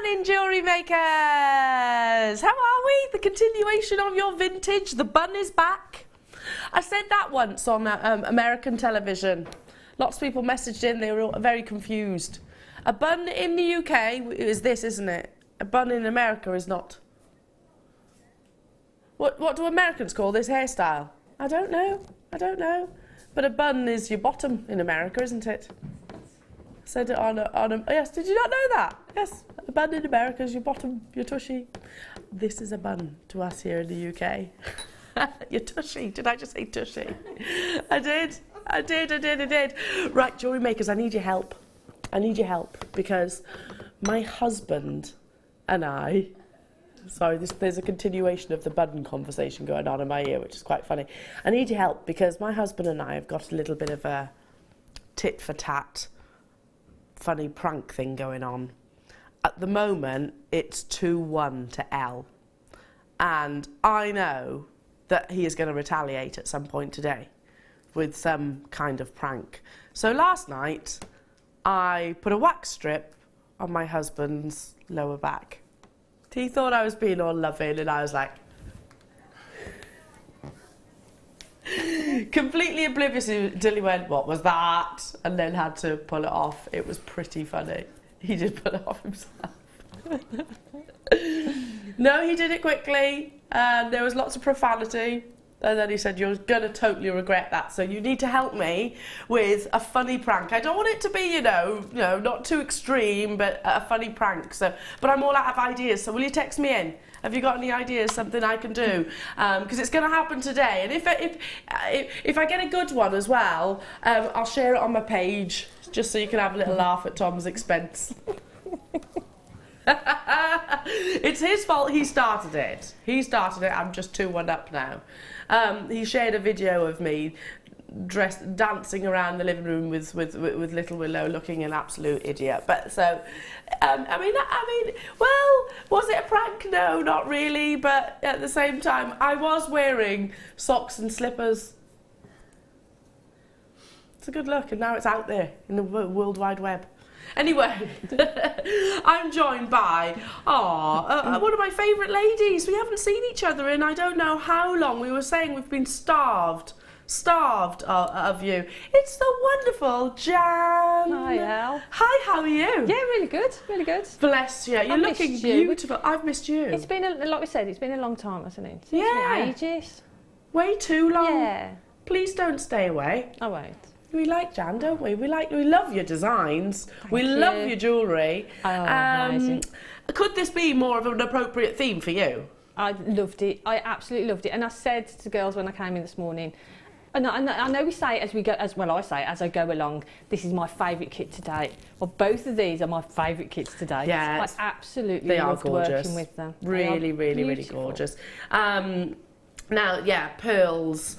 morning, jewellery makers! How are we? The continuation of your vintage. The bun is back. I said that once on American television. Lots of people messaged in, they were all very confused. A bun in the UK is this, isn't it? A bun in America is not. What do Americans call this hairstyle? I don't know. But a bun is your bottom in America, isn't it? Said it on a yes, did you not know that? Yes, a bun in America is your bottom, your tushy. This is a bun to us here in the UK. Your tushy, did I just say tushy? I did. Right, jewellery makers, I need your help. Because my husband and I, sorry, there's a continuation of the bun conversation going on in my ear, which is quite funny. I need your help because my husband and I have got a little bit of a tit for tat funny prank thing going on. At the moment, it's 2-1 to Elle. And I know that he is going to retaliate at some point today with some kind of prank. So last night, I put a wax strip on my husband's lower back. He thought I was being all loving, and I was like, completely oblivious until he went, what was that? And then had to pull it off. It was pretty funny. He did pull it off himself. No, he did it quickly, and there was lots of profanity. And then he said, you're going to totally regret that. So you need to help me with a funny prank. I don't want it to be, you know, not too extreme, but a funny prank. So, but I'm all out of ideas. So will you text me in? Have you got any ideas, something I can do? Because it's going to happen today. And if I get a good one as well, I'll share it on my page, just so you can have a little laugh at Tom's expense. It's his fault. He started it. I'm just 2-1 up now. He shared a video of me dancing around the living room with little Willow, looking an absolute idiot. But so, I mean, well, was it a prank? No, not really. But at the same time, I was wearing socks and slippers. It's a good look, and now it's out there in the World Wide Web. Anyway, I'm joined by one of my favourite ladies. We haven't seen each other in I don't know how long. We were saying we've been starved of you. It's the wonderful Jan. Hi, Elle. Hi, how are you? Yeah, really good. Bless you. You're looking beautiful. I've missed you. It's been, like we said, it's been a long time, hasn't it? It's been ages. Way too long. Yeah. Please don't stay away. I won't. We like Jan, don't we? We love your designs. Thank you. Love your jewellery. Oh, amazing. Could this be more of an appropriate theme for you? I loved it. I absolutely loved it. And I said to the girls when I came in this morning, and I know we say it as we go, I say it as I go along, this is my favourite kit to date. Well, both of these are my favourite kits to date. Yes. I absolutely loved working with them. Really gorgeous. Now, yeah, pearls.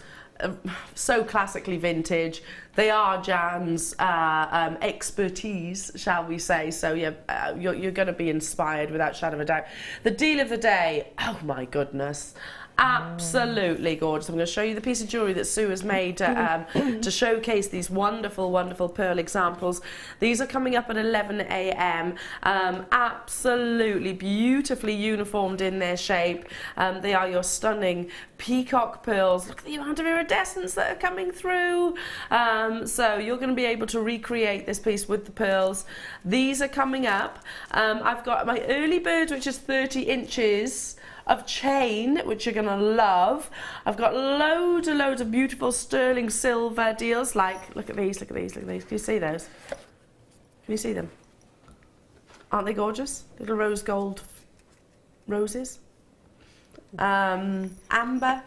So classically vintage. They are Jan's expertise, shall we say. So yeah, you're going to be inspired without a shadow of a doubt. The deal of the day, oh my goodness, absolutely gorgeous. I'm going to show you the piece of jewellery that Sue has made to showcase these wonderful pearl examples. These are coming up at 11 a.m. Absolutely beautifully uniformed in their shape. They are your stunning peacock pearls. Look at the amount of iridescence that are coming through. So you're going to be able to recreate this piece with the pearls. These are coming up. I've got my early bird, which is 30 inches of chain, which you're gonna love. I've got loads of beautiful sterling silver deals. Like, look at these. Can you see those? Can you see them? Aren't they gorgeous? Little rose gold roses. Amber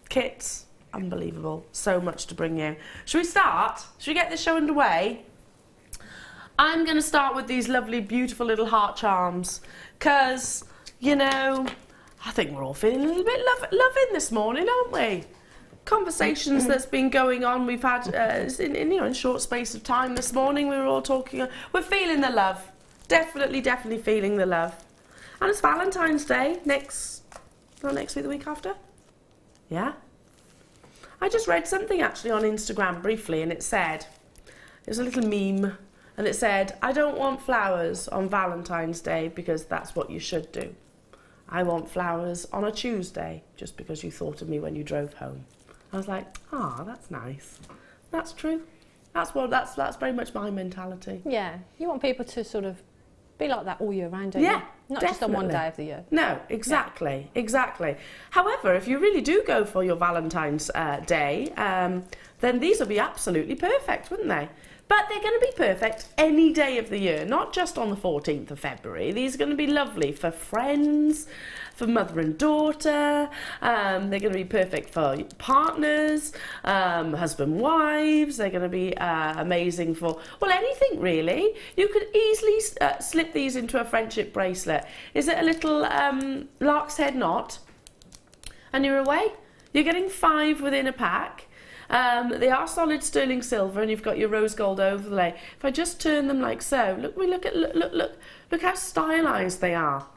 kits, unbelievable. So much to bring you. Should we start? Should we get this show underway? I'm gonna start with these lovely, beautiful little heart charms, because, you know, I think we're all feeling a little bit loving this morning, aren't we? Conversations that's been going on, we've had in short space of time this morning. We were all talking. We're feeling the love, definitely feeling the love. And it's Valentine's Day not next week, the week after. Yeah. I just read something actually on Instagram briefly, and it was a little meme and it said, I don't want flowers on Valentine's Day because that's what you should do. I want flowers on a Tuesday just because you thought of me when you drove home. I was like, that's nice. That's true. That's very much my mentality. Yeah, you want people to sort of be like that all year round, don't you? Yeah, Not definitely. just on one day of the year. No, exactly, exactly. However, if you really do go for your Valentine's Day, then these will be absolutely perfect, wouldn't they? But they're going to be perfect any day of the year, not just on the 14th of February. These are going to be lovely for friends, for mother and daughter. They're going to be perfect for partners, husband, wives. They're going to be amazing for, well, anything really. You could easily slip these into a friendship bracelet. Is it a little lark's head knot? And you're away. You're getting 5 within a pack. They are solid sterling silver, and you've got your rose gold overlay. If I just turn them like so, look how stylized they are.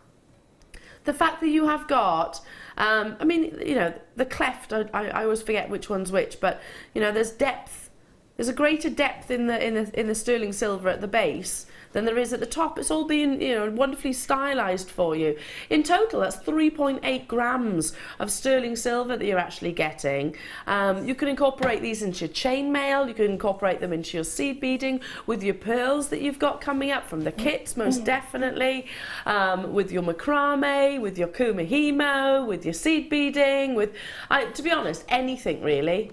The fact that you have got, I mean, you know, the cleft. I always forget which one's which, but you know, there's depth. There's a greater depth in the sterling silver at the base than there is at the top. It's all being, you know, wonderfully stylized for you. In total, that's 3.8 grams of sterling silver that you're actually getting. You can incorporate these into your chainmail. You can incorporate them into your seed beading with your pearls that you've got coming up from the kits, most definitely. With your macrame, with your kumihimo, with your seed beading, with, to be honest, anything really.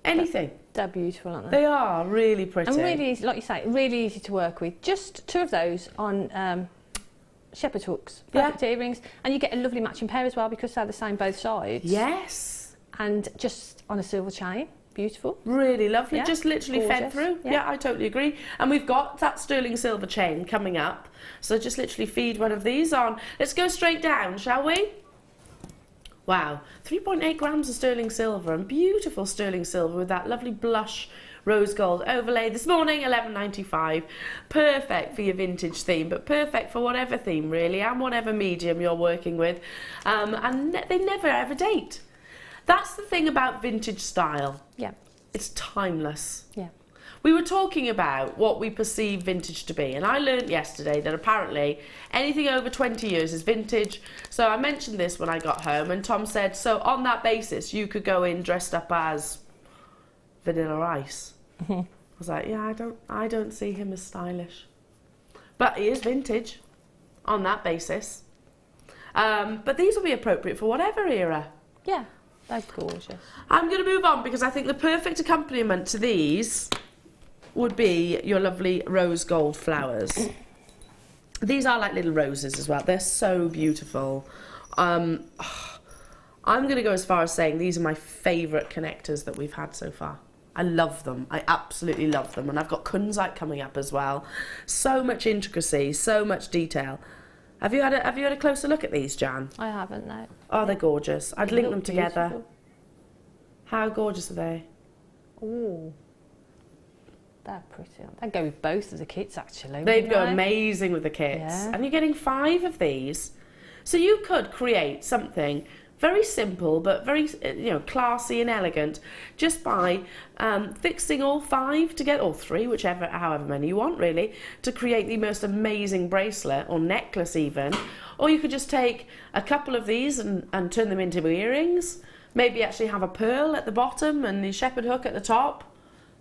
Anything. They're beautiful, aren't they? They are really pretty. And really easy, like you say, really easy to work with. Just 2 of those on shepherd hooks, perfect earrings, and you get a lovely matching pair as well because they're the same both sides. Yes. And just on a silver chain, beautiful. Really lovely, Yeah, just literally gorgeous. fed through. Yeah. Yeah, I totally agree. And we've got that sterling silver chain coming up, so just literally feed one of these on. Let's go straight down, shall we? Wow, 3.8 grams of sterling silver, and beautiful sterling silver with that lovely blush rose gold overlay. This morning, $11.95. Perfect for your vintage theme, but perfect for whatever theme really, and whatever medium you're working with. And they never ever date. That's the thing about vintage style. Yeah. It's timeless. Yeah. We were talking about what we perceive vintage to be, and I learned yesterday that apparently anything over 20 years is vintage. So I mentioned this when I got home, and Tom said, so on that basis, you could go in dressed up as Vanilla Ice. I was like, yeah, I don't see him as stylish. But he is vintage on that basis. But these will be appropriate for whatever era. Yeah, they're gorgeous. I'm going to move on because I think the perfect accompaniment to these would be your lovely rose gold flowers. These are like little roses as well. They're so beautiful. I'm going to go as far as saying these are my favourite connectors that we've had so far. I love them. I absolutely love them. And I've got Kunzite coming up as well. So much intricacy, so much detail. Have you had a closer look at these, Jan? I haven't, no. Oh, they're gorgeous. I'd They link look them together. beautiful. How gorgeous are they? Ooh. They're pretty. They'd go with both of the kits, actually. They'd wouldn't go they? amazing with the kits. Yeah. And you're getting 5 of these. So you could create something very simple but very classy and elegant just by fixing all 5 together, or 3, however many you want really, to create the most amazing bracelet or necklace even. Or you could just take a couple of these and turn them into earrings. Maybe actually have a pearl at the bottom and the shepherd hook at the top.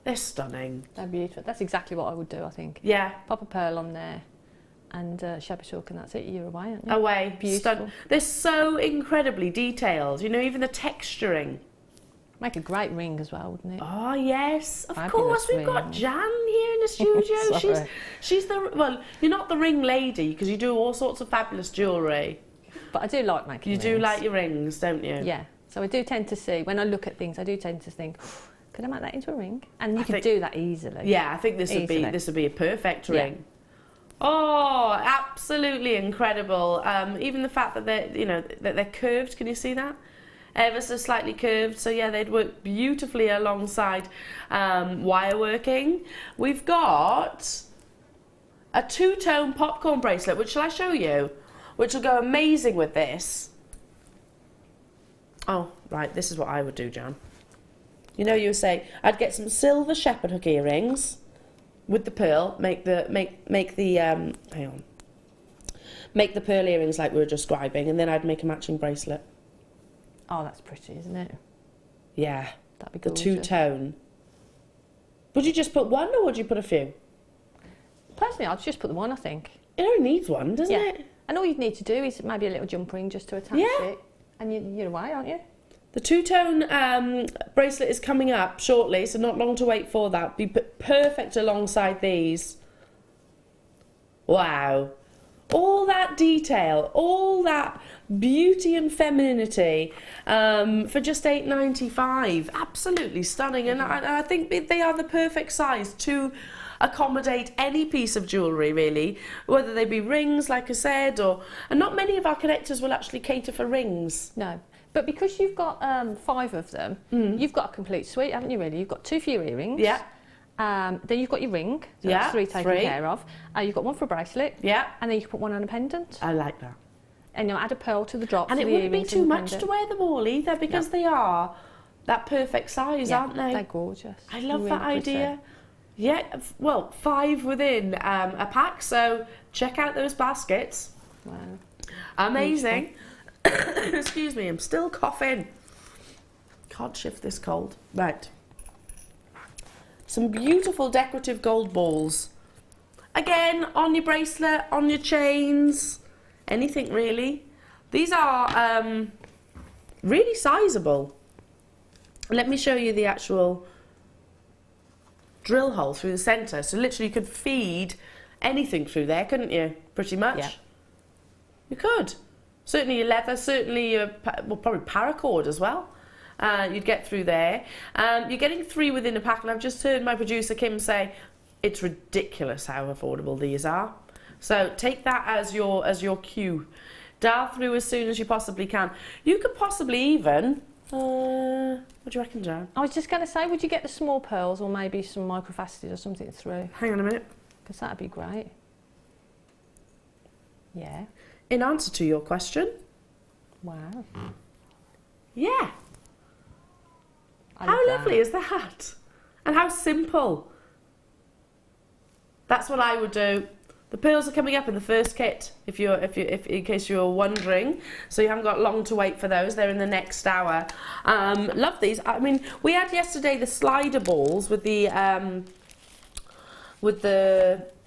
They're stunning. They're beautiful. That's exactly what I would do, I think. Yeah. Pop a pearl on there and shepherd hook, and that's it. You're away, aren't you? Away. Beautiful. They're so incredibly detailed. You know, even the texturing. Make a great ring as well, wouldn't it? Oh yes, of Fabulous course. We've got ring. Jan here in the studio. Sorry. she's the, well, you're not the ring lady because you do all sorts of fabulous jewellery. But I do like making You rings. do like your rings, don't you? Yeah. So I do tend to see, when I look at things, I do tend to think, could I make that into a ring? And you can do that easily. Yeah, I think this would be a perfect ring. Oh, absolutely incredible. Even the fact that they're curved, can you see that? Ever so slightly curved, so yeah, they'd work beautifully alongside wire working. We've got a 2-tone popcorn bracelet, which shall I show you? Which will go amazing with this. Oh, right, this is what I would do, Jan. You know, you would say, I'd get some silver shepherd hook earrings, with the pearl, make the pearl earrings like we were describing, and then I'd make a matching bracelet. Oh, that's pretty, isn't it? Yeah. That'd be The gorgeous. two-tone. Would you just put one, or would you put a few? Personally, I'd just put the one, I think. It only needs one, doesn't Yeah. it? And all you'd need to do is maybe a little jump ring just to attach Yeah. it. And you're away, aren't you? The two-tone bracelet is coming up shortly, so not long to wait for that. Be perfect alongside these. Wow. All that detail, all that beauty and femininity for just $8.95. Absolutely stunning. And I think they are the perfect size to accommodate any piece of jewellery, really, whether they be rings, like I said, and not many of our connectors will actually cater for rings. No. But because you've got 5 of them, you've got a complete suite, haven't you, really? You've got 2 for your earrings. Yeah. Then you've got your ring, so Yeah, that's 3 taken 3. care of. You've got one for a bracelet. Yeah. And then you can put one on a pendant. I like that. And you'll add a pearl to the drop. And for it the wouldn't be earrings too and the much to pendant. wear them all either, because they are that perfect size, Yeah, aren't they? They're gorgeous. I love Really that pretty. idea. Yeah, well, 5 within a pack, so check out those baskets. Wow. Amazing. Excuse me, I'm still coughing. Can't shift this cold. Right. Some beautiful decorative gold balls. Again, on your bracelet, on your chains, anything really. These are really sizable. Let me show you the actual drill hole through the centre. So literally you could feed anything through there, couldn't you? Pretty much. Yeah. You could. Certainly your leather, certainly your, well, probably paracord as well. You'd get through there. You're getting 3 within a pack, and I've just heard my producer Kim say it's ridiculous how affordable these are. So take that as your cue. Dial through as soon as you possibly can. You could possibly even, what do you reckon, Jan? I was just going to say, would you get the small pearls or maybe some microfaceted or something through? Hang on a minute. Because that'd be great. Yeah. In answer to your question, Wow. yeah. I How love lovely that. is that? And how simple. That's what I would do. The pearls are coming up in the first kit, if in case you're wondering. So you haven't got long to wait for those. They're in the next hour. Love these. I mean, we had yesterday the slider balls with the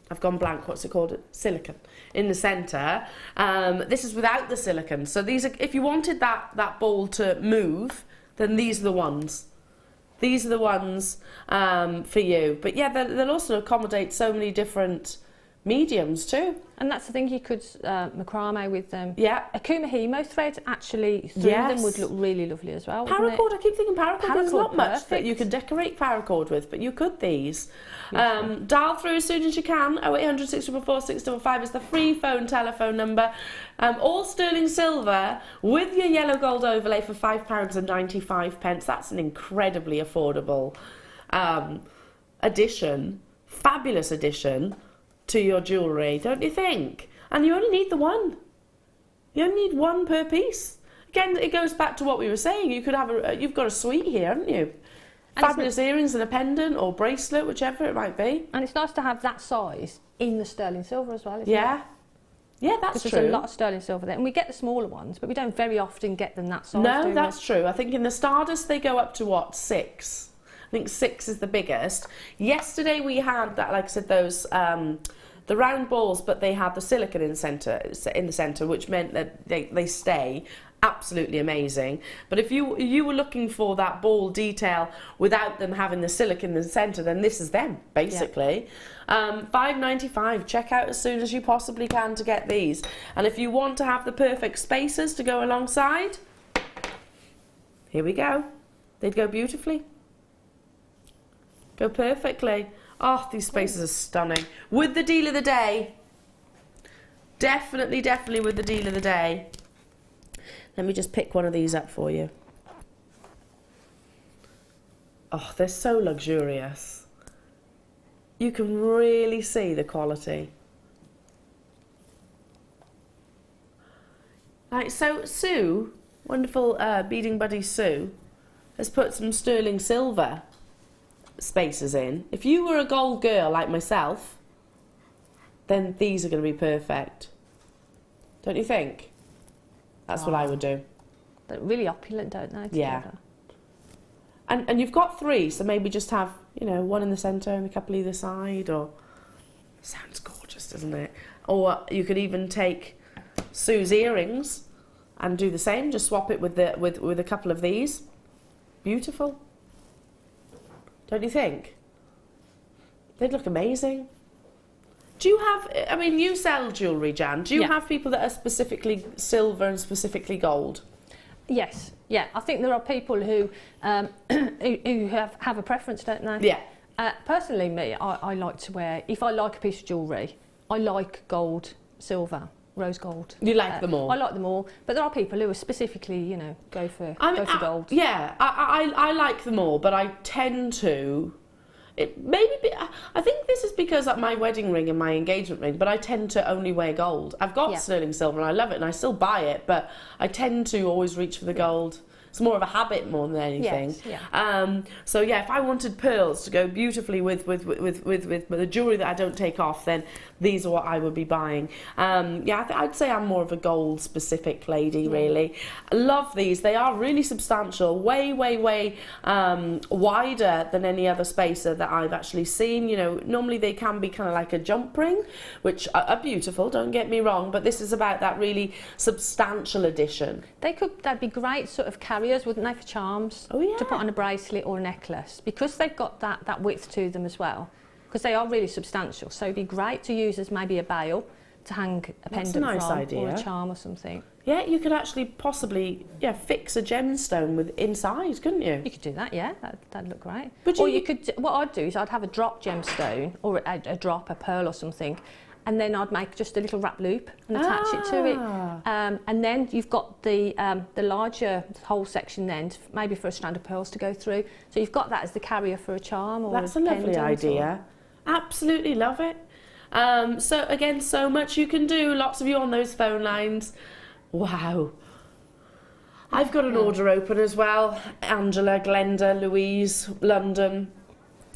I've gone blank. What's it called? Silicone in the centre. This is without the silicone. So these are, if you wanted that ball to move, then these are the ones. These are the ones for you. But yeah, they'll also accommodate so many different mediums too. And that's the thing, you could macrame with them. Yeah. A kumihimo thread actually through them would look really lovely as well. wouldn't it? Paracord, I keep thinking paracord. There's Paracord, not much that perfect. you could decorate paracord with, but you could these. Dial through as soon as you can. 0800 644 655 is the free phone telephone number. All sterling silver with your yellow gold overlay for £5.95. That's an incredibly affordable addition, fabulous addition to your jewellery, don't you think? And you only need the one. You only need one per piece. Again, it goes back to what we were saying. You could have you've got a suite here, haven't you? And Fabulous earrings and a pendant or bracelet, whichever it might be. And it's nice to have that size in the sterling silver as well, isn't it? Yeah. Yeah, that's Because true. there's a lot of sterling silver there. And we get the smaller ones, but we don't very often get them that size, do No, we? that's true. I think in the Stardust they go up to what, 6? I think 6 is the biggest. Yesterday we had that, like I said, those the round balls, but they had the silicone in the centre, which meant that they stay absolutely amazing. But if you were looking for that ball detail without them having the silicone in the centre, then this is them basically. Yeah. $5.95. Check out as soon as you possibly can to get these. And if you want to have the perfect spacers to go alongside, here we go. They'd go beautifully. Go perfectly. Oh, these spaces are stunning. With the deal of the day. Definitely with the deal of the day. Let me just pick one of these up for you. Oh, they're so luxurious. You can really see the quality. Right, so Sue, wonderful beading buddy Sue, has put some sterling silver spaces in. If you were a gold girl like myself, then these are going to be perfect. Don't you think? That's what I would do. They're really opulent, don't they? Together? Yeah. And you've got 3, so maybe just have, you know, 1 in the centre and a couple either side, or... Sounds gorgeous, doesn't it? Or you could even take Sue's earrings and do the same. Just swap it with a couple of these. Beautiful. Don't you think? They'd look amazing. Do you have, I mean, you sell jewellery, Jan. Do you have people that are specifically silver and specifically gold? Yes, yeah. I think there are people who who have a preference, don't they? Yeah. Personally, me, I like to wear, if I like a piece of jewellery, I like gold, silver, rose gold. You like them all? I like them all, but there are people who are specifically, you know, go for gold. Yeah, I like them all, but I tend to... I think this is because of my wedding ring and my engagement ring, but I tend to only wear gold. I've got sterling silver and I love it and I still buy it, but I tend to always reach for the gold. It's more of a habit more than anything. Yes, yeah. So yeah, if I wanted pearls to go beautifully with the jewellery that I don't take off, then these are what I would be buying. Yeah, I'd say I'm more of a gold specific lady, really. I love these. They are really substantial, way wider than any other spacer that I've actually seen. You know, normally they can be kind of like a jump ring, which are beautiful, don't get me wrong, but this is about that really substantial addition. They'd be great sort of carriers, wouldn't they, for charms? Oh yeah. To put on a bracelet or a necklace, because they've got that width to them as well, because they are really substantial. So it'd be great to use as maybe a bail to hang a pendant from, or a charm or something. Yeah, you could actually possibly fix a gemstone with inside, couldn't you? You could do that, yeah. That'd look great. But or you could. What I'd do is I'd have a drop gemstone or a drop, a pearl or something, and then I'd make just a little wrap loop and attach it to it. And then you've got the larger whole section then, maybe for a strand of pearls to go through. So you've got that as the carrier for a charm or That's a lovely idea. Absolutely love it. So again, so much you can do. Lots of you on those phone lines. Wow. I've got an order open as well. Angela, Glenda, Louise, London.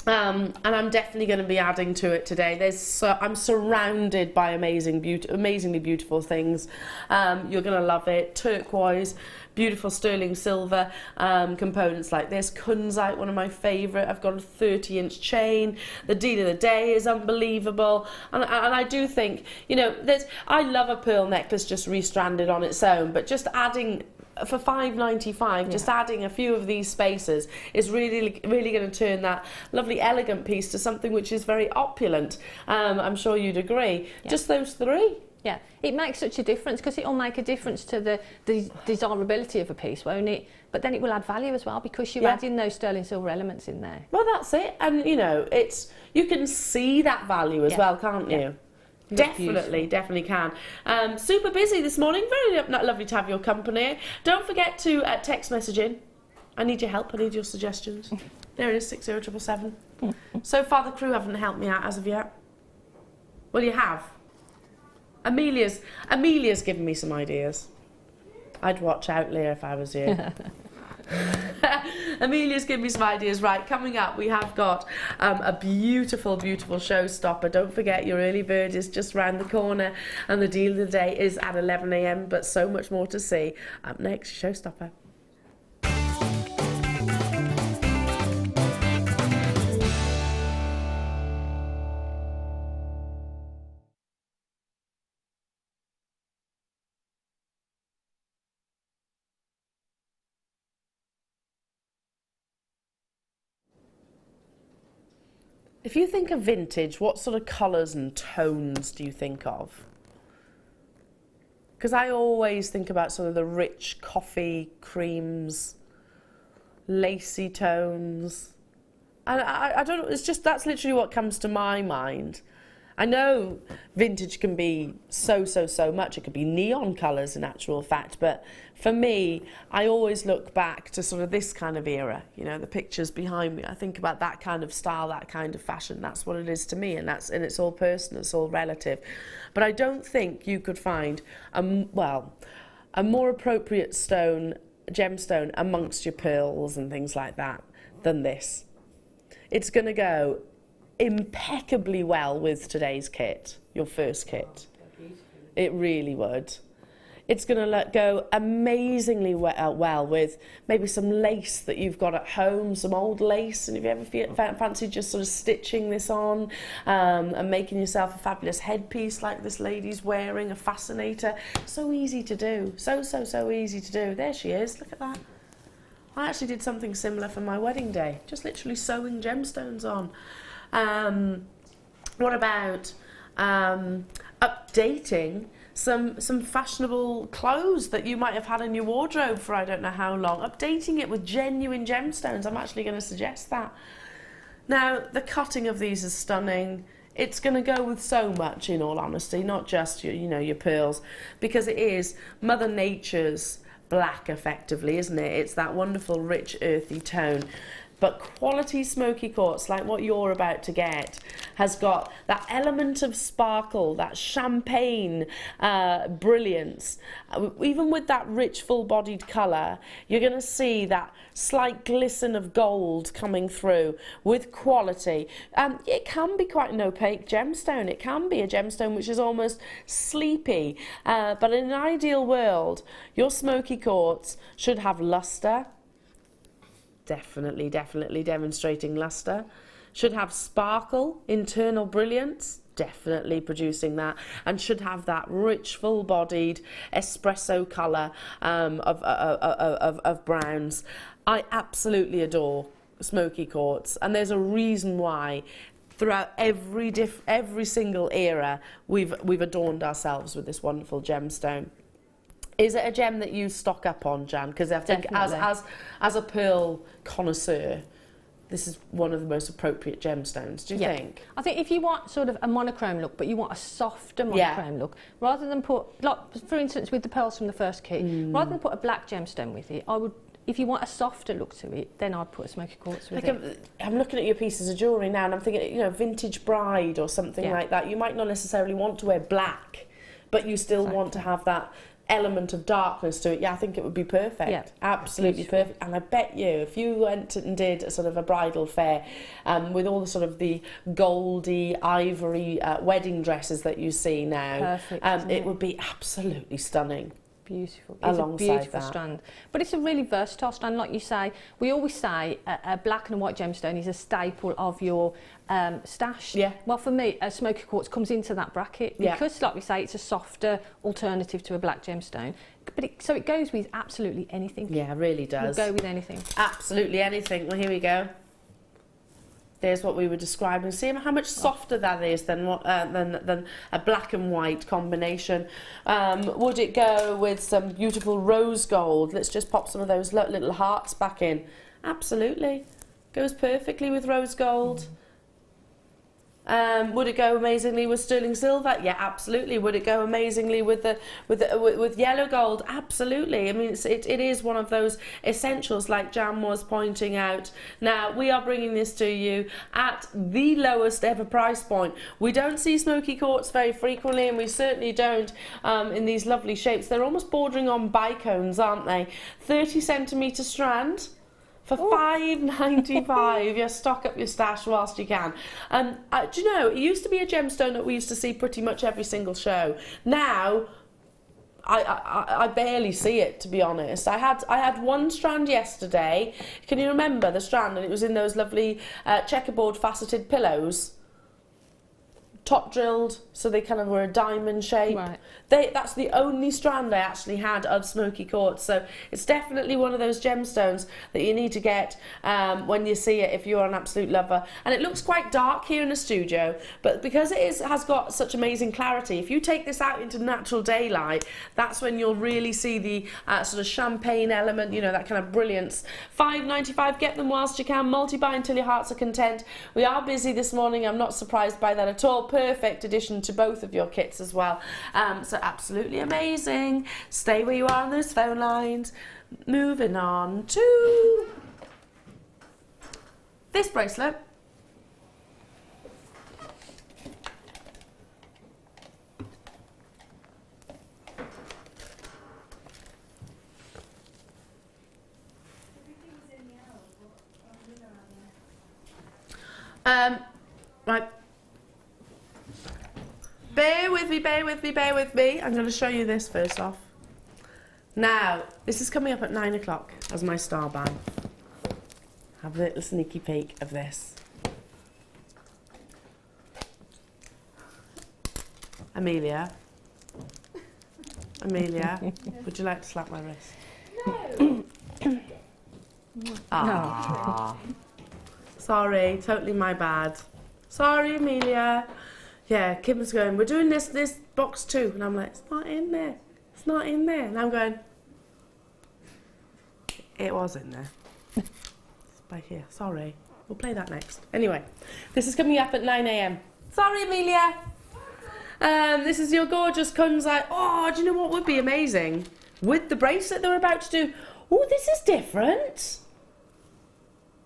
And I'm definitely going to be adding to it today. I'm surrounded by amazingly beautiful things. You're going to love it. Turquoise, beautiful sterling silver components like this. Kunzite, one of my favourite. I've got a 30-inch chain. The deal of the day is unbelievable. And I do think, you know, I love a pearl necklace just restranded on its own, but just adding... For $5.95, just adding a few of these spacers is really going to turn that lovely elegant piece to something which is very opulent. I'm sure you'd agree. Yeah. Just those 3. Yeah, it makes such a difference, because it'll make a difference to the desirability of a piece, won't it? But then it will add value as well, because you're adding those sterling silver elements in there. Well, that's it. And, you know, you can see that value as well, can't you? Definitely can. Super busy this morning. Very lovely to have your company. Don't forget to text message in. I need your help. I need your suggestions. There it is, 60777. So far the crew haven't helped me out as of yet. Well, you have. Amelia's given me some ideas. I'd watch out, Leah, if I was you. Amelia's given me some ideas. Right, coming up we have got a beautiful showstopper. Don't forget, your early bird is just round the corner and the deal of the day is at 11 AM, but so much more to see. Up next, showstopper. If you think of vintage, what sort of colours and tones do you think of? Because I always think about sort of the rich coffee, creams, lacy tones. And I don't know, it's just, that's literally what comes to my mind. I know vintage can be so much. It could be neon colours in actual fact, but for me, I always look back to sort of this kind of era, you know, the pictures behind me. I think about that kind of style, that kind of fashion. That's what it is to me, and it's all personal, it's all relative. But I don't think you could find a more appropriate gemstone amongst your pearls and things like that than this. it's going to go impeccably well with today's kit, your first kit. It really would. It's going to go amazingly well with maybe some lace that you've got at home, some old lace, and if you ever fancy just sort of stitching this on and making yourself a fabulous headpiece like this lady's wearing, a fascinator. So easy to do. So easy to do. There she is. Look at that. I actually did something similar for my wedding day, just literally sewing gemstones on. What about updating some fashionable clothes that you might have had in your wardrobe for I don't know how long, updating it with genuine gemstones? I'm actually going to suggest that. Now, the cutting of these is stunning. It's going to go with so much, in all honesty, not just your pearls, because it is Mother Nature's black, effectively, isn't it? It's that wonderful, rich, earthy tone. But quality smoky quartz, like what you're about to get, has got that element of sparkle, that champagne brilliance. Even with that rich, full-bodied colour, you're going to see that slight glisten of gold coming through with quality. It can be quite an opaque gemstone. It can be a gemstone which is almost sleepy. But in an ideal world, your smoky quartz should have lustre. Definitely demonstrating lustre. Should have sparkle, internal brilliance, definitely producing that, and should have that rich, full-bodied espresso colour of browns. I absolutely adore smoky quartz, and there's a reason why throughout every single era we've adorned ourselves with this wonderful gemstone. Is it a gem that you stock up on, Jan? Because I think as a pearl connoisseur, this is one of the most appropriate gemstones. Do you think? I think if you want sort of a monochrome look, but you want a softer monochrome look, rather than put, like for instance with the pearls from the first kit, rather than put a black gemstone with it, I would. If you want a softer look to it, then I'd put a smoky quartz with it. I'm looking at your pieces of jewellery now, and I'm thinking, vintage bride or something like that. You might not necessarily want to wear black, but you still want to have that element of darkness to it. Yeah, I think it would be perfect. Yeah, absolutely perfect. And I bet you, if you went and did a sort of a bridal fair with all the sort of the goldy, ivory wedding dresses that you see now, it would be absolutely stunning. Beautiful. It's a beautiful strand. But it's a really versatile strand, like you say. We always say a black and white gemstone is a staple of your stash. Yeah. Well, for me, a smoky quartz comes into that bracket because, like we say, it's a softer alternative to a black gemstone. But so it goes with absolutely anything. Yeah, it really does. It'll go with anything. Absolutely anything. Well, here we go. There's what we were describing. See how much softer that is than a black and white combination. Would it go with some beautiful rose gold? Let's just pop some of those little hearts back in. Absolutely. Goes perfectly with rose gold. Would it go amazingly with sterling silver? Yeah, absolutely. Would it go amazingly with yellow gold? Absolutely. I mean, it is one of those essentials, like Jan was pointing out. Now, we are bringing this to you at the lowest ever price point. We don't see smoky quartz very frequently, and we certainly don't in these lovely shapes. They're almost bordering on bicones, aren't they? 30 centimetre strand. For $5.95, you stock up your stash whilst you can. Do you know, it used to be a gemstone that we used to see pretty much every single show. Now, I barely see it, to be honest. I had one strand yesterday. Can you remember the strand? And it was in those lovely checkerboard faceted pillows. Top drilled, so they kind of were a diamond shape. Right. That's the only strand I actually had of smoky quartz. So it's definitely one of those gemstones that you need to get when you see it if you're an absolute lover. And it looks quite dark here in the studio, but because it has got such amazing clarity, if you take this out into natural daylight, that's when you'll really see the sort of champagne element, that kind of brilliance. $5.95, get them whilst you can. Multi-buy until your hearts are content. We are busy this morning. I'm not surprised by that at all. Perfect addition to both of your kits as well. So absolutely amazing. Stay where you are on those phone lines. Moving on to this bracelet. Right. Bear with me, bear with me, bear with me. I'm going to show you this first off. Now, this is coming up at 9 o'clock as my star bang. Have a little sneaky peek of this. Amelia, would you like to slap my wrist? No. Ah. Sorry, totally my bad. Sorry, Amelia. Yeah, Kim's going, we're doing this box too. And I'm like, it's not in there. It's not in there. And I'm going, it was in there. It's by here. Sorry. We'll play that next. Anyway, this is coming up at 9 a.m. Sorry, Amelia. This is your gorgeous Kunzite. Oh, do you know what would be amazing? With the bracelet that we're about to do. Oh, this is different.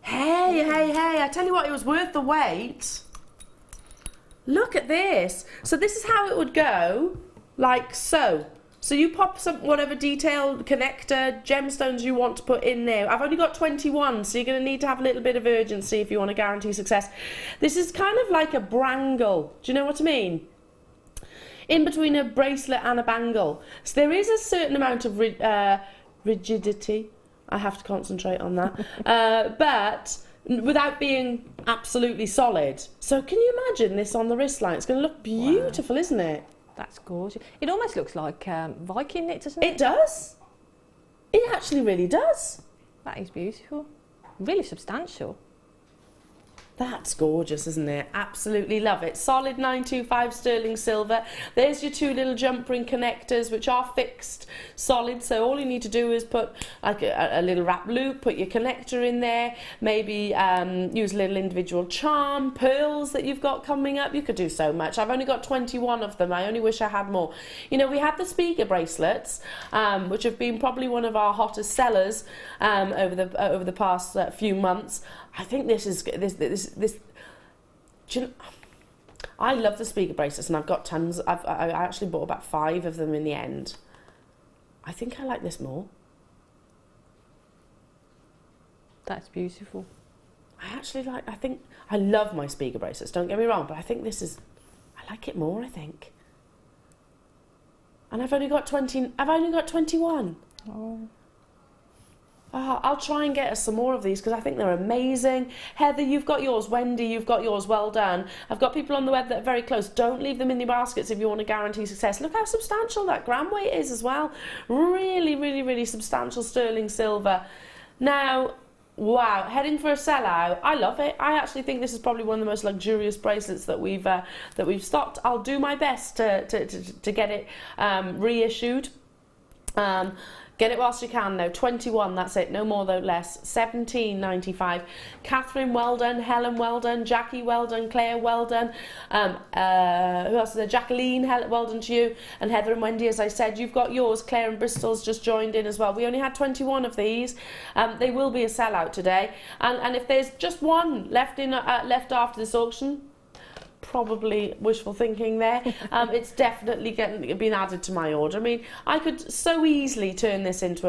Hey, hey, hey. I tell you what, it was worth the wait. Look at this. So this is how it would go, like so. So you pop some whatever detailed connector, gemstones you want to put in there. I've only got 21, so you're going to need to have a little bit of urgency if you want to guarantee success. This is kind of like a brangle. Do you know what I mean? In between a bracelet and a bangle. So there is a certain amount of rigidity. I have to concentrate on that. But without being absolutely solid. So can you imagine this on the wristline? It's going to look beautiful, wow. Isn't it? That's gorgeous. It almost looks like Viking knit, doesn't it? It does. It actually really does. That is beautiful. Really substantial. That's gorgeous, isn't it? Absolutely love it. Solid 925 sterling silver. There's your two little jump ring connectors, which are fixed solid. So all you need to do is put like a little wrap loop, put your connector in there, maybe use a little individual charm, pearls that you've got coming up. You could do so much. I've only got 21 of them. I only wish I had more. You know, we had the speaker bracelets, which have been probably one of our hottest sellers over the past few months. I think this is this. Do you know, I love the speaker bracelets, and I've got tons. I actually bought about 5 of them in the end. I think I like this more. That's beautiful. I think I love my speaker bracelets. Don't get me wrong, but I think this is. I like it more. I think. And I've only got 20. I've only got 21. Oh. I'll try and get us some more of these because I think they're amazing. Heather, you've got yours. Wendy, you've got yours. Well done. I've got people on the web that are very close. Don't leave them in your baskets if you want to guarantee success. Look how substantial that gram weight is as well. Really, really, really substantial sterling silver. Now, wow, heading for a sellout. I love it. I actually think this is probably one of the most luxurious bracelets that we've stocked. I'll do my best to get it reissued. Get it whilst you can though. 21, that's it. No more, though less. 17.95. Catherine, well done. Helen, well done. Jackie, well done. Claire, well done. Who else is there? Jacqueline, well done to you. And Heather and Wendy, as I said, you've got yours. Claire and Bristol's just joined in as well. We only had 21 of these. They will be a sellout today. And if there's just one left after this auction, probably wishful thinking there. It's definitely been added to my order. I mean, I could so easily turn this into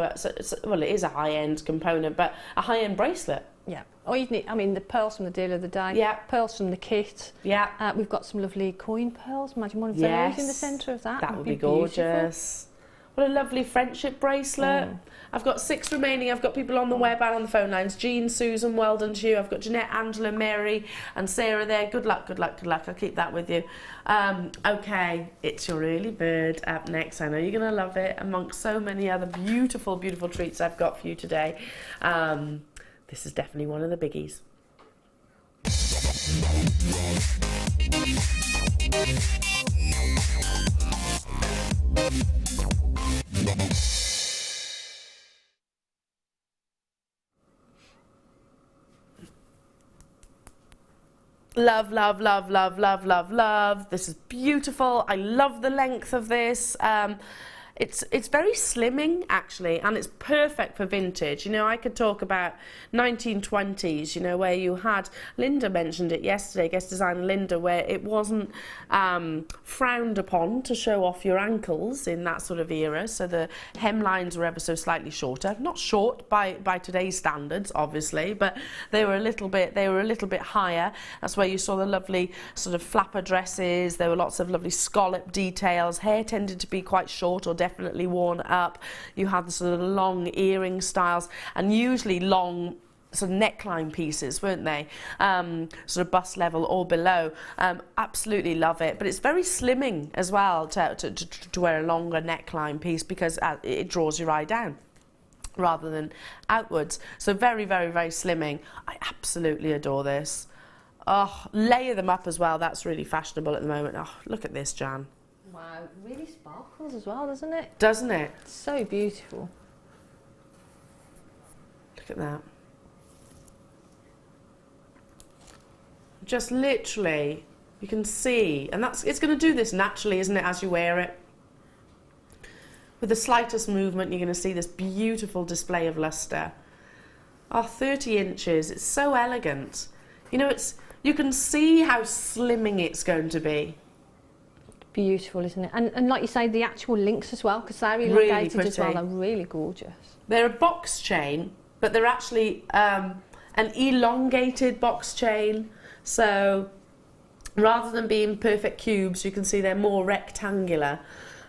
well, it is a high-end component, but a high-end bracelet. Yeah. Or you need, I mean, the pearls from the deal of the day. Yeah. Pearls from the kit. Yeah. We've got some lovely coin pearls. Imagine one of yes. those in the centre of that. That would be gorgeous. What a lovely friendship bracelet. Mm. I've got 6 remaining. I've got people on the web and on the phone lines. Jean, Susan, well done to you. I've got Jeanette, Angela, Mary and Sarah there. Good luck, good luck, good luck. I'll keep that with you. Okay, it's your early bird up next. I know you're going to love it amongst so many other beautiful, beautiful treats I've got for you today. This is definitely one of the biggies. Love, love, love, love, love, love, love. This is beautiful. I love the length of this. it's very slimming actually, and it's perfect for vintage. You know, I could talk about 1920s, you know, where you had, Linda mentioned it yesterday, guest designer Linda, where it wasn't frowned upon to show off your ankles in that sort of era. So the hemlines were ever so slightly shorter, not short by today's standards, obviously, but they were a little bit higher. That's where you saw the lovely sort of flapper dresses. There were lots of lovely scallop details. Hair tended to be quite short or definitely worn up. You had the sort of long earring styles, and usually long sort of neckline pieces, weren't they? Sort of bust level or below. Absolutely love it, but it's very slimming as well to wear a longer neckline piece, because it draws your eye down rather than outwards. So very, very, very slimming. I absolutely adore this. Oh, layer them up as well. That's really fashionable at the moment. Oh, look at this, Jan. Wow, it really sparkles as well, doesn't it? Doesn't it? It's so beautiful. Look at that. Just literally, you can see, and it's going to do this naturally, isn't it, as you wear it? With the slightest movement, you're going to see this beautiful display of lustre. Oh, 30 inches, it's so elegant. You know, you can see how slimming it's going to be. Beautiful, isn't it? And like you say, the actual links as well, because they're elongated as well. They're really gorgeous. They're a box chain, but they're actually an elongated box chain. So rather than being perfect cubes, you can see they're more rectangular.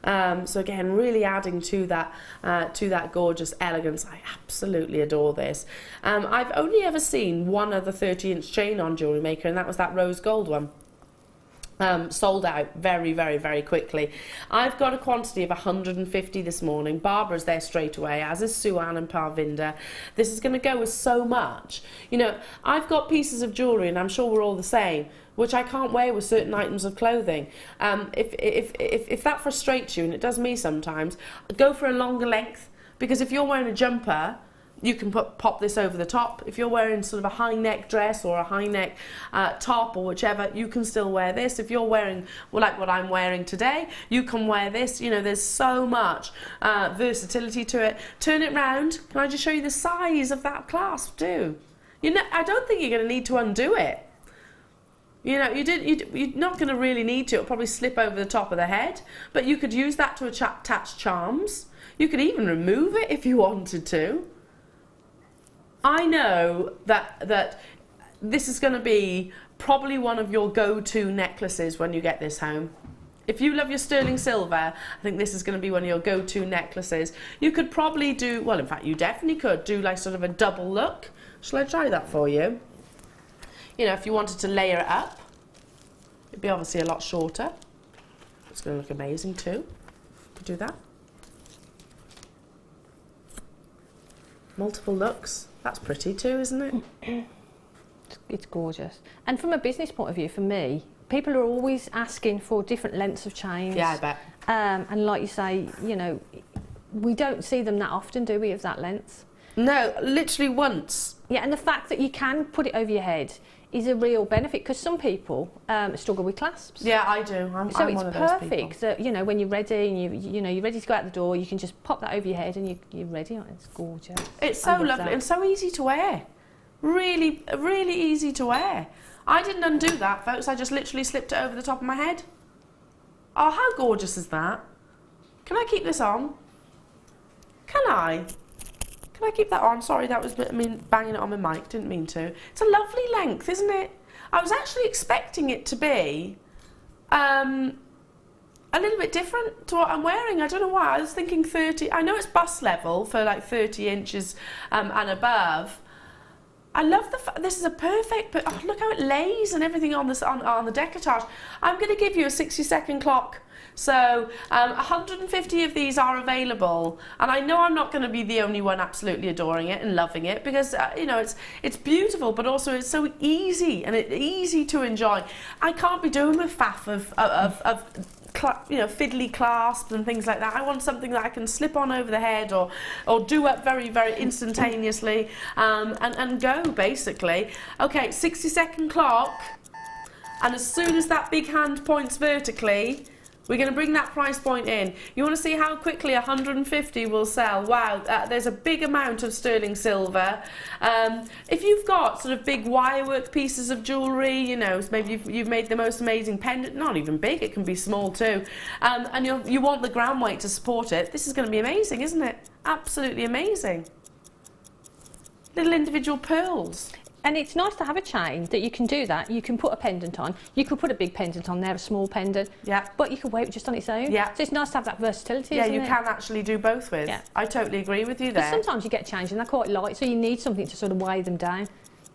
So again, really adding to that gorgeous elegance. I absolutely adore this. I've only ever seen one other 30-inch chain on Jewellery Maker, and that was that rose gold one. Sold out very, very, very quickly. I've got a quantity of 150 this morning. Barbara's there straight away, as is Sue-Ann and Parvinda. This is going to go with so much. You know, I've got pieces of jewellery, and I'm sure we're all the same, which I can't wear with certain items of clothing. If that frustrates you, and it does me sometimes, go for a longer length, because if you're wearing a jumper, you can pop this over the top. If you're wearing sort of a high neck dress or a high neck top or whichever, you can still wear this. If you're wearing, well, like what I'm wearing today, you can wear this. You know, there's so much versatility to it. Turn it round. Can I just show you the size of that clasp too? You know, I don't think you're going to need to undo it. You know, you're not going to really need to. It'll probably slip over the top of the head, but you could use that to attach charms. You could even remove it if you wanted to. I know that this is going to be probably one of your go-to necklaces when you get this home. If you love your sterling silver, I think this is going to be one of your go-to necklaces. You could probably do, well, in fact, you definitely could do like sort of a double look. Shall I try that for you? You know, if you wanted to layer it up, it'd be obviously a lot shorter. It's going to look amazing too. Do that. Multiple looks. That's pretty too, isn't it? It's gorgeous. And from a business point of view, for me, people are always asking for different lengths of chains. Yeah, I bet. And like you say, you know, we don't see them that often, do we, of that length? No, literally once. Yeah, and the fact that you can put it over your head is a real benefit, because some people struggle with clasps. Yeah, I do. I'm so it's one of those perfect people. that, you know, when you're ready and you're ready to go out the door, you can just pop that over your head and you're ready. It's gorgeous. It's so lovely and so easy to wear. Really, really easy to wear. I didn't undo that, folks. I just literally slipped it over the top of my head. Oh, how gorgeous is that? Can I keep this on? Can I? Can I keep that on? Sorry, that was banging it on my mic. Didn't mean to. It's a lovely length, isn't it? I was actually expecting it to be a little bit different to what I'm wearing. I don't know why. I was thinking 30. I know it's bust level for like 30 inches and above. I love this is a perfect, but oh, look how it lays and everything on this on the decolletage. I'm going to give you a 60-second clock. So 150 of these are available, and I know I'm not going to be the only one absolutely adoring it and loving it, because you know, it's beautiful, but also it's so easy and it's easy to enjoy. I can't be doing with faff of you know, fiddly clasps and things like that. I want something that I can slip on over the head or do up very, very instantaneously and go, basically. Okay, 60-second clock, and as soon as that big hand points vertically, We're going to bring that price point in. You want to see how quickly 150 will sell? Wow, there's a big amount of sterling silver. If you've got sort of big wirework pieces of jewellery, you know, maybe you've made the most amazing pendant, not even big, it can be small too, and you want the gram weight to support it, this is going to be amazing, isn't it? Absolutely amazing. Little individual pearls. And it's nice to have a chain that you can do that. You can put a pendant on. You could put a big pendant on there, a small pendant. Yeah. But you can wear it just on its own. Yeah. So it's nice to have that versatility, Yeah, isn't you it? can actually do both with. Yeah. I totally agree with you there. Sometimes you get chains and they're quite light, so you need something to sort of weigh them down.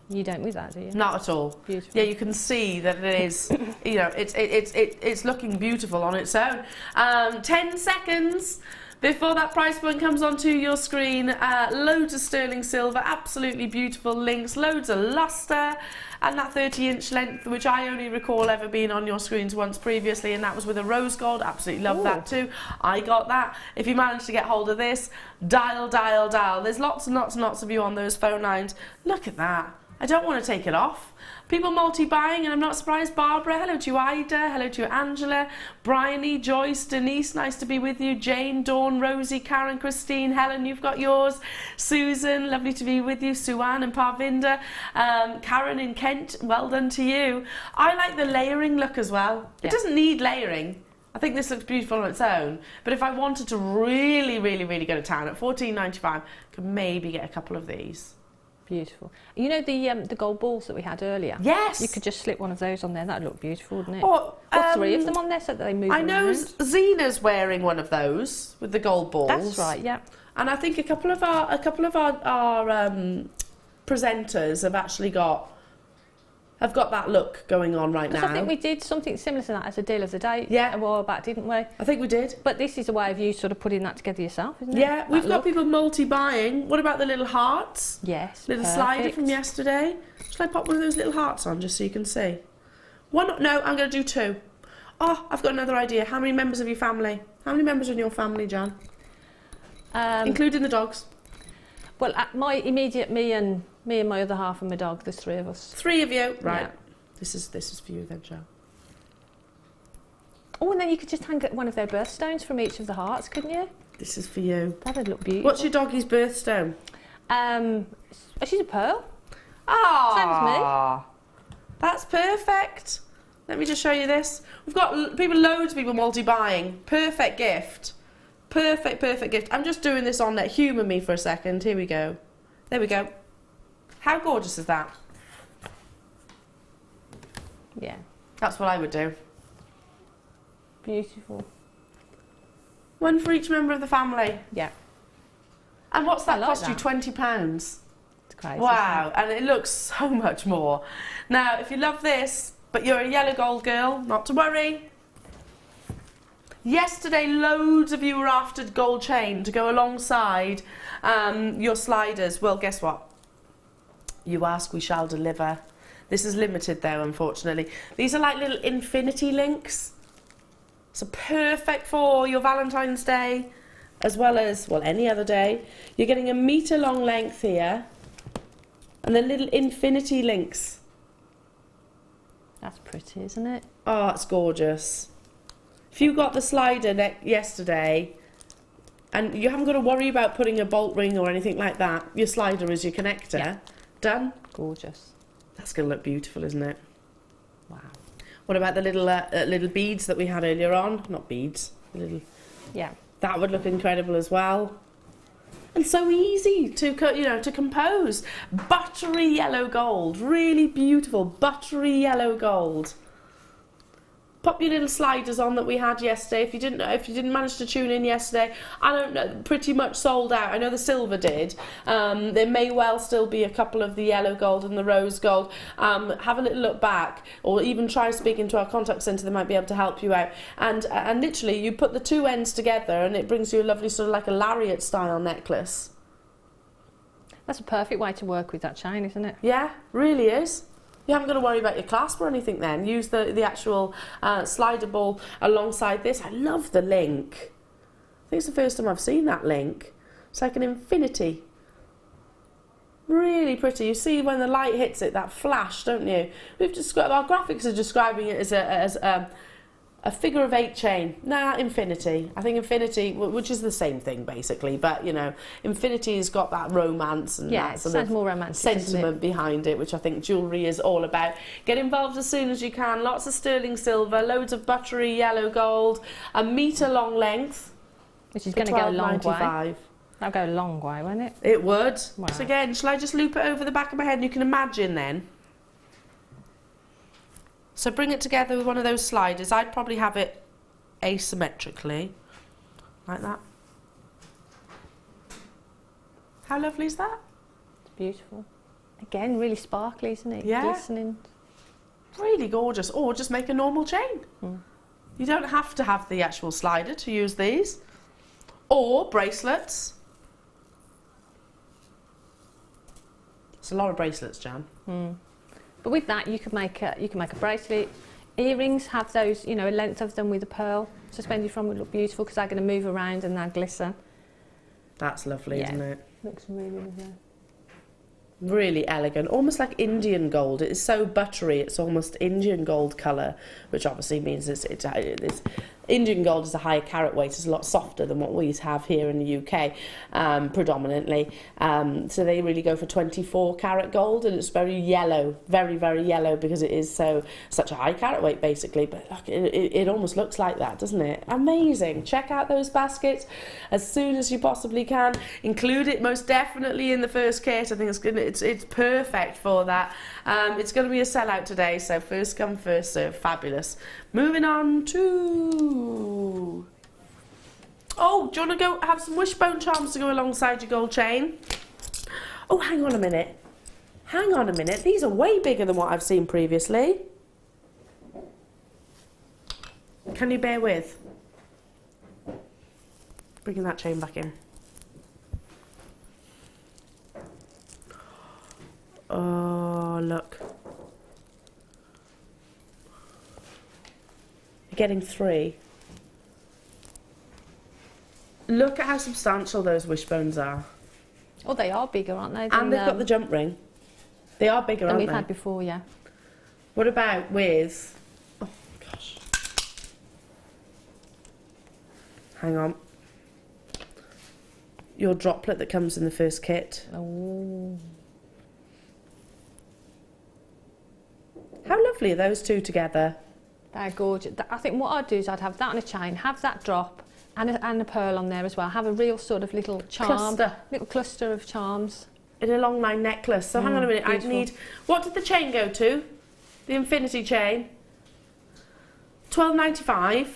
You don't with that, do you? Not at all. Beautiful. Yeah, you can see that it is, you know, it's looking beautiful on its own. 10 seconds before that price point comes onto your screen. Loads of sterling silver, absolutely beautiful links, loads of lustre, and that 30-inch length, which I only recall ever being on your screens once previously, and that was with a rose gold. Absolutely love that too. I got that. If you manage to get hold of this, dial, dial, dial. There's lots and lots and lots of you on those phone lines. Look at that. I don't want to take it off. People multi-buying, and I'm not surprised. Barbara, hello to you. Ida, hello to you. Angela, Bryony, Joyce, Denise, nice to be with you. Jane, Dawn, Rosie, Karen, Christine, Helen, you've got yours. Susan, lovely to be with you. Suan and Parvinda. Karen in Kent, well done to you. I like the layering look as well. Yeah. It doesn't need layering. I think this looks beautiful on its own, but if I wanted to really, really, really go to town at $14.95, could maybe get a couple of these. Beautiful. You know the gold balls that we had earlier? Yes. You could just slip one of those on there. That'd look beautiful, wouldn't it? Or, three of them on there so that they move I know around. Zena's wearing one of those with the gold balls. That's right, yeah. And I think a couple of our presenters have actually got that look going on right now. I think we did something similar to that as a deal of the day Yeah. a while back, didn't we? I think we did. But this is a way of you sort of putting that together yourself, isn't it? Yeah, we've That got look. people multi-buying. What about the little hearts? Yes, Little perfect. slider from yesterday. Shall I pop one of those little hearts on just so you can see? One? No, I'm going to do two. Oh, I've got another idea. How many members of your family? How many members are in your family, Jan? Including the dogs. Well, my immediate, me and my other half and my dog, there's three of us. 3 of you? Right. Yeah. This is for you then, Jo. Oh, and then you could just hang one of their birthstones from each of the hearts, couldn't you? This is for you. That'd look beautiful. What's your doggy's birthstone? She's a pearl. Ah, Same as me. That's perfect. Let me just show you this. We've got loads of people multi-buying. Perfect gift. Perfect gift. I'm just doing this on there. Humour me for a second. Here we go. There we go. How gorgeous is that? Yeah. That's what I would do. Beautiful. One for each member of the family. Yeah. And what's that I like cost you? that. £20. It's crazy. Wow, and it looks so much more. Now, if you love this, but you're a yellow gold girl, not to worry. Yesterday, loads of you were after gold chain to go alongside your sliders. Well, guess what? You ask, we shall deliver. This is limited though, unfortunately. These are like little infinity links. So perfect for your Valentine's Day, as well as, well, any other day. You're getting a metre long length here, and then little infinity links. That's pretty, isn't it? Oh, it's gorgeous. If you got the slider yesterday, and you haven't got to worry about putting a bolt ring or anything like that, your slider is your connector. Yeah. Done? Gorgeous. That's going to look beautiful, isn't it? Wow. What about the little beads that we had earlier on? Not beads, little. Yeah. That would look incredible as well. And so easy to compose. Buttery yellow gold, really beautiful buttery yellow gold. Pop your little sliders on that we had yesterday. If you didn't manage to tune in yesterday, I don't know, pretty much sold out. I know the silver did. There may well still be a couple of the yellow gold and the rose gold. Have a little look back, or even try speaking to our contact centre. They might be able to help you out. And literally, you put the two ends together, and it brings you a lovely sort of like a lariat style necklace. That's a perfect way to work with that chain, isn't it? Yeah, really is. You haven't got to worry about your clasp or anything then. Use the actual slider ball alongside this. I love the link. I think it's the first time I've seen that link. It's like an infinity. Really pretty. You see when the light hits it, that flash, don't you? Our graphics are describing it as A figure of 8 chain. Nah, infinity. I think infinity, which is the same thing basically, but you know, infinity's got that romance and that sort of more romantic, sentiment behind it, which I think jewellery is all about. Get involved as soon as you can. Lots of sterling silver, loads of buttery yellow gold, a metre long length. Which is going to go a long $12.95. way. That'll go a long way, won't it? It would. Wow. So again, shall I just loop it over the back of my head and you can imagine then? So bring it together with one of those sliders. I'd probably have it asymmetrically, like that. How lovely is that? It's beautiful. Again, really sparkly, isn't it? Yeah. Glistening. Really gorgeous. Or just make a normal chain. You don't have to have the actual slider to use these. Or bracelets. It's a lot of bracelets, Jan. But with that, you could make a bracelet. Earrings have those, you know, a length of them with a pearl suspended from would look beautiful because they're going to move around and they'll glisten. That's lovely, isn't it? Looks really lovely. Really elegant, almost like Indian gold. It is so buttery, it's almost Indian gold colour, which obviously means it's Indian gold is a higher carat weight. It's a lot softer than what we have here in the UK, predominantly. So they really go for 24 carat gold, and it's very yellow, very, very yellow, because it is such a high carat weight, basically. But look, it almost looks like that, doesn't it? Amazing. Check out those baskets as soon as you possibly can. Include it most definitely in the first kit. I think it's perfect for that. It's going to be a sellout today, so first come, first serve. Fabulous. Moving on to... Oh, do you want to go have some wishbone charms to go alongside your gold chain? Oh, hang on a minute. Hang on a minute. These are way bigger than what I've seen previously. Can you bear with? Bringing that chain back in. Oh, look. You're getting 3. Look at how substantial those wishbones are. Oh, they are bigger, aren't they? And they've got the jump ring. They are bigger, aren't they? Than we've had before, yeah. What about with... Oh, gosh. Hang on. Your droplet that comes in the first kit. Oh. How lovely are those two together? They're gorgeous. I think what I'd do is I'd have that on a chain, have that drop, and a pearl on there as well. Have a real sort of little charm, little cluster of charms. In a long line necklace. So hang on a minute, beautiful. I'd need... What did the chain go to? The infinity chain? $12.95.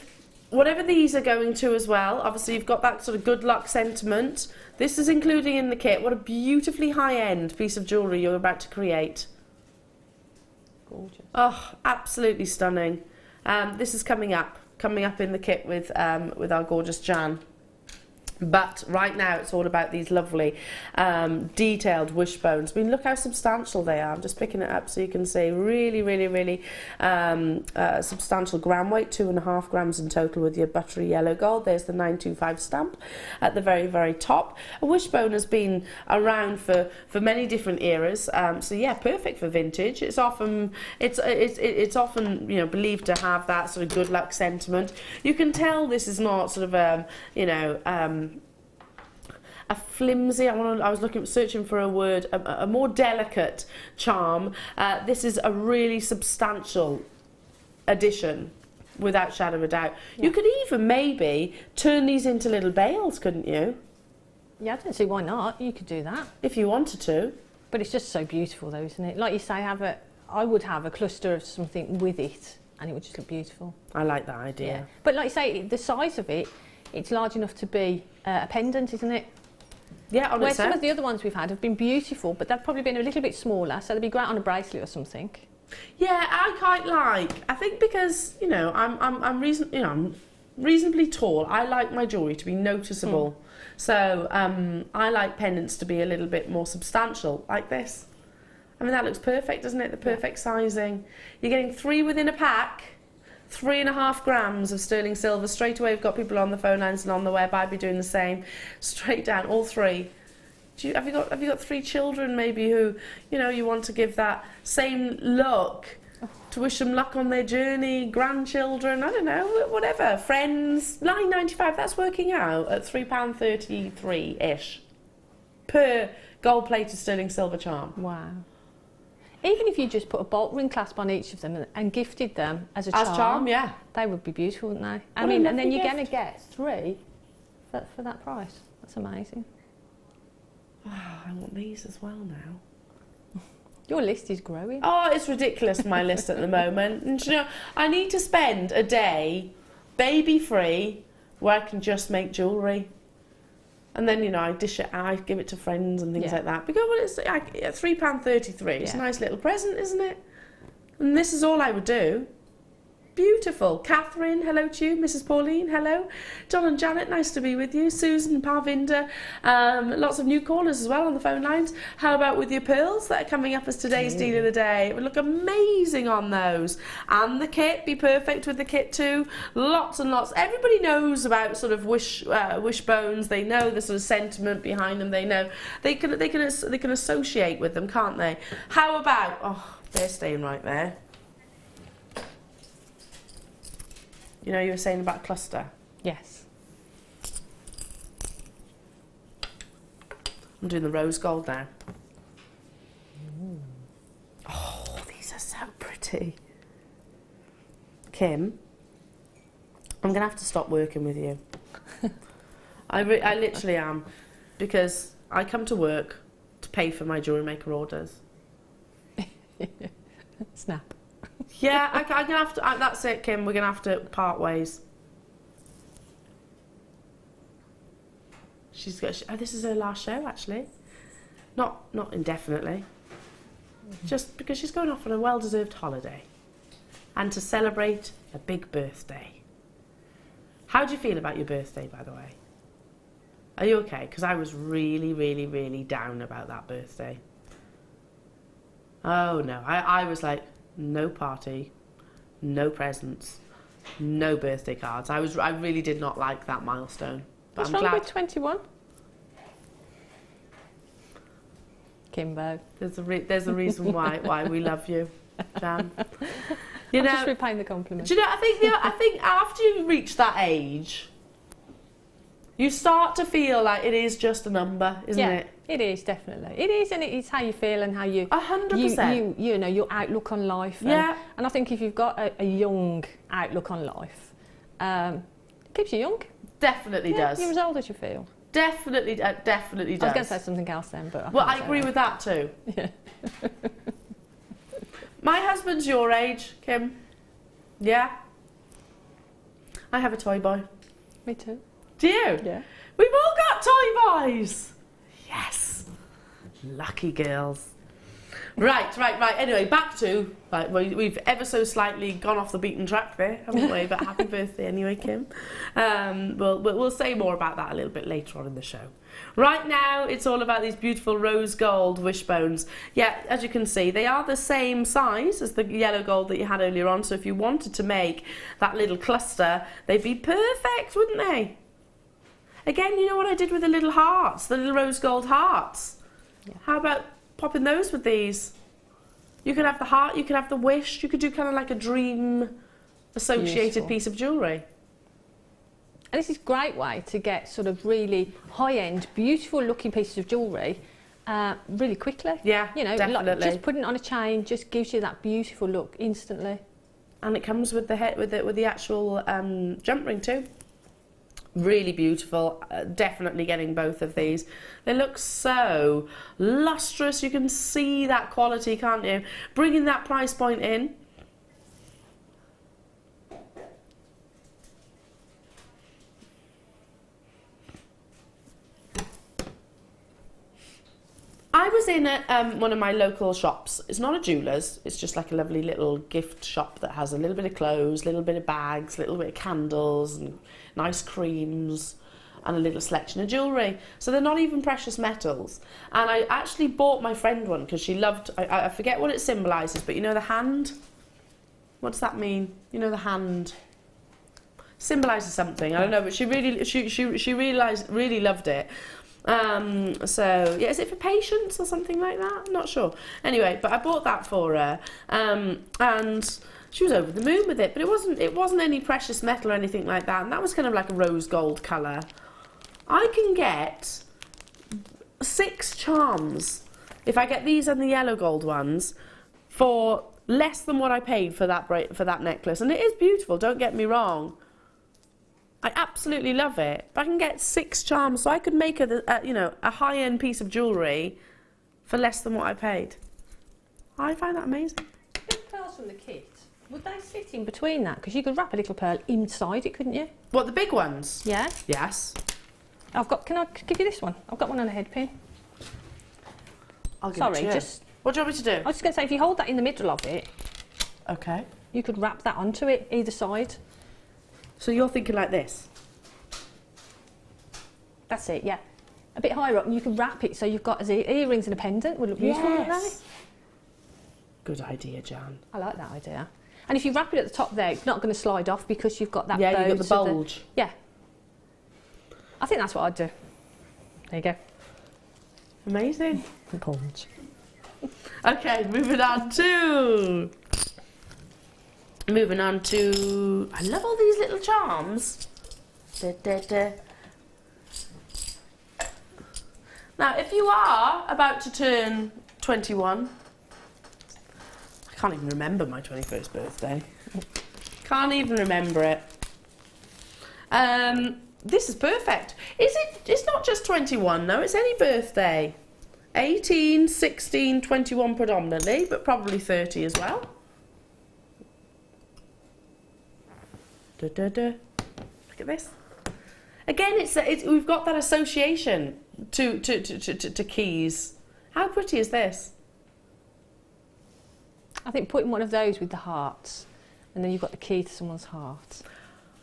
Whatever these are going to as well. Obviously you've got that sort of good luck sentiment. This is including in the kit. What a beautifully high-end piece of jewellery you're about to create. Gorgeous. Oh, absolutely stunning. This is coming up in the kit with our gorgeous Jan. But right now it's all about these lovely detailed wishbones. I mean, look how substantial they are. I'm just picking it up so you can see. Really, really, really substantial gram weight, 2.5 grams in total with your buttery yellow gold. There's the 925 stamp at the very, very top. A wishbone has been around for many different eras. So yeah, perfect for vintage. It's often you know, believed to have that sort of good luck sentiment. You can tell this is not sort of a flimsy, I was searching for a word, a more delicate charm. This is a really substantial addition, without shadow of a doubt. Yeah. You could even maybe turn these into little bales, couldn't you? Yeah, I don't see why not. You could do that. If you wanted to. But it's just so beautiful though, isn't it? Like you say, I would have a cluster of something with it, and it would just look beautiful. I like that idea. Yeah. But like you say, the size of it, it's large enough to be a pendant, isn't it? Yeah, on Where its some own. of the other ones we've had have been beautiful, but they've probably been a little bit smaller, so they'd be great on a bracelet or something. Yeah, I quite like. I think because you know I'm reasonably tall. I like my jewellery to be noticeable. So I like pendants to be a little bit more substantial, like this. I mean, that looks perfect, doesn't it? The perfect sizing. You're getting 3 within a pack. 3.5 grams of sterling silver. Straight away, we've got people on the phone lines and on the web. I'd be doing the same. Straight down, all 3. Have you got 3 children maybe who, you know, you want to give that same look to wish them luck on their journey, grandchildren, I don't know, whatever, friends. £9.95, that's working out at £3.33-ish per gold-plated sterling silver charm. Wow. Even if you just put a bolt ring clasp on each of them and gifted them as a charm. As charm, yeah. They would be beautiful, wouldn't they? I What a mean, and lovely then you're gift. going to get 3 for that price. That's amazing. Oh, I want these as well now. Your list is growing. Oh, it's ridiculous, my list at the moment. And you know, I need to spend a day baby-free where I can just make jewellery. And then, you know, I dish it out, I give it to friends and things like that. Because well, it's like £3.33. It's a nice little present, isn't it? And this is all I would do. Beautiful. Catherine, hello to you. Mrs. Pauline, hello. John and Janet, nice to be with you. Susan, Parvinder, lots of new callers as well on the phone lines. How about with your pearls that are coming up as today's deal of the day? It would look amazing on those. And the kit, be perfect with the kit too. Lots and lots. Everybody knows about sort of wishbones. They know the sort of sentiment behind them. They know they can associate with them, can't they? How about, oh, they're staying right there. You know, you were saying about cluster. Yes. I'm doing the rose gold now. Oh, these are so pretty. Kim, I'm going to have to stop working with you. I literally am. Because I come to work to pay for my jewellery maker orders. Snap. Yeah, I'm going to have to... that's it, Kim. We're going to have to part ways. She's got... this is her last show, actually. Not indefinitely. Just because she's going off on a well-deserved holiday. And to celebrate a big birthday. How do you feel about your birthday, by the way? Are you okay? Because I was really, really, really down about that birthday. Oh, no. I was like... no party, no presents, no birthday cards. I really did not like that milestone. But What's I'm wrong glad. with 21? Kimbo. There's a reason why we love you, Jan. You I'm know, just repaying the compliment. do you know? I think after you reach that age, you start to feel like it is just a number, isn't it? It is, definitely. It is, and it is how you feel and how you... 100%. You know, your outlook on life. And I think if you've got a young outlook on life, it keeps you young. Definitely does. You're as old as you feel. Definitely does. I was going to say something else then, but... I agree with that too. Yeah. My husband's your age, Kim. Yeah? I have a toy boy. Me too. Do you? Yeah. We've all got toy boys. Yes. Lucky girls. Right. Anyway, back to... Right, we've ever so slightly gone off the beaten track there, haven't we? But happy birthday anyway, Kim. We'll say more about that a little bit later on in the show. Right now, it's all about these beautiful rose gold wishbones. Yeah, as you can see, they are the same size as the yellow gold that you had earlier on. So if you wanted to make that little cluster, they'd be perfect, wouldn't they? Again, you know what I did with the little hearts, the little rose gold hearts? Yeah. How about popping those with these? You could have the heart, you could have the wish, you could do kind of like a dream associated Beautiful. piece of jewellery. And this is a great way to get sort of really high-end, beautiful looking pieces of jewellery really quickly. Yeah, you know, definitely. like just putting it on a chain just gives you that beautiful look instantly. And it comes with the actual jump ring too. Really beautiful. Definitely getting both of these. They look so lustrous. You can see that quality, can't you? Bringing that price point in. I was in one of my local shops. It's not a jeweller's, it's just like a lovely little gift shop that has a little bit of clothes, a little bit of bags, a little bit of candles and nice creams and a little selection of jewellery. So they're not even precious metals. And I actually bought my friend one because she loved, I forget what it symbolises, but you know the hand? What does that mean? You know the hand? Symbolises something, I don't know, but she really loved it. So yeah, is it for patience or something like that? I'm not sure. Anyway, but I bought that for her, and she was over the moon with it. But it wasn't any precious metal or anything like that. And that was kind of like a rose gold colour. I can get 6 charms if I get these and the yellow gold ones for less than what I paid for that necklace, and it is beautiful. Don't get me wrong. I absolutely love it. But I can get 6 charms, so I could make a high-end piece of jewellery for less than what I paid. I find that amazing. Big pearls from the kit. Would they sit in between that? Because you could wrap a little pearl inside it, couldn't you? What, the big ones? Yeah. Yes. Can I give you this one? I've got one on a head pin. I'll give it to you. What do you want me to do? I was just going to say, if you hold that in the middle of it, okay, you could wrap that onto it, either side. So you're thinking like this? That's it, yeah. A bit higher up, and you could wrap it so you've got as earrings and a pendant. Would look beautiful, wouldn't they? Good idea, Jan. I like that idea. And if you wrap it at the top there, it's not going to slide off because you've got that you've got the bulge. Yeah. I think that's what I'd do. There you go. Amazing. Bulge. Okay, moving on to... I love all these little charms. Da, da, da. Now, if you are about to turn 21... I can't even remember my 21st birthday. Can't even remember it. This is perfect. It's not just 21 though, it's any birthday. 18, 16, 21 predominantly, but probably 30 as well. Da, da, da. Look at this. Again, we've got that association to keys. How pretty is this? I think putting one of those with the hearts, and then you've got the key to someone's heart.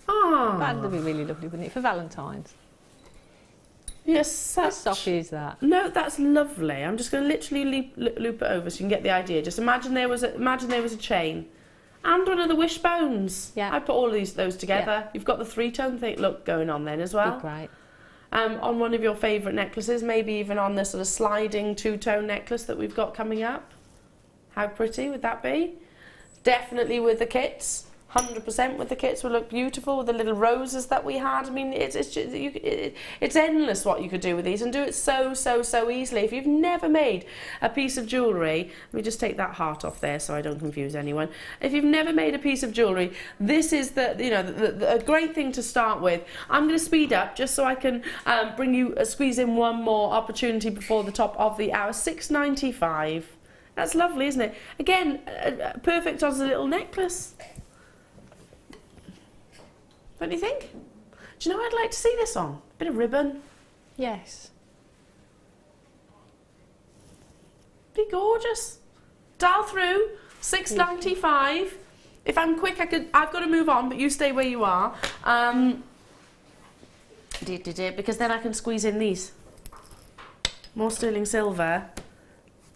Ah, That'd be really lovely, wouldn't it, for Valentine's? Yes, How soft is that? No, that's lovely. I'm just going to literally loop it over so you can get the idea. Just imagine there was a chain, and one of the wishbones. Yeah. I put all those together. Yeah. You've got the 3-tone thing look going on then as well. Great. On one of your favourite necklaces, maybe even on the sort of sliding 2-tone necklace that we've got coming up. How pretty would that be? Definitely with the kits. 100% with the kits would look beautiful with the little roses that we had. I mean, it's endless what you could do with these, and do it so easily. If you've never made a piece of jewellery, let me just take that heart off there so I don't confuse anyone. If you've never made a piece of jewellery, this is a great thing to start with. I'm going to speed up just so I can squeeze in one more opportunity before the top of the hour. $6.95. That's lovely, isn't it? Again, perfect as a little necklace. Don't you think? Do you know what I'd like to see this on? Bit of ribbon. Yes. Be gorgeous. Dial through. $6.95. If I'm quick, I've got to move on, but you stay where you are. Because then I can squeeze in these. More sterling silver.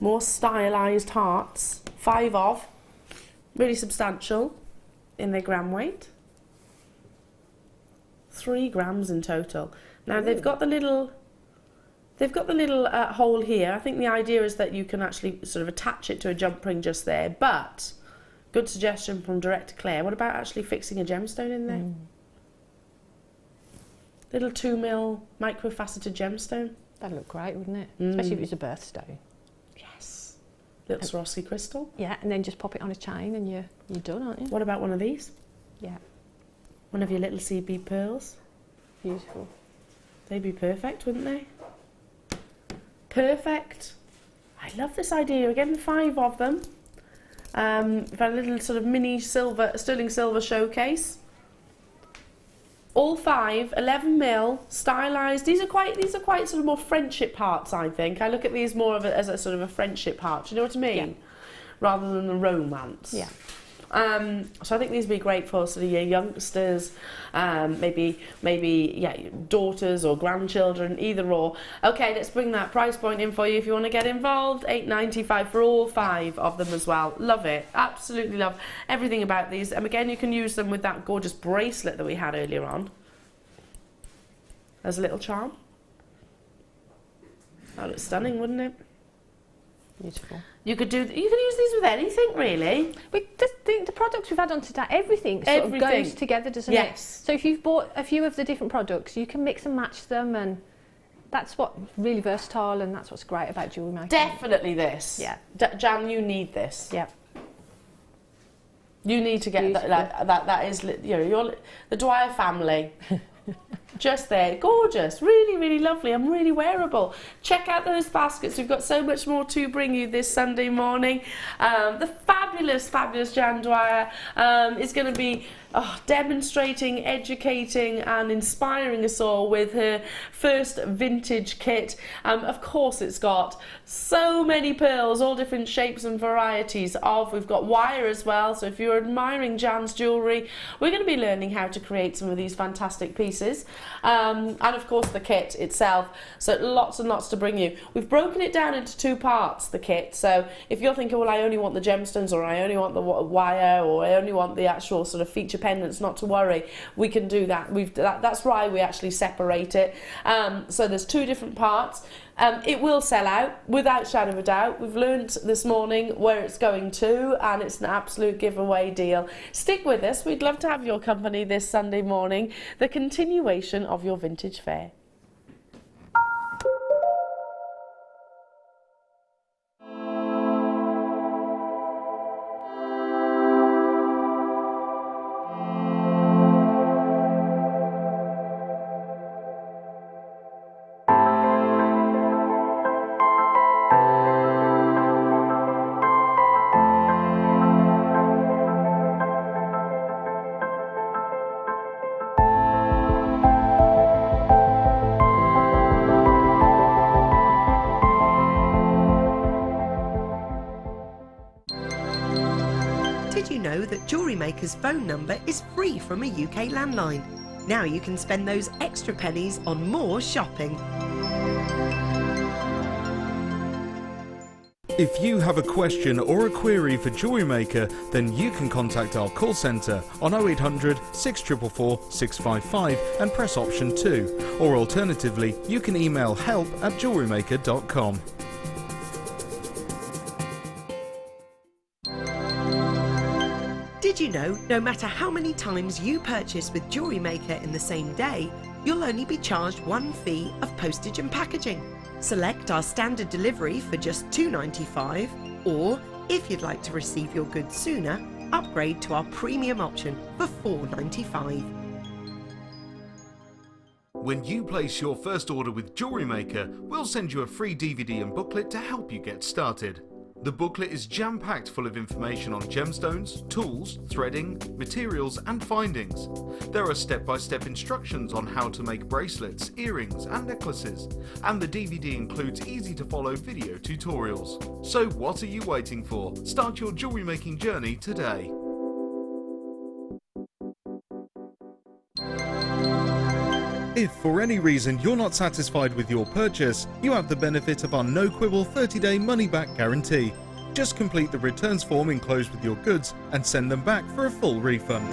More stylised hearts. 5 of. Really substantial in their gram weight. 3 grams in total. Now they've got the little hole here. I think the idea is that you can actually sort of attach it to a jump ring just there. But good suggestion from Director Claire. What about actually fixing a gemstone in there? Little 2mm micro-faceted gemstone. That'd look great, wouldn't it? Especially if it was a birthstone. Yes. Little Swarovski crystal. Yeah, and then just pop it on a chain and you're done, aren't you? What about one of these? Yeah. One of your little CB pearls. Beautiful. They'd be perfect, wouldn't they? Perfect. I love this idea. Again, 5 of them. We've had a little sort of mini sterling silver showcase. All 5, 11mm, stylised. These are quite sort of more friendship hearts, I think. I look at these more as a sort of a friendship heart. Do you know what I mean? Yeah. Rather than the romance. Yeah. So I think these would be great for sort of your youngsters, maybe daughters or grandchildren, either or. Okay, let's bring that price point in for you if you want to get involved. $8.95 for all 5 of them as well. Love it, absolutely love everything about these. And again, you can use them with that gorgeous bracelet that we had earlier on as a little charm. That looks stunning, wouldn't it? Beautiful. You could use these with anything, really. We just think the products we've had on today, everything sort of goes together, doesn't it? Yes. So if you've bought a few of the different products, you can mix and match them, and that's what's really versatile, and that's what's great about jewellery making. Definitely this. Yeah. Jan, you need this. Yeah. You need to get that is, you know, you're the Dwyer family. Just there, gorgeous, really, really lovely and really wearable. Check out those baskets. We've got so much more to bring you this Sunday morning. The fabulous, fabulous Jan Dwyer is going to be demonstrating, educating and inspiring us all with her first vintage kit. Of course, it's got so many pearls, all different shapes and varieties of. We've got wire as well, so if you're admiring Jan's jewellery, we're going to be learning how to create some of these fantastic pieces. And of course the kit itself, so lots and lots to bring you. We've broken it down into two parts, the kit, so if you're thinking, well, I only want the gemstones, or I only want the wire, or I only want the actual sort of feature pendants, not to worry, we can do that. That's why we actually separate it. So there's two different parts. It will sell out without shadow of a doubt. We've learnt this morning where it's going to, and it's an absolute giveaway deal. Stick with us. We'd love to have your company this Sunday morning, the continuation of your vintage fair. Did you know that Jewellery Maker's phone number is free from a UK landline? Now you can spend those extra pennies on more shopping. If you have a question or a query for Jewellery Maker, then you can contact our call centre on 0800 644 655 and press option 2, or alternatively you can email help@jewellerymaker.com. Did you know no matter how many times you purchase with Jewellery Maker in the same day, you'll only be charged one fee of postage and packaging? Select our standard delivery for just $2.95, or if you'd like to receive your goods sooner, upgrade to our premium option for $4.95. When you place your first order with Jewellery Maker, we'll send you a free DVD and booklet to help you get started. The booklet is jam-packed full of information on gemstones, tools, threading, materials and findings. There are step-by-step instructions on how to make bracelets, earrings and necklaces, and the DVD includes easy-to-follow video tutorials. So what are you waiting for? Start your jewellery making journey today. If for any reason you're not satisfied with your purchase, you have the benefit of our no-quibble 30-day money-back guarantee. Just complete the returns form enclosed with your goods and send them back for a full refund.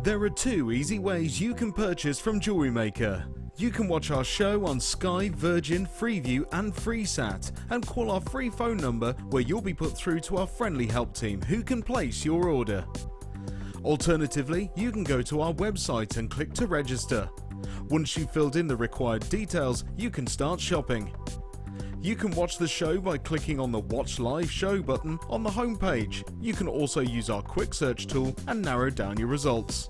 There are two easy ways you can purchase from Jewellery Maker. You can watch our show on Sky, Virgin, Freeview and FreeSat and call our free phone number where you'll be put through to our friendly help team who can place your order. Alternatively, you can go to our website and click to register. Once you've filled in the required details, you can start shopping. You can watch the show by clicking on the Watch Live Show button on the homepage. You can also use our quick search tool and narrow down your results.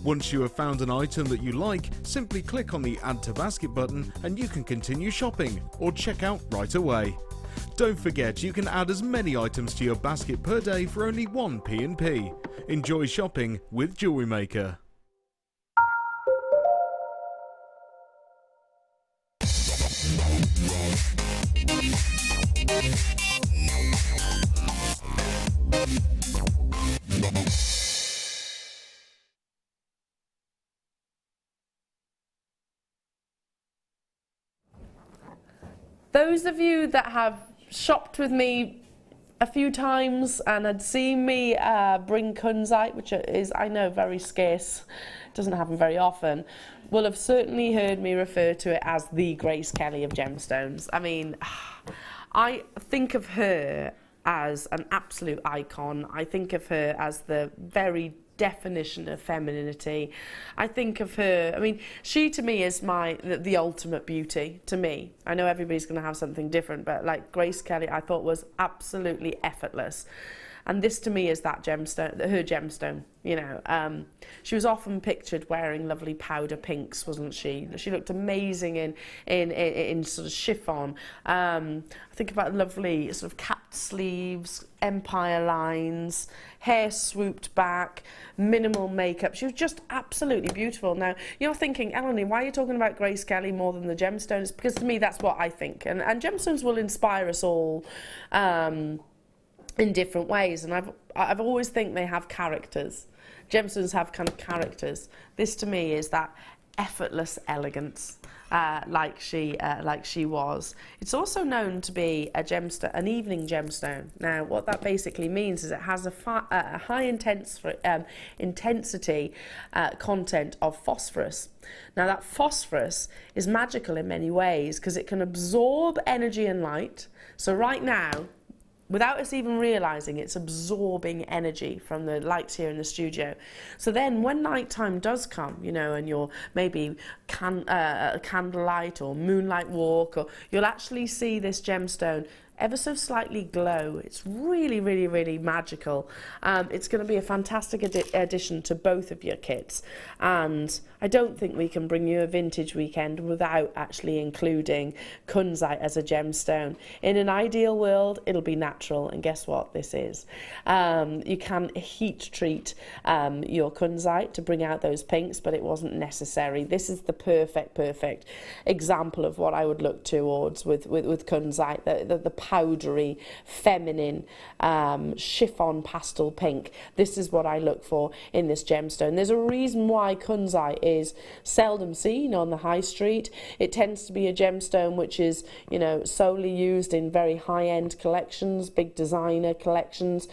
Once you have found an item that you like, simply click on the Add to Basket button and you can continue shopping or check out right away. Don't forget, you can add as many items to your basket per day for only one P&P. Enjoy shopping with Jewellery Maker. Those of you that have shopped with me a few times and had seen me bring Kunzite, which is, I know, very scarce, doesn't happen very often, will have certainly heard me refer to it as the Grace Kelly of gemstones. I mean, I think of her as an absolute icon. I think of her as the very definition of femininity. I think of her, I mean, she to me is the ultimate beauty to me. I know everybody's going to have something different, but like Grace Kelly I thought was absolutely effortless. And this to me is that gemstone, her gemstone, you know. She was often pictured wearing lovely powder pinks, wasn't she? She looked amazing in sort of chiffon. I think about lovely sort of capped sleeves, empire lines, hair swooped back, minimal makeup. She was just absolutely beautiful. Now, you're thinking, Eleni, why are you talking about Grace Kelly more than the gemstones? Because to me, that's what I think. And gemstones will inspire us all. In different ways, and I've always think they have characters. Gemstones have kind of characters. This to me is that effortless elegance, like she was. It's also known to be a gemstone, an evening gemstone. Now, what that basically means is it has a high intensity content of phosphorus. Now, that phosphorus is magical in many ways because it can absorb energy and light. So right now, without us even realising, it's absorbing energy from the lights here in the studio. So then when nighttime does come, you know, and you're maybe candlelight or moonlight walk, or you'll actually see this gemstone ever so slightly glow. It's really, really, really magical. It's going to be a fantastic addition to both of your kits. And I don't think we can bring you a vintage weekend without actually including Kunzite as a gemstone. In an ideal world, it'll be natural. And guess what this is? You can heat treat your Kunzite to bring out those pinks, but it wasn't necessary. This is the perfect example of what I would look towards with Kunzite, the powdery, feminine, chiffon pastel pink. This is what I look for in this gemstone. There's a reason why Kunzite is seldom seen on the high street. It tends to be a gemstone which is, you know, solely used in very high-end collections, big designer collections.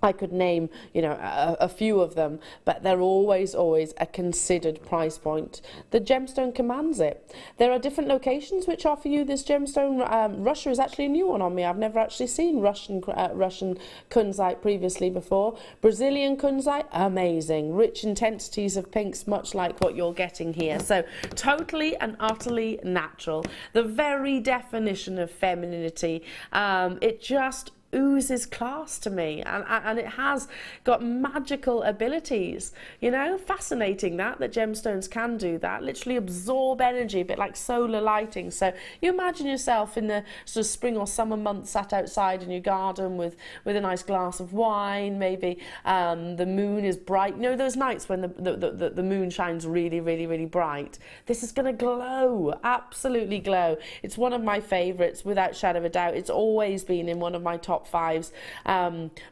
I could name, you know, a few of them, but they're always a considered price point. The gemstone commands it. There are different locations which offer you this gemstone. Russia is actually a new one on me. I've never actually seen Russian Kunzite previously before. Brazilian Kunzite, amazing. Rich intensities of pinks, much like what you're getting here. So totally and utterly natural. The very definition of femininity. It just oozes class to me, and it has got magical abilities, you know. Fascinating that gemstones can do that, literally absorb energy, a bit like solar lighting. So you imagine yourself in the sort of spring or summer months sat outside in your garden with a nice glass of wine, maybe the moon is bright, you know, those nights when the moon shines really, really, really bright. This is going to glow, absolutely glow. It's one of my favourites without shadow of a doubt. It's always been in one of my top fives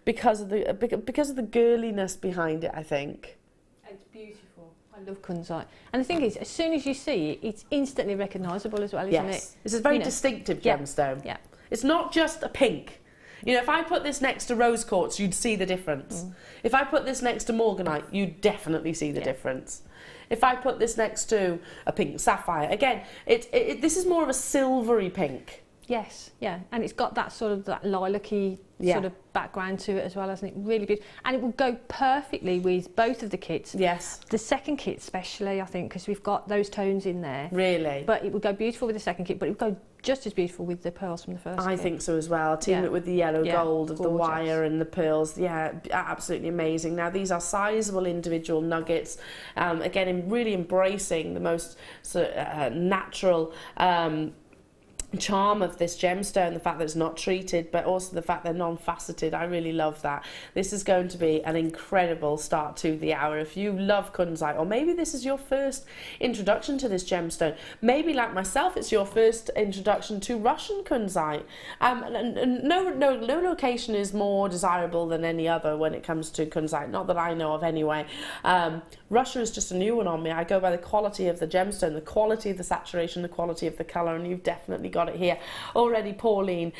because of the girliness behind it, I think. It's beautiful. I love Kunzite. And the thing is, as soon as you see it, it's instantly recognisable as well, isn't it? This is a very distinctive gemstone. Yeah. It's not just a pink. You know, if I put this next to rose quartz, you'd see the difference. If I put this next to morganite, you'd definitely see the difference. If I put this next to a pink sapphire, again, this is more of a silvery pink. Yes, yeah, and it's got that sort of that lilac-y sort of background to it as well, hasn't it? Really beautiful, and it will go perfectly with both of the kits. Yes, the second kit especially, I think, because we've got those tones in there. Really, but it would go beautiful with the second kit, but it would go just as beautiful with the pearls from the first kit. I think so as well. Team it with the yellow gold of the wire and the pearls. Yeah, absolutely amazing. Now these are sizable individual nuggets. Again, really embracing the most sort of, natural. Charm of this gemstone, the fact that it's not treated, but also the fact they're non-faceted. I really love that. This is going to be an incredible start to the hour. If you love Kunzite, or maybe this is your first introduction to this gemstone, maybe like myself it's your first introduction to Russian Kunzite. No location is more desirable than any other when it comes to Kunzite, not that I know of anyway. Russia is just a new one on me. I go by the quality of the gemstone, the quality of the saturation, the quality of the colour, and you've definitely got got it here already. Pauline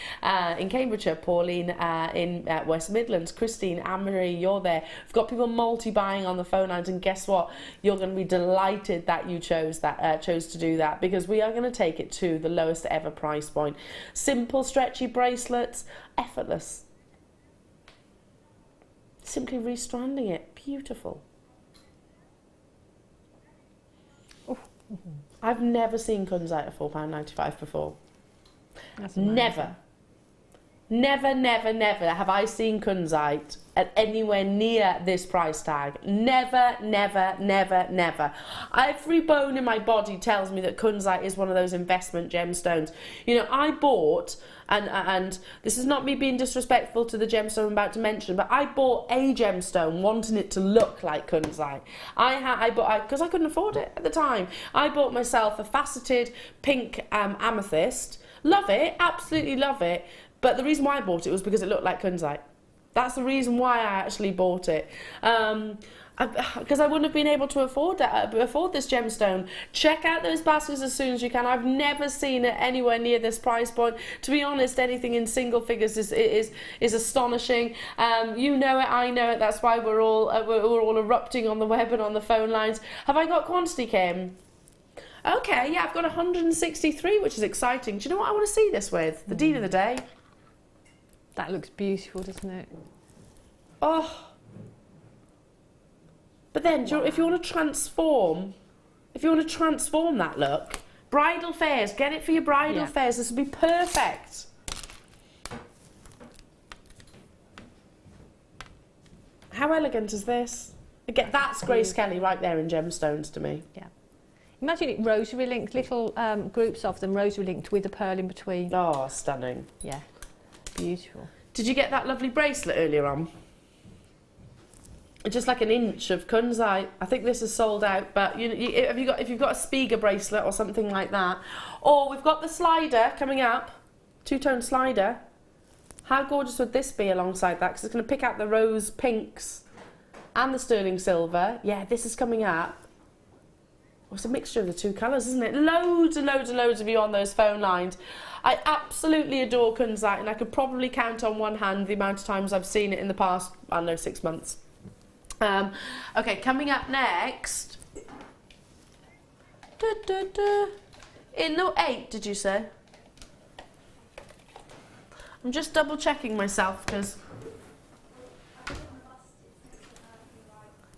in Cambridgeshire, Pauline in West Midlands, Christine, Anne-Marie, you're there. We've got people multi-buying on the phone lines, and guess what? You're going to be delighted that you chose to do that, because we are going to take it to the lowest ever price point. Simple, stretchy bracelets, effortless. Simply restranding it, beautiful. I've never seen Kunzite at £4.95 before. That's amazing. Never have I seen Kunzite at anywhere near this price tag. Never. Every bone in my body tells me that Kunzite is one of those investment gemstones. You know, I bought, and this is not me being disrespectful to the gemstone I'm about to mention, but I bought a gemstone wanting it to look like Kunzite. I bought, because I couldn't afford it at the time, I bought myself a faceted pink amethyst. Love it, absolutely love it. But the reason why I bought it was because it looked like Kunzite. That's the reason why I actually bought it. Because I wouldn't have been able to afford this gemstone. Check out those baskets as soon as you can. I've never seen it anywhere near this price point. To be honest, anything in single figures is astonishing. You know it, I know it. That's why we're all erupting on the web and on the phone lines. Have I got quantity, Kim? Okay, yeah, I've got 163, which is exciting. Do you know what I want to see this with? The deed of the day. That looks beautiful, doesn't it? Oh. But then, if you want to transform that look, bridal fairs, get it for your bridal fairs. This would be perfect. How elegant is this? Again, that's Grace Kelly right there in gemstones to me. Yeah. Imagine it rosary linked, little groups of them rosary linked with a pearl in between. Oh, stunning. Yeah. Beautiful. Did you get that lovely bracelet earlier on? Just like an inch of Kunzite. I think this is sold out, but if you've got a Spiga bracelet or something like that, or we've got the slider coming up, two-tone slider. How gorgeous would this be alongside that? Because it's going to pick out the rose pinks and the sterling silver. Yeah, this is coming up. Oh, it's a mixture of the two colours, isn't it? Loads and loads of you on those phone lines. I absolutely adore Kunzite, and I could probably count on one hand the amount of times I've seen it in the past, I don't know, 6 months. Okay, coming up next. In no 8, did you say? I'm just double checking myself because.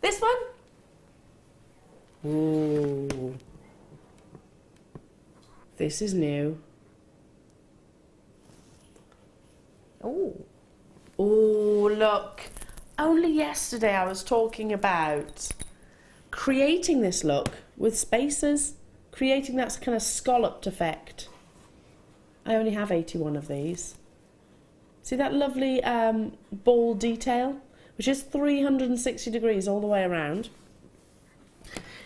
This one? Ooh. This is new. Oh. Oh, look. Only yesterday I was talking about creating this look with spacers, creating that kind of scalloped effect. I only have 81 of these. See that lovely ball detail, which is 360 degrees all the way around.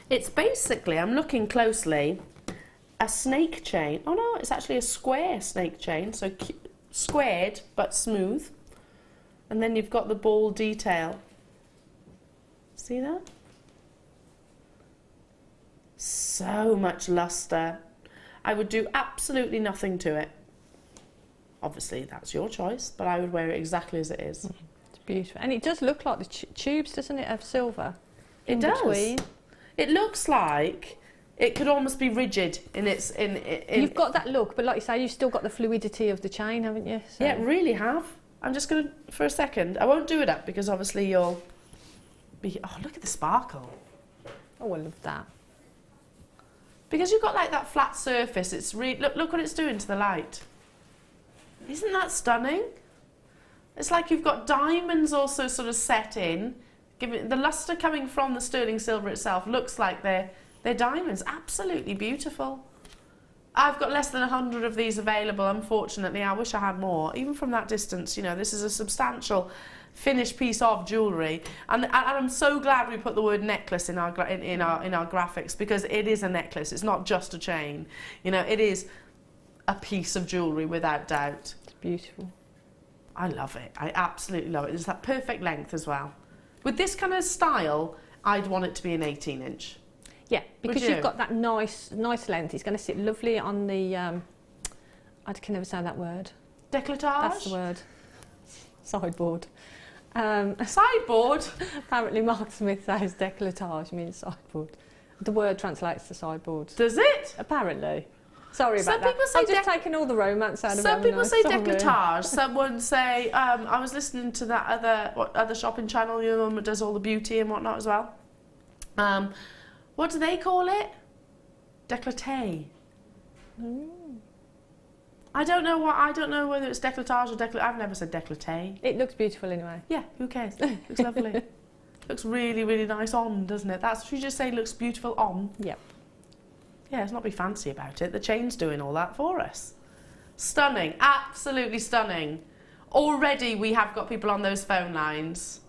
It's basically, I'm looking closely, a snake chain. Oh no, it's actually a square snake chain, so squared but smooth. And then you've got the ball detail. See that? So much luster. I would do absolutely nothing to it. Obviously, that's your choice, but I would wear it exactly as it is. It's beautiful. And it does look like the tubes, doesn't it, of silver? It does. Between. It looks like it could almost be rigid in its... You've got that look, but like you say, you've still got the fluidity of the chain, haven't you? So. Yeah, really have. I'm just going to, for a second, I won't do it up because obviously you'll be... Oh, look at the sparkle. Oh, I love that. Because you've got like that flat surface, it's look what it's doing to the light. Isn't that stunning? It's like you've got diamonds also sort of set in. The luster coming from the sterling silver itself looks like they're diamonds. Absolutely beautiful. I've got less than 100 of these available, unfortunately. I wish I had more. Even from that distance, you know, this is a substantial finished piece of jewellery. And I'm so glad we put the word necklace in our graphics, because it is a necklace. It's not just a chain. You know, it is a piece of jewellery without doubt. It's beautiful. I love it. I absolutely love it. It's that perfect length as well. With this kind of style, I'd want it to be an 18-inch. Yeah, because you've got that nice length. It's going to sit lovely on the I can never say that word. Decolletage? That's the word. Sideboard. Sideboard? Apparently Mark Smith says decolletage means sideboard. The word translates to sideboard. Does it? Apparently. Sorry about Some that. people say I'm just taking all the romance out of it. Some people say Sorry. decolletage. Someone say, I was listening to that other shopping channel, you know, that does all the beauty and whatnot as well. What do they call it? Décolleté. I don't know whether it's décolletage or décolleté. I've never said décolleté. It looks beautiful anyway. Yeah, who cares? Looks lovely. Looks really, really nice on, doesn't it? That's what you just say looks beautiful on. Yep. Yeah, let's not be fancy about it. The chain's doing all that for us. Stunning, absolutely stunning. Already we have got people on those phone lines.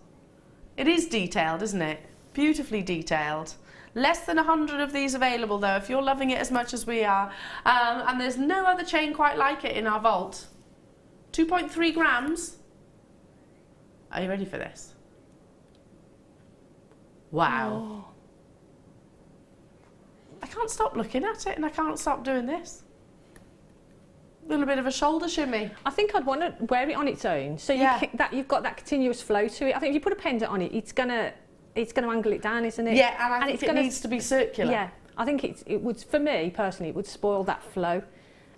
It is detailed, isn't it? Beautifully detailed. Less than 100 of these available though, if you're loving it as much as we are. And there's no other chain quite like it in our vault. 2.3 grams. Are you ready for this? Wow. Oh. I can't stop looking at it and I can't stop doing this. A little bit of a shoulder shimmy. I think I'd want to wear it on its own, so Yeah. you've got that continuous flow to it. I think if you put a pendant on it, it's gonna angle it down, isn't it? Yeah, and I think it's it needs to be circular. Yeah, I think it would, for me personally, it would spoil that flow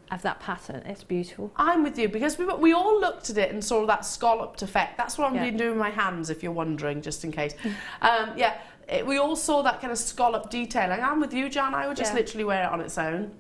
of that pattern. It's beautiful. I'm with you because we all looked at it and saw that scalloped effect. That's what I've Yeah. been doing with my hands, if you're wondering, just in case. We all saw that kind of scallop detailing. I'm with you, Jan. I would just Yeah. literally wear it on its own.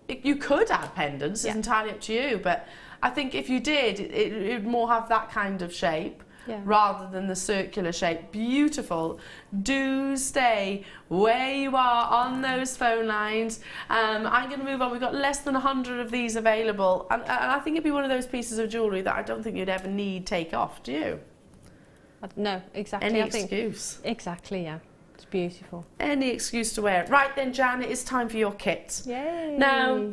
You could add pendants. It's entirely up to you. But I think if you did, it would more have that kind of shape. Yeah. Rather than the circular shape. Beautiful. Do stay where you are on those phone lines. I'm going to move on. We've got less than 100 of these available. And I think it'd be one of those pieces of jewellery that I don't think you'd ever need take off, do you? No, exactly. Any I think excuse. exactly. Yeah, it's beautiful. Any excuse to wear it. Right then, Jan, it is time for your kit. Yay! Now,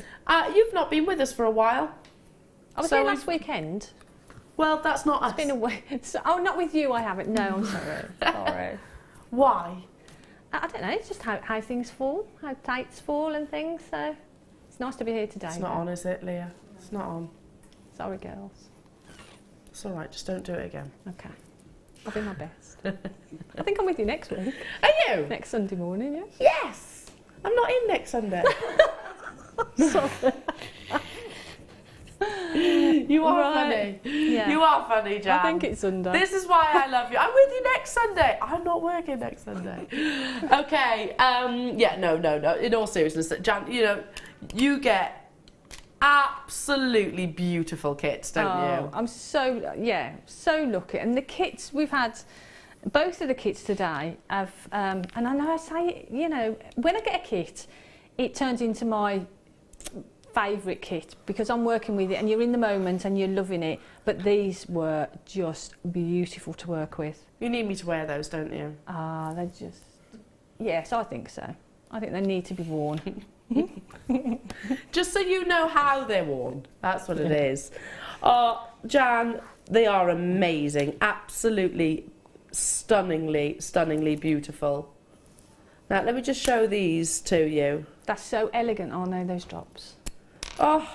you've not been with us for a while. I was so there last weekend. Well, that's not us. It's been a week. Oh, not with you. I haven't. No, I'm sorry. Sorry. Why? I don't know. It's just how things fall, how dates fall and things. So it's nice to be here today. It's not on, is it, Leah? It's not on. Sorry, girls. It's all right. Just don't do it again. Okay. I'll do my best. I think I'm with you next week. Are you? Next Sunday morning, yeah? Yes. I'm not in next Sunday. Sorry. You are Right. funny. Yeah. You are funny, Jan. I think it's Sunday. This is why I love you. I'm with you next Sunday. I'm not working next Sunday. Okay. No. In all seriousness, Jan, you get absolutely beautiful kits, don't you? I'm so lucky. And the kits we've had, both of the kits today have, and I know I say, when I get a kit, it turns into my favourite kit because I'm working with it and you're in the moment and you're loving it. But these were just beautiful to work with. You need me to wear those, don't you? They're just, yes, I think so. I think they need to be worn. Just so you know how they're worn. That's what it is. Jan, they are amazing. Absolutely stunningly beautiful. Now, let me just show these to you. That's so elegant, aren't they, those drops? Oh,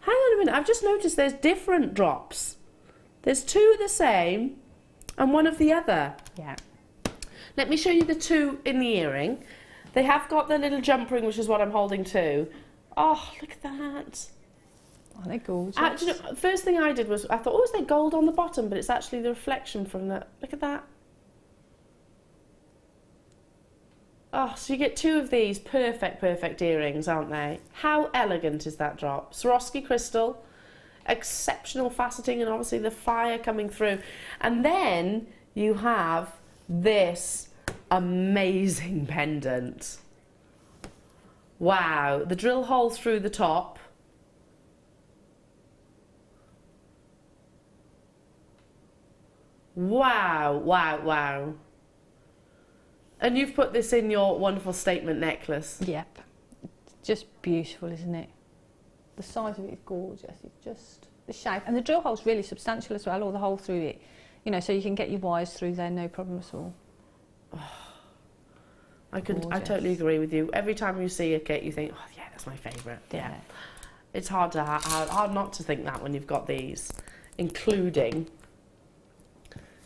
hang on a minute. I've just noticed there's different drops. There's two the same and one of the other. Yeah. Let me show you the two in the earring. They have got the little jump ring, which is what I'm holding too. Oh, look at that. Aren't they gorgeous? Actually, first thing I did was, I thought, is there gold on the bottom? But it's actually the reflection from the, look at that. Oh, so you get two of these perfect earrings, aren't they? How elegant is that drop? Swarovski crystal, exceptional faceting, and obviously the fire coming through. And then you have this amazing pendant. Wow, the drill hole through the top. Wow. And you've put this in your wonderful statement necklace. Yep. It's just beautiful, isn't it? The size of it is gorgeous. It's just the shape. And the drill hole's really substantial as well, or the hole through it. So you can get your wires through there, no problem at all. I totally agree with you. Every time you see a kit, you think, oh yeah, that's my favourite. Yeah. It's hard not to think that when you've got these, including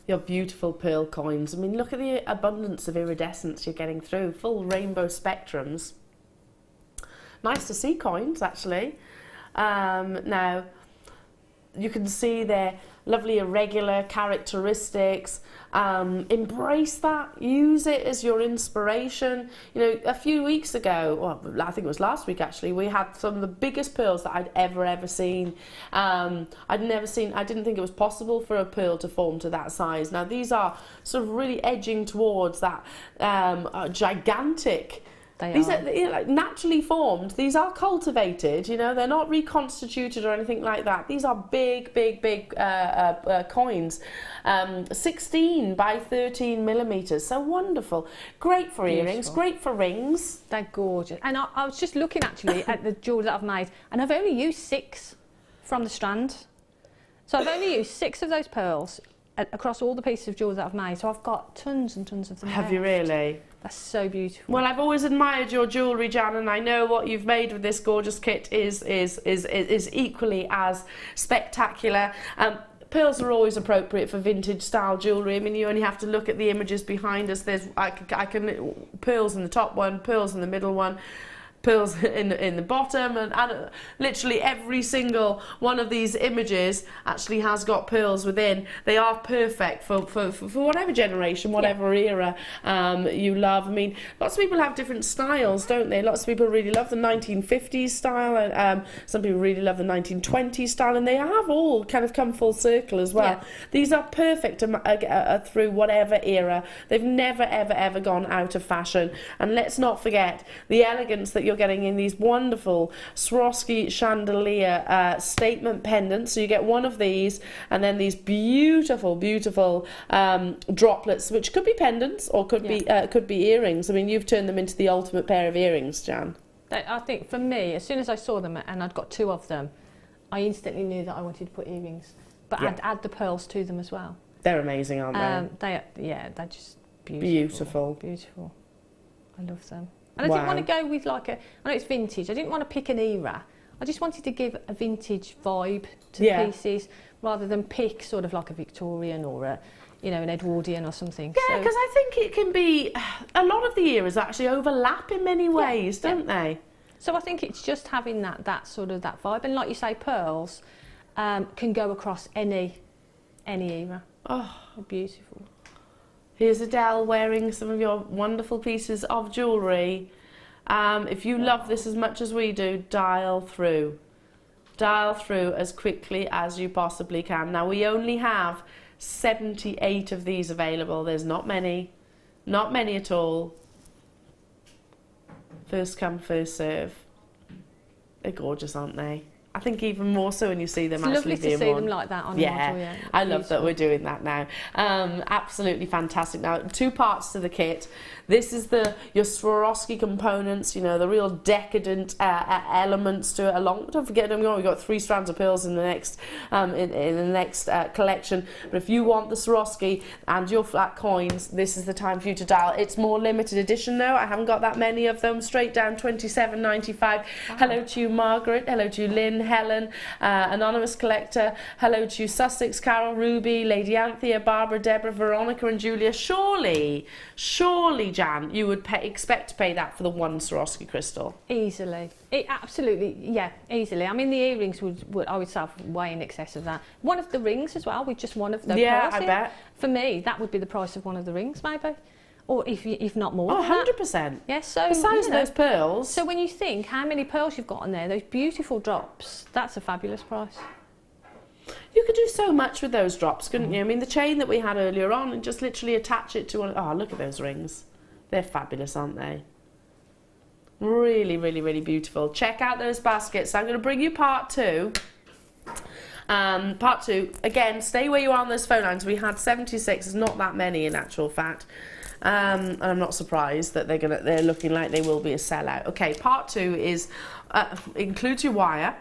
your beautiful pearl coins. I mean, look at the abundance of iridescence you're getting through, full rainbow spectrums. Nice to see coins, actually. Now, you can see their lovely irregular characteristics. Embrace that, use it as your inspiration. You know, a few weeks ago, well, I think it was last week actually, we had some of the biggest pearls that I'd ever seen. I didn't think it was possible for a pearl to form to that size. Now these are sort of really edging towards that gigantic. These are like naturally formed. These are cultivated, you know, they're not reconstituted or anything like that. These are big coins. 16 by 13 millimeters. So wonderful. Great for earrings, great for rings. They're gorgeous. And I was just looking actually at the jewellery that I've made, and I've only used 6 from the strand. So I've only used 6 of those pearls across all the pieces of jewellery that I've made. So I've got tons and tons of them. Have you really? That's so beautiful. Well, I've always admired your jewellery, Jan, and I know what you've made with this gorgeous kit is equally as spectacular. Pearls are always appropriate for vintage style jewellery. I mean, you only have to look at the images behind us. There's pearls in the top one, pearls in the middle one, pearls in the bottom, and literally every single one of these images actually has got pearls within. They are perfect for whatever generation, whatever era you love. I mean, lots of people have different styles, don't they? Lots of people really love the 1950s style, and some people really love the 1920s style, and they have all kind of come full circle as well. Yeah. These are perfect through whatever era. They've never ever gone out of fashion. And let's not forget the elegance that you're getting in these wonderful Swarovski chandelier statement pendants. So you get one of these, and then these beautiful droplets, which could be pendants or could be earrings. I mean, you've turned them into the ultimate pair of earrings, Jan. I think for me, as soon as I saw them and I'd got 2 of them, I instantly knew that I wanted to put earrings, but I'd add the pearls to them as well. They're amazing, aren't they? They're just beautiful. I love them. And I didn't want to go with I know it's vintage, I didn't want to pick an era. I just wanted to give a vintage vibe to the pieces, rather than pick sort of like a Victorian or an Edwardian or something. Yeah, because I think it can be, a lot of the eras actually overlap in many ways, don't they? So I think it's just having that sort of that vibe. And like you say, pearls can go across any era. Oh, they're beautiful. Here's Adele wearing some of your wonderful pieces of jewellery. If you love this as much as we do, dial through. Dial through as quickly as you possibly can. Now, we only have 78 of these available. There's not many at all. First come, first serve. They're gorgeous, aren't they? I think even more so when you see them actually being worn. It's lovely to see them like that on a model, yeah. I love that we're doing that now. Absolutely fantastic. Now, 2 parts to the kit. This is your Swarovski components, you know, the real decadent elements to it. Don't forget, we've got 3 strands of pearls in the next collection. But if you want the Swarovski and your flat coins, this is the time for you to dial. It's more limited edition though. I haven't got that many of them. Straight down, $27.95. Wow. Hello to you, Margaret. Hello to you, Lynn, Helen, anonymous collector. Hello to you, Sussex, Carol, Ruby, Lady Anthea, Barbara, Deborah, Veronica, and Julia. Surely, Jan, you would expect to pay that for the 1 Swarovski crystal. Easily. Easily. I mean, the earrings would I would sell way in excess of that. One of the rings as well, with just one of those. Yeah, I bet. For me, that would be the price of one of the rings, maybe. Or if not more. Oh, 100%. Yes, so besides those pearls. So when you think how many pearls you've got on there, those beautiful drops, that's a fabulous price. You could do so much with those drops, couldn't you? I mean, the chain that we had earlier on, and just literally attach it to one. Oh, look at those rings. They're fabulous, aren't they? Really beautiful. Check out those baskets. I'm going to bring you part 2. Part 2, again, stay where you are on those phone lines. We had 76, it's not that many in actual fact. And I'm not surprised that they're looking like they will be a sellout. Okay, part 2 is includes your wire,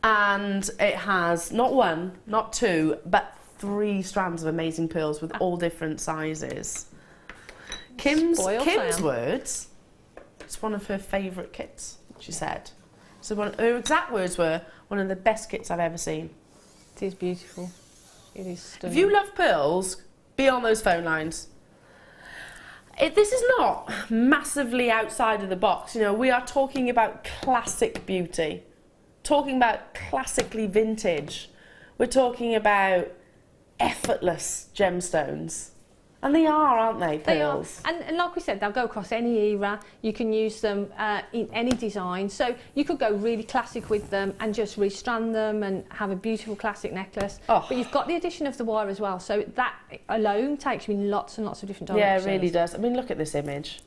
and it has not 1, not 2, but 3 strands of amazing pearls with all different sizes. Kim's words. It's one of her favourite kits. She said, So her exact words were, one of the best kits I've ever seen. It is beautiful. It is stunning. If you love pearls, be on those phone lines. This is not massively outside of the box. You know, we are talking about classic beauty, talking about classically vintage. We're talking about effortless gemstones. And they are, aren't they, pearls? They are. And like we said, they'll go across any era. You can use them in any design. So you could go really classic with them and just restrand them and have a beautiful classic necklace. Oh. But you've got the addition of the wire as well. So that alone takes you in lots and lots of different Yeah, directions. it really does. I mean, look at this image.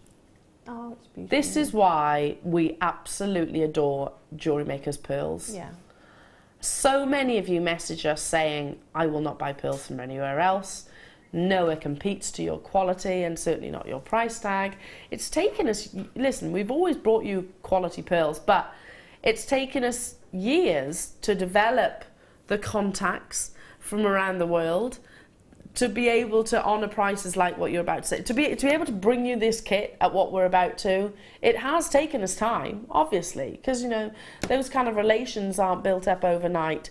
Oh, it's beautiful. This is why we absolutely adore Jewellery Maker's pearls. Yeah. So many of you message us saying, I will not buy pearls from anywhere else. Nowhere competes to your quality and certainly not your price tag. It's taken us, listen, we've always brought you quality pearls, but it's taken us years to develop the contacts from around the world to be able to honour prices like what you're about to say, to be able to bring you this kit at what we're about to. It has taken us time, obviously, because, you know, those kind of relations aren't built up overnight.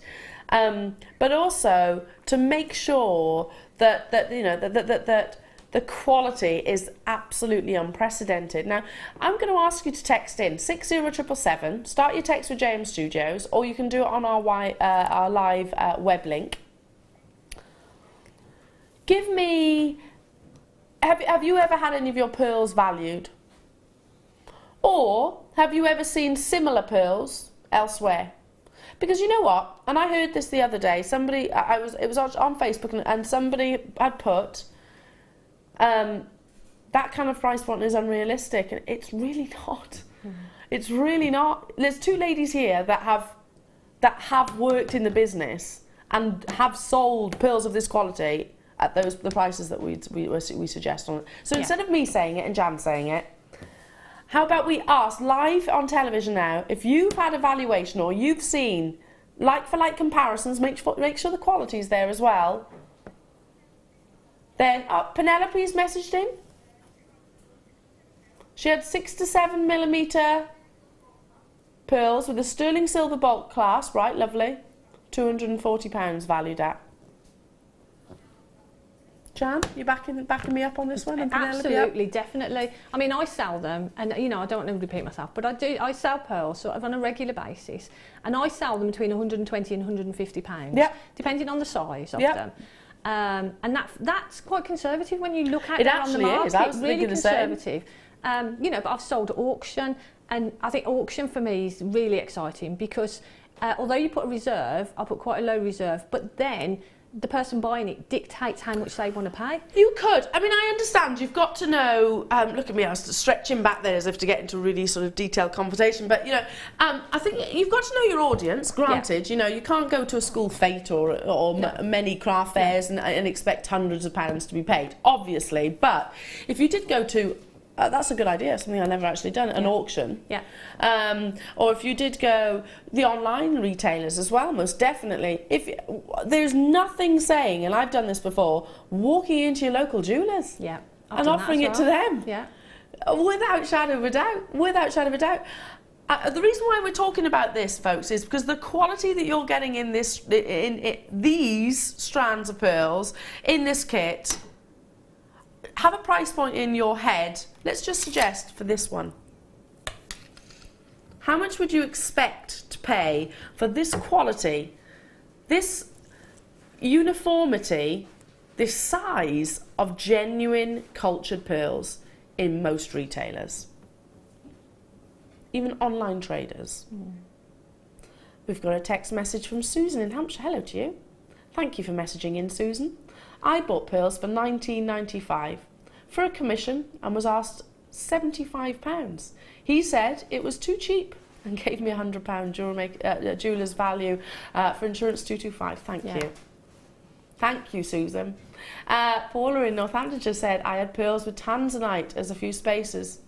But also to make sure that the quality is absolutely unprecedented. Now, I'm going to ask you to text in 60777. Start your text with JM Studios, or you can do it on our live web link. Give me, have you ever had any of your pearls valued? Or have you ever seen similar pearls elsewhere? Because you know what, and I heard this the other day, it was on Facebook and somebody had put, that kind of price point is unrealistic, and it's really not. It's really not. There's two ladies here that have worked in the business and have sold pearls of this quality at the prices that we suggest on it. So instead of me saying it and Jan saying it, how about we ask live on television now, if you've had a valuation or you've seen like-for-like comparisons, make sure the quality's there as well. Then, Penelope's messaged in. She had 6 to 7 millimetre pearls with a sterling silver bulk clasp, right, lovely. £240 valued at. Jan, you backing me up on this one? And Absolutely, definitely. I mean, I sell them, and you know, I don't want to repeat myself, but I sell pearls sort of on a regular basis, and I sell them between 120 and 150 pounds, depending on the size of them. And that's quite conservative when you look at it on the market. Is. I was really conservative. The you know, but I've sold at auction, and I think auction for me is really exciting because although you put a reserve, I put quite a low reserve, but then the person buying it dictates how much they want to pay. You could. I mean, I understand. You've got to know. Look at me. I was stretching back there as if to get into really sort of detailed conversation. But you know, I think you've got to know your audience. Granted, you know, you can't go to a school fete or many craft fairs and expect hundreds of pounds to be paid. Obviously, but if you did go to that's a good idea, something I've never actually done, an auction. Or if you did go, the online retailers as well, most definitely. If there's nothing saying, and I've done this before, walking into your local jewellers and offering it to them. Without shadow of a doubt. Without shadow of a doubt. The reason why we're talking about this, folks, is because the quality that you're getting in these strands of pearls, in this kit, have a price point in your head. Let's just suggest for this one. How much would you expect to pay for this quality, this uniformity, this size of genuine cultured pearls in most retailers? Even online traders. We've got a text message from Susan in Hampshire. Hello to you. Thank you for messaging in, Susan. I bought pearls for £19.95 for a commission and was asked £75. He said it was too cheap and gave me £100 jeweller's value for insurance 225. Thank you. Thank you, Susan. Paula in Northamptonshire said I had pearls with Tanzanite as a few spaces.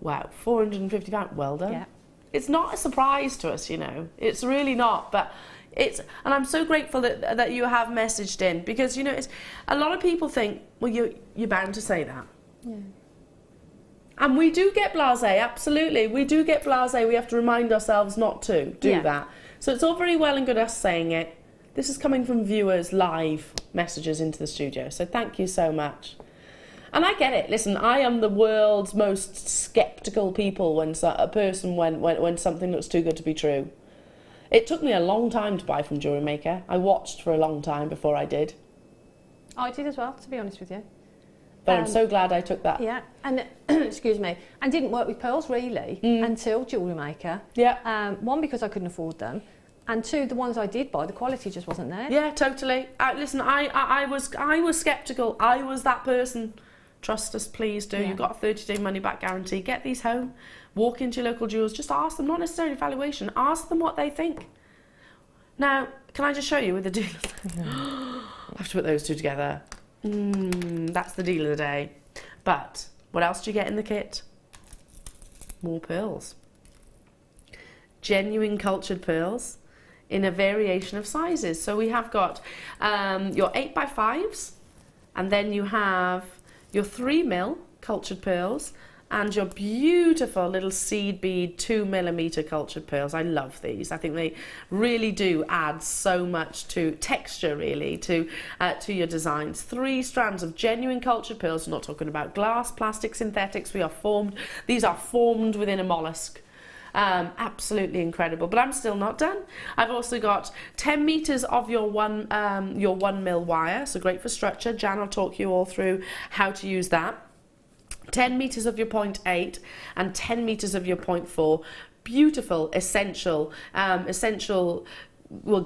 Wow, £450. Well done. It's not a surprise to us, you know. It's really not, but and I'm so grateful that you have messaged in, because you know a lot of people think, well, you're bound to say that. And we do get blasé, absolutely. We do get blasé. We have to remind ourselves not to do that. So it's all very well and good us saying it. This is coming from viewers, live messages into the studio. So thank you so much. And I get it. Listen, I am the world's most sceptical people when something looks too good to be true. It took me a long time to buy from Jewellery Maker. I watched for a long time before I did. I did as well, to be honest with you. But I'm so glad I took that. Yeah, and excuse me, and didn't work with pearls really until Jewellery Maker. Yeah. One, because I couldn't afford them, and two, the ones I did buy, the quality just wasn't there. Yeah, totally. Listen, I was sceptical. I was that person. Trust us, please do. You've got a 30-day money-back guarantee. Get these home. Walk into your local jewellers. Just ask them, not necessarily valuation. Ask them what they think. Now, can I just show you with the deal? I have to put those two together. That's the deal of the day. But what else do you get in the kit? More pearls. Genuine cultured pearls in a variation of sizes. So we have got your 8x5s, and then you have your 3mm cultured pearls, and your beautiful little seed bead 2mm cultured pearls. I love these. I think they really do add so much to texture, really, to your designs. 3 strands of genuine cultured pearls. We're not talking about glass, plastic, synthetics. These are formed within a mollusk. Absolutely incredible. But I'm still not done. I've also got 10 meters of your 1mm wire. So great for structure. Jan will talk you all through how to use that. 10 meters of your 0.8 and 10 meters of your 0.4. Beautiful, essential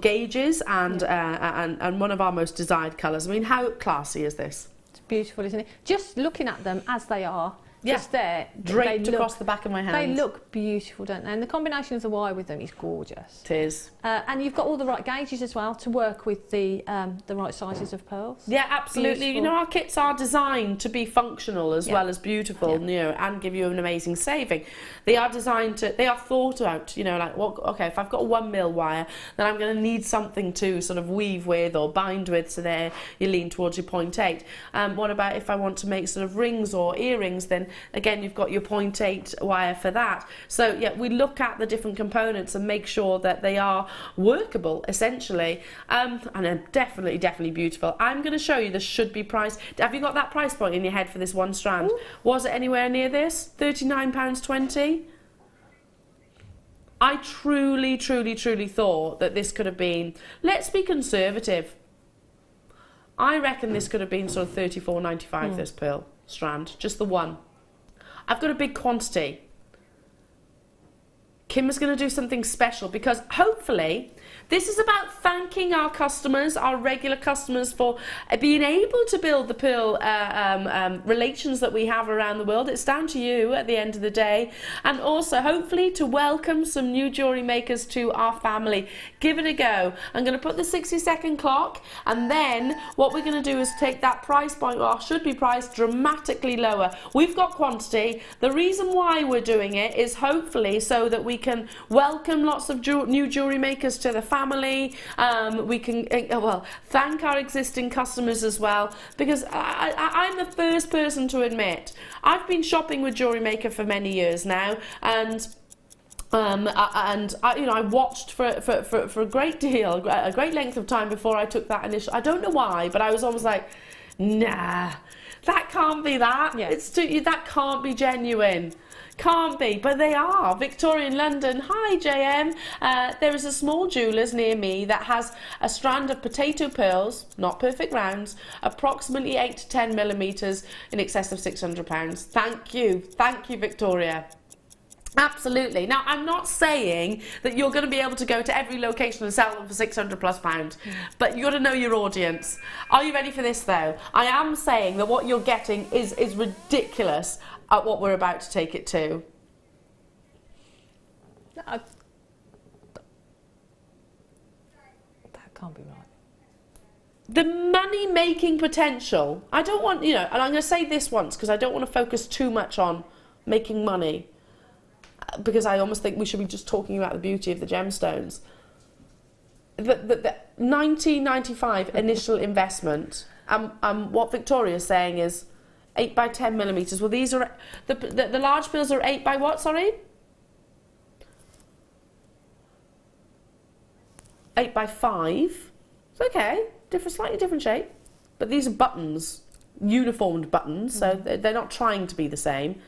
gauges and one of our most desired colours. I mean, how classy is this? It's beautiful, isn't it? Just looking at them as they are, just there, draped across the back of my hand. They look beautiful, don't they? And the combination of the wire with them is gorgeous. It is. And you've got all the right gauges as well to work with the right sizes of pearls. Yeah, absolutely. Beautiful. You know, our kits are designed to be functional as well as beautiful, you know, and give you an amazing saving. They are thought out, you know, like, well, okay, if I've got a 1mm wire, then I'm going to need something to sort of weave with or bind with, so there you lean towards your 0.8. What about if I want to make sort of rings or earrings, then again, you've got your 0.8 wire for that. So yeah, we look at the different components and make sure that they are workable, essentially, and they're definitely beautiful. I'm going to show you the should be price. Have you got that price point in your head for this one strand? Ooh. Was it anywhere near this? £39.20? I truly thought that this could have been, let's be conservative, I reckon this could have been sort of £34.95 this pearl strand, just the one. I've got a big quantity. Kim is going to do something special because hopefully this is about thanking our customers, our regular customers, for being able to build the pearl relations that we have around the world. It's down to you at the end of the day. And also hopefully to welcome some new jewellery makers to our family. Give it a go. I'm going to put the 60-second clock, and then what we're going to do is take that price point, or should be priced, dramatically lower. We've got quantity. The reason why we're doing it is hopefully so that we can welcome lots of new jewellery makers to the family. We can thank our existing customers as well, because I'm the first person to admit I've been shopping with Jewellery Maker for many years now, and I watched for a great deal, a great length of time before I took that initial. I don't know why, but I was almost like, nah, that can't be that. Yeah. That can't be genuine. Can't be, but they are. Victoria in London. Hi, JM. There is a small jeweller's near me that has a strand of potato pearls, not perfect rounds, approximately 8 to 10 millimetres, in excess of £600. Thank you, Victoria. Absolutely. Now, I'm not saying that you're going to be able to go to every location and sell them for £600+, but you've got to know your audience. Are you ready for this, though? I am saying that what you're getting is ridiculous at what we're about to take it to. That can't be right. The money-making potential, I don't want, and I'm going to say this once because I don't want to focus too much on making money, because I almost think we should be just talking about the beauty of the gemstones. The 1995 initial investment, what Victoria's saying is 8 by 10 millimeters. Well, these are the large pearls are 8 by what? Sorry, 8 by 5. It's okay, slightly different shape, but these are buttons, uniformed buttons, so they're not trying to be the same.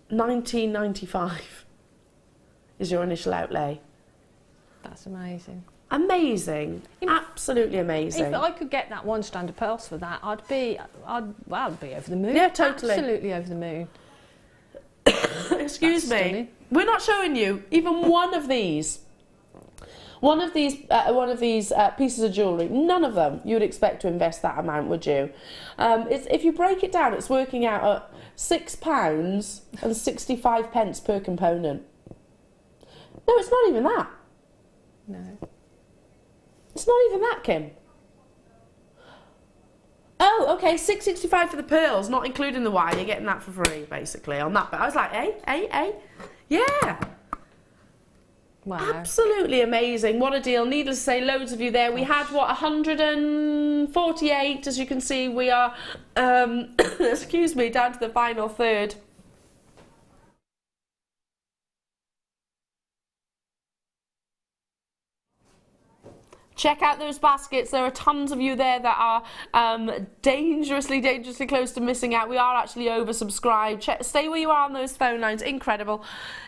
1995 is your initial outlay. That's amazing. Amazing, absolutely amazing. If I could get that one strand of pearls for that, I'd be over the moon. Yeah, totally. Absolutely over the moon. Excuse me. Stunning. We're not showing you even one of these. One of these pieces of jewellery, none of them you would expect to invest that amount, would you? If you break it down, it's working out at £6 and 65 pence per component. No, it's not even that. No. It's not even that, Kim. Oh, okay, £6.65 for the pearls, not including the wire. You're getting that for free, basically, on that. But I was like, yeah. Wow. Absolutely amazing. What a deal. Needless to say, loads of you there. We had, what, 148. As you can see, we are, excuse me, down to the final third. Check out those baskets. There are tons of you there that are dangerously close to missing out. We are actually oversubscribed. Stay where you are on those phone lines. Incredible.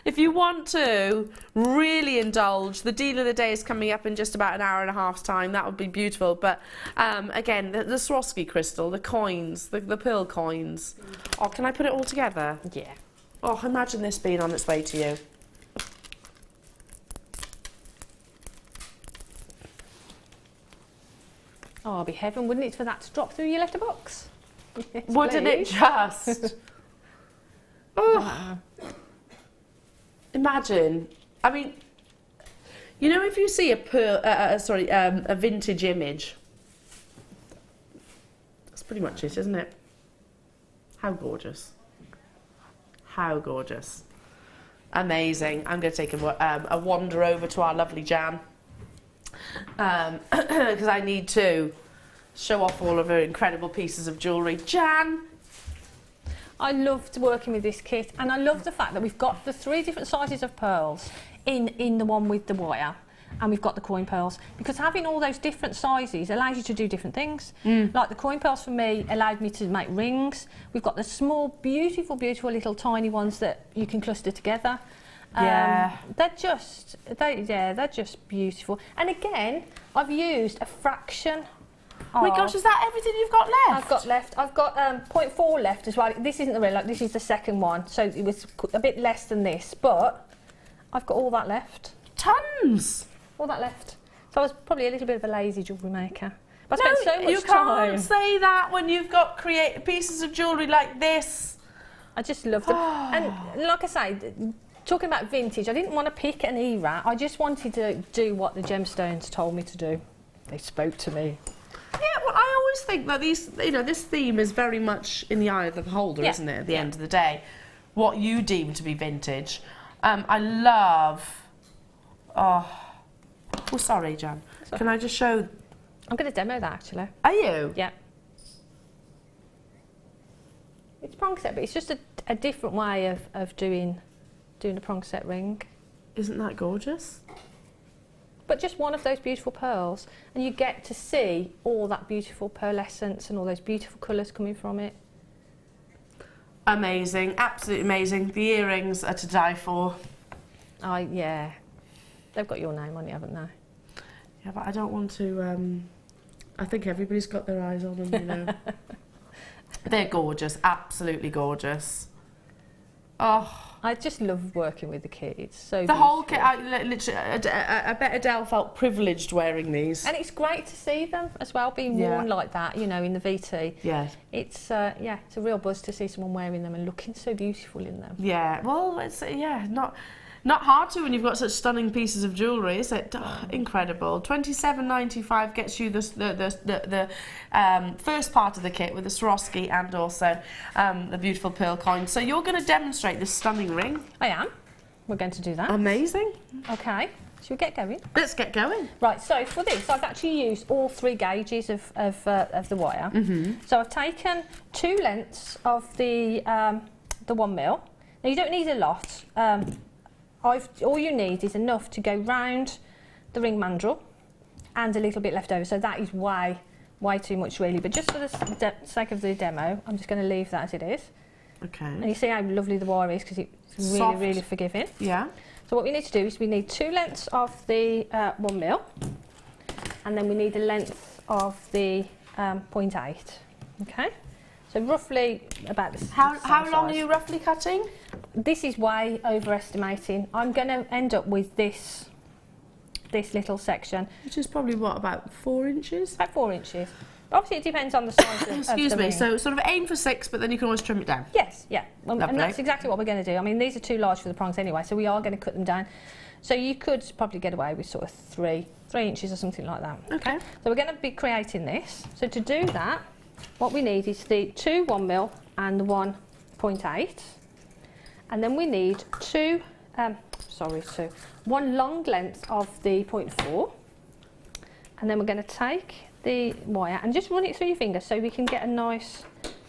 If you want to really indulge, the deal of the day is coming up in just about an hour and a half's time. That would be beautiful. But again, the Swarovski crystal, the coins, the pearl coins. Oh, can I put it all together? Yeah. Oh, imagine this being on its way to you. Oh, it'd be heaven, wouldn't it, for that to drop through your letterbox? Yes, wouldn't please. it just? Oh, Wow. Imagine. I mean, you know, if you see a vintage image, that's pretty much it, isn't it? How gorgeous! How gorgeous! Amazing. I'm going to take a wander over to our lovely Jan. Because I need to show off all of her incredible pieces of jewellery. Jan! I loved working with this kit, and I love the fact that we've got the 3 different sizes of pearls in the one with the wire, and we've got the coin pearls, because having all those different sizes allows you to do different things. Like the coin pearls for me allowed me to make rings. We've got the small, beautiful little tiny ones that you can cluster together. Yeah. They're just beautiful. And again, I've used a fraction. Oh my gosh, is that everything you've got left? I've got 0.4 left as well. This isn't the real, this is the second one, so it was a bit less than this, but I've got all that left. Tons! All that left. So I was probably a little bit of a lazy jewellery maker. But I spent so much you time. can't say that when you've got creative pieces of jewellery like this. I just loved them. And like I say, talking about vintage, I didn't want to pick an era. I just wanted to do what the gemstones told me to do. They spoke to me. Yeah, well, I always think that this theme is very much in the eye of the beholder, isn't it? At the end of the day, what you deem to be vintage. I love. Oh, sorry, Jan. Can I just show? I'm going to demo that actually. Are you? Yeah. It's prong set, but it's just a different way of doing a prong set ring. Isn't that gorgeous? But just one of those beautiful pearls, and you get to see all that beautiful pearlescence and all those beautiful colours coming from it. Amazing, absolutely amazing. The earrings are to die for. Yeah. They've got your name on it, haven't they? Yeah, but I don't want to. I think everybody's got their eyes on them, you know. They're gorgeous, absolutely gorgeous. Oh. I just love working with the kit. It's so the beautiful. whole kit. I bet Adele felt privileged wearing these. And it's great to see them as well being worn like that, you know, in the VT. Yeah. It's it's a real buzz to see someone wearing them and looking so beautiful in them. Yeah. Well, it's not hard to when you've got such stunning pieces of jewellery, is it? Oh, incredible. $27.95 gets you the first part of the kit with the Swarovski and also the beautiful pearl coin. So you're going to demonstrate this stunning ring. I am. We're going to do that. Amazing. Okay. Should we get going? Let's get going. Right, so for this, I've actually used all 3 gauges of the wire. So I've taken 2 lengths of the 1 mil. Now you don't need a lot. All you need is enough to go round the ring mandrel and a little bit left over. So that is way too much really. But just for the sake of the demo, I'm just going to leave that as it is. Okay. And you see how lovely the wire is because it's really, really forgiving. Yeah. So what we need to do is we need 2 lengths of the 1 mil, and then we need a length of the 0.8. Okay. So roughly about the How long are you roughly cutting? This is way overestimating. I'm going to end up with this little section. Which is probably what, about 4 inches? About 4 inches. Obviously, it depends on the size of Excuse the me. ring. So sort of aim for 6, but then you can always trim it down. Yes, yeah. And Lovely. that's exactly what we're going to do. I mean, these are too large for the prongs anyway, so we are going to cut them down. So you could probably get away with sort of 3 inches or something like that. Okay. So we're going to be creating this. So to do that, what we need is the 2 1 mil and the 1.8, and then we need 1 long length of the 0.4, and then we're going to take the wire and just run it through your fingers so we can get a nice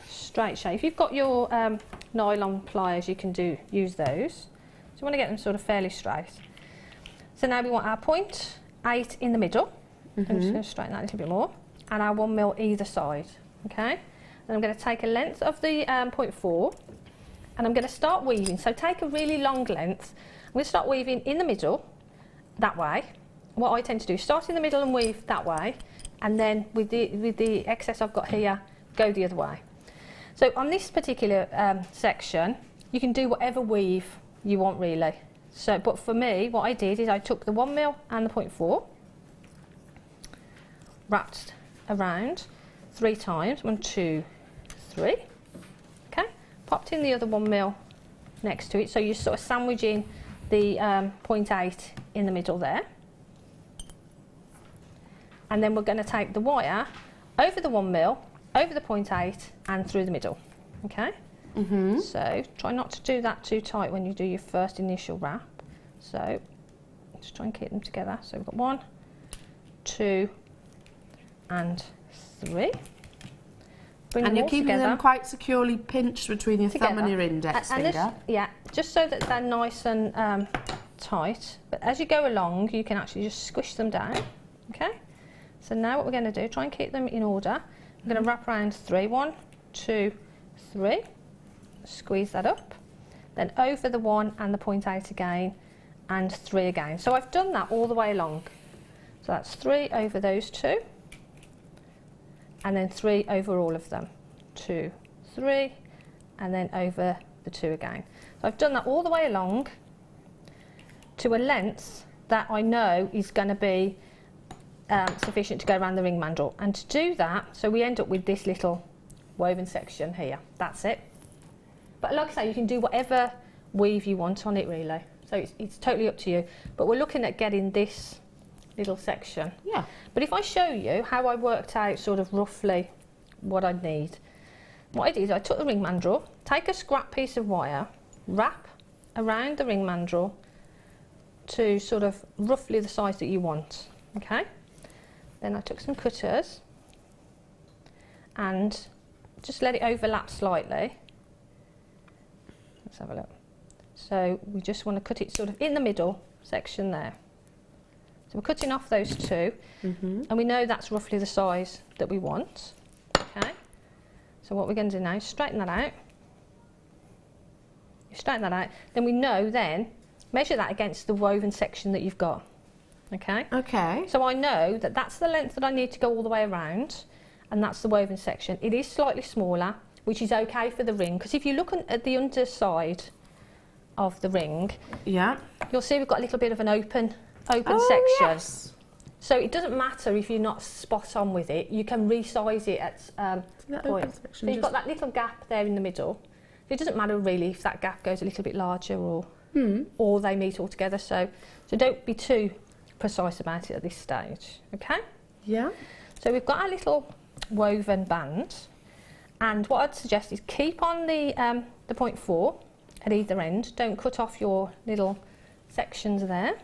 straight shape. If you've got your nylon pliers, you can use those. So we want to get them sort of fairly straight. So now we want our 0.8 in the middle. I'm just going to straighten that a little bit more, and our 1 mil either side. Okay. Then I'm going to take a length of the 0.4, and I'm going to start weaving. So take a really long length. I'm going to start weaving in the middle, that way. What I tend to do is start in the middle and weave that way, and then with the excess I've got here, go the other way. So on this particular section, you can do whatever weave you want really. So, but for me, what I did is I took the 1 mil and the 0.4, wrapped around 3 times, 1, 2, 3. Okay, popped in the other 1 mil next to it, so you're sort of sandwiching the 0.8 in the middle there. And then we're going to take the wire over the 1 mil, over the 0.8 and through the middle. Okay? So try not to do that too tight when you do your first initial wrap. So just try and keep them together. So we've got 1, 2 and 3. Bring And them you're all keeping together. them quite securely pinched between your thumb and your index And finger. yeah, just so that they're nice and tight. But as you go along, you can actually just squish them down. Okay? So now what we're going to do, try and keep them in order. I'm going to wrap around 3. 1, 2, 3. Squeeze that up. Then over the 1 and the 0.8 again, and 3 again. So I've done that all the way along. So that's 3 over those 2. And then 3 over all of them. 2, 3, and then over the 2 again. So I've done that all the way along to a length that I know is going to be sufficient to go around the ring mandrel. And to do that, so we end up with this little woven section here. That's it. But like I say, you can do whatever weave you want on it really. So it's totally up to you. But we're looking at getting this little section. Yeah. But if I show you how I worked out sort of roughly what I'd need, what I did is I took the ring mandrel, take a scrap piece of wire, wrap around the ring mandrel to sort of roughly the size that you want. Okay. Then I took some cutters and just let it overlap slightly. Let's have a look. So we just want to cut it sort of in the middle section there. So we're cutting off those 2, and we know that's roughly the size that we want. Okay. So what we're going to do now is straighten that out. You straighten that out, then we know measure that against the woven section that you've got. Okay. Okay. So I know that that's the length that I need to go all the way around, and that's the woven section. It is slightly smaller, which is okay for the ring, because if you look at the underside of the ring, yeah, you'll see we've got a little bit of an open section. Yes. So it doesn't matter if you're not spot on with it, you can resize it at points. So you've got that little gap there in the middle. It doesn't matter really if that gap goes a little bit larger or they meet all together. So don't be too precise about it at this stage. Okay? Yeah. So we've got our little woven band, and what I'd suggest is keep on the 0.4 at either end. Don't cut off your little sections there.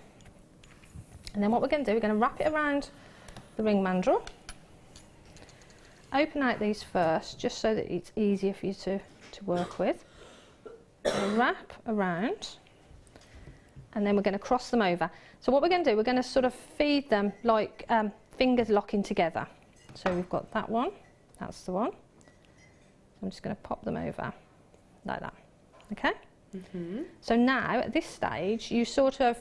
And then what we're going to do, we're going to wrap it around the ring mandrel. Open out these first, just so that it's easier for you to work with. Wrap around, and then we're going to cross them over. So what we're going to do, we're going to sort of feed them like fingers locking together. So we've got that one, that's the one. So I'm just going to pop them over like that, okay? So now at this stage, you sort of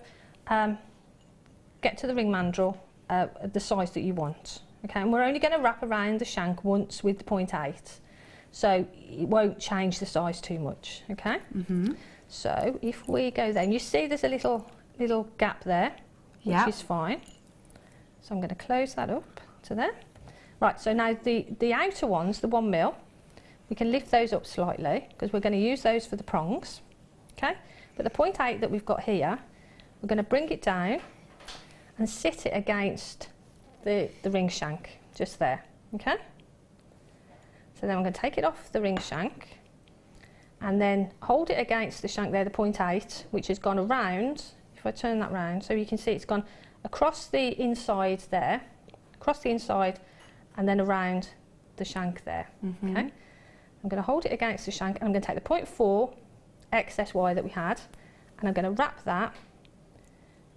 get to the ring mandrel the size that you want, okay? And we're only going to wrap around the shank once with the 0.8. So it won't change the size too much, okay? So if we go then, you see there's a little gap there, which is fine. So I'm going to close that up to there. Right, so now the outer ones, the 1 mil, we can lift those up slightly because we're going to use those for the prongs, okay? But the 0.8 that we've got here, we're going to bring it down and sit it against the ring shank, just there, okay? So then I'm going to take it off the ring shank and then hold it against the shank there, the 0.8, which has gone around. If I turn that round, so you can see it's gone across the inside there, across the inside, and then around the shank there, okay? I'm going to hold it against the shank and I'm going to take the 0.4 excess wire that we had and I'm going to wrap that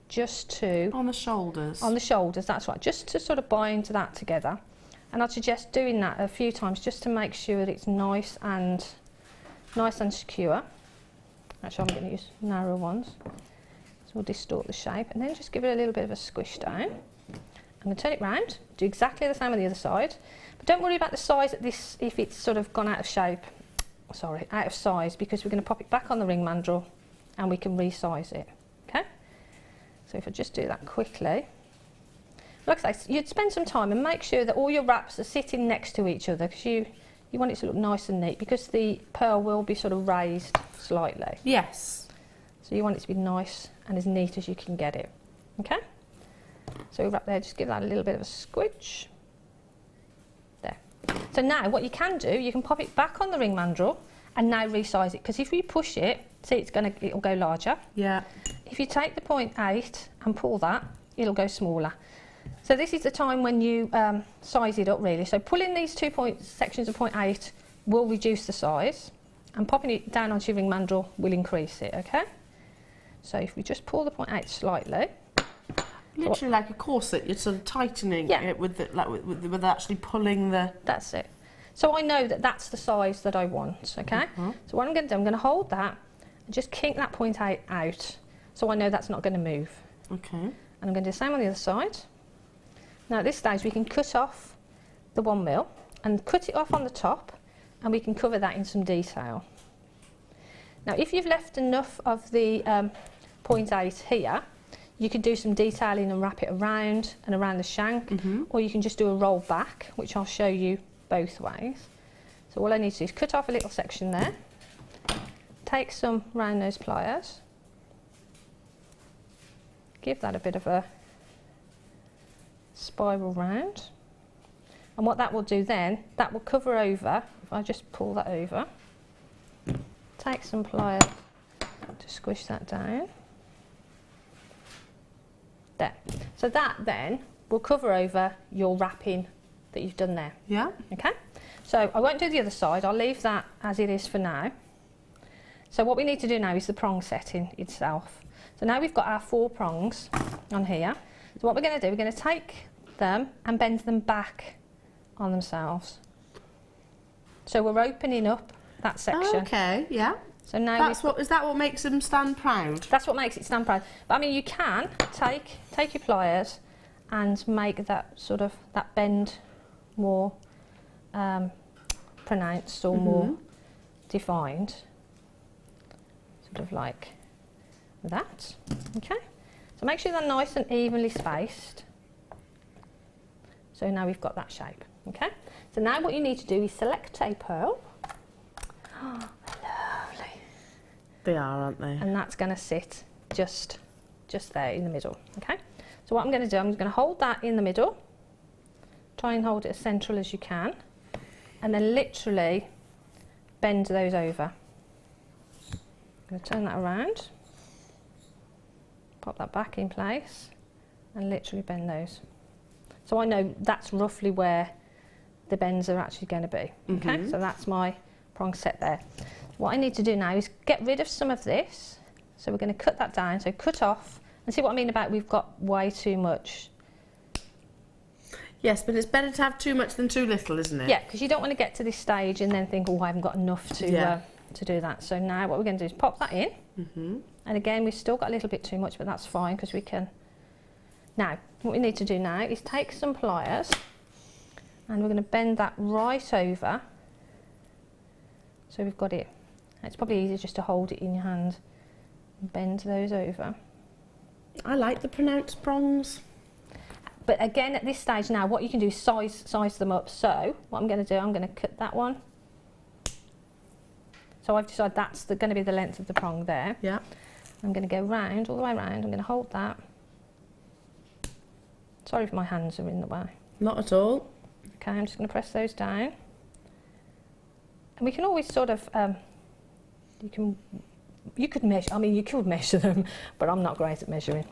just to... On the shoulders? On the shoulders, that's right, just to sort of bind that together. And I'd suggest doing that a few times just to make sure that it's nice and secure. Actually, I'm going to use narrow ones. So we'll distort the shape and then just give it a little bit of a squish down. I'm going to turn it round, do exactly the same on the other side. But don't worry about the size at this, if it's sort of gone out of shape, sorry, out of size, because we're going to pop it back on the ring mandrel and we can resize it, okay? So if I just do that quickly. Like I say, you'd spend some time and make sure that all your wraps are sitting next to each other because you want it to look nice and neat because the pearl will be sort of raised slightly. Yes. So you want it to be nice and as neat as you can get it, okay? So we wrap there, just give that a little bit of a squidge. There. So now what you can do, you can pop it back on the ring mandrel and now resize it because if you push it, see it'll go larger. Yeah. If you take the 0.8 and pull that, it'll go smaller. So this is the time when you size it up really. So pulling these sections of 0.8 will reduce the size and popping it down onto your ring mandrel will increase it, okay? So if we just pull the 0.8 slightly. Literally like a corset, you're sort of tightening it with actually pulling the... That's it. So I know that that's the size that I want, okay? So what I'm going to do, I'm going to hold that and just kink that 0.8 out so I know that's not going to move. Okay. And I'm going to do the same on the other side. Now at this stage we can cut off the 1 mil and cut it off on the top and we can cover that in some detail. Now if you've left enough of the 0.8 here, you can do some detailing and wrap it around and around the shank, or you can just do a roll back, which I'll show you both ways. So all I need to do is cut off a little section there, take some round nose pliers, give that a bit of a spiral round, and what that will do then, that will cover over, if I just pull that over, take some pliers to squish that down. There. So that then will cover over your wrapping that you've done there. Yeah. Okay. So I won't do the other side. I'll leave that as it is for now. So what we need to do now is the prong setting itself. So now we've got our 4 prongs on here. So what we're going to do, we're going to take them and bend them back on themselves. So we're opening up that section. Oh, okay. Yeah. So now is that what makes them stand proud? That's what makes it stand proud. But I mean, you can take your pliers and make that sort of that bend more pronounced or more defined, sort of like that. Okay. So make sure they're nice and evenly spaced. So now we've got that shape. Okay. So now what you need to do is select a pearl. They are, aren't they? And that's going to sit just there in the middle, okay? So what I'm going to do, I'm going to hold that in the middle, try and hold it as central as you can, and then literally bend those over. I'm going to turn that around, pop that back in place, and literally bend those. So I know that's roughly where the bends are actually going to be. Okay, so that's my prong set there. What I need to do now is get rid of some of this. So we're going to cut that down, so cut off, and see what I mean about we've got way too much. Yes, but it's better to have too much than too little, isn't it? Yeah, because you don't want to get to this stage and then think, oh, I haven't got enough to do that. So now what we're going to do is pop that in. And again, we've still got a little bit too much, but that's fine because we can. Now, what we need to do now is take some pliers and we're going to bend that right over. So we've got it. It's probably easier just to hold it in your hand and bend those over. I like the pronounced prongs. But again, at this stage now, what you can do is size them up. So what I'm going to do, I'm going to cut that one. So I've decided that's going to be the length of the prong there. Yeah. I'm going to go round, all the way round. I'm going to hold that. Sorry if my hands are in the way. Not at all. Okay, I'm just going to press those down. And we can always sort of, you could measure, I mean, you could measure them, but I'm not great at measuring.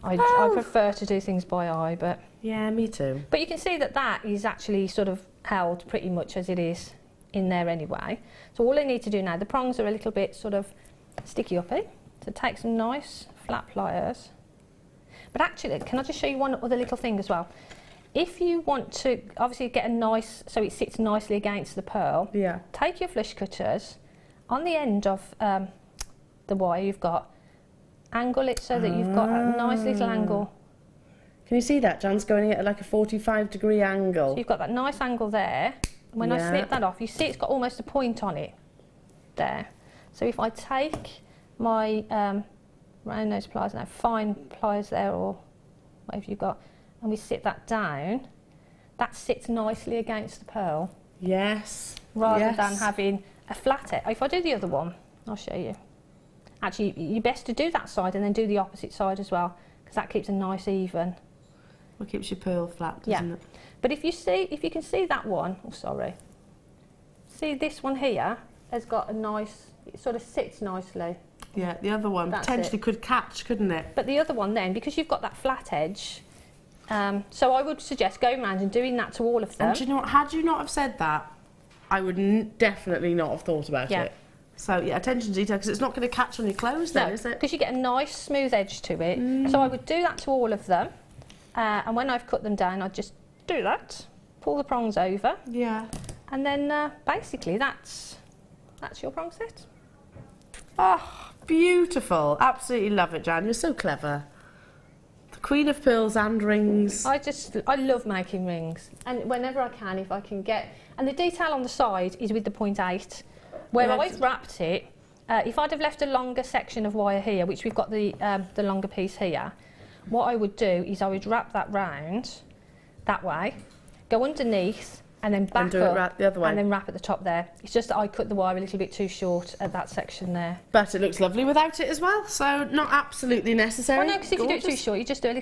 I prefer to do things by eye, but... Yeah, me too. But you can see that that is actually sort of held pretty much as it is in there anyway. So all I need to do now, the prongs are a little bit sort of sticky-uppy, so take some nice flat pliers. But actually, can I just show you one other little thing as well? If you want to obviously get a nice, so it sits nicely against the pearl, take your flush cutters, on the end of the wire you've got, angle it so that you've got a nice little angle. Can you see that? Jan's going at like a 45-degree angle. So you've got that nice angle there. When I snip that off, you see it's got almost a point on it there. So if I take my round nose pliers now, fine pliers there or whatever you've got, and we sit that down, that sits nicely against the pearl. Yes. Rather than having a flat edge. If I do the other one, I'll show you. Actually, you're best to do that side and then do the opposite side as well, because that keeps a nice even. Well, keeps your pearl flat, doesn't it? But if you can see that one, see this one here has got a nice, it sort of sits nicely. Yeah, the other one potentially could catch, couldn't it? But the other one then, because you've got that flat edge, so I would suggest going around and doing that to all of them. And do you know what, had you not have said that, I would definitely not have thought about it. So yeah, attention to detail, because it's not going to catch on your clothes then, is it? Because you get a nice smooth edge to it. So I would do that to all of them. And when I've cut them down, I'd just do that, pull the prongs over. Yeah. And then basically that's your prong set. Oh, beautiful. Absolutely love it, Jan. You're so clever. The Queen of Pearls and rings. I love making rings. And whenever I can, if I can get... And the detail on the side is with the 0.8. Where I've wrapped it, if I'd have left a longer section of wire here, which we've got the longer piece here, what I would do is I would wrap that round that way, go underneath, and then back up the other way. and then wrap at the top there. It's just that I cut the wire a little bit too short at that section there. But it looks lovely without it as well, so not absolutely necessary. Well, no, because if you do it too short, you just do a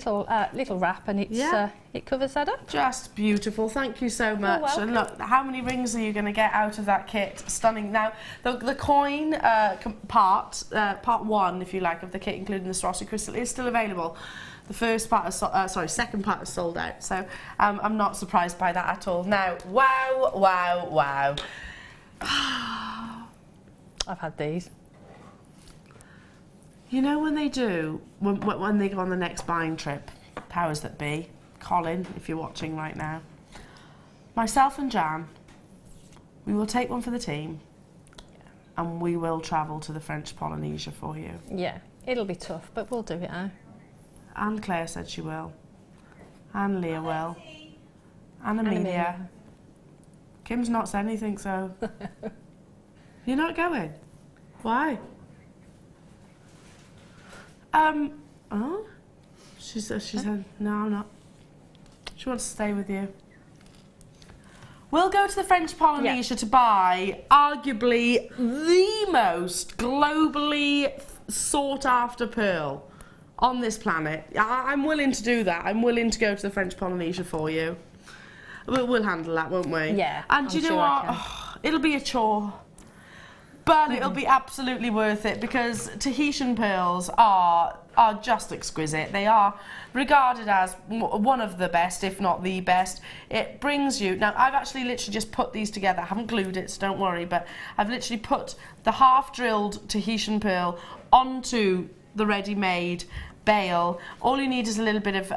little wrap and it covers that up. Just beautiful. Thank you so much. Welcome. And look, how many rings are you going to get out of that kit? Stunning. Now, the coin part one, if you like, of the kit, including the Swarovski crystal, is still available. The first part is second part is sold out, so I'm not surprised by that at all. Now, wow, wow, wow. I've had these. You know when they do, when they go on the next buying trip, powers that be, Colin, if you're watching right now, myself and Jan, we will take one for the team, and we will travel to the French Polynesia for you. Yeah, it'll be tough, but we'll do it now. And Claire said she will. And Leah will. And Amelia. Kim's not said anything, so... You're not going? Why? Oh? She said, no, I'm not. She wants to stay with you. We'll go to the French Polynesia to buy arguably the most globally sought-after pearl on this planet. I'm willing to do that. I'm willing to go to the French Polynesia for you. We'll handle that, won't we? Yeah. And do you know what? Oh, it'll be a chore. But it'll be absolutely worth it because Tahitian pearls are just exquisite. They are regarded as one of the best, if not the best. It brings you... Now, I've actually literally just put these together. I haven't glued it, so don't worry, but I've literally put the half-drilled Tahitian pearl onto the ready-made bail. All you need is a little bit of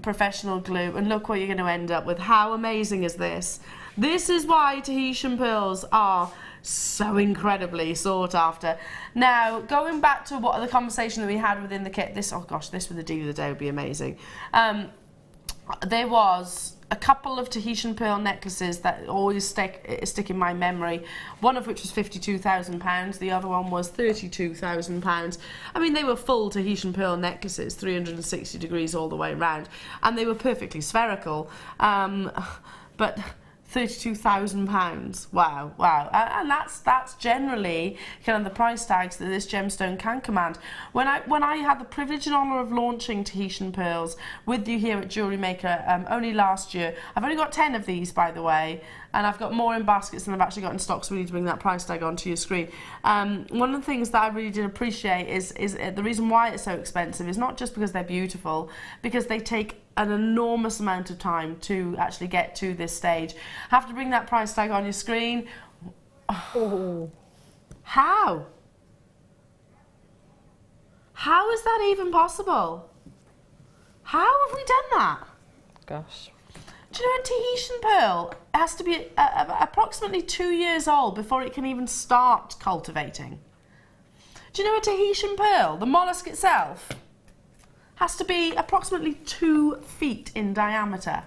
professional glue, and look what you're going to end up with. How amazing is this? This is why Tahitian pearls are so incredibly sought after. Now, going back to the conversation that we had within the kit, this with the deal of the day would be amazing. There was a couple of Tahitian pearl necklaces that always stick in my memory, one of which was £52,000, the other one was £32,000. I mean, they were full Tahitian pearl necklaces, 360 degrees all the way around, and they were perfectly spherical, but £32,000. Wow. And that's generally kind of the price tags that this gemstone can command. When I had the privilege and honour of launching Tahitian pearls with you here at Jewellery Maker only last year, I've only got 10 of these, by the way, and I've got more in baskets than I've actually got in stock, so we need to bring that price tag onto your screen. One of the things that I really did appreciate is the reason why it's so expensive is not just because they're beautiful, because they take an enormous amount of time to actually get to this stage. Have to bring that price tag on your screen. Oh. How? How is that even possible? How have we done that? Gosh. Do you know a Tahitian pearl has to be approximately 2 years old before it can even start cultivating? Do you know a Tahitian pearl, the mollusk itself, has to be approximately 2 feet in diameter?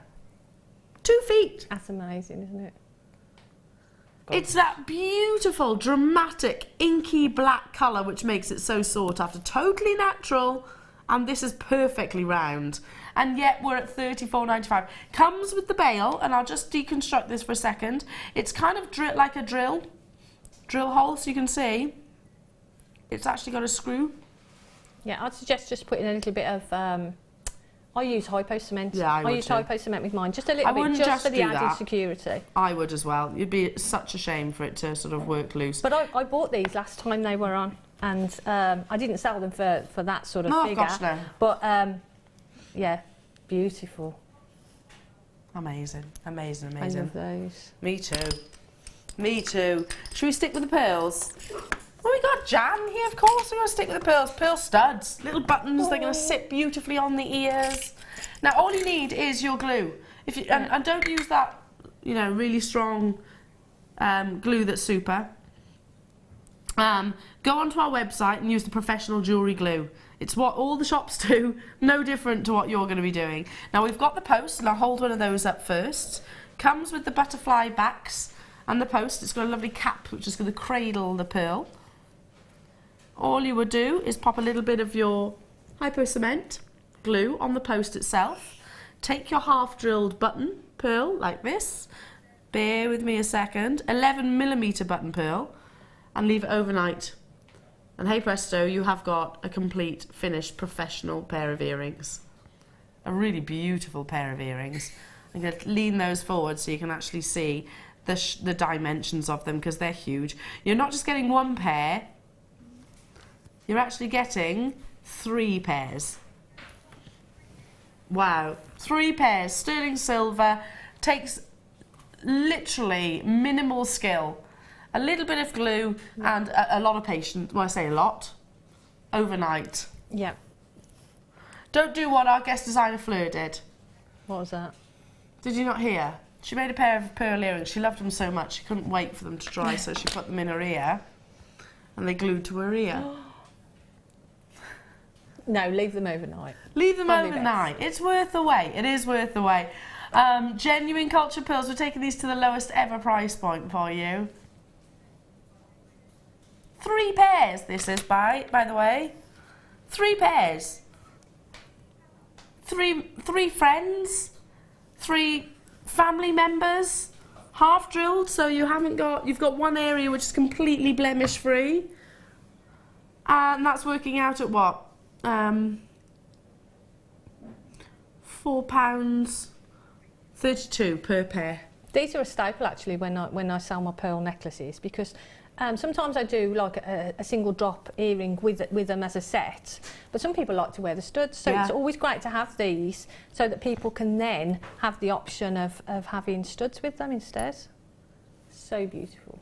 2 feet! That's amazing, isn't it? It's that beautiful, dramatic, inky black colour which makes it so sought after. Totally natural, and this is perfectly round. And yet we're at $34.95. Comes with the bail, and I'll just deconstruct this for a second. It's kind of like a drill hole, so you can see. It's actually got a screw. Yeah, I'd suggest just putting a little bit of... I use hypo cement. Yeah, I use hypo cement with mine, just a little bit, just for the added security. I would as well. It'd be such a shame for it to sort of work loose. But I bought these last time they were on, and I didn't sell them for that sort of figure. Gosh, no. But yeah, beautiful. Amazing. I love those. Me too. Should we stick with the pearls? Well, we got Jan here, of course. We're going to stick with the pearls. Pearl studs, little buttons. They're going to sit beautifully on the ears. Now, all you need is your glue. If you and don't use that, really strong glue that's super. Go onto our website and use the professional jewellery glue. It's what all the shops do, no different to what you're going to be doing. Now, we've got the post, and I'll hold one of those up first. Comes with the butterfly backs and the post. It's got a lovely cap, which is going to cradle the pearl. All you would do is pop a little bit of your hypo cement glue on the post itself. Take your half-drilled button pearl like this. Bear with me a second. 11mm button pearl, and leave it overnight. And hey presto, you have got a complete, finished, professional pair of earrings. A really beautiful pair of earrings. I'm going to lean those forward so you can actually see the dimensions of them, because they're huge. You're not just getting one pair, you're actually getting 3 pairs. Wow, 3 pairs, sterling silver, takes literally minimal skill. A little bit of glue and a lot of patience. Well, I say a lot. Overnight. Yeah. Don't do what our guest designer Fleur did. What was that? Did you not hear? She made a pair of pearl earrings. She loved them so much she couldn't wait for them to dry, so she put them in her ear, and they glued to her ear. No, leave them overnight. Leave them overnight. It's worth the wait. It is worth the wait. Genuine culture pearls. We're taking these to the lowest ever price point for you. 3 pairs. This is by the way. 3 pairs. 3 friends. 3 family members. Half drilled, so you've got one area which is completely blemish free. And that's working out at what? £4.32 per pair. These are a staple actually when I sell my pearl necklaces, because Sometimes I do like a single drop earring with them as a set, but some people like to wear the studs, so it's always great to have these so that people can then have the option of having studs with them instead. So beautiful.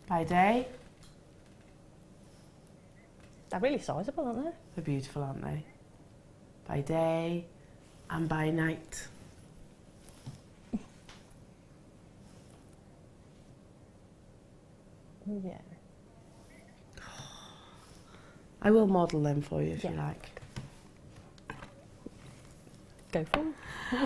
By day. They're really sizable, aren't they? They're beautiful, aren't they? By day and by night. Yeah. I will model them for you if you like. Go for it.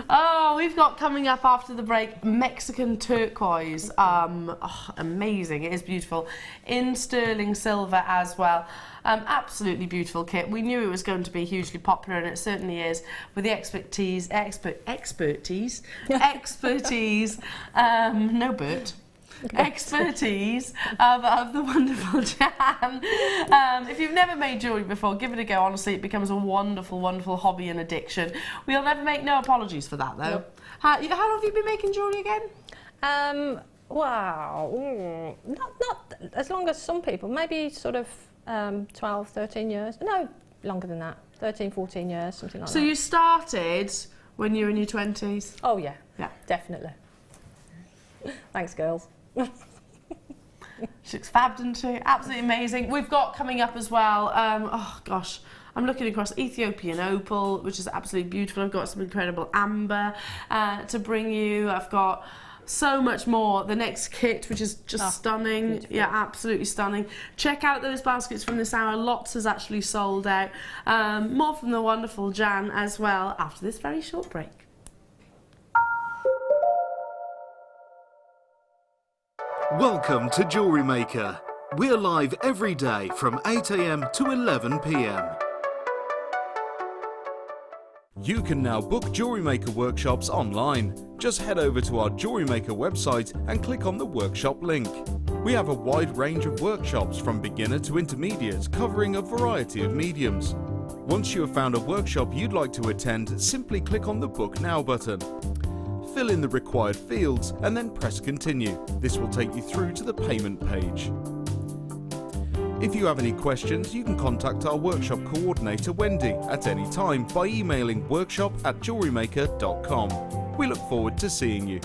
Oh, we've got coming up after the break Mexican turquoise. Amazing, it is beautiful. In sterling silver as well. Absolutely beautiful kit. We knew it was going to be hugely popular, and it certainly is, with the expertise, expertise of the wonderful Jan. If you've never made jewellery before, give it a go. Honestly, it becomes a wonderful, wonderful hobby and addiction. We'll never make no apologies for that, though. Nope. How long have you been making jewellery again? Wow, not as long as some people. Maybe sort of 12, 13 years. No, longer than that. 13, 14 years, something like that. So you started when you were in your 20s? Oh yeah, definitely. Thanks, girls. She looks fab, doesn't she? Absolutely amazing. We've got coming up as well, oh gosh, I'm looking across Ethiopian Opal, which is absolutely beautiful. I've got some incredible amber to bring you. I've got so much more. The next kit, which is just stunning. Beautiful. Yeah, absolutely stunning. Check out those baskets from this hour. Lots has actually sold out. More from the wonderful Jan as well after this very short break. Welcome to Jewellery Maker. We're live every day from 8 AM to 11 PM. You can now book Jewellery Maker workshops online. Just head over to our Jewellery Maker website and click on the workshop link. We have a wide range of workshops from beginner to intermediate, covering a variety of mediums. Once you have found a workshop you'd like to attend, simply click on the Book Now button. Fill in the required fields and then press continue. This will take you through to the payment page. If you have any questions, you can contact our workshop coordinator Wendy at any time by emailing workshop@jewellerymaker.com. We look forward to seeing you.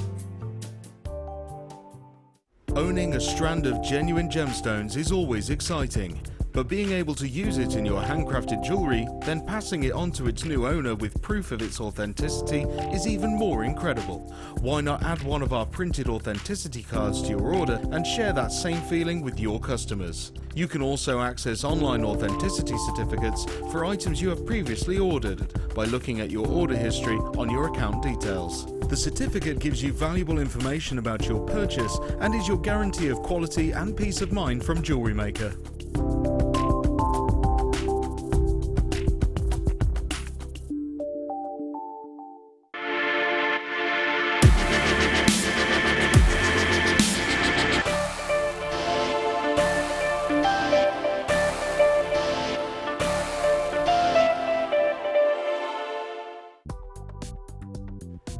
Owning a strand of genuine gemstones is always exciting. But being able to use it in your handcrafted jewellery, then passing it on to its new owner with proof of its authenticity is even more incredible. Why not add one of our printed authenticity cards to your order and share that same feeling with your customers? You can also access online authenticity certificates for items you have previously ordered by looking at your order history on your account details. The certificate gives you valuable information about your purchase and is your guarantee of quality and peace of mind from Jewellery Maker.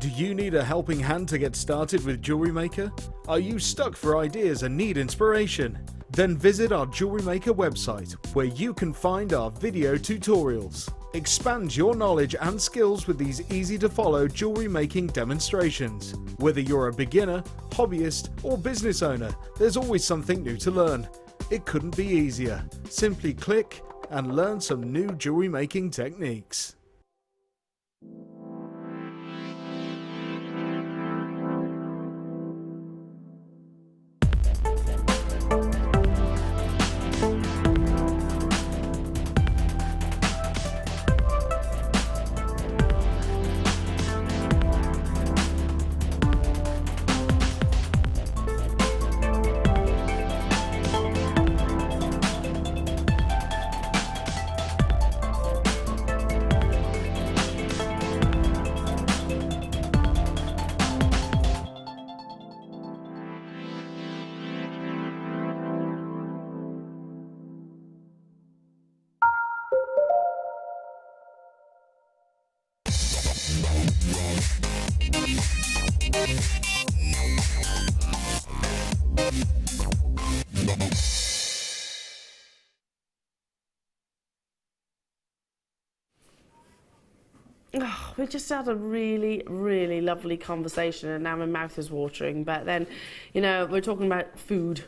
Do you need a helping hand to get started with Jewellery Maker? Are you stuck for ideas and need inspiration? Then visit our Jewellery Maker website, where you can find our video tutorials. Expand your knowledge and skills with these easy-to-follow jewellery making demonstrations. Whether you're a beginner, hobbyist, or business owner, there's always something new to learn. It couldn't be easier. Simply click and learn some new jewellery making techniques. Oh, we just had a really, really lovely conversation, and now my mouth is watering. But then, you know, we're talking about food,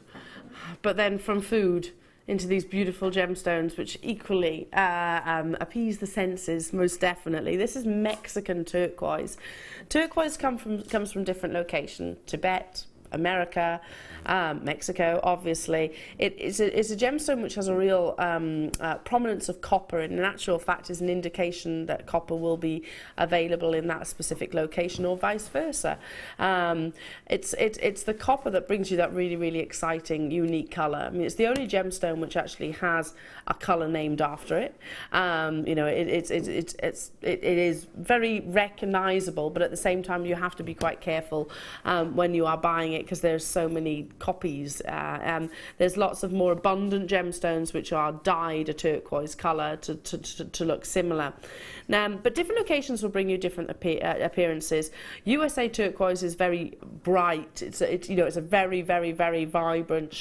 but then from food into these beautiful gemstones, which equally appease the senses, most definitely. This is Mexican turquoise. Turquoise comes from different locations: Tibet, America, Mexico, obviously. It's a gemstone which has a real prominence of copper, and in actual fact is an indication that copper will be available in that specific location, or vice versa. It's the copper that brings you that really, really exciting, unique colour. I mean, it's the only gemstone which actually has a colour named after it. You know, it is very recognisable, but at the same time you have to be quite careful when you are buying it, because there's so many copies. There's lots of more abundant gemstones which are dyed a turquoise colour to look similar. But different locations will bring you different appearances. USA turquoise is very bright. It's a very, very, very vibrant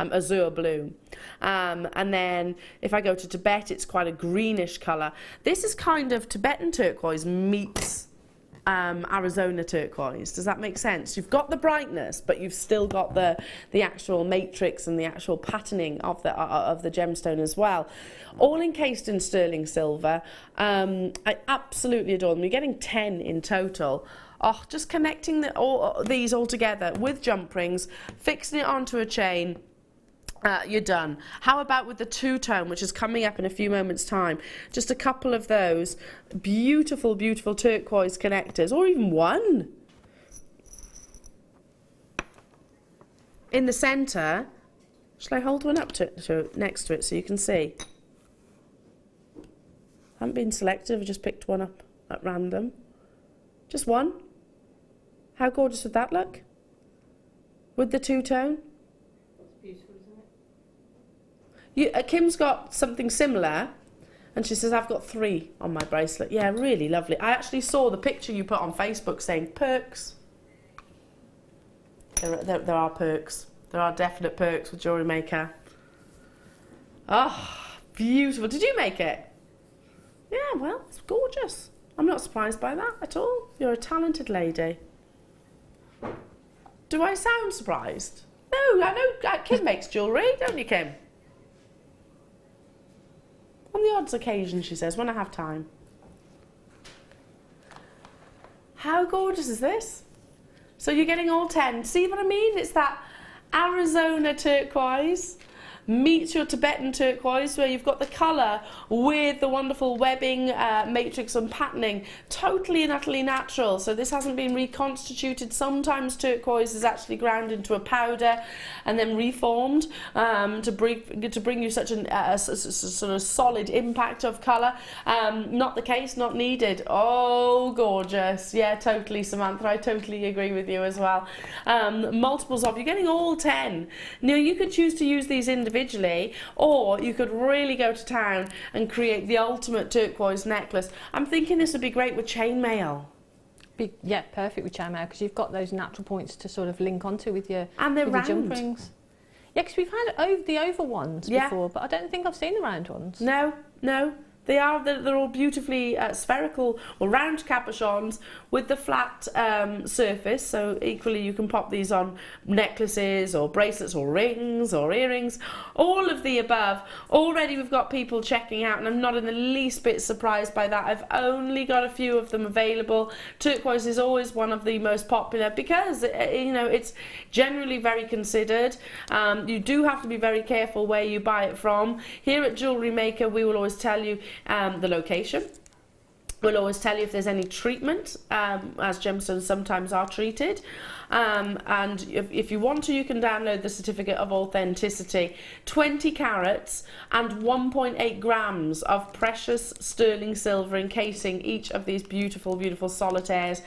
azure blue. And then if I go to Tibet, it's quite a greenish colour. This is kind of Tibetan turquoise meets Arizona turquoise. Does that make sense? You've got the brightness, but you've still got the actual matrix and the actual patterning of the gemstone as well. All encased in sterling silver. I absolutely adore them. You're getting 10 in total. Oh, just connecting these all together with jump rings, fixing it onto a chain. You're done. How about with the two-tone, which is coming up in a few moments' time? Just a couple of those beautiful, beautiful turquoise connectors, or even one. In the centre, shall I hold one up next to it so you can see? I haven't been selective, I just picked one up at random. Just one. How gorgeous would that look? With the two-tone? Kim's got something similar, and she says, I've got 3 on my bracelet. Yeah, really lovely. I actually saw the picture you put on Facebook saying perks. There are perks. There are definite perks with Jewellery Maker. Oh, beautiful. Did you make it? Yeah, well, it's gorgeous. I'm not surprised by that at all. You're a talented lady. Do I sound surprised? No, I know Kim makes jewellery, don't you, Kim? On the odds occasion, she says, when I have time. How gorgeous is this? So you're getting all 10. See what I mean? It's that Arizona turquoise meets your Tibetan turquoise, where you've got the colour with the wonderful webbing, matrix and patterning, totally and utterly natural. So this hasn't been reconstituted. Sometimes turquoise is actually ground into a powder and then reformed to bring you such a sort of solid impact of colour. Not the case, not needed. Oh, gorgeous. Yeah, totally, Samantha. I totally agree with you as well. Multiples of, you're getting all 10. Now, you could choose to use these individually, or you could really go to town and create the ultimate turquoise necklace. I'm thinking this would be great with chainmail. Yeah, perfect with chainmail, because you've got those natural points to sort of link onto with your, and they're with round. Your jump rings. Yeah, because we've had the oval ones before, but I don't think I've seen the round ones. No. They're all beautifully spherical or round capuchons with the flat surface. So equally you can pop these on necklaces or bracelets or rings or earrings, all of the above. Already we've got people checking out, and I'm not in the least bit surprised by that. I've only got a few of them available. Turquoise is always one of the most popular because it's generally very considered. You do have to be very careful where you buy it from. Here at Jewellery Maker, we will always tell you the location. We'll always tell you if there's any treatment, as gemstones sometimes are treated. And if you want to, you can download the certificate of authenticity. 20 carats and 1.8 grams of precious sterling silver encasing each of these beautiful, beautiful solitaires.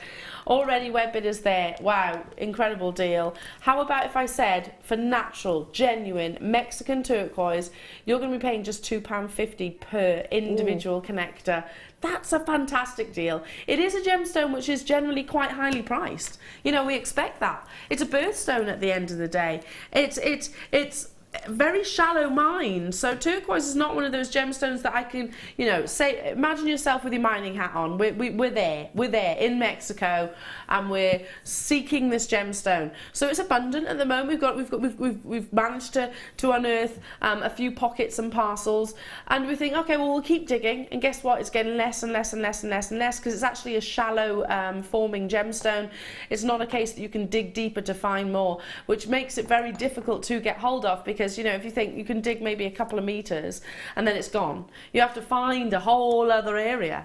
Already web bidders there. Wow, incredible deal. How about if I said, for natural, genuine Mexican turquoise, you're going to be paying just £2.50 per individual connector. that's a fantastic deal. It is a gemstone which is generally quite highly priced. You know, we expect that. It's a birthstone at the end of the day. It's very shallow mine. So turquoise is not one of those gemstones that I can, you know, say, imagine yourself with your mining hat on. We're there in Mexico, and we're seeking this gemstone. So it's abundant at the moment. We've managed to unearth a few pockets and parcels, and we think, okay, well, we'll keep digging, and guess what? It's getting less and less and less and less and less, because it's actually a shallow forming gemstone. It's not a case that you can dig deeper to find more, which makes it very difficult to get hold of, because, you know, if you think you can dig maybe a couple of meters and then it's gone, you have to find a whole other area.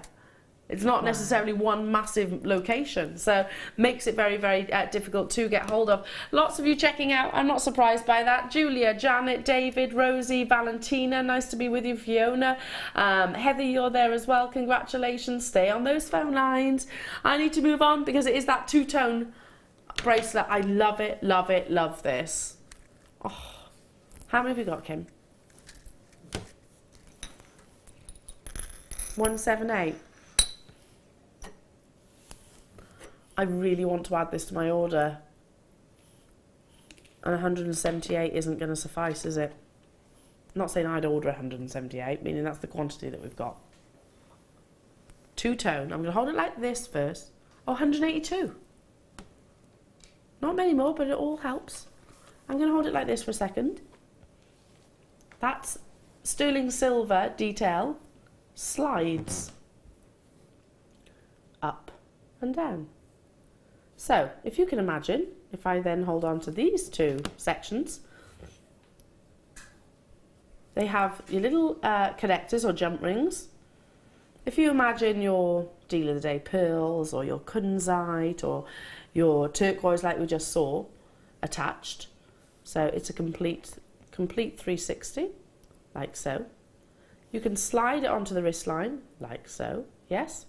It's not necessarily one massive location, so makes it very, very difficult to get hold of. Lots of you checking out. I'm not surprised by that. Julia, Janet, David, Rosie, Valentina, nice to be with you. Fiona, Heather, you're there as well. Congratulations. Stay on those phone lines. I need to move on because it is that two-tone bracelet. I love it, love this. Oh. How many have you got, Kim? 178. I really want to add this to my order. And 178 isn't going to suffice, is it? I'm not saying I'd order 178, meaning that's the quantity that we've got. Two-tone. I'm going to hold it like this first. Oh, 182. Not many more, but it all helps. I'm going to hold it like this for a second. That's sterling silver detail, slides up and down. So if you can imagine, if I then hold on to these two sections, they have your little connectors or jump rings. If you imagine your deal of the day pearls, or your kunzite, or your turquoise like we just saw attached, so it's a complete 360, like so. You can slide it onto the wrist line, like so, yes.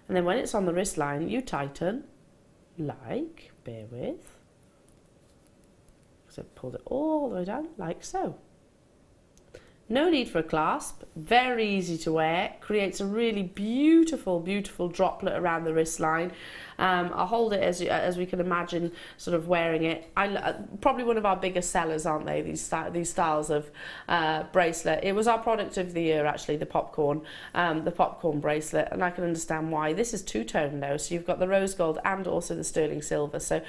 And then when it's on the wrist line, you tighten, like, bear with. So pull it all the way down, like so. No need for a clasp, very easy to wear, creates a really beautiful, beautiful droplet around the wrist line. I'll hold it as we can imagine sort of wearing it. Probably one of our biggest sellers, aren't they, these styles of bracelet. It was our product of the year, actually, the popcorn bracelet, and I can understand why. This is two-tone though, so you've got the rose gold and also the sterling silver, so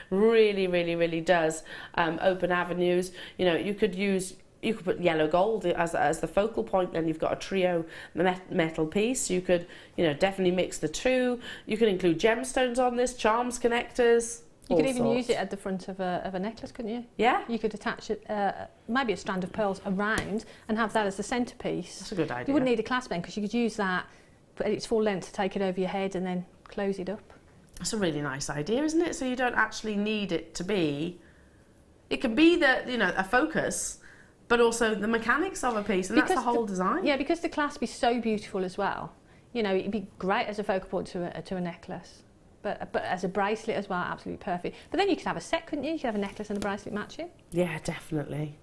really, really, really does open avenues. You know, you could put yellow gold as the focal point, then you've got a trio metal piece. You could, you know, definitely mix the two. You can include gemstones on this, charms, connectors. You could even use it at the front of a necklace, couldn't you? Yeah. You could attach it, maybe a strand of pearls around and have that as the centrepiece. That's a good idea. You wouldn't need a clasp then, because you could use that at its full length to take it over your head and then close it up. That's a really nice idea, isn't it? So you don't actually need it to be... It can be a focus, but also the mechanics of a piece, and that's the whole design. Yeah, because the clasp is so beautiful as well. You know, it'd be great as a focal point to a necklace, but as a bracelet as well, absolutely perfect. But then you could have a set, couldn't you? You could have a necklace and a bracelet matching. Yeah, definitely.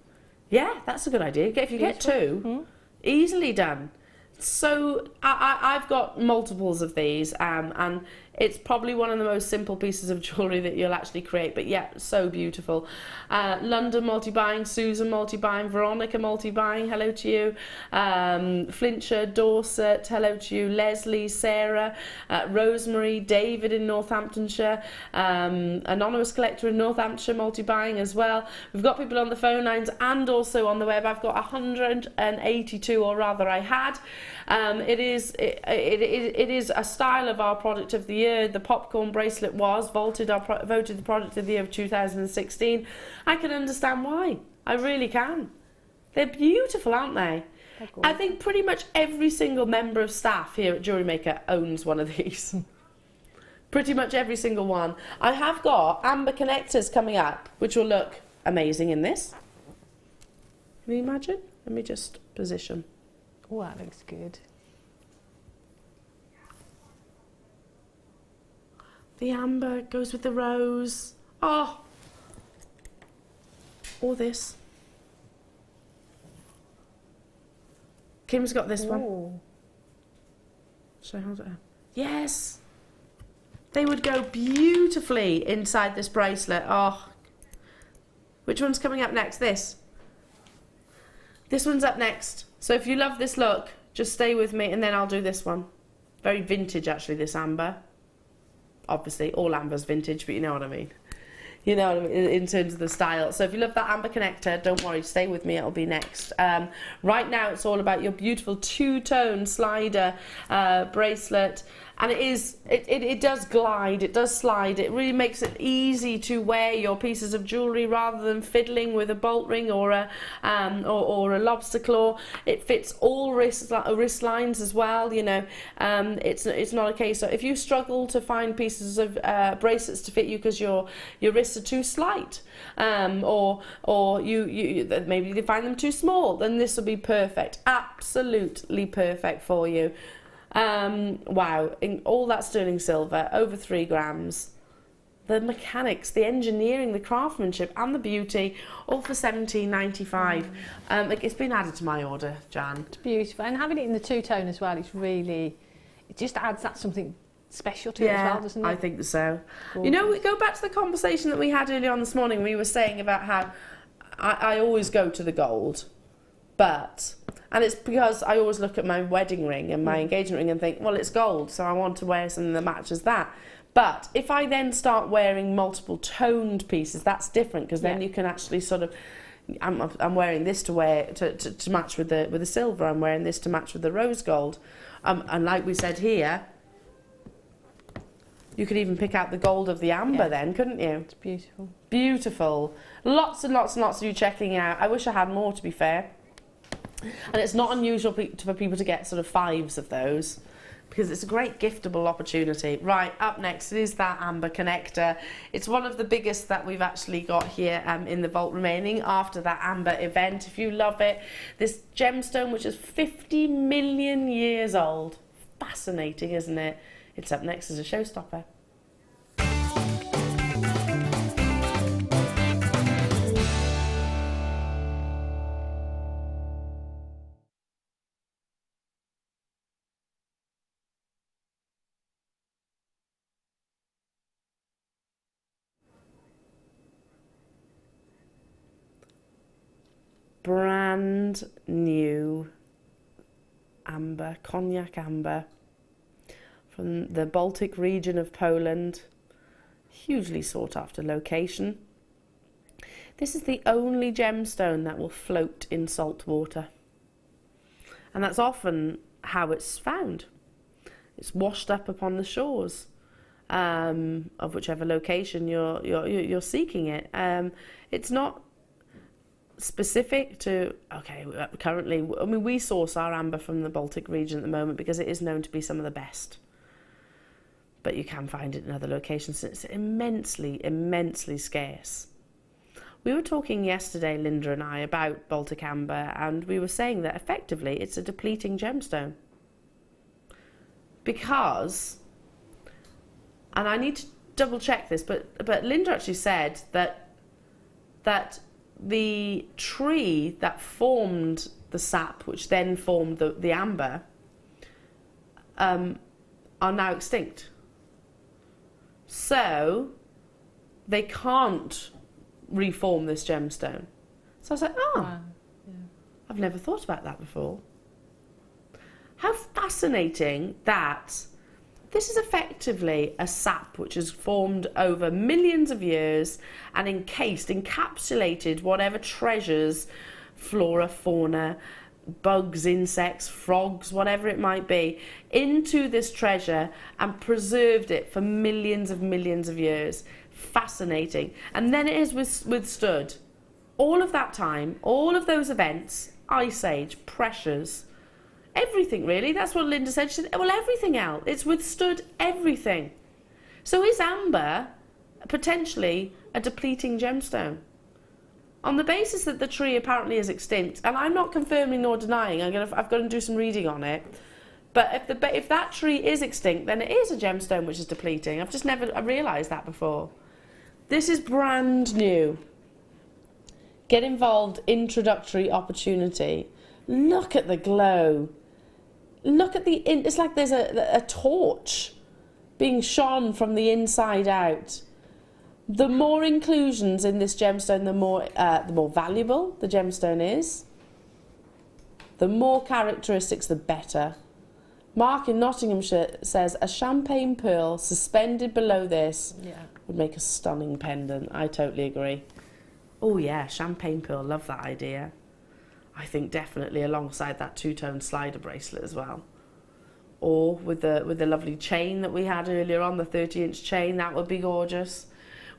Yeah, that's a good idea. If you get two, easily done. So I've got multiples of these, and it's probably one of the most simple pieces of jewellery that you'll actually create, but yeah, so beautiful. London multi-buying, Susan multi-buying, Veronica multi-buying, hello to you. Flintshire, Dorset, hello to you. Leslie, Sarah, Rosemary, David in Northamptonshire, anonymous collector in Northamptonshire multi-buying as well. We've got people on the phone lines and also on the web. I've got 182, or rather I had. It is a style of our product of the year. The popcorn bracelet was voted the product of the year of 2016. I can understand why. I really can. They're beautiful, aren't they? I think pretty much every single member of staff here at Jewellery Maker owns one of these. Pretty much every single one. I have got amber connectors coming up, which will look amazing in this. Can you imagine? Let me just position. Oh, that looks good. The amber goes with the rose. Oh! Or this. Kim's got this one. Should I hold it up? Yes! They would go beautifully inside this bracelet. Oh. Which one's coming up next? This. This one's up next. So if you love this look, just stay with me and then I'll do this one. Very vintage, actually, this amber. Obviously, all amber's vintage, but you know what I mean. You know what I mean, in terms of the style. So if you love that amber connector, don't worry, stay with me, it'll be next. Right now, it's all about your beautiful two-tone slider bracelet. And it does glide, it does slide. It really makes it easy to wear your pieces of jewellery rather than fiddling with a bolt ring or a lobster claw. It fits all wrist lines as well, you know. It's not a case of, if you struggle to find pieces of bracelets to fit you because your wrists are too slight, or you maybe you find them too small, then this will be perfect, absolutely perfect for you. Wow, in all that sterling silver, over 3 grams. The mechanics, the engineering, the craftsmanship and the beauty, all for £17.95. It's been added to my order, Jan. It's beautiful, and having it in the two-tone as well, it's really, it just adds that something special to it as well, doesn't it? I think so. Gorgeous. You know, we go back to the conversation that we had earlier on this morning. We were saying about how I always go to the gold, and it's because I always look at my wedding ring and my engagement ring and think, well, it's gold, so I want to wear something that matches that. But if I then start wearing multiple toned pieces, that's different, because then you can actually sort of, I'm wearing this to match with the silver. I'm wearing this to match with the rose gold, and like we said here, you could even pick out the gold of the amber then, couldn't you? It's beautiful. Beautiful. Lots and lots and lots of you checking out. I wish I had more, to be fair. And it's not unusual for people to get sort of 5s of those, because it's a great giftable opportunity. Right, up next is that amber connector. It's one of the biggest that we've actually got here in the vault remaining after that amber event. If you love it, this gemstone, which is 50 million years old. Fascinating, isn't it? It's up next as a showstopper. Brand new amber, Cognac amber, from the Baltic region of Poland. Hugely sought after location. This is the only gemstone that will float in salt water, and that's often how it's found. It's washed up upon the shores of whichever location you're seeking it. It's not specific to, currently, I mean, we source our amber from the Baltic region at the moment because it is known to be some of the best. But you can find it in other locations. It's immensely, immensely scarce. We were talking yesterday, Linda and I, about Baltic amber, and we were saying that effectively it's a depleting gemstone. Because, and I need to double check this, but Linda actually said that the tree that formed the sap, which then formed the amber, are now extinct. So they can't reform this gemstone. So I was like, Wow. Yeah. I've never thought about that before. How fascinating that this is effectively a sap which has formed over millions of years and encapsulated whatever treasures, flora, fauna, bugs, insects, frogs, whatever it might be, into this treasure and preserved it for millions of years. Fascinating. And then it has withstood all of that time, all of those events, ice age, pressures, everything really. That's what Linda said. She said, well, everything else. It's withstood everything. So is amber potentially a depleting gemstone? On the basis that the tree apparently is extinct, and I'm not confirming nor denying, I've got to do some reading on it, but if that tree is extinct, then it is a gemstone which is depleting. I've just never realised that before. This is brand new. Get involved, introductory opportunity. Look at the glow. look at it's like there's a torch being shone from the inside out. The more inclusions in this gemstone, the more valuable the gemstone is. The more characteristics, the better. Mark in Nottinghamshire says a champagne pearl suspended below this would make a stunning pendant. I totally agree. Oh yeah, champagne pearl, love that idea. I think definitely alongside that two-tone slider bracelet as well. Or with the lovely chain that we had earlier on, the 30-inch chain, that would be gorgeous.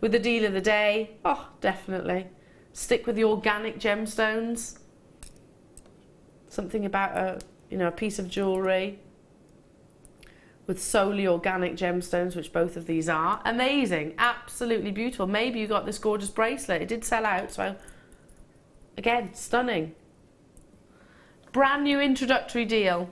With the deal of the day, oh, definitely. Stick with the organic gemstones. Something about a piece of jewellery with solely organic gemstones, which both of these are. Amazing, absolutely beautiful. Maybe you got this gorgeous bracelet. It did sell out, so again, stunning. Brand new introductory deal.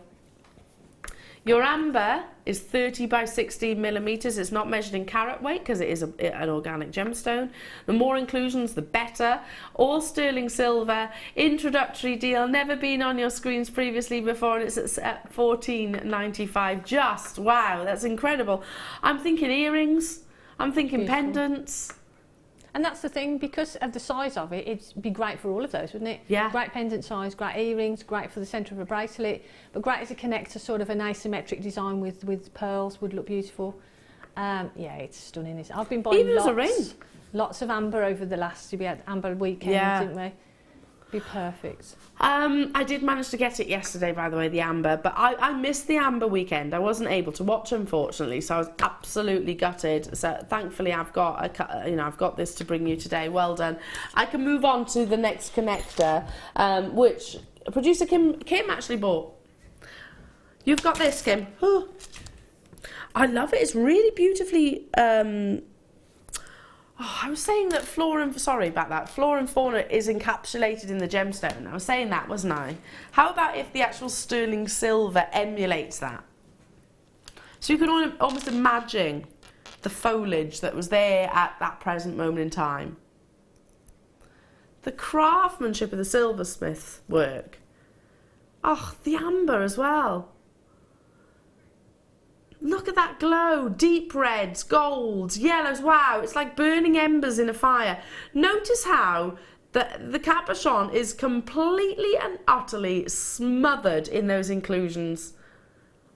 Your amber is 30 by 16 millimeters. It's not measured in carat weight because it is an organic gemstone. The more inclusions, the better. All sterling silver. Introductory deal. Never been on your screens previously before, and it's at $14.95. Just wow, that's incredible. I'm thinking earrings. I'm thinking pendants. And that's the thing, because of the size of it, it'd be great for all of those, wouldn't it? Yeah. Great pendant size, great earrings, great for the centre of a bracelet, but great as a connector, sort of an asymmetric design with pearls would look beautiful. Yeah, it's stunning. I've been buying even as a ring. Lots of amber over the last, we had amber weekend, didn't we? Be perfect. I did manage to get it yesterday, by the way, the amber, but I missed the amber weekend. I wasn't able to watch, unfortunately, so I was absolutely gutted. So thankfully, I've got this to bring you today. Well done. I can move on to the next connector, which producer Kim actually bought. You've got this, Kim. Oh, I love it. It's really beautifully. I was saying that flora and fauna is encapsulated in the gemstone. I was saying that, wasn't I? How about if the actual sterling silver emulates that? So you can almost imagine the foliage that was there at that present moment in time. The craftsmanship of the silversmith work. Oh, the amber as well. Look at that glow, deep reds, golds, yellows, wow, it's like burning embers in a fire. Notice how the cabochon is completely and utterly smothered in those inclusions.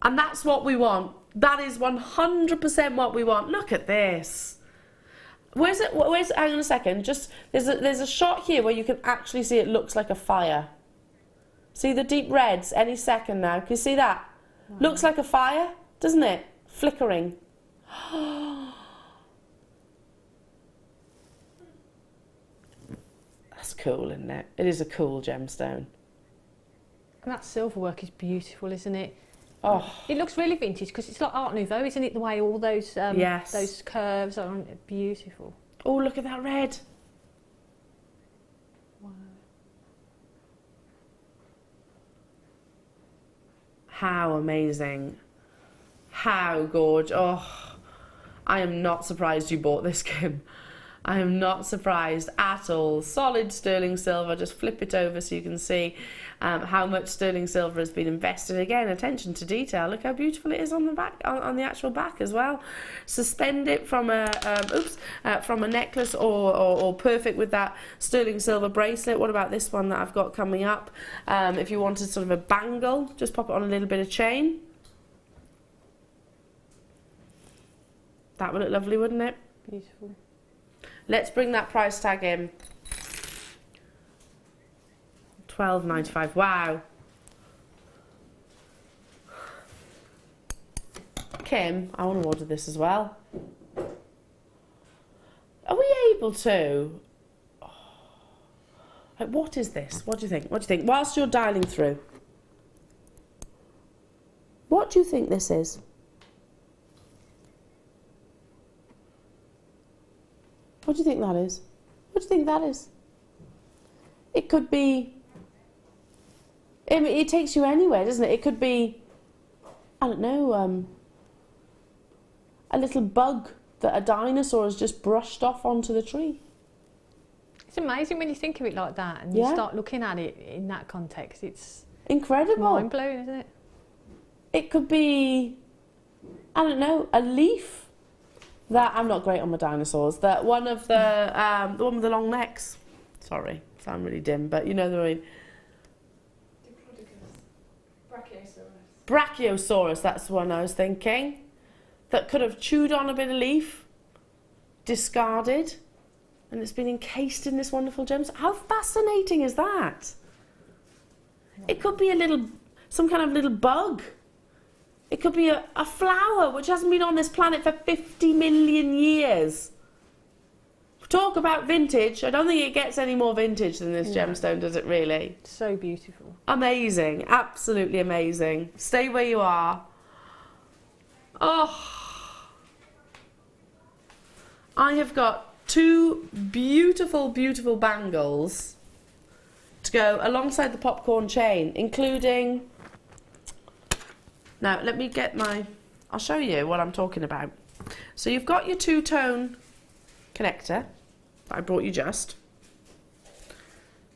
And that's what we want. That is 100% what we want. Look at this. Where's it, hang on a second, just, there's a shot here where you can actually see it looks like a fire. See the deep reds any second now, can you see that? Wow. Looks like a fire. Doesn't it? Flickering. That's cool, isn't it? It is a cool gemstone. And that silver work is beautiful, isn't it? Oh, it looks really vintage because it's like Art Nouveau, isn't it? The way all those those curves are beautiful. Oh, look at that red. Wow. How amazing. How gorgeous. Oh, I am not surprised you bought this, Kim. I am not surprised at all. Solid sterling silver. Just flip it over so you can see how much sterling silver has been invested. Again, attention to detail. Look how beautiful it is on the back, on the actual back as well. Suspend it from a necklace or perfect with that sterling silver bracelet. What about this one that I've got coming up? If you wanted sort of a bangle, just pop it on a little bit of chain. That would look lovely, wouldn't it? Beautiful. Let's bring that price tag in. $12.95. Wow. Kim, I want to order this as well. Are we able to? Like, what is this? What do you think? What do you think? Whilst you're dialing through, what do you think this is? What do you think that is? What do you think that is? It could be... I mean, it takes you anywhere, doesn't it? It could be, I don't know, a little bug that a dinosaur has just brushed off onto the tree. It's amazing when you think of it like that and you start looking at it in that context. It's incredible. Mind-blowing, isn't it? It could be, I don't know, a leaf. That I'm not great on my dinosaurs. That one of the one with the long necks. Sorry, sound really dim, but you know what I mean. Brachiosaurus, that's the one I was thinking. That could have chewed on a bit of leaf, discarded, and it's been encased in this wonderful gem. How fascinating is that? It could be some kind of little bug. It could be a flower which hasn't been on this planet for 50 million years. Talk about vintage. I don't think it gets any more vintage than this gemstone, does it really? So beautiful. Amazing. Absolutely amazing. Stay where you are. Oh. I have got two beautiful, beautiful bangles to go alongside the popcorn chain, including... Now, let me get I'll show you what I'm talking about. So you've got your two-tone connector that I brought you just.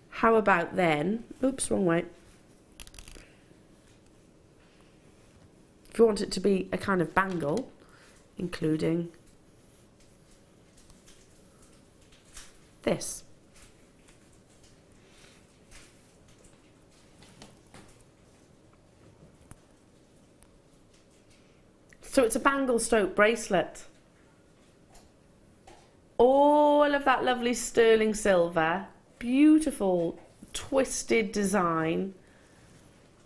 How about then... Oops, wrong way. If you want it to be a kind of bangle, including this. So it's a bangle stroke bracelet. All of that lovely sterling silver, beautiful twisted design,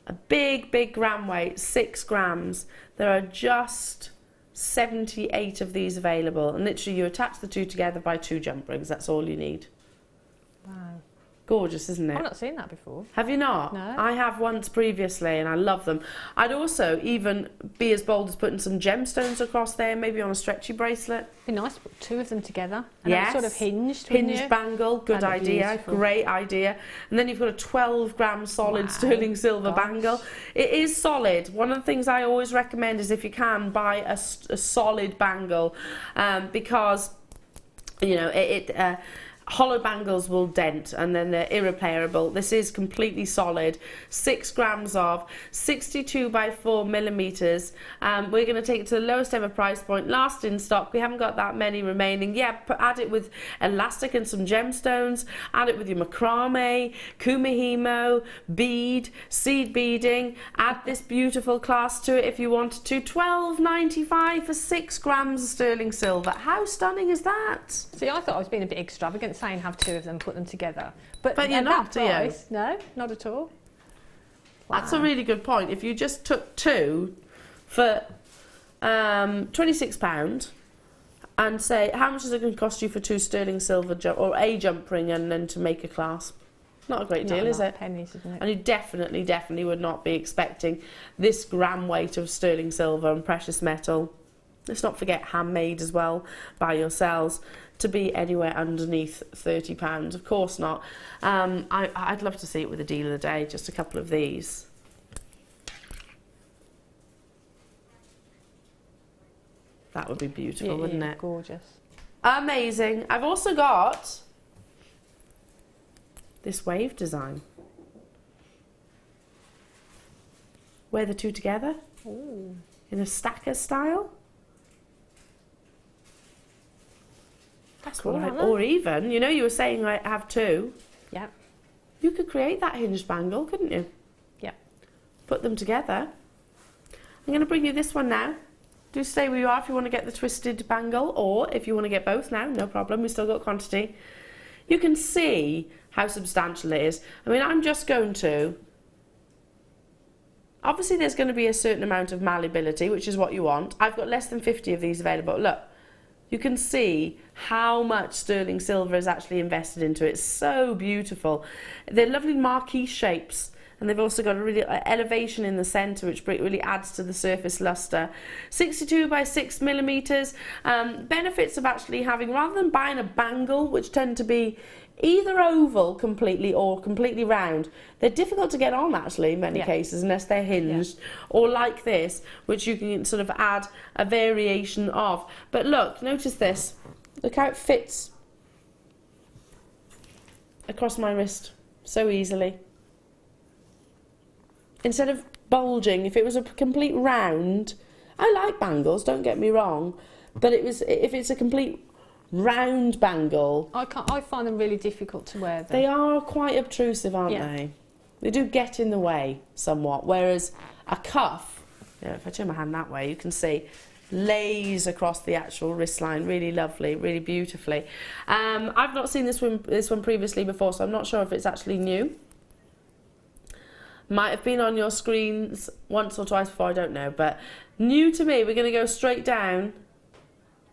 a big, big gram weight, 6 grams. There are just 78 of these available, and literally you attach the two together by 2 jump rings. That's all you need. Wow. Gorgeous, isn't it? I've not seen that before. Have you not? No. I have once previously, and I love them. I'd also even be as bold as putting some gemstones across there, maybe on a stretchy bracelet. It'd be nice to put 2 of them together. And Yes. sort of hinged, wouldn't you? Hinged bangle, good That'd be idea, beautiful. great idea. And then you've got a 12-gram solid Wow. sterling silver Gosh. bangle. It is solid. One of the things I always recommend is if you can, buy a solid bangle, because, you know, hollow bangles will dent and then they're irreparable. This is completely solid. 6 grams of 62 by 4 millimeters. We're going to take it to the lowest ever price point. Last in stock. We haven't got that many remaining. Yeah, add it with elastic and some gemstones. Add it with your macrame, kumihimo, bead, seed beading. Add this beautiful clasp to it if you want to. $12.95 for 6 grams of sterling silver. How stunning is that? See, I thought I was being a bit extravagant saying have 2 of them, put them together. But you're at not, that are you? price, no, not at all. That's a really good point. If you just took 2 for £26 and say, how much is it going to cost you for 2 sterling silver or a jump ring and then to make a clasp? Not a great deal, is it? Pennies, isn't it? And you definitely would not be expecting this gram weight of sterling silver and precious metal. Let's not forget handmade as well by yourselves, to be anywhere underneath £30. Of course not. I'd love to see it with a deal of the day, just a couple of these. That would be beautiful, wouldn't it? Gorgeous. Amazing. I've also got this wave design. Wear the two together. Ooh. In a stacker style. That's Cool, what isn't it? or even, you know, you were saying I have 2. Yeah. You could create that hinged bangle, couldn't you? Yeah. Put them together. I'm going to bring you this one now. Do stay where you are if you want to get the twisted bangle, or if you want to get both now, no problem, we've still got quantity. You can see how substantial it is. I mean, I'm just going to... Obviously, there's going to be a certain amount of malleability, which is what you want. I've got less than 50 of these available. Look, you can see how much sterling silver is actually invested into it. It's so beautiful. They're lovely marquee shapes, and they've also got a really elevation in the centre, which really adds to the surface luster. 62 by 6 millimeters. Benefits of actually having, rather than buying a bangle, which tend to be either oval completely or completely round, they're difficult to get on actually in many cases unless they're hinged, or like this, which you can sort of add a variation of. But look, notice this. Look how it fits across my wrist so easily. Instead of bulging. If it was a complete round, I like bangles, don't get me wrong, but if it's a complete round bangle, I find them really difficult to wear. They are quite obtrusive, aren't they? They do get in the way somewhat, whereas a cuff, if I turn my hand that way, you can see, lays across the actual wrist line really lovely, really beautifully. I've not seen this one previously before, so I'm not sure if it's actually new. Might have been on your screens once or twice before, I don't know, but new to me. We're going to go straight down.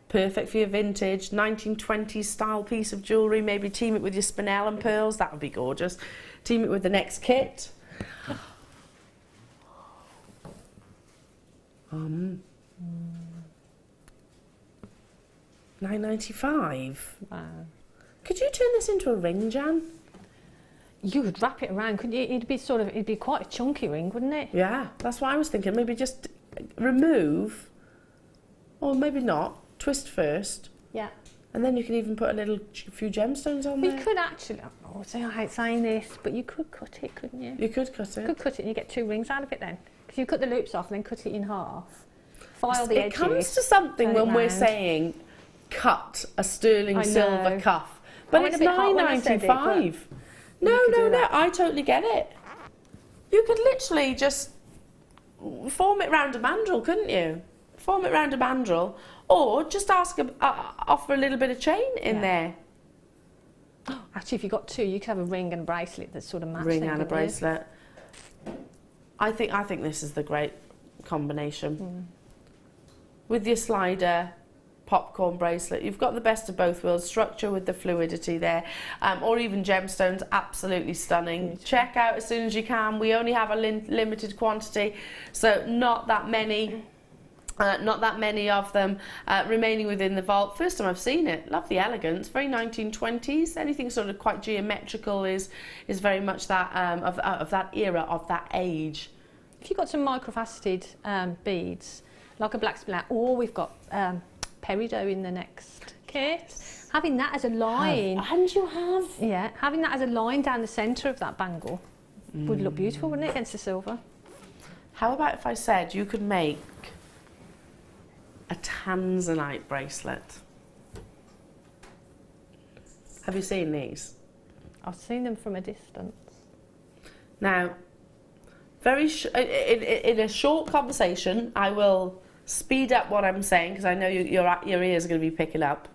Perfect for your vintage 1920s style piece of jewellery. Maybe team it with your spinel and pearls, that would be gorgeous. Team it with the next kit. $9.95. Wow. Could you turn this into a ring, Jan? You could wrap it around, couldn't you? It'd be quite a chunky ring, wouldn't it? Yeah, that's what I was thinking. Maybe just remove, or maybe not. Twist first. Yeah. And then you can even put a few gemstones on there. You could actually, I hate saying this, but you could cut it, couldn't you? You could cut it. You could cut it and you get 2 rings out of it then. Because you cut the loops off and then cut it in half. File the edges. It comes to something when we're saying cut a sterling silver cuff. But it's $9.95. No, I totally get it. You could literally just form it round a mandrel, couldn't you? Form it round a mandrel, or just offer a little bit of chain in there. Actually, if you got 2, you could have a ring and a bracelet that sort of match. Ring and a bracelet. I think this is the great combination. With your slider, popcorn bracelet, you've got the best of both worlds. Structure with the fluidity there, or even gemstones, absolutely stunning. Check out as soon as you can. We only have a limited quantity, so not that many of them remaining within the vault. First time I've seen it. Love the elegance. Very 1920s. Anything sort of quite geometrical is very much that of that era, of that age. If you've got some microfaceted beads, like a black splat, or we've got peridot in the next kit. Having that as a line. And you have? Yeah, having that as a line down the centre of that bangle would look beautiful, wouldn't it, against the silver? How about if I said you could make a Tanzanite bracelet? Have you seen these? I've seen them from a distance. Now, in a short conversation, I will speed up what I'm saying because I know your ears are going to be picking up.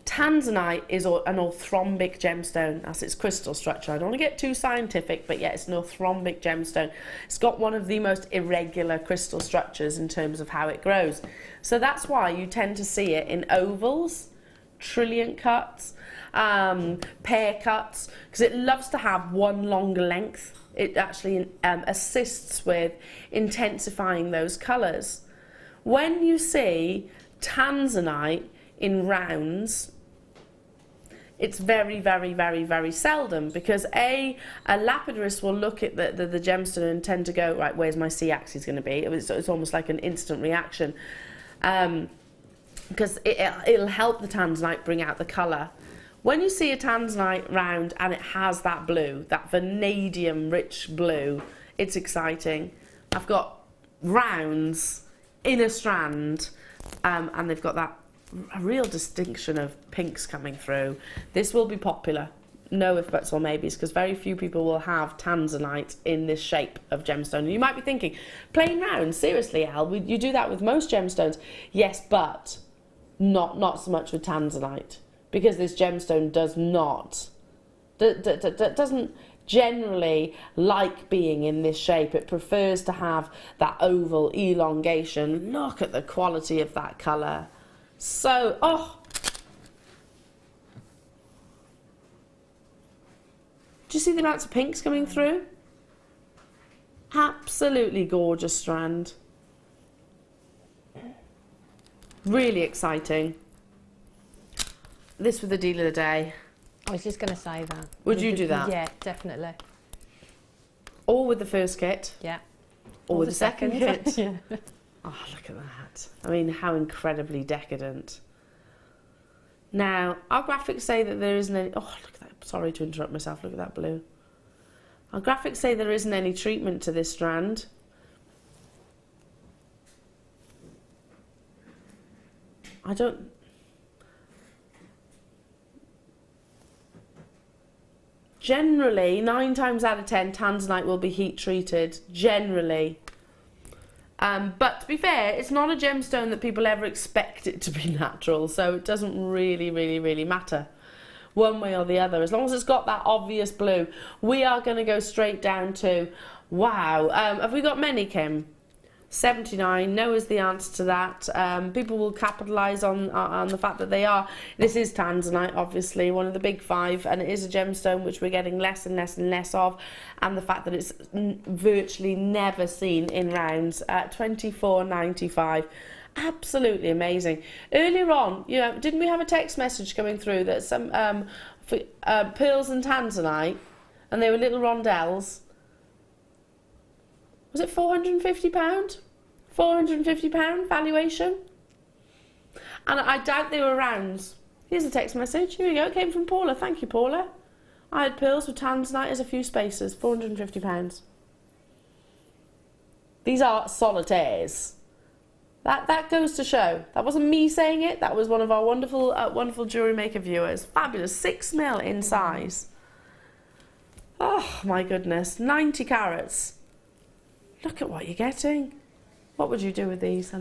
Tanzanite is an orthorhombic gemstone. That's its crystal structure. I don't want to get too scientific, but yeah, it's an orthorhombic gemstone. It's got one of the most irregular crystal structures in terms of how it grows. So that's why you tend to see it in ovals, trilliant cuts, pear cuts, because it loves to have one longer length. It actually assists with intensifying those colours. When you see Tanzanite in rounds, it's very, very, very, very seldom, because a lapidurist will look at the gemstone and tend to go, right, where's my C-axis going to be? It's almost like an instant reaction, because it'll help the Tanzanite bring out the colour. When you see a Tanzanite round and it has that blue, that vanadium rich blue, it's exciting. I've got rounds in a strand, and they've got a real distinction of pinks coming through. This will be popular, no if buts or maybes, because very few people will have Tanzanite in this shape of gemstone. And you might be thinking, plain round, seriously, Elle, you do that with most gemstones. Yes, but not so much with Tanzanite, because this gemstone doesn't generally like being in this shape. It prefers to have that oval elongation. Look at the quality of that colour. So, do you see the amounts of pinks coming through? Absolutely gorgeous strand. Really exciting. This was the deal of the day. I was just going to say that. Would you do that? Yeah, definitely. Or with the first kit? Yeah. Or with the second kit? Yeah. Oh, look at that. I mean, how incredibly decadent. Now, our graphics say that there isn't any... Oh, look at that. Sorry to interrupt myself. Look at that blue. Our graphics say there isn't any treatment to this strand. I don't... Generally, 9 times out of 10, Tanzanite will be heat treated, generally. But to be fair, it's not a gemstone that people ever expect it to be natural, so it doesn't really matter one way or the other. As long as it's got that obvious blue, we are going to go straight down to, wow, have we got many, Kim? 79, no is the answer to that. People will capitalise on the fact that they are. This is Tanzanite, obviously, one of the big 5, and it is a gemstone which we're getting less and less of, and the fact that it's virtually never seen in rounds at $24.95. Absolutely amazing. Earlier on, you know, didn't we have a text message coming through that some pearls and Tanzanite, and they were little rondelles. Was it £450? £450 valuation? And I doubt they were rounds. Here's a text message. Here we go. It came from Paula. Thank you, Paula. I had pearls with Tanzanite as a few spaces. £450. These are solitaires. That goes to show. That wasn't me saying it. That was one of our wonderful Jewellery Maker viewers. Fabulous. 6mm in size. Oh, my goodness. 90 carats. Look at what you're getting. What would you do with these?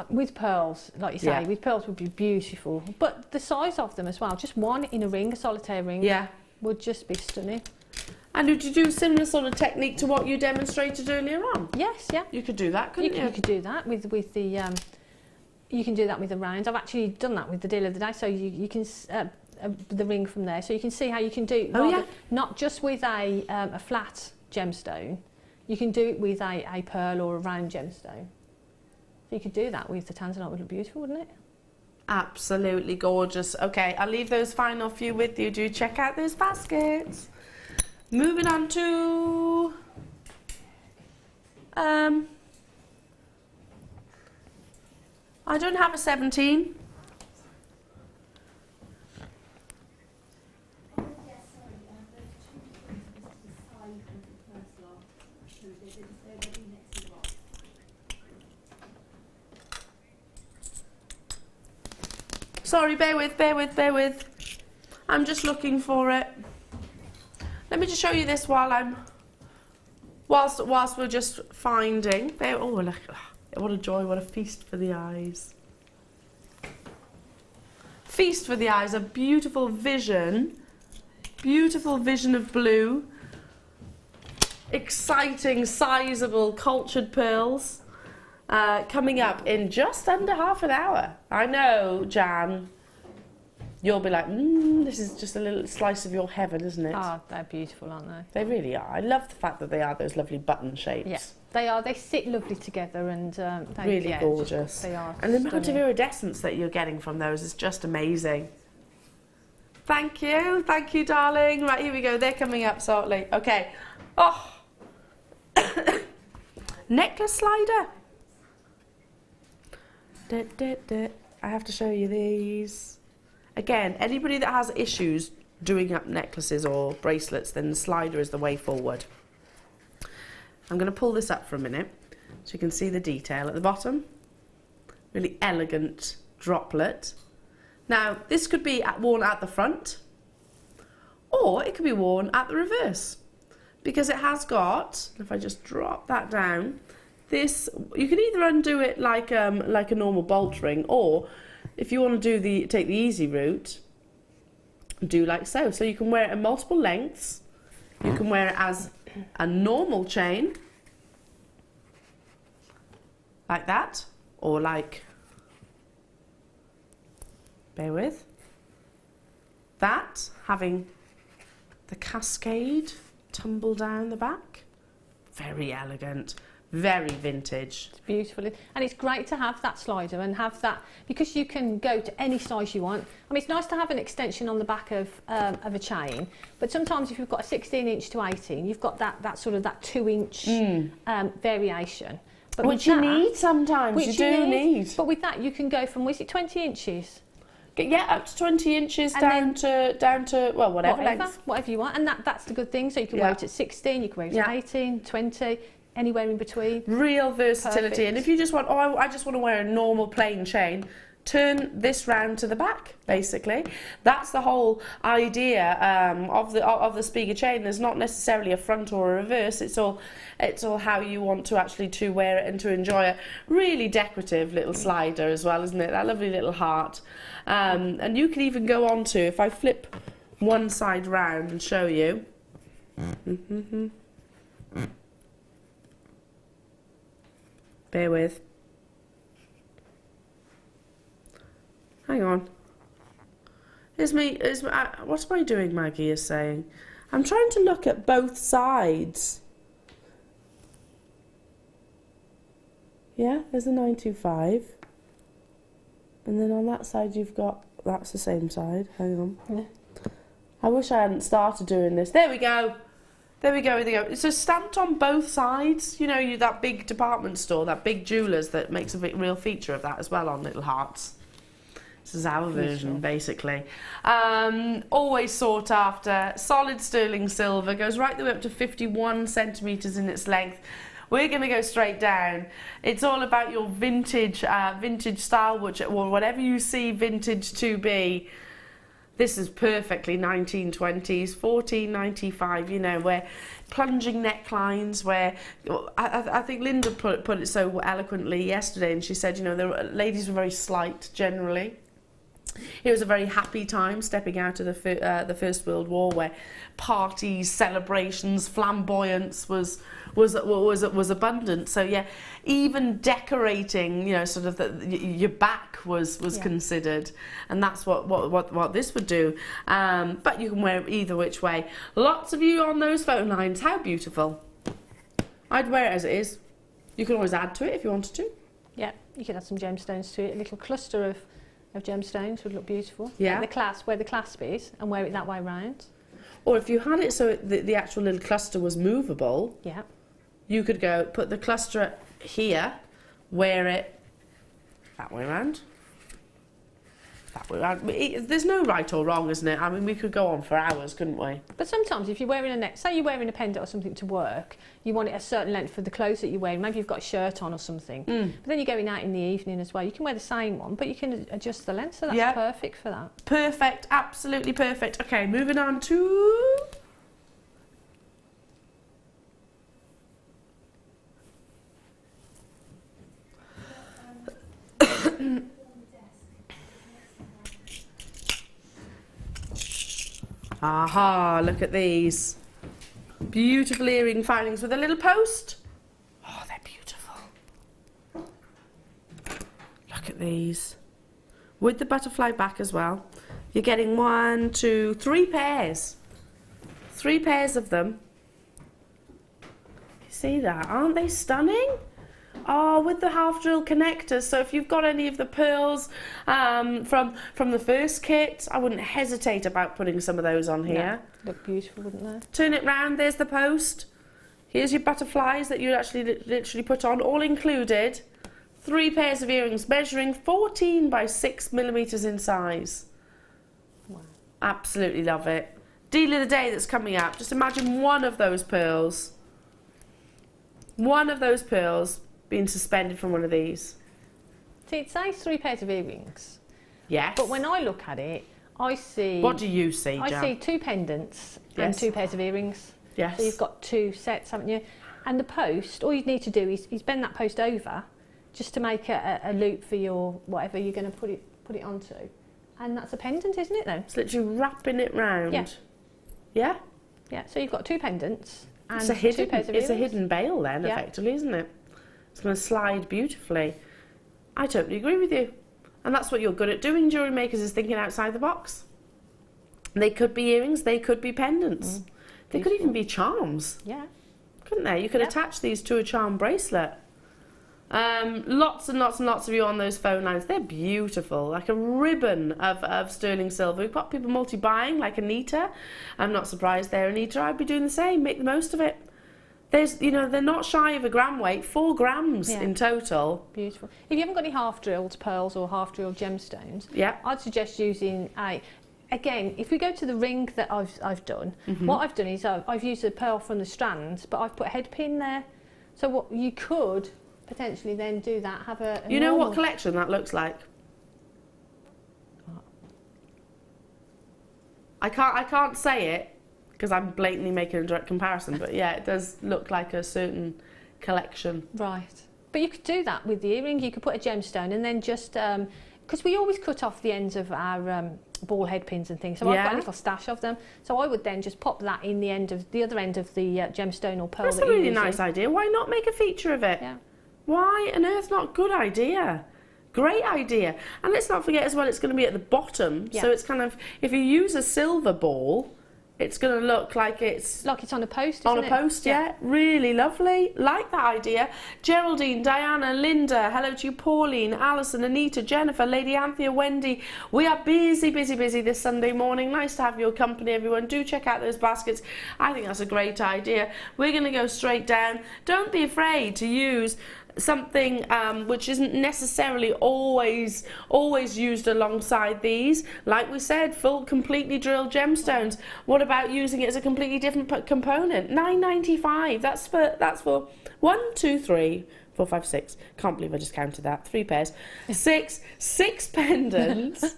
With pearls, like you say, with pearls would be beautiful. But the size of them as well, just one in a ring, a solitaire ring, would just be stunning. And would you do a similar sort of technique to what you demonstrated earlier on? Yes, yeah. You could do that, couldn't you? You could do that with the, you can do that with the rounds. I've actually done that with the deal of the day, so you can, the ring from there, so you can see how you can do, not just with a flat gemstone, you can do it with a pearl or a round gemstone. So you could do that with the Tanzanite. Would look beautiful, wouldn't it? Absolutely gorgeous. Okay, I'll leave those final few with you. Do check out those baskets. Moving on to... I don't have a 17. Sorry, bear with. I'm just looking for it. Let me just show you this whilst we're just finding. Oh, look, what a joy, what a feast for the eyes. Feast for the eyes, a beautiful vision of blue. Exciting, sizable, cultured pearls. Coming up in just under half an hour. I know, Jan, you'll be like, this is just a little slice of your heaven, isn't it? Oh, they're beautiful, aren't they? They really are. I love the fact that they are those lovely button shapes. Yeah, they are. They sit lovely together, and they're really gorgeous. They are. And the amount of iridescence that you're getting from those is just amazing. Thank you, darling. Right, here we go. They're coming up shortly. Okay. Oh, necklace slider. I have to show you these. Again, anybody that has issues doing up necklaces or bracelets, then the slider is the way forward. I'm going to pull this up for a minute so you can see the detail at the bottom. Really elegant droplet. Now, this could be worn at the front, or it could be worn at the reverse, because it has got, if I just drop that down, this, you can either undo it like a normal bolt ring, or if you want to take the easy route, do like so. So you can wear it in multiple lengths. You can wear it as a normal chain, like that, or like, bear with, that, having the cascade tumble down the back. Very elegant. Very vintage. It's beautiful, and it's great to have that slider and have that, because you can go to any size you want. I mean, it's nice to have an extension on the back of a chain, but sometimes if you've got a 16-inch to 18, you've got that sort of that 2-inch variation. But which you need sometimes. You do need. But with that, you can go from, was it 20 inches? Yeah, up to 20 inches And down to well, whatever length. Whatever you want, and that's the good thing. So you can wear it at 16, you can wear it at 18, 20, anywhere in between. Real versatility. Perfect. And if you just want, I just want to wear a normal plain chain, turn this round to the back, basically. That's the whole idea of the speaker chain. There's not necessarily a front or a reverse. It's all how you want to actually to wear it and to enjoy it. Really decorative little slider as well, isn't it? That lovely little heart. And you can even go on to, if I flip one side round and show you. Bear with. Hang on. What am I doing, Maggie is saying? I'm trying to look at both sides. Yeah, there's a 925. And then on that side you've got, that's the same side. Hang on. Yeah. I wish I hadn't started doing this. There we go. There we go, there we go. It's just stamped on both sides. You know, that big department store, that big jewellers that makes a real feature of that as well on little hearts. This is our version, basically. Always sought after. Solid sterling silver. Goes right the way up to 51 centimetres in its length. We're going to go straight down. It's all about your vintage style, or whatever you see vintage to be. This is perfectly 1920s, 1495, you know, where plunging necklines, where I think Linda put it so eloquently yesterday, and she said, you know, the ladies were very slight generally. It was a very happy time stepping out of the First World War, where parties, celebrations, flamboyance was abundant. So yeah, even decorating, you know, sort of your back was considered, and that's what this would do. But you can wear it either which way. Lots of you on those phone lines. How beautiful! I'd wear it as it is. You can always add to it if you wanted to. Yeah, you could add some gemstones to it. A little cluster of gemstones would look beautiful. Yeah. Where the clasp is, and wear it that way round. Or if you had it so the actual little cluster was movable, yeah, you could go put the cluster here, wear it that way around. That way around. There's no right or wrong, isn't it? I mean, we could go on for hours, couldn't we? But sometimes if you're wearing say you're wearing a pendant or something to work, you want it a certain length for the clothes that you're wearing. Maybe you've got a shirt on or something. But then you're going out in the evening as well. You can wear the same one, but you can adjust the length, so that's perfect for that. Perfect, absolutely perfect. Okay, moving on to... Aha, look at these. Beautiful earring findings with a little post. Oh, they're beautiful. Look at these. With the butterfly back as well. You're getting 1, 2, 3 pairs. 3 pairs of them. You see that? Aren't they stunning? Oh, with the half drill connectors. So if you've got any of the pearls from the first kit, I wouldn't hesitate about putting some of those on here. No, look beautiful, wouldn't they? Turn it round. There's the post. Here's your butterflies that you actually literally put on, all included. 3 pairs of earrings measuring 14 by 6 millimeters in size. Wow. Absolutely love it. Deal of the day that's coming up. Just imagine one of those pearls. One of those pearls being suspended from one of these. See, it says 3 pairs of earrings. Yes. But when I look at it, I see... What do you see, I Jan? see 2 pendants and 2 pairs of earrings. Yes. So you've got 2 sets, haven't you? And the post, all you need to do is bend that post over just to make a loop for your whatever you're going to put it onto. And that's a pendant, isn't it, then? It's literally wrapping it round. Yeah. Yeah? Yeah, so you've got 2 pendants and It's a hidden, 2 pairs of earrings. it's a hidden bail then, Yeah. effectively, isn't it? It's going to slide beautifully. I totally agree with you. And that's what you're good at doing, jewellery makers, is thinking outside the box. They could be earrings, they could be pendants. They could even be charms. Yeah. Couldn't they? You could attach these to a charm bracelet. Lots and lots and lots of you on those phone lines. They're beautiful, like a ribbon of sterling silver. We've got people multi-buying, like Anita. I'm not surprised there, Anita. I'd be doing the same. Make the most of it. There's, you know, they're not shy of a gram weight, 4 grams Yeah. in total. Beautiful. If you haven't got any half-drilled pearls or half-drilled gemstones, Yeah. I'd suggest using a... Again, if we go to the ring that I've done, what I've done is I've used a pearl from the strands, but I've put a head pin there. So what you could potentially then do that, have a You know normal... what collection that looks like? I can't say it because I'm blatantly making a direct comparison, but yeah, it does look like a certain collection. Right. But you could do that with the earring. You could put a gemstone and then just... because we always cut off the ends of our ball head pins and things, so I've got a little stash of them. So I would then just pop that in the other end of the gemstone or pearl. That's a really nice idea. Why not make a feature of it? Yeah. Why on earth not? Good idea. Great idea. And let's not forget as well, it's going to be at the bottom. Yeah. So it's kind of, if you use a silver ball, it's going to look like it's on a post, isn't on a post, yeah. Really lovely. Like that idea. Geraldine, Diana, Linda, hello to you, Pauline, Alison, Anita, Jennifer, Lady Anthea, Wendy. We are busy this Sunday morning. Nice to have your company, everyone. Do check out those baskets. I think that's a great idea. We're going to go straight down. Don't be afraid to use something which isn't necessarily always used alongside these. Like we said, full completely drilled gemstones. What about using it as a completely different component? $9.95. That's for 1, 2, 3, 4, 5, 6. Can't believe I just counted that. 3 pairs. Six pendants.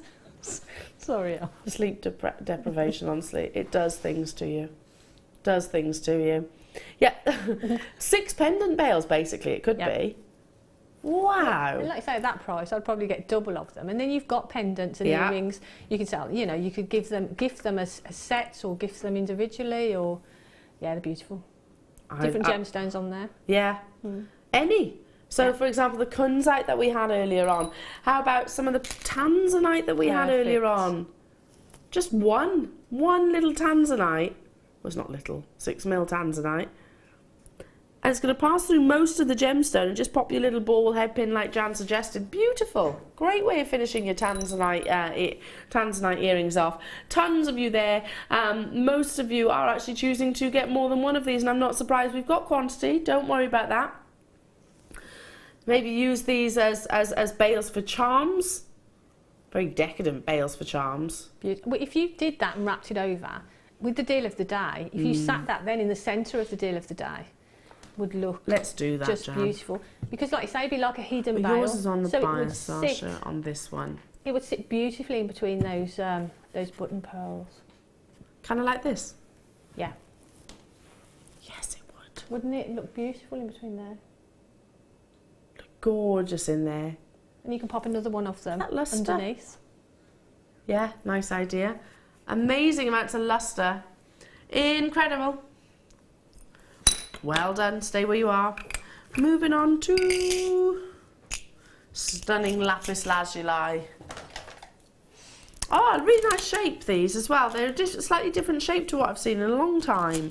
Sorry. Sleep deprivation, honestly, it does things to you. Yeah, 6 pendant bales basically it could be. Wow. And like I say, at that price, I'd probably get double of them. And then you've got pendants and earrings. You can sell, you know, you could gift them as sets or gift them individually, or they're beautiful. Different gemstones on there. Yeah. Any. So, for example, the Kunzite that we had earlier on. How about some of the Tanzanite that we had earlier on? Just one little Tanzanite. Well, it's not little, 6mm Tanzanite. And it's going to pass through most of the gemstone and just pop your little ball head pin like Jan suggested. Beautiful. Great way of finishing your Tanzanite earrings off. Tons of you there. Most of you are actually choosing to get more than one of these, and I'm not surprised. We've got quantity. Don't worry about that. Maybe use these as bales for charms. Very decadent bales for charms. Well, if you did that and wrapped it over, with the deal of the day, if you sat that then in the centre of the deal of the day, would look Let's do that, just Jan. Beautiful. Because like I say, it'd be like a hidden But veil. yours is on the so bias, Sasha, on this one. It would sit beautifully in between those button pearls. Kind of like this? Yeah. Yes, it would. Wouldn't it look beautiful in between there? Look gorgeous in there. And you can pop another one of them That lustre. underneath. Yeah, nice idea. Amazing amounts of luster. Incredible. Well done. Stay where you are. Moving on to stunning lapis lazuli. Oh, really nice shape, these as well. They're a slightly different shape to what I've seen in a long time.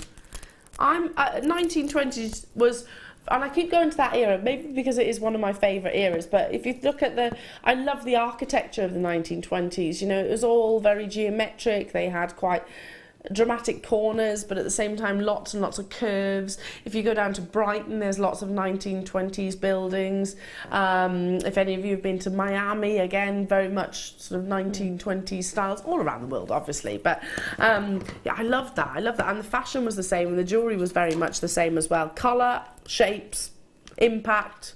1920s was... And I keep going to that era, maybe because it is one of my favourite eras, but if you look at I love the architecture of the 1920s, you know, it was all very geometric, they had quite dramatic corners, but at the same time lots and lots of curves. If you go down to Brighton, there's lots of 1920s buildings. If any of you have been to Miami, again, very much sort of 1920s styles, all around the world, obviously. But yeah, I love that. And the fashion was the same, and the jewellery was very much the same as well. Colour, shapes, impact,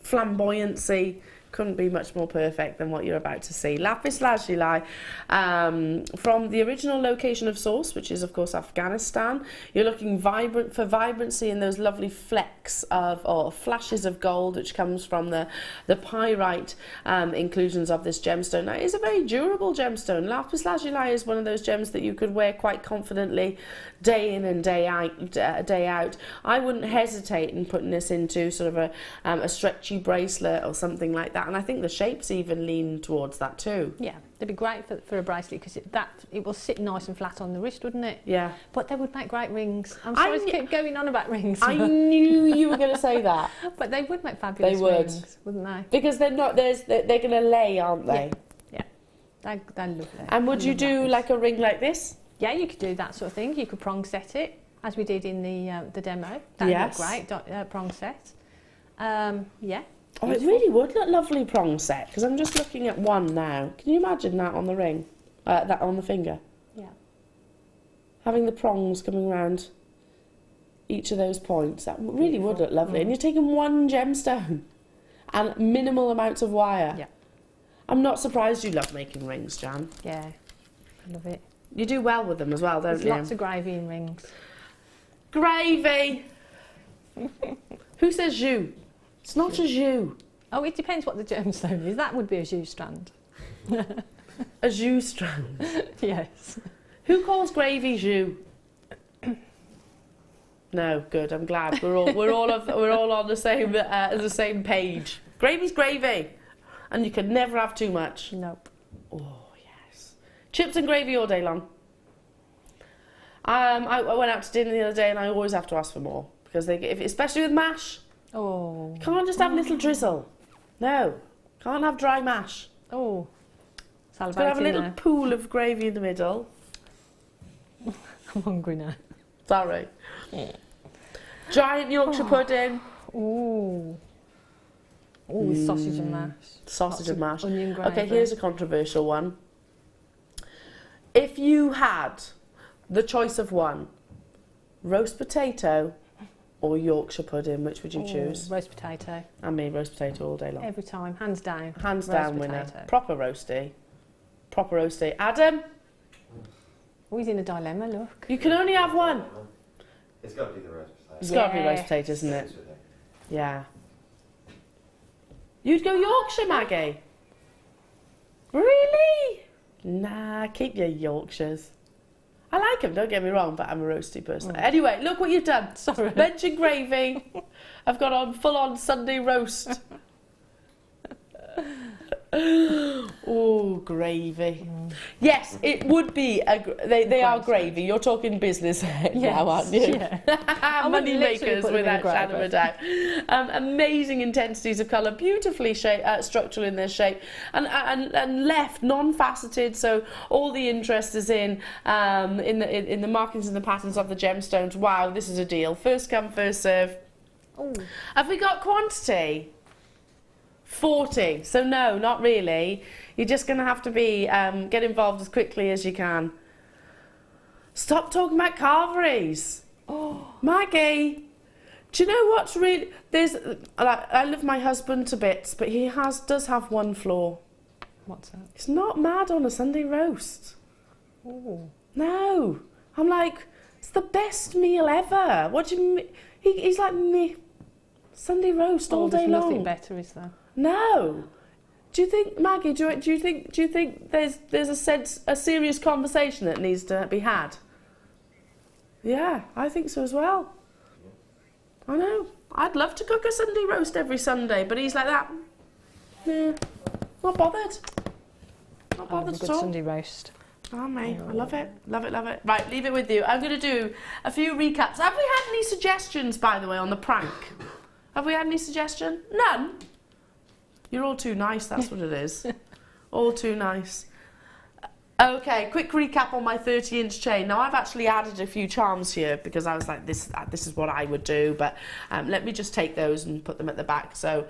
flamboyancy. Couldn't be much more perfect than what you're about to see. Lapis lazuli, from the original location of source, which is of course Afghanistan. You're looking for vibrancy in those lovely flecks or flashes of gold, which comes from the pyrite inclusions of this gemstone. Now, it is a very durable gemstone. Lapis lazuli is one of those gems that you could wear quite confidently day in and day out. I wouldn't hesitate in putting this into sort of a stretchy bracelet or something like that. And I think the shapes even lean towards that too. Yeah, they'd be great for a bracelet because it will sit nice and flat on the wrist, wouldn't it? Yeah. But they would make great rings. I'm sorry to keep going on about rings. I knew you were going to say that. But they would make fabulous rings, wouldn't they? Because they're going to lay, aren't they? Yeah. They're lovely. And would you do like a ring like this? Yeah, you could do that sort of thing. You could prong set it. as we did in the demo. That Yes. looked great, prong set. Yeah. Oh, it really would look lovely prong set, because I'm just looking at one now. Can you imagine that on the ring? That on the finger? Yeah. Having the prongs coming around each of those points. That really would look lovely. And you're taking one gemstone and minimal amounts of wire. Yeah. I'm not surprised you love making rings, Jan. Yeah. I love it. You do well with them as well, don't There's you? lots of gravy in rings. Gravy! Who says jus? It's not a jus. Oh, it depends what the gemstone is. That would be a jus strand. A jus strand. Yes. Who calls gravy jus? No, good. I'm glad we're all on the same page. Gravy's gravy, and you can never have too much. Nope. Oh yes, chips and gravy all day long. I went out to dinner the other day, and I always have to ask for more because especially with mash. Oh. You can't just have a little drizzle. No, can't have dry mash. Oh. It's got to have a little now. pool of gravy in the middle. I'm hungry now. Sorry. Giant Yorkshire pudding. Ooh. Ooh, with sausage and mash. Sausage and mash. Onion gravy. Okay, here's a controversial one. If you had the choice of one, roast potato or Yorkshire pudding, which would you choose? Roast potato. I mean, roast potato all day long. Every time, hands down. Hands roast down winner. potato. Proper roasty. Proper roasty. Adam, Oh, he's in a dilemma, look. you can only have one. It's got to be the roast potato. It's got to be roast Yes. potato, isn't it? Yeah. You'd go Yorkshire, Maggie? Really? Nah, keep your Yorkshires. I like them, don't get me wrong, but I'm a roasty person. Anyway, look what you've done. Sorry. Mention gravy. I've got on full-on Sunday roast. Oh, gravy. Yes, it would be. They are gravy. You're talking business now, aren't you? Yeah. Money literally makers put them in without shadow of a doubt. Amazing intensities of colour, beautifully structural in their shape, and left non-faceted. So all the interest is in the markings and the patterns of the gemstones. Wow, this is a deal. First come, first serve. Ooh. Have we got quantity? 40. So no, not really. You're just going to have to be get involved as quickly as you can. Stop talking about carveries. Oh, Maggie, do you know what's really? I love my husband to bits, but he does have one flaw. What's that? He's not mad on a Sunday roast. Ooh. No, I'm like, it's the best meal ever. What do you mean? He's like me. Sunday roast all day long. There's nothing better, is there? No. Do you think, Maggie? Do you think there's a serious conversation that needs to be had? Yeah, I think so as well. I know. I'd love to cook a Sunday roast every Sunday, but he's like that. Yeah, not bothered. Not bothered A at good all. Sunday roast. Oh, mate, I love it. Love it, love it. Right, leave it with you. I'm going to do a few recaps. Have we had any suggestions, by the way, on the prank? Have we had any suggestion? None? You're all too nice, that's what it is. All too nice. Okay, quick recap on my 30-inch chain. Now, I've actually added a few charms here because I was like, this is what I would do, but let me just take those and put them at the back so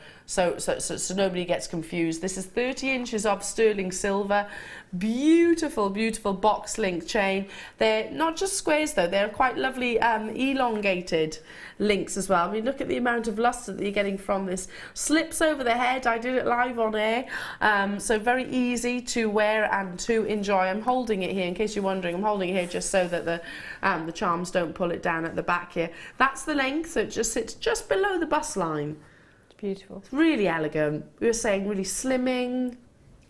nobody gets confused. This is 30 inches of sterling silver. Beautiful, beautiful box link chain. They're not just squares though, they're quite lovely elongated links as well. I mean, look at the amount of luster that you're getting from this. Slips over the head. I did it live on air, so very easy to wear and to enjoy. I'm holding it here in case you're wondering. I'm holding it here just so that the charms don't pull it down at the back here. That's the length, so it just sits just below the bust line. It's beautiful. It's really elegant. We were saying really slimming.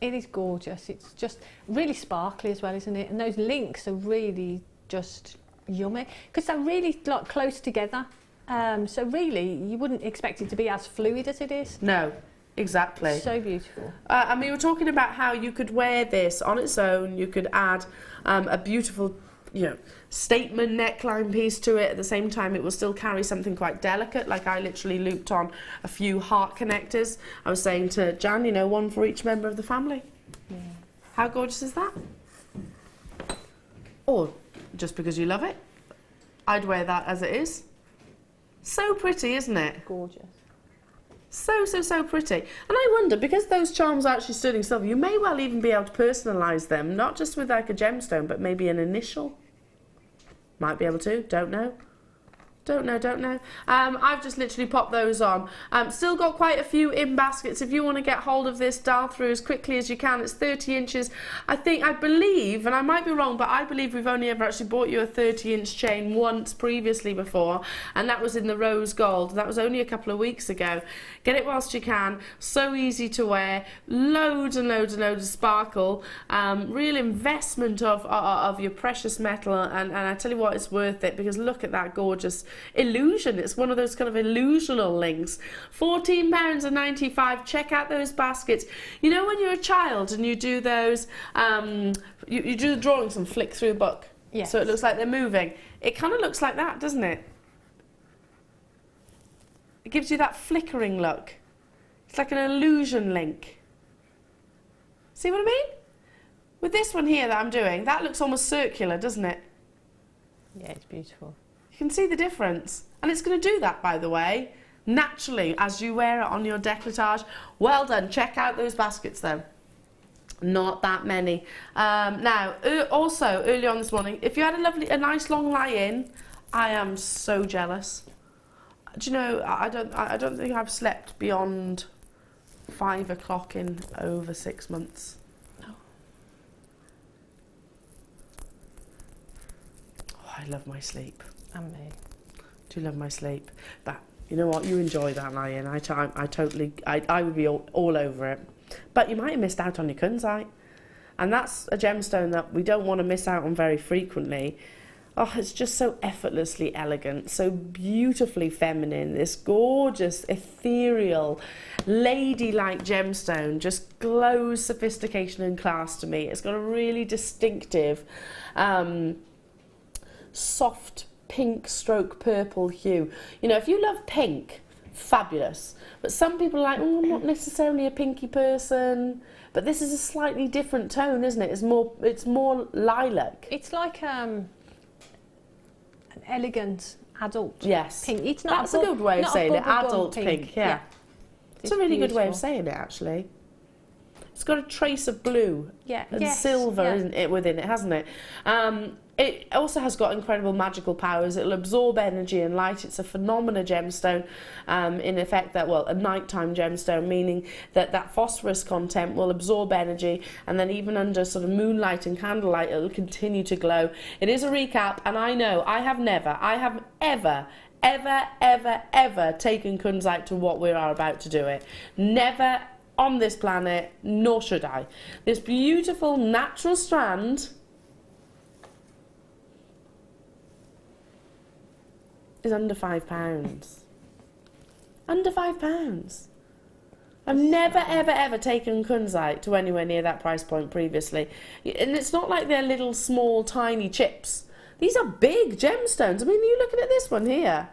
It is gorgeous. It's just really sparkly as well, isn't it? And those links are really just yummy because they're really like close together. So really, you wouldn't expect it to be as fluid as it is. No, exactly. So beautiful. And we were talking about how you could wear this on its own. You could add a beautiful, statement neckline piece to it. At the same time, it will still carry something quite delicate. Like I literally looped on a few heart connectors. I was saying to Jan, one for each member of the family. Yeah. How gorgeous is that? Or just because you love it. I'd wear that as it is. So pretty, isn't it? Gorgeous. So, so, so pretty. And I wonder, because those charms are actually sterling silver, you may well even be able to personalise them, not just with like a gemstone, but maybe an initial. Might be able to, don't know. Don't know. I've just literally popped those on. Still got quite a few in baskets. If you want to get hold of this, dial through as quickly as you can. It's 30 inches. I believe, and I might be wrong, but I believe we've only ever actually bought you a 30-inch chain once previously before, and that was in the rose gold. That was only a couple of weeks ago. Get it whilst you can. So easy to wear. Loads and loads and loads of sparkle. Real investment of your precious metal, and I tell you what, it's worth it, because look at that gorgeous illusion. It's one of those kind of illusional links. £14.95. Check out those baskets. You know when you're a child and you do those, you do the drawings and flick through a book, yes, so it looks like they're moving. It kind of looks like that, doesn't it? It gives you that flickering look. It's like an illusion link. See what I mean? With this one here that I'm doing, that looks almost circular, doesn't it? Yeah, it's beautiful. You can see the difference. And it's going to do that, by the way, naturally, as you wear it on your décolletage. Well done. Check out those baskets, though. Not that many. Now, also, early on this morning, if you had a nice long lie-in, I am so jealous. Do you know, I don't think I've slept beyond 5 o'clock in over 6 months. I love my sleep. And me. Do love my sleep. But you know what? You enjoy that lie-in. I would be all over it. But you might have missed out on your Kunzite. And that's a gemstone that we don't want to miss out on very frequently. Oh, it's just so effortlessly elegant, so beautifully feminine. This gorgeous, ethereal, ladylike gemstone just glows sophistication and class to me. It's got a really distinctive soft pink stroke purple hue. You know, if you love pink, fabulous. But some people are like, oh, I'm not necessarily a pinky person. But this is a slightly different tone, isn't it? It's more lilac. It's like an elegant adult yes. pink. It's not That's a good way of saying it. Adult pink, yeah. It's a really good way of saying it, actually. It's got a trace of blue and silver, isn't it, within it, hasn't it? It also has got incredible magical powers. It'll absorb energy and light. It's a phenomenal gemstone, in effect that, well, a nighttime gemstone, meaning that phosphorus content will absorb energy, and then even under sort of moonlight and candlelight, it'll continue to glow. It is a recap, and I know I have ever taken Kunzite to what we are about to do it. Never on this planet, nor should I. This beautiful natural strand is under £5. Under £5. I've never, ever taken Kunzite to anywhere near that price point previously. And it's not like they're little, small, tiny chips. These are big gemstones. I mean, you're looking at this one here.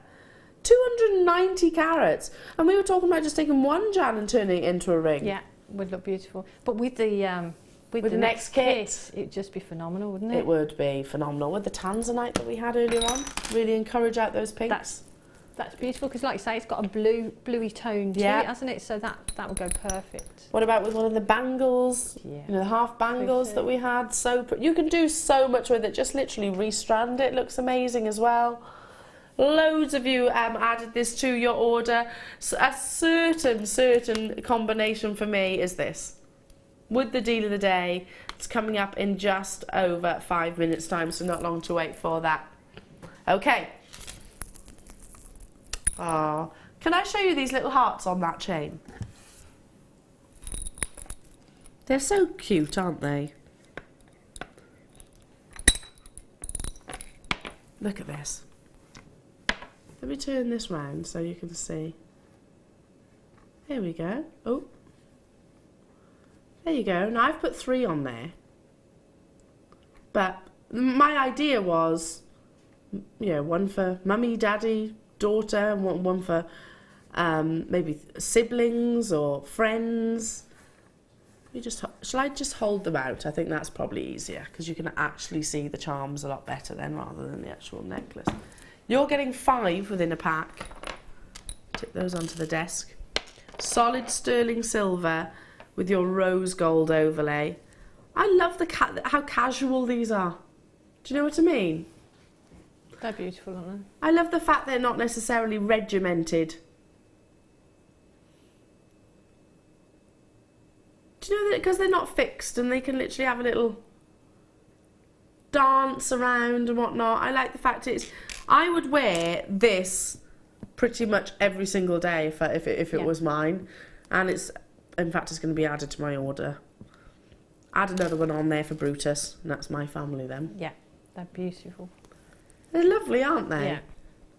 290 carats. And we were talking about just taking one jan and turning it into a ring. Yeah, would look beautiful. But with the next kit, it'd just be phenomenal, wouldn't it? It would be phenomenal. With the Tanzanite that we had earlier on, really encourage out those pinks. That's beautiful, because like you say, it's got a bluey tone to it, hasn't it? So that would go perfect. What about with one of the bangles? Yeah. You know, the half bangles that we had. You can do so much with it. Just literally restrand it. Looks amazing as well. Loads of you added this to your order. So a certain combination for me is this. With the deal of the day, it's coming up in just over 5 minutes time, so not long to wait for that. Okay. Oh, can I show you these little hearts on that chain? They're so cute, aren't they? Look at this. Let me turn this round so you can see. There we go. Oh. There you go. Now I've put 3 on there. But my idea was, you know, one for mummy, daddy, daughter, and one for maybe siblings or friends. Shall I just hold them out? I think that's probably easier, because you can actually see the charms a lot better then, rather than the actual necklace. You're getting 5 within a pack. Tip those onto the desk. Solid sterling silver with your rose gold overlay. I love how casual these are. Do you know what I mean? They're beautiful, aren't they? I love the fact they're not necessarily regimented. Do you know that because they're not fixed and they can literally have a little dance around and whatnot. I like the fact I would wear this pretty much every single day if it was mine, and in fact it's going to be added to my order. Add another one on there for Brutus, and that's my family then. Yeah, they're beautiful. They're lovely, aren't they? Yeah.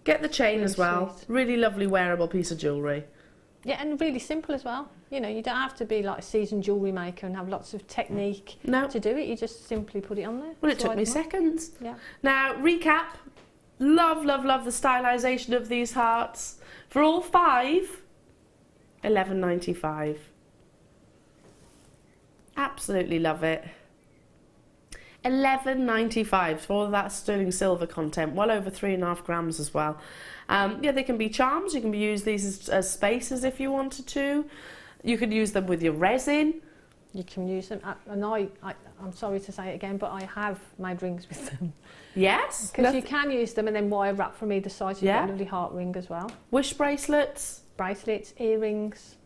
Get the chain Really as well. sweet. Really lovely wearable piece of jewellery. Yeah, and really simple as well. You know, you don't have to be like a seasoned jewellery maker and have lots of technique to do it. You just simply put it on there. Well, it took me them on. seconds. Yeah. Now, recap. Love, love, love the stylisation of these hearts. For all 5, $11.95. Absolutely love it. $11.95 for all that sterling silver content, well over 3.5 grams as well. Yeah, they can be charms. You can use these as spacers if you wanted to. You could use them with your resin. You can use them, and I'm sorry to say it again, but I have made rings with them. Yes. Because you can use them and then wire wrap from either side, so you Yeah. get a lovely heart ring as well. Wish bracelets. Bracelets, earrings,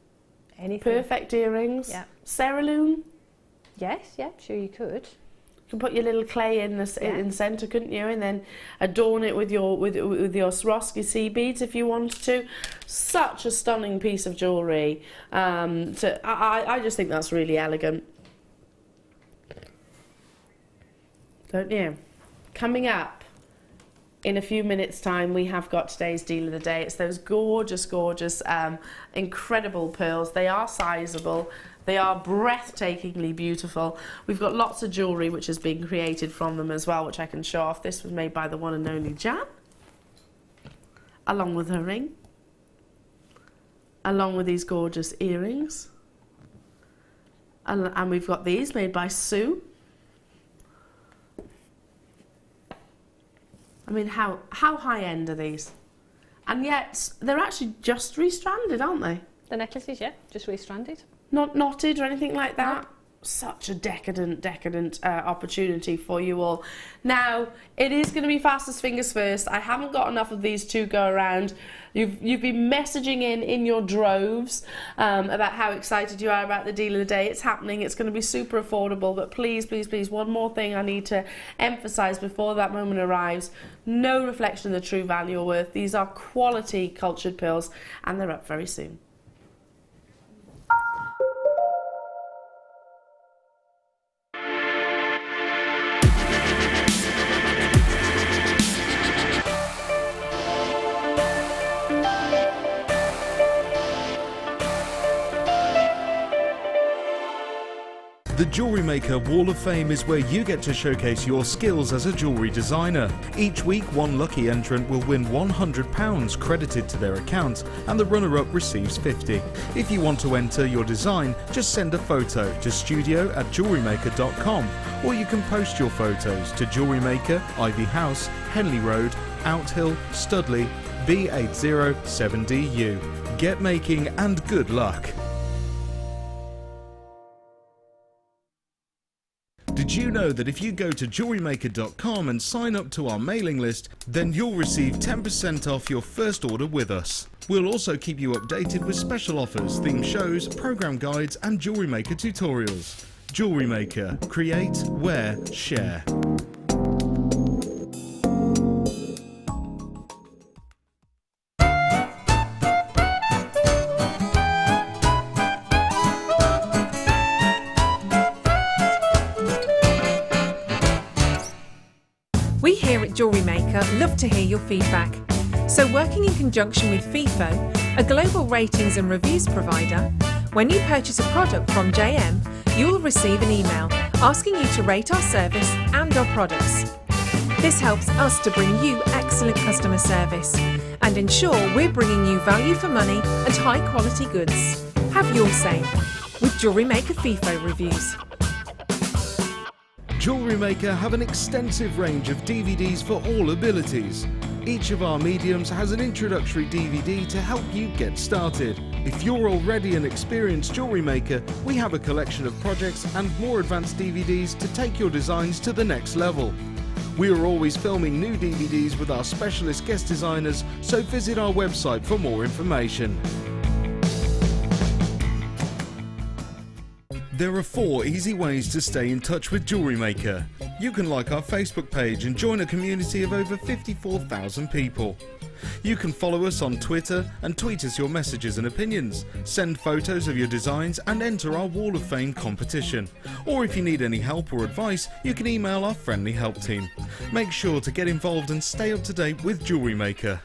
anything. Perfect earrings. Yeah. Cerulean. Yes, yeah, sure you could. You can put your little clay in the centre, couldn't you? And then adorn it with your Swarovski sea beads if you wanted to. Such a stunning piece of jewellery. I just think that's really elegant. Don't you? Coming up in a few minutes' time, we have got today's deal of the day. It's those gorgeous, gorgeous, incredible pearls. They are sizable. They are breathtakingly beautiful. We've got lots of jewellery which is being created from them as well, which I can show off. This was made by the one and only Jan, along with her ring, along with these gorgeous earrings. And we've got these made by Sue. I mean, how high-end are these? And yet, they're actually just restranded, aren't they? The necklaces, yeah, just restranded. Not knotted or anything like that. Such a decadent opportunity for you all. Now, it is going to be fastest fingers first. I haven't got enough of these to go around. You've been messaging in your droves about how excited you are about the deal of the day. It's happening. It's going to be super affordable. But please, please, please, one more thing I need to emphasise before that moment arrives. No reflection of the true value or worth. These are quality cultured pearls, and they're up very soon. The Jewellery Maker Wall of Fame is where you get to showcase your skills as a jewellery designer. Each week, one lucky entrant will win £100 credited to their account, and the runner-up receives £50. If you want to enter your design, just send a photo to studio@jewellerymaker.com, or you can post your photos to Jewellery Maker, Ivy House, Henley Road, Outhill, Studley, B807DU. Get making and good luck. Did you know that if you go to jewellerymaker.com and sign up to our mailing list, then you'll receive 10% off your first order with us. We'll also keep you updated with special offers, theme shows, program guides and Jewellery Maker tutorials. Jewellery Maker. Create, wear, share. We here at Jewellery Maker love to hear your feedback. So working in conjunction with FIFO, a global ratings and reviews provider, when you purchase a product from JM, you will receive an email asking you to rate our service and our products. This helps us to bring you excellent customer service and ensure we're bringing you value for money and high quality goods. Have your say with Jewellery Maker FIFO reviews. Jewellery Maker have an extensive range of DVDs for all abilities. Each of our mediums has an introductory DVD to help you get started. If you're already an experienced jewellery maker, we have a collection of projects and more advanced DVDs to take your designs to the next level. We are always filming new DVDs with our specialist guest designers, so visit our website for more information. There are 4 easy ways to stay in touch with Jewellery Maker. You can like our Facebook page and join a community of over 54,000 people. You can follow us on Twitter and tweet us your messages and opinions, send photos of your designs and enter our Wall of Fame competition. Or if you need any help or advice, you can email our friendly help team. Make sure to get involved and stay up to date with Jewellery Maker.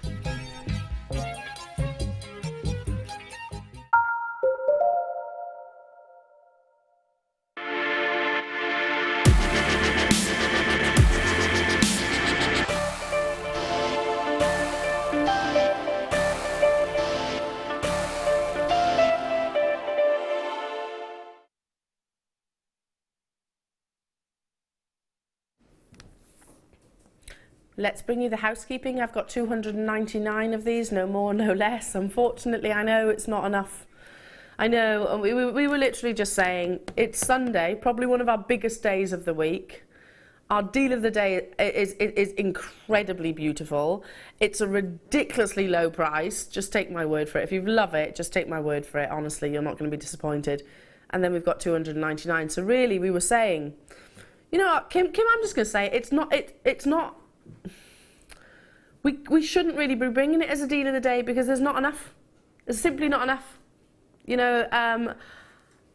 Let's bring you the housekeeping. I've got 299 of these, no more, no less. Unfortunately, I know it's not enough. I know, we were literally just saying, it's Sunday, probably one of our biggest days of the week. Our deal of the day is incredibly beautiful. It's a ridiculously low price. Just take my word for it. If you love it, just take my word for it. Honestly, you're not going to be disappointed. And then we've got 299. So really, we were saying, you know what, Kim, I'm just going to say, it's not. We shouldn't really be bringing it as a deal of the day because there's not enough. There's simply not enough. You know, and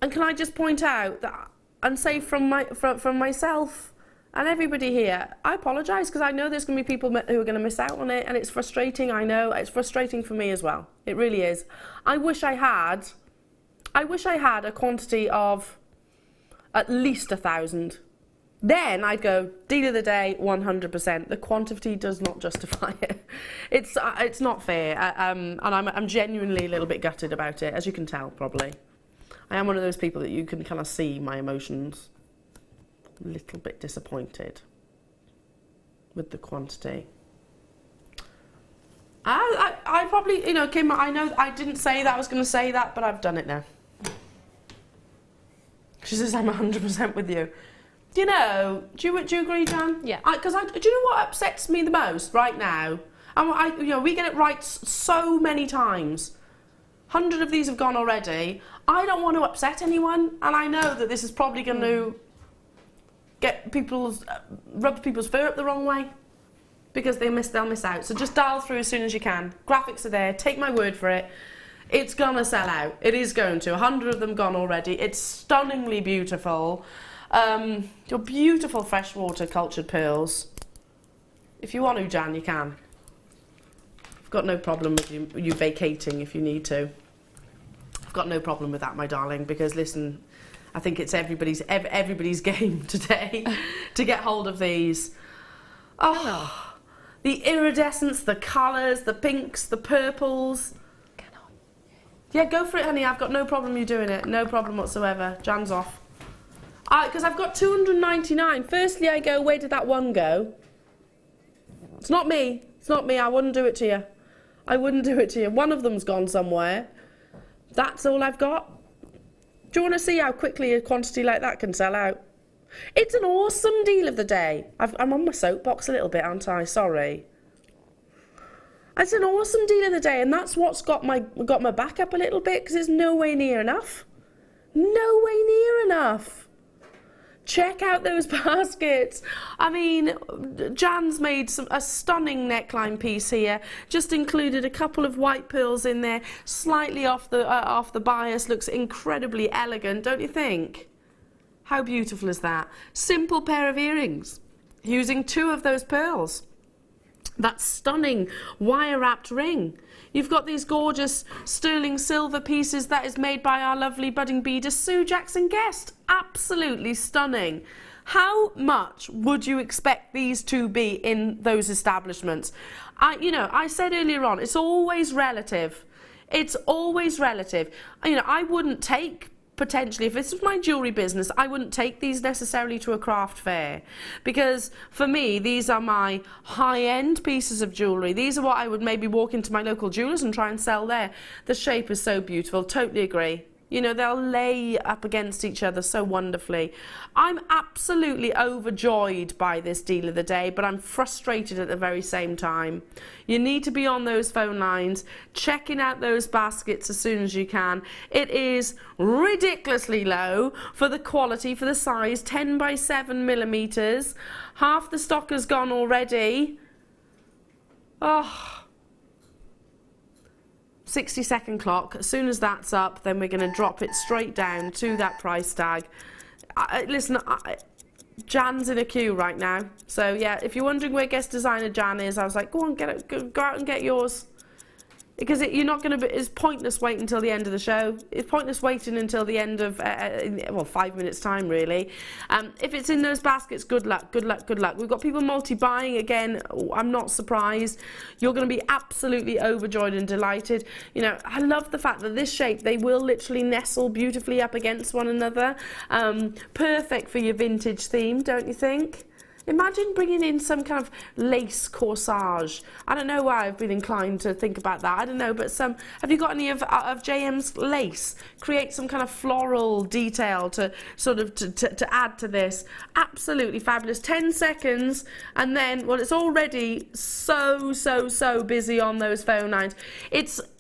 can I just point out that and say from myself and everybody here, I apologise because I know there's going to be people who are going to miss out on it, and it's frustrating. I know it's frustrating for me as well. It really is. I wish I had a quantity of at least 1,000. Then I'd go, deal of the day, 100%. The quantity does not justify it. It's not fair, and I'm genuinely a little bit gutted about it, as you can tell, probably. I am one of those people that you can kind of see my emotions. A little bit disappointed with the quantity. I probably, you know, Kim, I know I didn't say that I was going to say that, but I've done it now. She says I'm 100% with you. You know, do you agree, Jan? Yeah. Because do you know what upsets me the most right now? And you know, we get it right so many times. 100 of these have gone already. I don't want to upset anyone, and I know that this is probably going to get rub people's fur up the wrong way because they'll miss out. So just dial through as soon as you can. Graphics are there. Take my word for it. It's gonna sell out. It is going to. 100 of them gone already. It's stunningly beautiful. Your beautiful freshwater cultured pearls. If you want to, Jan, you can. I've got no problem with you vacating if you need to. I've got no problem with that, my darling, because listen, I think it's everybody's game today to get hold of these. Oh, the iridescence, the colours, the pinks, the purples. Yeah, go for it, honey. I've got no problem you doing it. No problem whatsoever. Jan's off. Because I've got 299. Firstly, I go, where did that one go? It's not me. It's not me. I wouldn't do it to you. I wouldn't do it to you. One of them's gone somewhere. That's all I've got. Do you want to see how quickly a quantity like that can sell out? It's an awesome deal of the day. I'm on my soapbox a little bit, aren't I? Sorry. It's an awesome deal of the day, and that's what's got my back up a little bit, because it's no way near enough. No way near enough. Check out those baskets. I mean, Jan's made a stunning neckline piece here. Just included a couple of white pearls in there, slightly off the bias. Looks incredibly elegant, don't you think? How beautiful is that? Simple pair of earrings, using 2 of those pearls. That stunning wire-wrapped ring. You've got these gorgeous sterling silver pieces that is made by our lovely budding beader Sue Jackson Guest. Absolutely stunning. How much would you expect these to be in those establishments? I said earlier on, it's always relative. It's always relative. You know, I wouldn't take potentially, if this was my jewellery business, I wouldn't take these necessarily to a craft fair, because for me, these are my high-end pieces of jewellery. These are what I would maybe walk into my local jewellers and try and sell there. The shape is so beautiful, totally agree. You know, they'll lay up against each other so wonderfully. I'm absolutely overjoyed by this deal of the day, but I'm frustrated at the very same time. You need to be on those phone lines, checking out those baskets as soon as you can. It is ridiculously low for the quality, for the size, 10 by 7 millimeters. Half the stock has gone already. Oh. 60-second clock. As soon as that's up, then we're going to drop it straight down to that price tag. Listen, Jan's in a queue right now. So yeah, if you're wondering where guest designer Jan is, I was like, go on, get it, go out and get yours. Because you're not going to be, it's pointless waiting until the end of the show. It's pointless waiting until the end of, well, 5 minutes time really. If it's in those baskets, good luck, good luck, good luck. We've got people multi-buying again. I'm not surprised. You're going to be absolutely overjoyed and delighted. You know, I love the fact that this shape, they will literally nestle beautifully up against one another. Perfect for your vintage theme, don't you think? Imagine bringing in some kind of lace corsage. I don't know why I've been inclined to think about that. I don't know, but have you got any of JM's lace? Create some kind of floral detail to sort of to add to this. Absolutely fabulous. 10 seconds, and then, well, it's already so busy on those phone lines.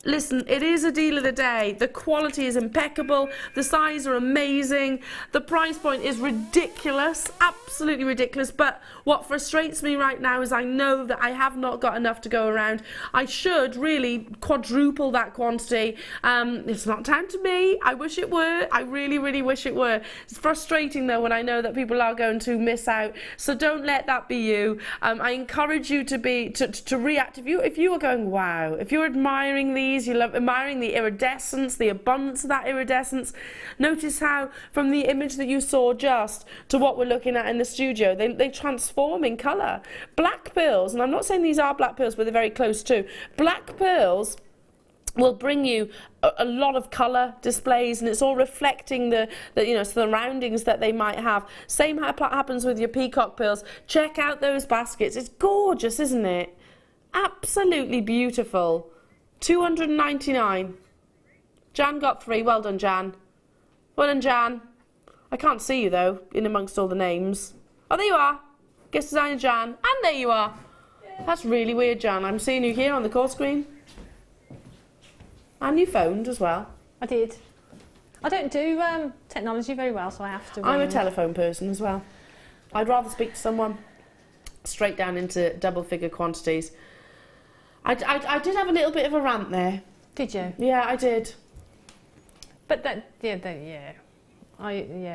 Listen, it is a deal of the day. The quality is impeccable. The size are amazing. The price point is ridiculous, absolutely ridiculous. But what frustrates me right now is I know that I have not got enough to go around. I should really quadruple that quantity. It's not down to me. I wish it were. I really, really wish it were. It's frustrating though when I know that people are going to miss out. So don't let that be you. I encourage you to react. If you are going, wow, if you're admiring these, you love admiring the iridescence, the abundance of that iridescence. Notice how from the image that you saw just to what we're looking at in the studio, they transform in colour. Black pearls, and I'm not saying these are black pearls, but they're very close to. Black pearls will bring you a lot of colour displays, and it's all reflecting the surroundings that they might have. Same happens with your peacock pearls. Check out those baskets. It's gorgeous, isn't it? Absolutely beautiful. 299. Jan got 3. Well done, Jan. Well done, Jan. I can't see you though, in amongst all the names. Oh, there you are. Guest designer Jan. And there you are. Yeah. That's really weird, Jan. I'm seeing you here on the call screen. And you phoned as well. I did. I don't do technology very well, so I have to... I'm a telephone person as well. I'd rather speak to someone straight down into double-figure quantities. I did have a little bit of a rant there. Did you? Yeah, I did. But I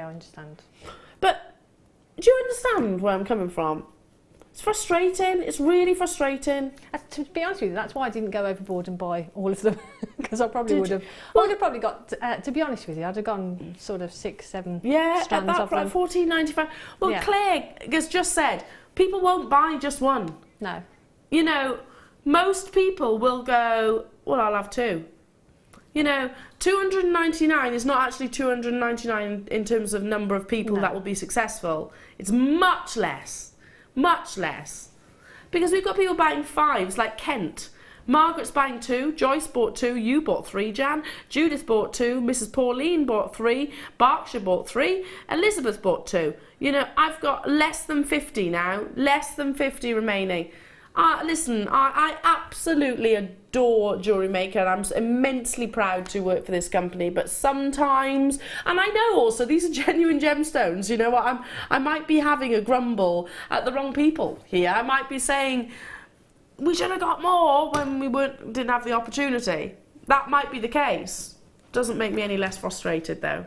understand. But do you understand where I'm coming from? It's frustrating. It's really frustrating. To be honest with you, that's why I didn't go overboard and buy all of them, because I probably would have. I would have probably got. To be honest with you, I'd have gone sort of 6, 7 strands at that of them. $14.95. Well, yeah. Claire has just said people won't buy just one. No. You know, most people will go, well, I'll have 2. You know, 299 is not actually 299 in terms of number of people that will be successful. It's much less. Much less. Because we've got people buying 5s, like Kent. Margaret's buying 2, Joyce bought 2, you bought 3, Jan, Judith bought 2, Mrs. Pauline bought 3, Berkshire bought 3, Elizabeth bought 2. You know, I've got less than 50 now, less than 50 remaining. Listen, I absolutely adore Jewellery Maker, and I'm immensely proud to work for this company, but sometimes, and I know also these are genuine gemstones, you know what, I might be having a grumble at the wrong people here. I might be saying, we should have got more when we didn't have the opportunity. That might be the case. Doesn't make me any less frustrated though.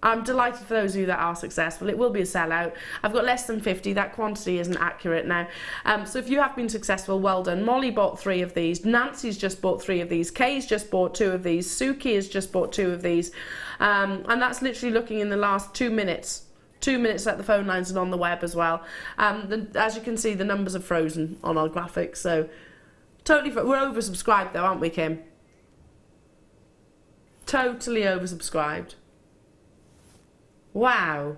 I'm delighted for those of you that are successful. It will be a sellout. I've got less than 50. That quantity isn't accurate now. So if you have been successful, well done. Molly bought 3 of these. Nancy's just bought 3 of these. Kay's just bought 2 of these. Suki has just bought 2 of these. And that's literally looking in the last 2 minutes. 2 minutes at the phone lines and on the web as well. As you can see, the numbers are frozen on our graphics. So totally, we're oversubscribed though, aren't we, Kim? Totally oversubscribed. Wow.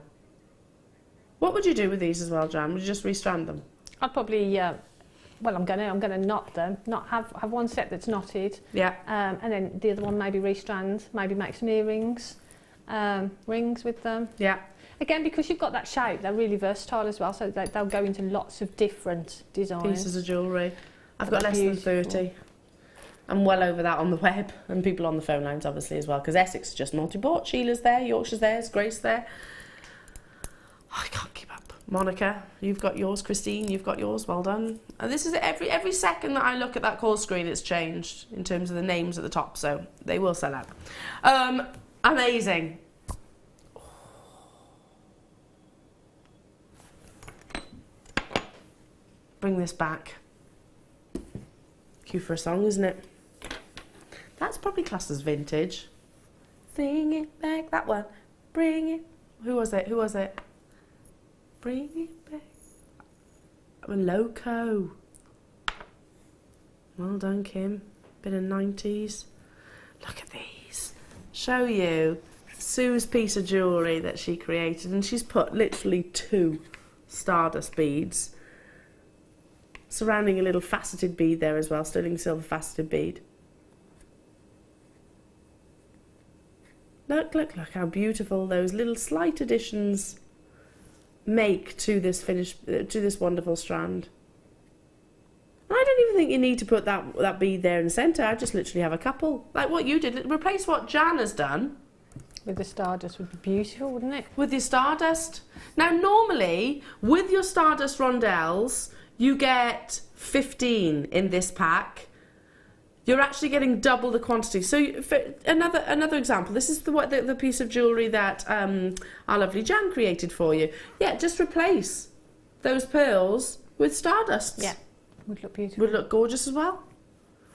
What would you do with these as well, Jan? Would you just restrand them? I'd probably, well, I'm gonna knot them. Not have one set that's knotted. Yeah. And then the other one maybe restrand. Maybe make some earrings, rings with them. Yeah. Again, because you've got that shape, they're really versatile as well. So they'll go into lots of different designs. Pieces of jewellery. I've got less Beautiful. than 30. I'm well over that on the web, and people on the phone lines obviously as well, because Essex is just multi-bought. Sheila's there, Yorkshire's there, Grace there. Oh, I can't keep up. Monica, you've got yours. Christine, you've got yours. Well done. And this is every second that I look at that call screen, it's changed in terms of the names at the top, so they will sell out. Amazing. Bring this back. Cue for a song, isn't it? That's probably classed as vintage. Bring it back, that one. Bring it. Who was it? Who was it? Bring it back. I'm loco. Well done, Kim. Bit of 90s. Look at these. Show you Sue's piece of jewellery that she created, and she's put literally 2 stardust beads surrounding a little faceted bead there as well, sterling silver faceted bead. Look, look, look how beautiful those little slight additions make to this this wonderful strand. I don't even think you need to put that bead there in the centre. I just literally have a couple, like what you did. Replace what Jan has done. With the stardust would be beautiful, wouldn't it? With your stardust. Now, normally, with your stardust rondelles, you get 15 in this pack. You're actually getting double the quantity. So for another example, this is the piece of jewellery that our lovely Jan created for you. Yeah, just replace those pearls with stardust. Yeah, would look beautiful. Would look gorgeous as well.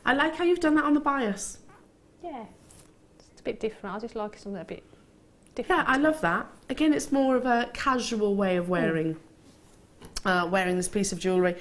I like how you've done that on the bias. Yeah, it's a bit different. I just like something a bit different. Yeah, I love that. Again, it's more of a casual way of wearing this piece of jewellery.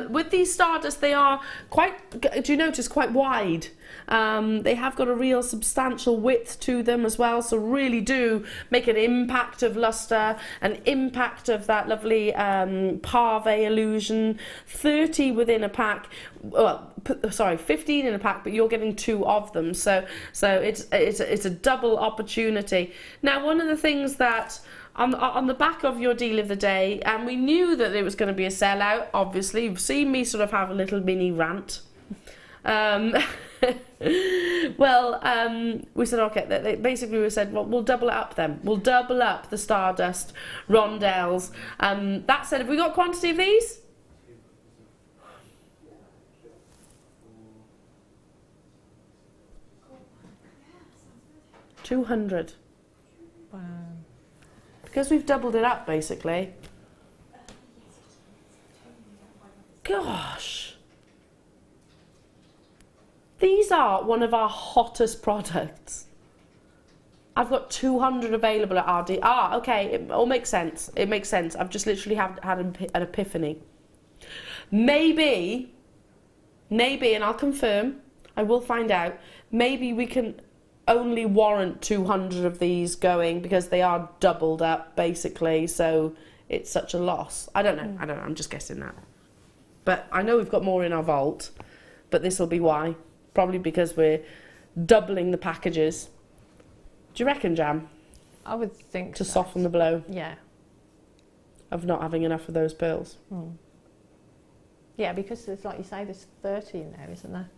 With these stardust, they are quite, do you notice, quite wide. They have got a real substantial width to them as well, so really do make an impact of lustre, an impact of that lovely pave illusion. 30 within a pack, well, sorry, 15 in a pack, but you're getting 2 of them, so it's a double opportunity. Now, one of the things that on the back of your deal of the day, and we knew that it was going to be a sellout, obviously. You've seen me sort of have a little mini rant. We said, okay, basically we said, well, we'll double it up then. We'll double up the stardust rondelles. That said, have we got quantity of these? $200. Wow. Because we've doubled it up, basically. Gosh. These are one of our hottest products. I've got 200 available at RD. Okay, it all makes sense. It makes sense. I've just literally had an epiphany. Maybe, and I'll confirm, I will find out, maybe we can only warrant 200 of these going because they are doubled up basically, so it's such a loss. I don't know, I'm just guessing that. But I know we've got more in our vault, but this will be why. Probably because we're doubling the packages. Do you reckon, Jam? I would think to so. soften the blow Yeah. of not having enough of those pearls. Yeah, because there's, like you say, there's 30 in there, isn't there?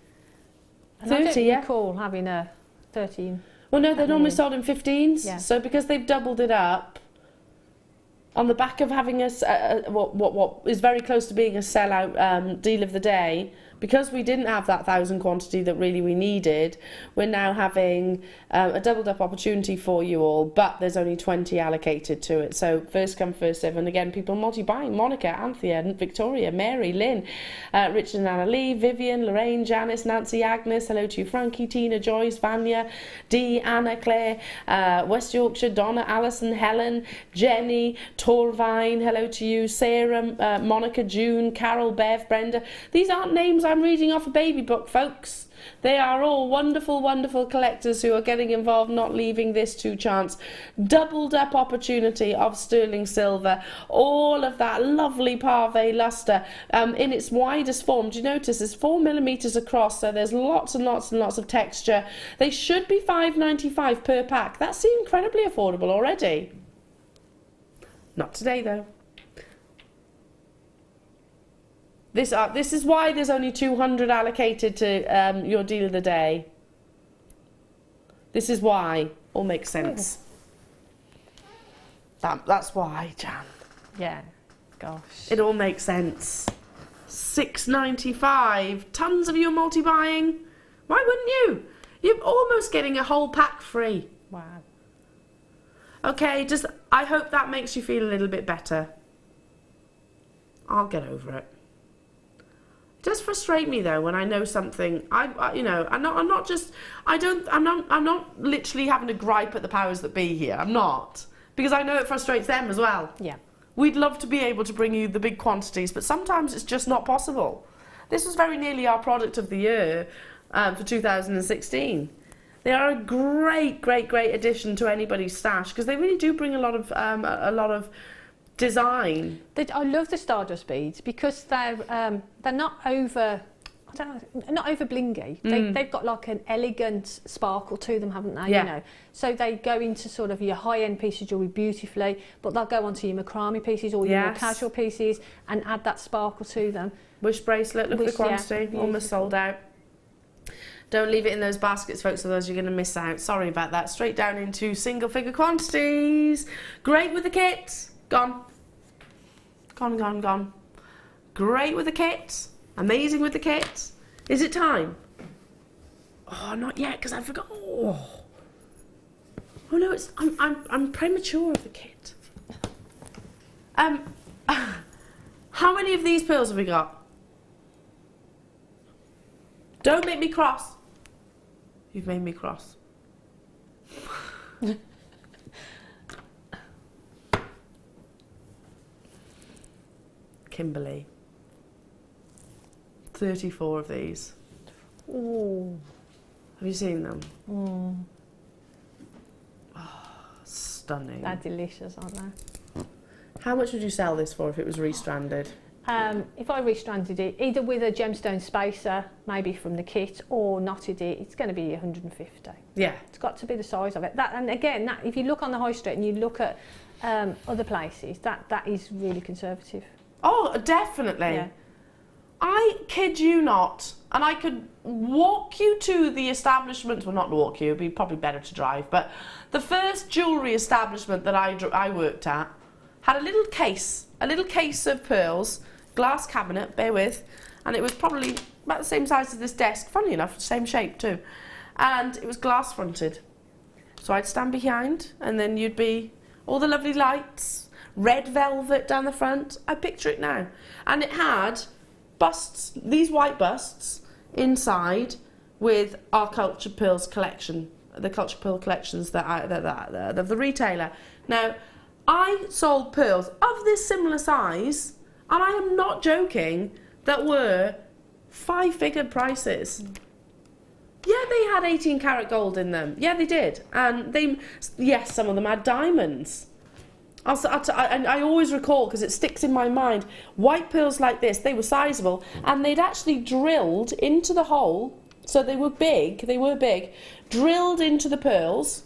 And 30, I don't yeah. recall having a 13. Well, no, they're normally sold in 15s. Yeah. So because they've doubled it up, on the back of having what is very close to being a sellout deal of the day, because we didn't have that 1,000 quantity that really we needed, we're now having a doubled up opportunity for you all, but there's only 20 allocated to it. So first come, first serve. And again, people multi-buying: Monica, Anthea, Victoria, Mary, Lynn, Richard and Anna Lee, Vivian, Lorraine, Janice, Nancy, Agnes, hello to you, Frankie, Tina, Joyce, Vanya, Dee, Anna, Claire, West Yorkshire, Donna, Alison, Helen, Jenny, Torvine, hello to you, Sarah, Monica, June, Carol, Bev, Brenda. These aren't names seems I'm reading off a baby book, folks. They are all wonderful, wonderful collectors who are getting involved, not leaving this to chance. Doubled up opportunity of sterling silver, all of that lovely pave lustre in its widest form. Do you notice it's 4 millimeters across, so there's lots and lots and lots of texture. They should be £5.95 per pack. That's incredibly affordable already. Not today though. This is why there's only 200 allocated to your deal of the day. This is why. All makes sense. That's why, Jan. Yeah, gosh. It all makes sense. £6.95. Tons of you are multi-buying. Why wouldn't you? You're almost getting a whole pack free. Wow. Okay, I hope that makes you feel a little bit better. I'll get over it. It does frustrate me though when I know something. I'm not literally having to gripe at the powers that be here. I'm not, because I know it frustrates them as well. Yeah. We'd love to be able to bring you the big quantities, but sometimes it's just not possible. This was very nearly our product of the year for 2016. They are a great, great, great addition to anybody's stash because they really do bring a lot of design. I love the Stardust beads because they're not over, not over blingy. They've got like an elegant sparkle to them, haven't they? Yeah. You know, so they go into sort of your high-end pieces of jewellery beautifully, but they'll go onto your macrame pieces or your more casual pieces and add that sparkle to them. Wish bracelet, look at the quantity, almost sold out. Don't leave it in those baskets, folks, otherwise you're going to miss out. Sorry about that. Straight down into single figure quantities. Great with the kit. Gone. Gone, gone, gone. Great with the kit. Amazing with the kit. Is it time? Oh, not yet, because I forgot. Oh no, I'm premature of the kit. How many of these pearls have we got? Don't make me cross. You've made me cross. Kimberly. 34 of these. Ooh. Have you seen them? Mm. Oh, stunning. They're delicious, aren't they? How much would you sell this for if it was restranded? If I restranded it, either with a gemstone spacer, maybe from the kit, or knotted it, it's going to be 150. Yeah. It's got to be the size of it. And again, if you look on the high street and you look at other places, that is really conservative. Oh, definitely. Yeah. I kid you not. And I could walk you to the establishment, well, not walk you, it'd be probably better to drive, but the first jewellery establishment that I worked at had a little case of pearls, glass cabinet, bear with, and it was probably about the same size as this desk, funny enough, same shape too, and it was glass fronted. So I'd stand behind, and then you'd be all the lovely lights, red velvet down the front. I picture it now. And it had busts, these white busts inside with our cultured pearls collection, the cultured pearl collections of the retailer. Now, I sold pearls of this similar size, and I am not joking, that were 5-figure prices. Yeah, they had 18 karat gold in them. Yeah, they did. And yes, some of them had diamonds. I always recall, because it sticks in my mind, white pearls like this, they were sizable, and they'd actually drilled into the hole, so they were big, drilled into the pearls,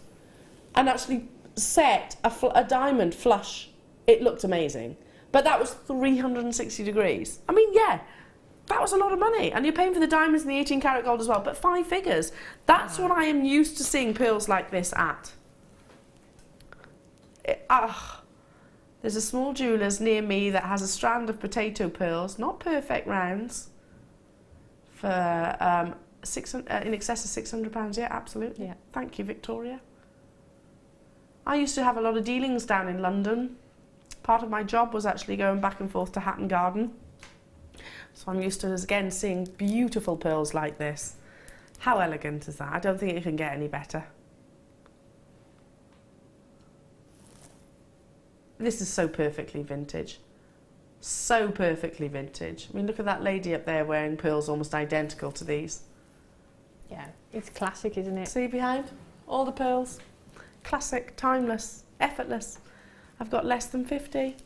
and actually set a diamond flush. It looked amazing. But that was 360 degrees. I mean, yeah, that was a lot of money. And you're paying for the diamonds and the 18 karat gold as well, but 5 figures. That's what I am used to seeing pearls like this at. There's a small jeweller's near me that has a strand of potato pearls, not perfect rounds, for in excess of £600. Yeah, absolutely. Yeah. Thank you, Victoria. I used to have a lot of dealings down in London. Part of my job was actually going back and forth to Hatton Garden. So I'm used to, again, seeing beautiful pearls like this. How elegant is that? I don't think it can get any better. This is so perfectly vintage. So perfectly vintage. I mean, look at that lady up there wearing pearls almost identical to these. Yeah, it's classic, isn't it? See behind? All the pearls. Classic, timeless, effortless. I've got less than 50.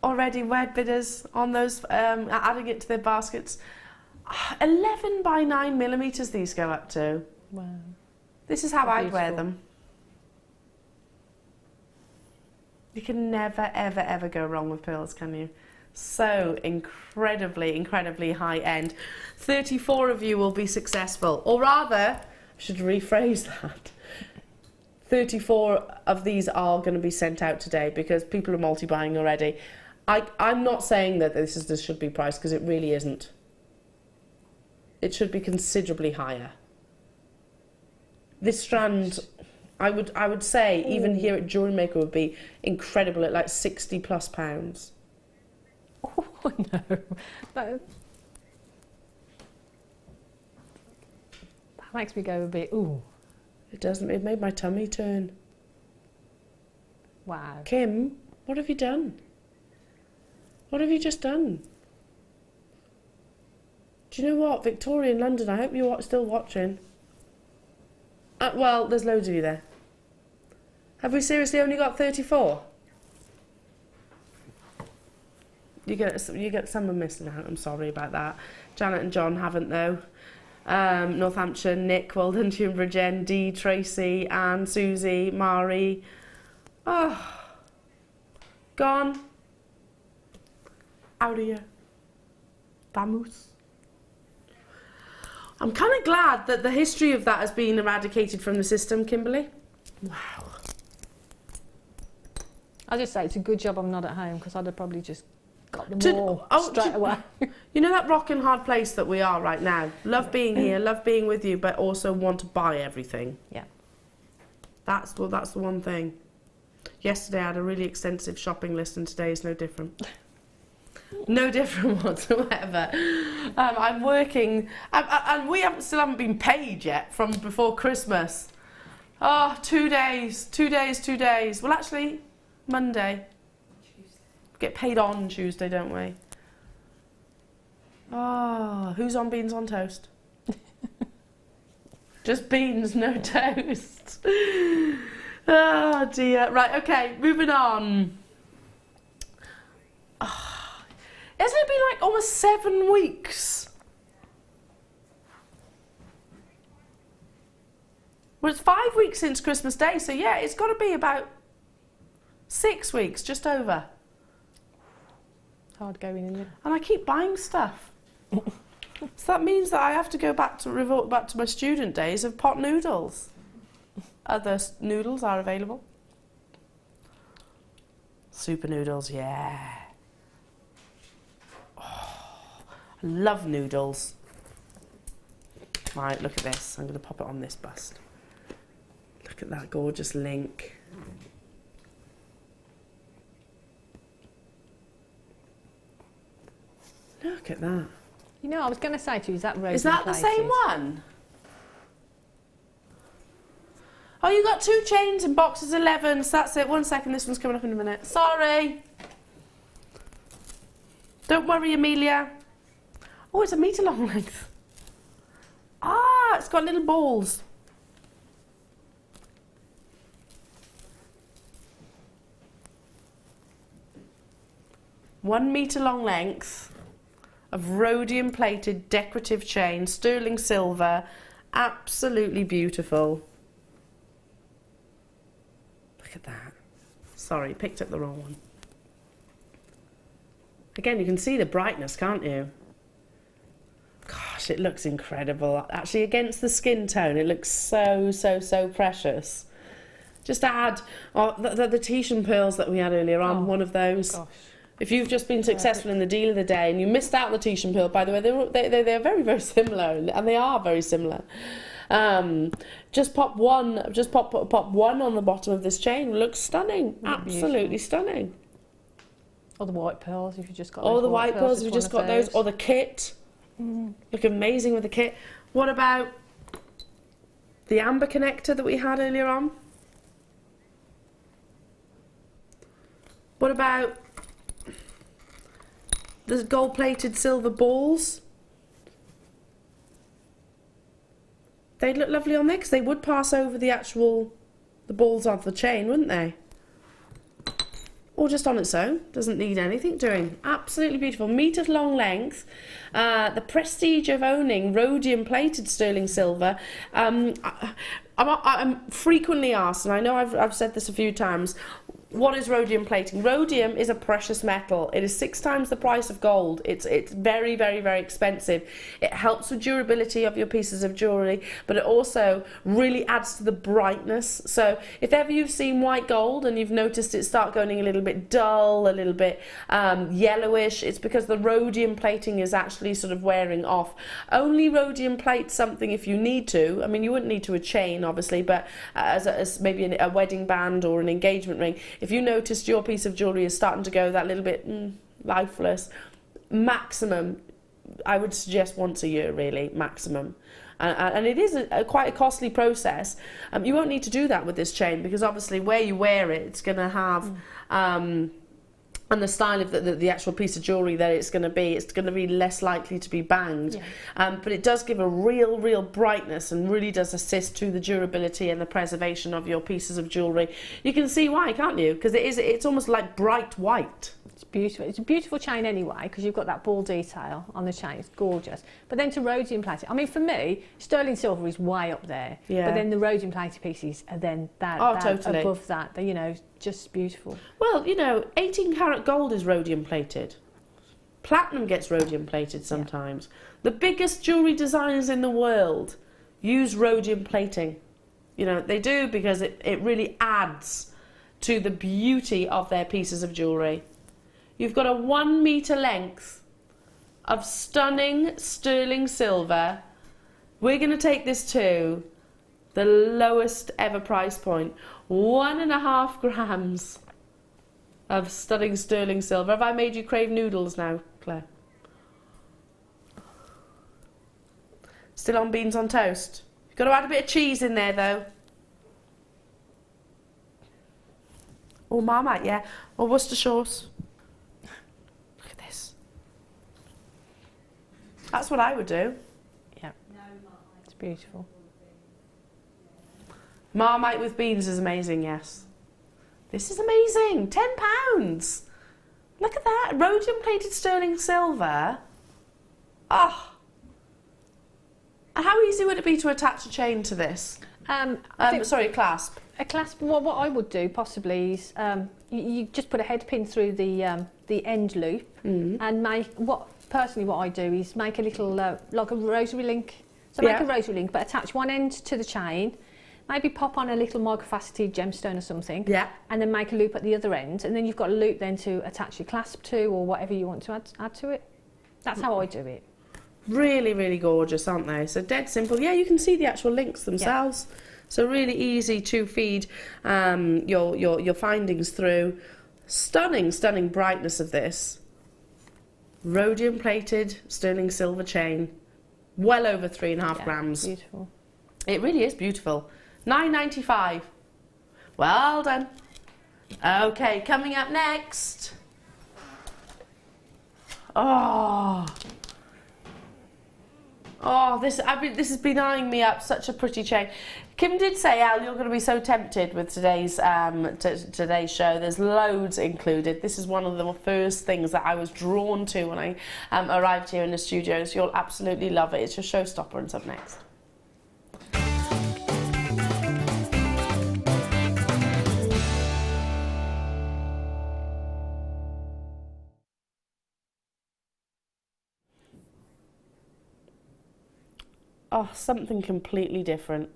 Already wed bidders on those, adding it to their baskets. 11 by 9 millimetres these go up to. Wow. This is how How I'd wear beautiful. them. You can never, ever, ever go wrong with pearls, can you? So incredibly, incredibly high end. 34 of you will be successful. Or rather, I should rephrase that. 34 of these are going to be sent out today because people are multi-buying already. I'm not saying that this should be priced because it really isn't. It should be considerably higher. This strand, I would say, even here at Jewellery Maker would be incredible at like £60+. Oh no. That makes me go a bit, ooh. It doesn't, it made my tummy turn. Wow. Kim, what have you done? What have you just done? Do you know what? Victoria in London, I hope you're still watching. Well, there's loads of you there. Have we seriously only got 34? You get someone missing out. I'm sorry about that. Janet and John haven't though. Northampton, Nick, Walden, Tunbridge End, Dee, Tracy, Anne, Susie, Mari. Oh, gone. Out of here. Vamos. I'm kind of glad that the history of that has been eradicated from the system, Kimberly. Wow. I'll just say it's a good job I'm not at home because I'd have probably just got them all straight away. You know that rock and hard place that we are right now? Love being here, love being with you, but also want to buy everything. Yeah. That's the one thing. Yesterday I had a really extensive shopping list and today is no different. No different whatsoever. I'm working, and we still haven't been paid yet from before Christmas. Oh, 2 days. Well, actually, Monday. Get paid on Tuesday, don't we? Oh, who's on beans on toast? Just beans, no toast. Oh dear. Right, okay, moving on. Oh, hasn't it been like almost 7 weeks? Well, it's 5 weeks since Christmas Day, so yeah, it's got to be about 6 weeks, just over. Hard going, isn't it? And I keep buying stuff. So that means that I have to go back to revert back to my student days of pot noodles. Other noodles are available. Super noodles, yeah. Oh, I love noodles. Right, look at this. I'm going to pop it on this bust. Look at that gorgeous link. Look at that. You know, I was going to say to you, is that rose? Is that the same one? Oh, you got 2 chains in boxes 11, so that's it. 1 second, this one's coming up in a minute. Sorry. Don't worry, Amelia. Oh, it's a metre long length. Ah, it's got little balls. One metre long length of rhodium plated decorative chain, sterling silver, absolutely beautiful. Look at that. Sorry, picked up the wrong one. Again, you can see the brightness, can't you? Gosh, it looks incredible. Actually, against the skin tone, it looks so, so, so precious. Just add the Tahitian pearls that we had earlier on, one of those. Gosh. If you've just been successful in the deal of the day and you missed out on the Tahitian pearl, by the way, they're very, very similar, and they are very similar. Just pop one on the bottom of this chain. It looks stunning, absolutely stunning. Or the white pearls, if you just got. Or the white pearls, if you just got those. Or the kit. Look amazing with the kit. What about the amber connector that we had earlier on? What about the gold-plated silver balls. They'd look lovely on there because they would pass over the balls of the chain, wouldn't they? Or just on its own. Doesn't need anything doing. Absolutely beautiful. Metre long length. The prestige of owning rhodium plated sterling silver. I'm frequently asked, and I know I've said this a few times, what is rhodium plating? Rhodium is a precious metal. It is 6 times the price of gold. It's very, very, very expensive. It helps with durability of your pieces of jewellery, but it also really adds to the brightness. So if ever you've seen white gold and you've noticed it start going a little bit dull, a little bit yellowish, it's because the rhodium plating is actually sort of wearing off. Only rhodium plate something if you need to. I mean, you wouldn't need to a chain, obviously, but as maybe a wedding band or an engagement ring. If you noticed your piece of jewellery is starting to go that little bit lifeless, maximum, I would suggest once a year, really, maximum. And it is quite a costly process. You won't need to do that with this chain because obviously where you wear it, it's going to have... and the style of the actual piece of jewellery that it's going to be less likely to be banged. Yeah. But it does give a real brightness and really does assist to the durability and the preservation of your pieces of jewellery. You can see why, can't you? Because it's almost like bright white. It's beautiful. It's a beautiful chain anyway because you've got that ball detail on the chain. It's gorgeous. But then to rhodium plated, I mean, for me, sterling silver is way up there. Yeah. But then the rhodium plated pieces are then totally above that. They're, you know, just beautiful. Well, you know, 18 karat gold is rhodium plated. Platinum gets rhodium plated sometimes. Yeah. The biggest jewellery designers in the world use rhodium plating. You know, they do because it really adds to the beauty of their pieces of jewellery. You've got a 1 metre length of stunning sterling silver. We're going to take this to the lowest ever price point. 1.5 grams of stunning sterling silver. Have I made you crave noodles now, Claire? Still on beans on toast. You've got to add a bit of cheese in there though. Or Marmite, yeah. Or Worcestershire. That's what I would do. Yeah. It's beautiful. Marmite with beans is amazing, yes. This is amazing. £10. Look at that. Rhodium plated sterling silver. Oh. How easy would it be to attach a chain to this? Sorry, a clasp. A clasp. Well, what I would do possibly is you just put a head pin through the end loop and make what I do is make a little like a rosary link. So make a rosary link, but attach one end to the chain. Maybe pop on a little microfaceted gemstone or something. Yeah. And then make a loop at the other end, and then you've got a loop then to attach your clasp to or whatever you want to add to it. That's how I do it. Really, really gorgeous, aren't they? So dead simple. Yeah, you can see the actual links themselves. Yeah. So really easy to feed your findings through. Stunning, stunning brightness of this. Rhodium plated sterling silver chain. Well over 3.5 grams. Beautiful. It really is beautiful. £9.95. Well done. Okay, coming up next. Oh, this has been eyeing me up. Such a pretty chain. Kim did say, Elle, you're going to be so tempted with today's today's show. There's loads included. This is one of the first things that I was drawn to when I arrived here in the studio. So you'll absolutely love it. It's your showstopper, and it's up next. Oh, something completely different.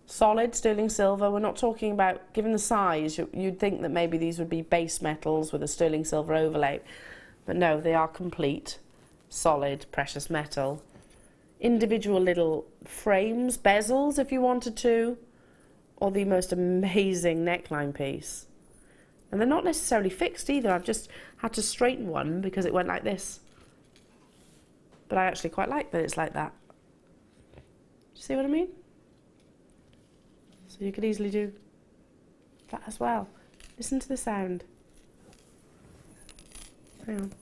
Solid sterling silver. We're not talking about, given the size, you'd think that maybe these would be base metals with a sterling silver overlay. But no, they are complete, solid, precious metal. Individual little frames, bezels if you wanted to, or the most amazing neckline piece. And they're not necessarily fixed either. I've just had to straighten one because it went like this. But I actually quite like that it's like that. Do you see what I mean? So you could easily do that as well. Listen to the sound. Hang on.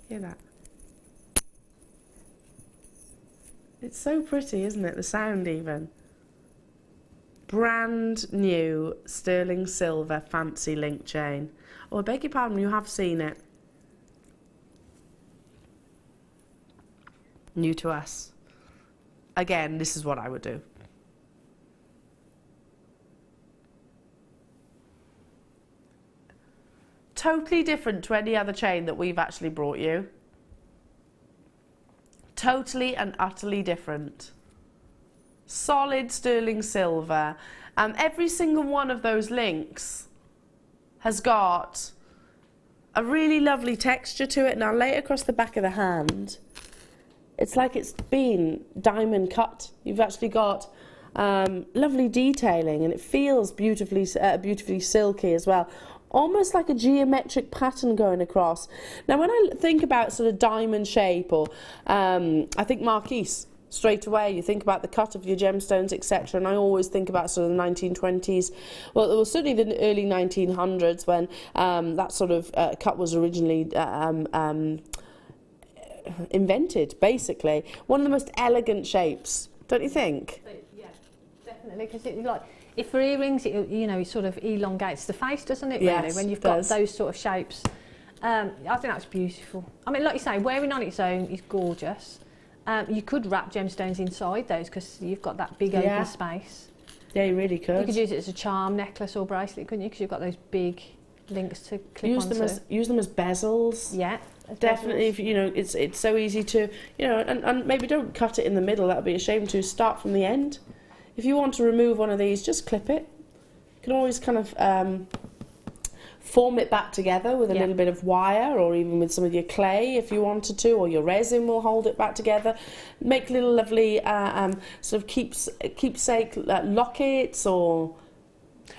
Hear that? It's so pretty, isn't it? The sound even. Brand new sterling silver fancy link chain. Oh, I beg your pardon, you have seen it. New to us. Again, this is what I would do. Totally different to any other chain that we've actually brought you. Totally and utterly different. Solid sterling silver. Every single one of those links has got a really lovely texture to it. Now, lay it across the back of the hand. It's like it's been diamond cut. You've actually got lovely detailing, and it feels beautifully silky as well. Almost like a geometric pattern going across. Now, when I think about sort of diamond shape, or I think Marquise, straight away, you think about the cut of your gemstones, etc. And I always think about sort of the 1920s. Well, it was certainly the early 1900s when that sort of cut was originally invented, basically. One of the most elegant shapes, don't you think? Yeah, definitely, because it like, if for earrings, it, you know, it sort of elongates the face, doesn't it, really, yes, when you've got those sort of shapes. I think that's beautiful. I mean, like you say, wearing on its own is gorgeous. You could wrap gemstones inside those because you've got that big open space. Yeah, you really could. You could use it as a charm, necklace or bracelet, couldn't you? Because you've got those big links to clip onto. Use them as bezels. Yeah. Definitely, if, you know, it's so easy to, you know, and maybe don't cut it in the middle. That would be a shame to. Start from the end. If you want to remove one of these, just clip it. You can always kind of form it back together with a little bit of wire, or even with some of your clay if you wanted to, or your resin will hold it back together. Make little lovely sort of keepsake lockets, or...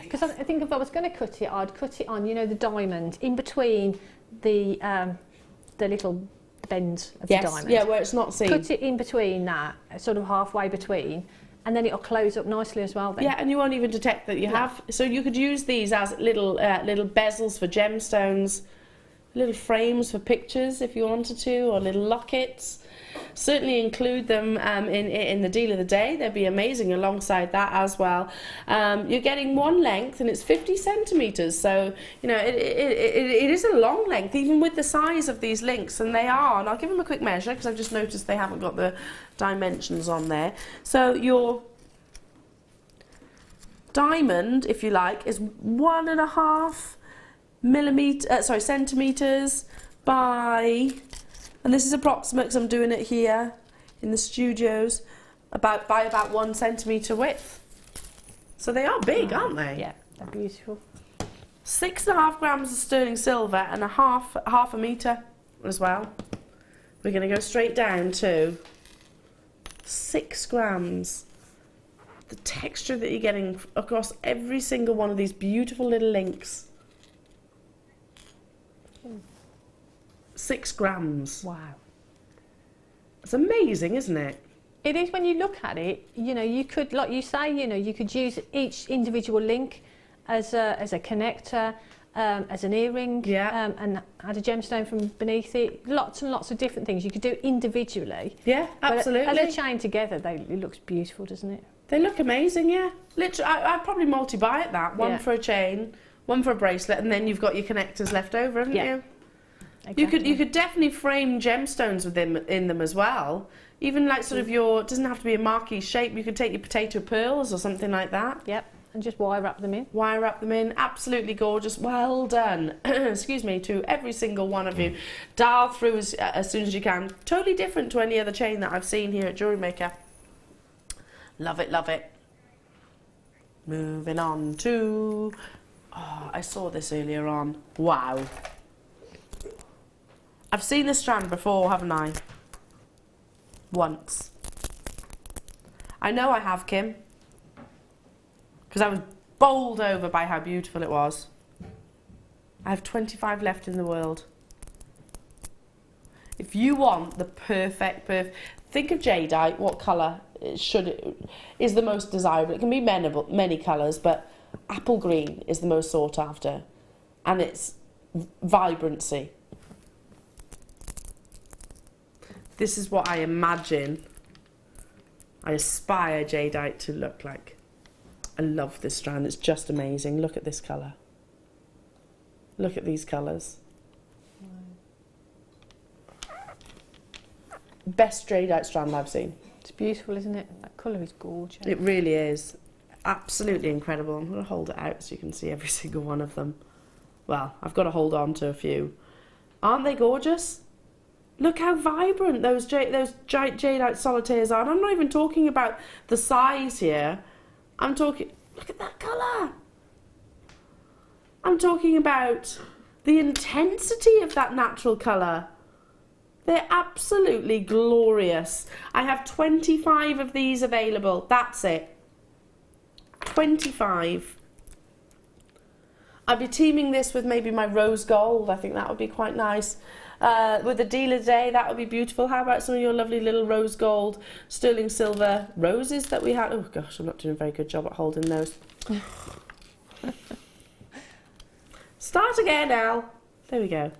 Because I think if I was going to cut it, I'd cut it on, you know, the diamond in between the little bends of the diamond. Yeah, where it's not seen. Cut it in between that, sort of halfway between, and then it'll close up nicely as well then. Yeah, and you won't even detect that you have. So you could use these as little bezels for gemstones, little frames for pictures if you wanted to, or little lockets. Certainly include them in the deal of the day. They'd be amazing alongside that as well. You're getting one length, and it's 50 centimetres. So, you know, it is a long length, even with the size of these links, and they are. And I'll give them a quick measure because I've just noticed they haven't got the dimensions on there. So your diamond, if you like, is 1.5 centimetres by... And this is approximate because I'm doing it here in the studios, by about 1 centimetre width. So they are big, aren't they? Yeah, they're beautiful. 6.5 grams of sterling silver and half a metre as well. We're going to go straight down to 6 grams. The texture that you're getting across every single one of these beautiful little links. 6 grams. Wow. It's amazing, isn't it? It is when you look at it, you know, you could, like you say, you know, you could use each individual link as a connector, as an earring, and add a gemstone from beneath it. Lots and lots of different things you could do individually. Yeah, absolutely. But as a chain together, it looks beautiful, doesn't it? They look amazing, yeah. Literally, I'd probably multi-buy it that. One for a chain, one for a bracelet, and then you've got your connectors left over, haven't you? Exactly. You could definitely frame gemstones in them as well. Even like sort of it doesn't have to be a marquee shape. You could take your potato pearls or something like that. Yep, and just wire wrap them in. Wire wrap them in. Absolutely gorgeous. Well done. Excuse me, to every single one of you. Dial through as soon as you can. Totally different to any other chain that I've seen here at Jewellery Maker. Love it, love it. Moving on to... Oh, I saw this earlier on. Wow. I've seen this strand before, haven't I? Once. I know I have, Kim. Because I was bowled over by how beautiful it was. I have 25 left in the world. If you want the perfect... Think of jadeite. What colour is the most desirable? It can be many colours, but apple green is the most sought after. And it's vibrancy. This is what I imagine, I aspire jadeite to look like. I love this strand, it's just amazing. Look at this colour. Look at these colours. Best jadeite strand I've seen. It's beautiful, isn't it? That colour is gorgeous. It really is. Absolutely incredible. I'm going to hold it out so you can see every single one of them. Well, I've got to hold on to a few. Aren't they gorgeous? Look how vibrant those jadeite solitaires are. And I'm not even talking about the size here. I'm talking... Look at that colour. I'm talking about the intensity of that natural colour. They're absolutely glorious. I have 25 of these available. That's it. 25. I'll be teaming this with maybe my rose gold. I think that would be quite nice. With the deal of the day, that would be beautiful. How about some of your lovely little rose gold, sterling silver roses that we had? Oh gosh, I'm not doing a very good job at holding those. Start again, Elle. There we go.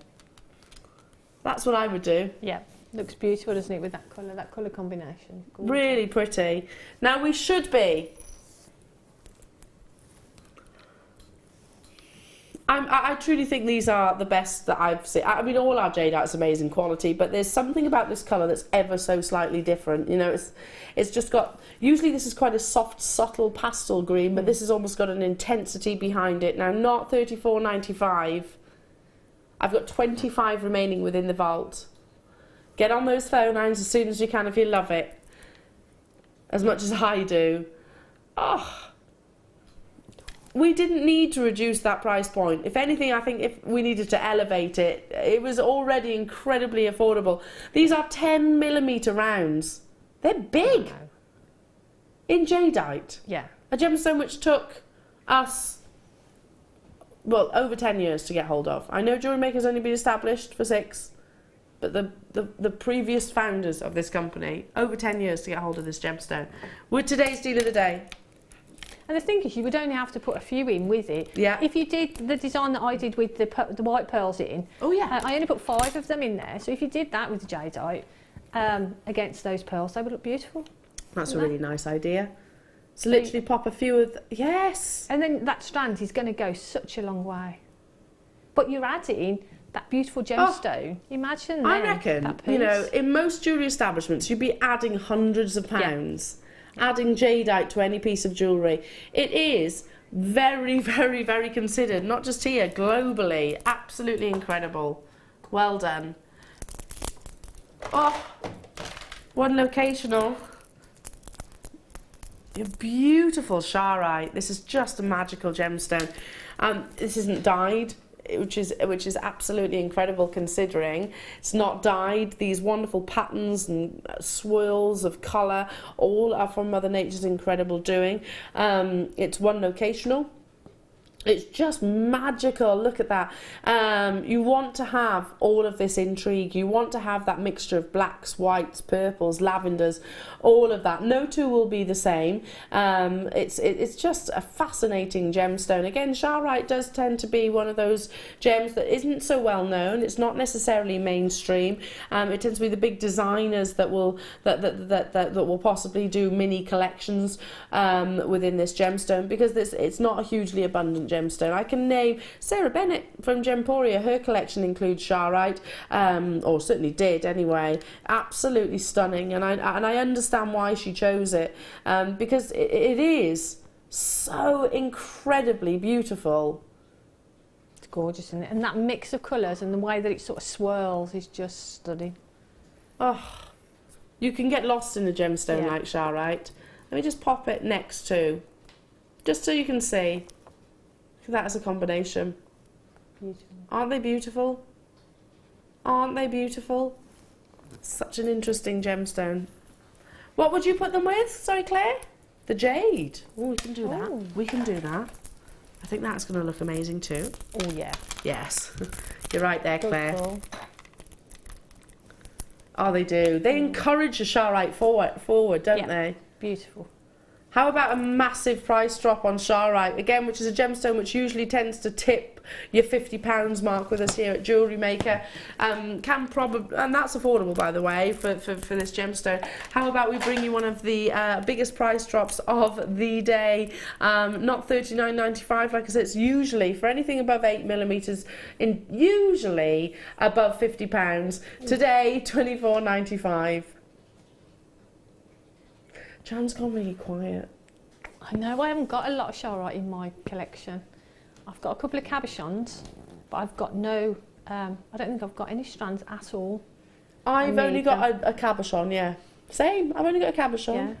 That's what I would do. Yeah, looks beautiful, doesn't it, with that colour combination. Gorgeous. Really pretty. Now we should be... I truly think these are the best that I've seen. I mean, all our jadeite's amazing quality, but there's something about this colour that's ever so slightly different. You know, it's just got... Usually this is quite a soft, subtle pastel green, but this has almost got an intensity behind it. Now, not $34.95. I've got 25 remaining within the vault. Get on those phone lines as soon as you can if you love it. As much as I do. Oh... We didn't need to reduce that price point. If anything, I think if we needed to elevate it, it was already incredibly affordable. These are 10mm rounds. They're big. Wow. In jadeite. Yeah. A gemstone which took us, well, over 10 years to get hold of. I know Jewellery Maker's only been established for 6, but the previous founders of this company, over 10 years to get hold of this gemstone. With today's deal of the day. And the thing is, you would only have to put a few in with it. Yeah. If you did the design that I did with the white pearls in, oh yeah, I only put 5 of them in there. So if you did that with the jadeite against those pearls, they would look beautiful. That's a really nice idea. So literally pop a few of yes. And then that strand is going to go such a long way. But you're adding that beautiful gemstone. Imagine I reckon, that piece. you know, in most jewellery establishments, you'd be adding hundreds of pounds. Adding jadeite to any piece of jewellery. It is very, very, very considered, not just here, globally. Absolutely incredible. Well done. Oh, one locational. Your beautiful Sharite. This is just a magical gemstone. This isn't dyed, which is absolutely incredible considering it's not dyed. These wonderful patterns and swirls of colour all are from Mother Nature's incredible doing. It's one locational. It's just magical. Look at that. You want to have all of this intrigue. You want to have that mixture of blacks, whites, purples, lavenders, all of that. No two will be the same. It's just a fascinating gemstone. Again, Sharite does tend to be one of those gems that isn't so well known. It's not necessarily mainstream. It tends to be the big designers that will will possibly do mini collections within this gemstone, because it's not a hugely abundant gemstone. I can name Sarah Bennett from Gemporia. Her collection includes Sharite, or certainly did anyway. Absolutely stunning, and I understand why she chose it, because it is so incredibly beautiful. It's gorgeous, isn't it? And that mix of colours and the way that it sort of swirls is just stunning. Oh, you can get lost in a gemstone like Sharite. Let me just pop it next to, just so you can see. That is a combination. Beautiful. Aren't they beautiful? Aren't they beautiful? Such an interesting gemstone. What would you put them with? Sorry, Claire? The jade. Oh, we can do that. Ooh. We can do that. I think that's going to look amazing too. Oh, yeah. Yes. You're right there, Claire. Cool. Oh, they do. They encourage the Sharite forward, don't they? Beautiful. How about a massive price drop on Charoite, again, which is a gemstone which usually tends to tip your £50 mark with us here at Jewellery Maker. Can probably, and that's affordable, by the way, for this gemstone. How about we bring you one of the biggest price drops of the day? Not $39.95, like I said, it's usually for anything above 8mm, usually above £50. Today, $24.95. Jan's gone really quiet. I know I haven't got a lot of Charoite in my collection. I've got a couple of cabochons, but I've got no, I don't think I've got any strands at all. I've only got a cabochon, yeah. Same, I've only got a cabochon. Yeah.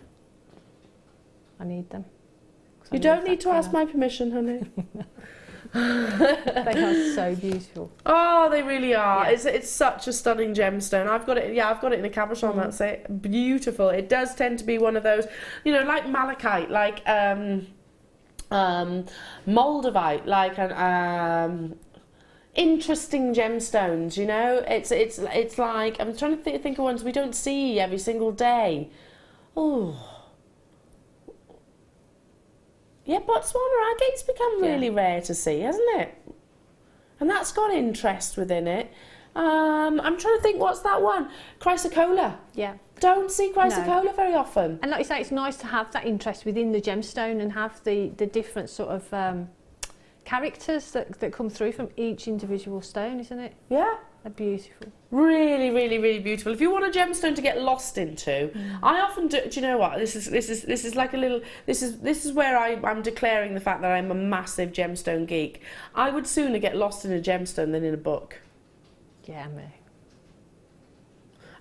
I need them. You don't need to ask my permission, honey. They are so beautiful. Oh, they really are. Yeah. It's such a stunning gemstone. I've got it. Yeah, I've got it in a cabochon. That's it. Beautiful. It does tend to be one of those, you know, like malachite, like moldavite, like an interesting gemstones. You know, it's like, I'm trying to think of ones we don't see every single day. Oh. Yeah, Botswana agate's become really rare to see, hasn't it? And that's got interest within it. I'm trying to think, what's that one? Chrysocolla. Yeah. Don't see Chrysocolla very often. And like you say, it's nice to have that interest within the gemstone and have the different sort of characters that come through from each individual stone, isn't it? Yeah. They're beautiful. Really, really, really beautiful. If you want a gemstone to get lost into, I often do. Do you know what? This is like a little. This is where I'm declaring the fact that I'm a massive gemstone geek. I would sooner get lost in a gemstone than in a book. Yeah, me.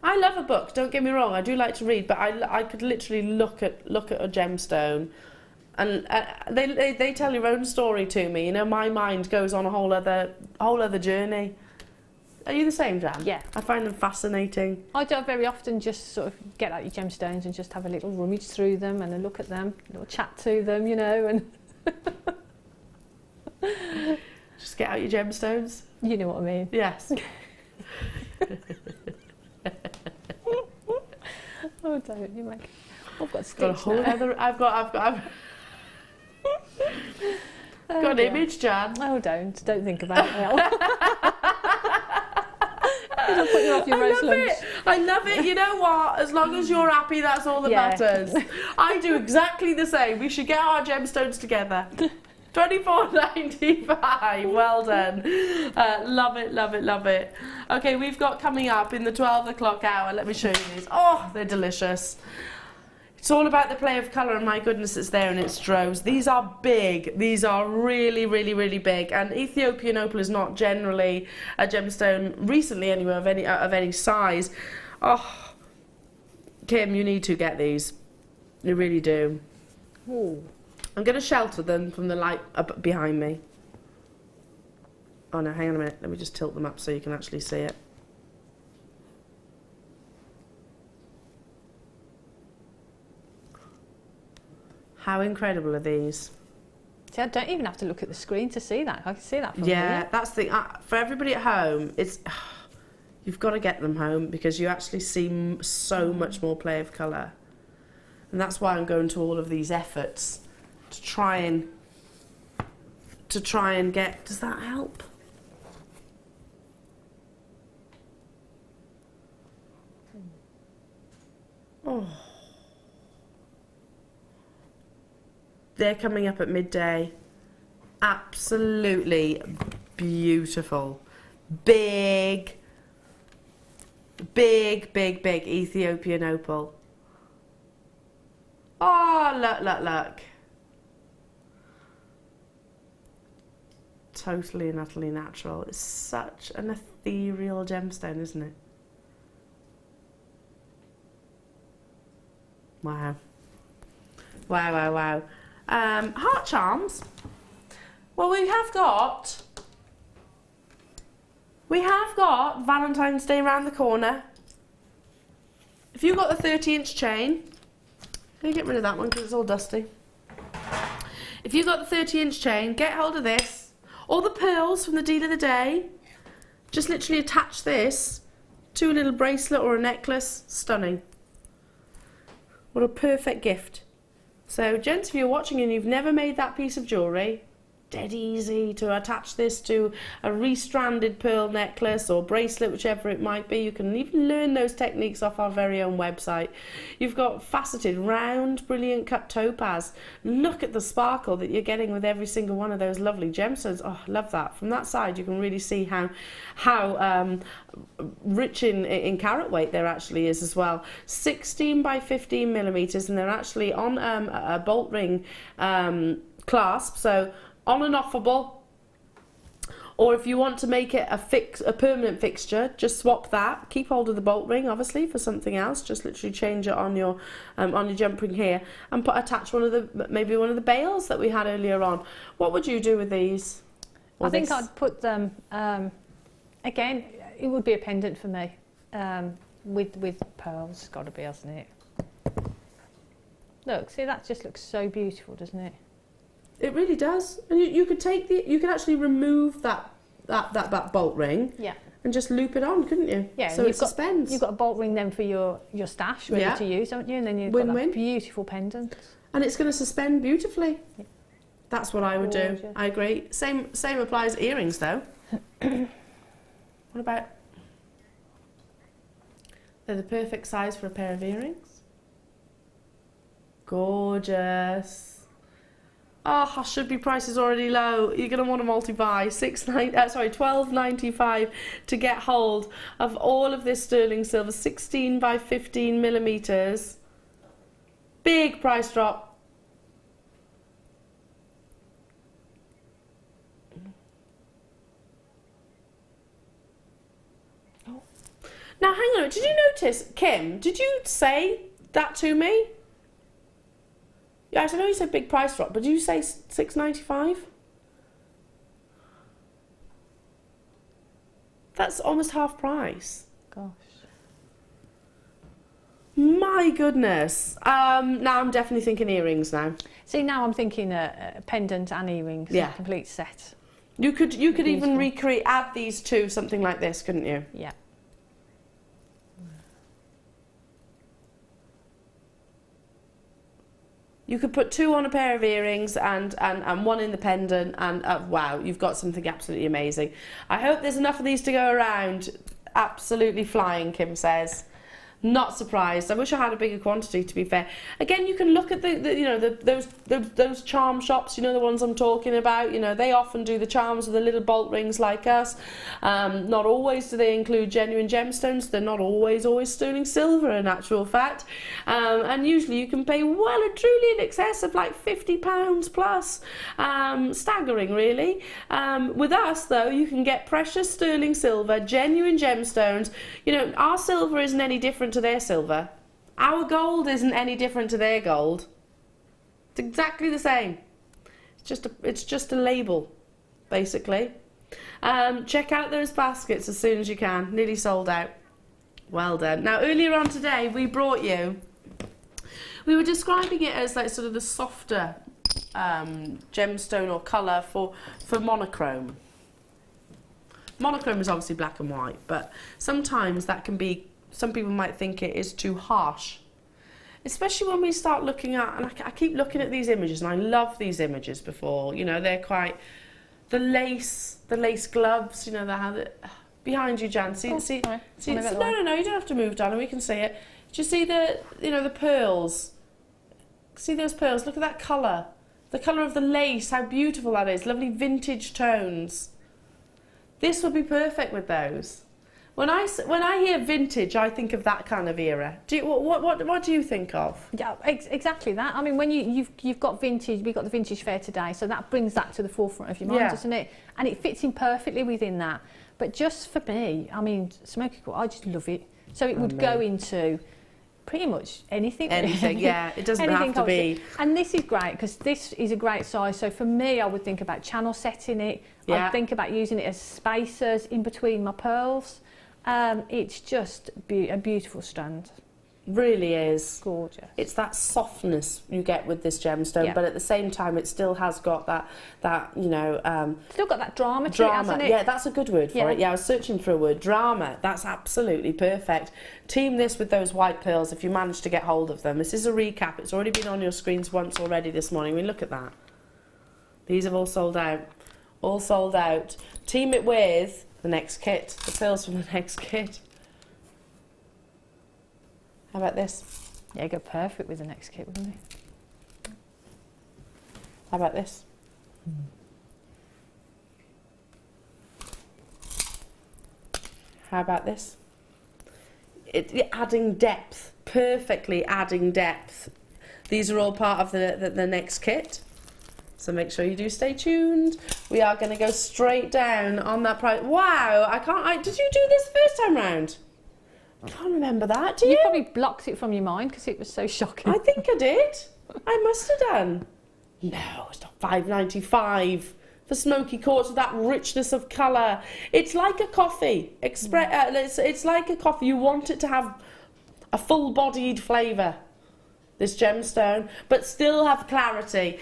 I love a book. Don't get me wrong. I do like to read, but I could literally look at a gemstone, and they tell your own story to me. You know, my mind goes on a whole other journey. Are you the same, Jan? Yeah. I find them fascinating. I do very often just sort of get out your gemstones and just have a little rummage through them and a look at them, a little chat to them, you know, and just get out your gemstones. You know what I mean? Yes. Oh, don't you make? I've got Got a whole other. I've got an image, Jan. Oh, don't think about it, Elle. It'll put you off your roast lunch. I love it. You know what? As long as you're happy, that's all that matters. I do exactly the same. We should get our gemstones together. $24.95. Well done. Love it, love it, love it. Okay, we've got coming up in the 12 o'clock hour. Let me show you these. Oh, they're delicious. It's all about the play of colour, and my goodness, it's there in its droves. These are big. These are really, really, really big. And Ethiopian opal is not generally a gemstone, recently anyway, of any size. Oh, Kim, you need to get these. You really do. Ooh. I'm going to shelter them from the light up behind me. Oh no, hang on a minute. Let me just tilt them up so you can actually see it. How incredible are these? See, I don't even have to look at the screen to see that. I can see that from Yeah, here. that's the thing. For everybody at home, it's you've got to get them home because you actually see so much more play of colour. And that's why I'm going to all of these efforts to try and get. Does that help? Oh. They're coming up at midday. Absolutely beautiful. Big, big, big, big Ethiopian opal. Oh, look, look, look. Totally and utterly natural. It's such an ethereal gemstone, isn't it? Wow. Wow, wow, wow. Heart charms. Well, we have got Valentine's Day around the corner. If you've got the 30-inch chain, can you get rid of that one because it's all dusty? If you've got the 30-inch chain, get hold of this. Or the pearls from the deal of the day. Just literally attach this to a little bracelet or a necklace. Stunning. What a perfect gift So, gents, if you're watching and you've never made that piece of jewellery, dead easy to attach this to a restranded pearl necklace or bracelet, whichever it might be. You can even learn those techniques off our very own website. You've got faceted, round, brilliant cut topaz. Look at the sparkle that you're getting with every single one of those lovely gemstones. Oh, I love that. From that side, you can really see how rich in carat weight there actually is as well. 16 by 15 millimeters, and they're actually on a bolt ring clasp, so on and offable. Or if you want to make it a permanent fixture, just swap that. Keep hold of the bolt ring, obviously, for something else. Just literally change it on your jump ring here, and attach maybe one of the bales that we had earlier on. What would you do with these? I think I'd put them. Again, it would be a pendant for me, with pearls. It's got to be, hasn't it? Look, see, that just looks so beautiful, doesn't it? It really does. And you could you could actually remove that bolt ring, yeah, and just loop it on, couldn't you? Yeah. So it suspends. You've got a bolt ring then for your stash ready to use, haven't you? And then you've got that beautiful pendant. And it's going to suspend beautifully. Yeah. That's what I would do. I agree. Same applies to earrings though. What about? They're the perfect size for a pair of earrings. Gorgeous. Oh, should be prices already low. You're going to want to multi-buy. $12.95 to get hold of all of this sterling silver, 16 by 15 millimeters. Big price drop. Oh. Now, hang on. Did you notice, Kim? Did you say that to me? Yes, I know you said big price drop, but did you say $6.95? That's almost half price. Gosh. My goodness. Now I'm definitely thinking earrings now. See, now I'm thinking a pendant and earrings, a complete set. You could even add these to something like this, couldn't you? Yeah. You could put two on a pair of earrings and one in the pendant, and wow, you've got something absolutely amazing. I hope there's enough of these to go around. Absolutely flying, Kim says. Not surprised. I wish I had a bigger quantity, to be fair. Again, you can look at those charm shops, the ones I'm talking about. They often do the charms with the little bolt rings like us. Not always do they include genuine gemstones. They're not always sterling silver, in actual fact. And usually you can pay well and truly in excess of like £50 plus. Staggering, really. With us, though, you can get precious sterling silver, genuine gemstones. Our silver isn't any different to their silver. Our gold isn't any different to their gold. It's exactly the same. It's just a label, basically. Check out those baskets as soon as you can. Nearly sold out. Well done. Now, earlier on today, we were describing it as like sort of the softer gemstone or colour for monochrome. Monochrome is obviously black and white, but sometimes that can be, some people might think it is too harsh. Especially when we start looking at, and I keep looking at these images, and I love these images before, they're quite, the lace gloves, they have it, behind you, Jan, see, no, you don't have to move, darling, we can see it. Do you see the pearls? See those pearls, look at that colour. The colour of the lace, how beautiful that is, lovely vintage tones. This would be perfect with those. When I hear vintage, I think of that kind of era. What do you think of? Yeah, exactly that. I mean, when you've got vintage, we've got the vintage fair today, so that brings that to the forefront of your mind, doesn't it? And it fits in perfectly within that. But just for me, I mean, Smoky quartz, I just love it. So it would go into pretty much anything. Anything, yeah. It doesn't have to be. And this is great because this is a great size. So for me, I would think about channel setting it. I'd think about using it as spacers in between my pearls. It's just a beautiful strand. Really is. Gorgeous. It's that softness you get with this gemstone, Yeah. but at the same time, it still has got that you know, Still got that drama to it, drama. hasn't it? Yeah, that's a good word for Yeah. it. Yeah, I was searching for a word. Drama. That's absolutely perfect. Team this with those white pearls if you manage to get hold of them. This is a recap. It's already been on your screens once already this morning. I mean, look at that. These have all sold out. All sold out. Team it with the next kit. The pearls from the next kit. How about this? Yeah, go perfect with the next kit, wouldn't it? How about this? How about this? Adding depth, perfectly adding depth. These are all part of the next kit. So make sure you do stay tuned. We are going to go straight down on that price. Wow, did you do this first time round? I can't remember that, do you? You probably blocked it from your mind because it was so shocking. I think I did. I must have done. No, it's not $5.95 for Smoky Quartz with that richness of colour. It's like a coffee. It's like a coffee. You want it to have a full-bodied flavour, this gemstone, but still have clarity,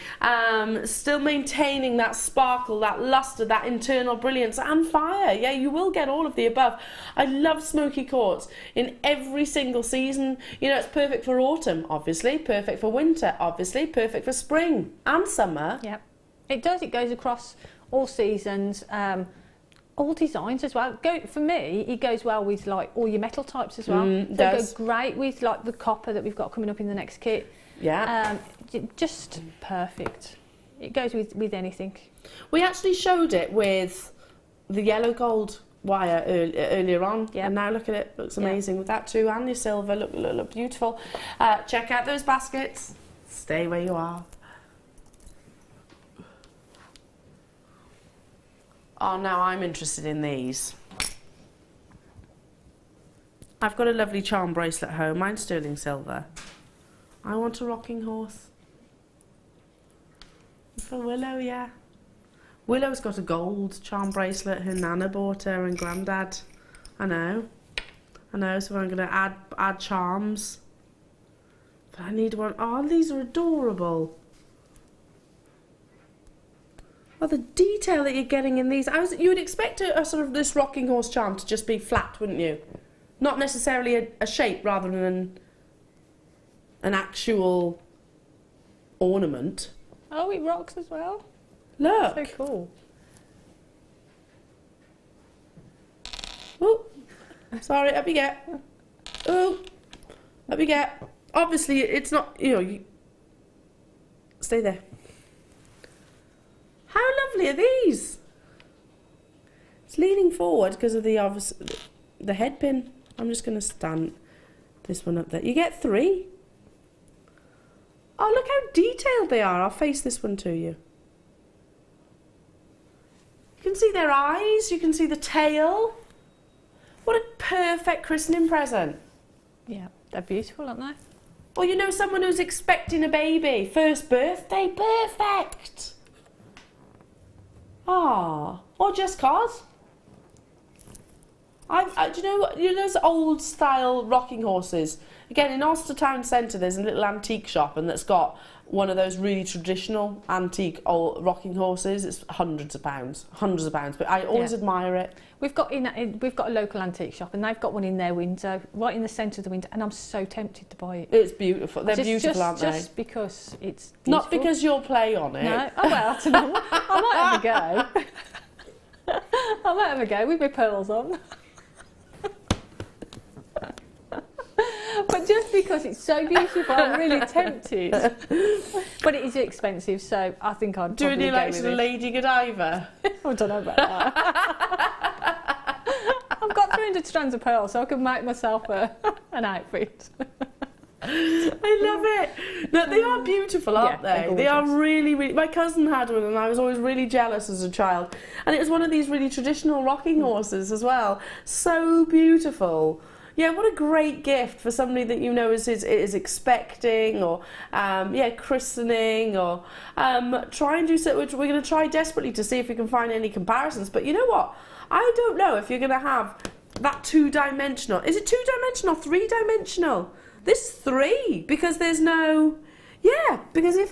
still maintaining that sparkle, that lustre, that internal brilliance and fire. Yeah, you will get all of the above. I love Smoky Quartz in every single season. You know, it's perfect for autumn, obviously, perfect for winter, obviously, perfect for spring and summer. Yeah, it does. It goes across all seasons, all designs as well. For me, it goes well with like all your metal types as well. So it goes great with like the copper that we've got coming up in the next kit. Yeah. Just perfect. It goes with anything. We actually showed it with the yellow gold wire earlier on, and now look at it. Looks amazing with that too, and your silver. Look beautiful. Check out those baskets. Stay where you are. Oh, now I'm interested in these. I've got a lovely charm bracelet at home. Mine's sterling silver. I want a rocking horse. For Willow, yeah. Willow's got a gold charm bracelet. Her nana bought her and granddad. I know, so I'm going to add charms. But I need one. Oh, these are adorable. Oh, the detail that you're getting in these. You would expect a sort of this rocking horse charm to just be flat, wouldn't you? Not necessarily a shape rather than an actual ornament. Oh, it rocks as well. Look. So cool. Oh, sorry, up you get. Oh, up you get. Obviously, it's not, stay there. How lovely are these? It's leaning forward because of the head pin. I'm just going to stand this one up there. You get 3. Oh, look how detailed they are. I'll face this one to you. You can see their eyes. You can see the tail. What a perfect christening present. Yeah, they're beautiful, aren't they? Or someone who's expecting a baby. First birthday, perfect. Ah, or just cause. Do you know those old style rocking horses? Again, in Ulster Town Centre, there's a little antique shop, and that's got one of those really traditional antique old rocking horses. It's hundreds of pounds. But I always admire it. We've got a local antique shop, and they've got one in their window, right in the centre of the window, and I'm so tempted to buy it. It's beautiful. They're beautiful, aren't they? Just because it's beautiful. Not because you'll play on it. No. Oh well, I don't know. I might have a go. I might have a go with my pearls on. But just because it's so beautiful, I'm really tempted. But it is expensive, so I think I'd probably Doing you go like with sort of it. Lady Godiva? I don't know about that. I've got 300 strands of pearls, so I can make myself an outfit. I love it. No, they are beautiful, aren't they? They are really, really... My cousin had one, and I was always really jealous as a child. And it was one of these really traditional rocking horses as well. So beautiful. Yeah, what a great gift for somebody that is expecting, or christening, or try and do so. We're going to try desperately to see if we can find any comparisons. But you know what? I don't know if you're going to have that 2-dimensional. Is it 2-dimensional, 3-dimensional? This 3 because there's no, because if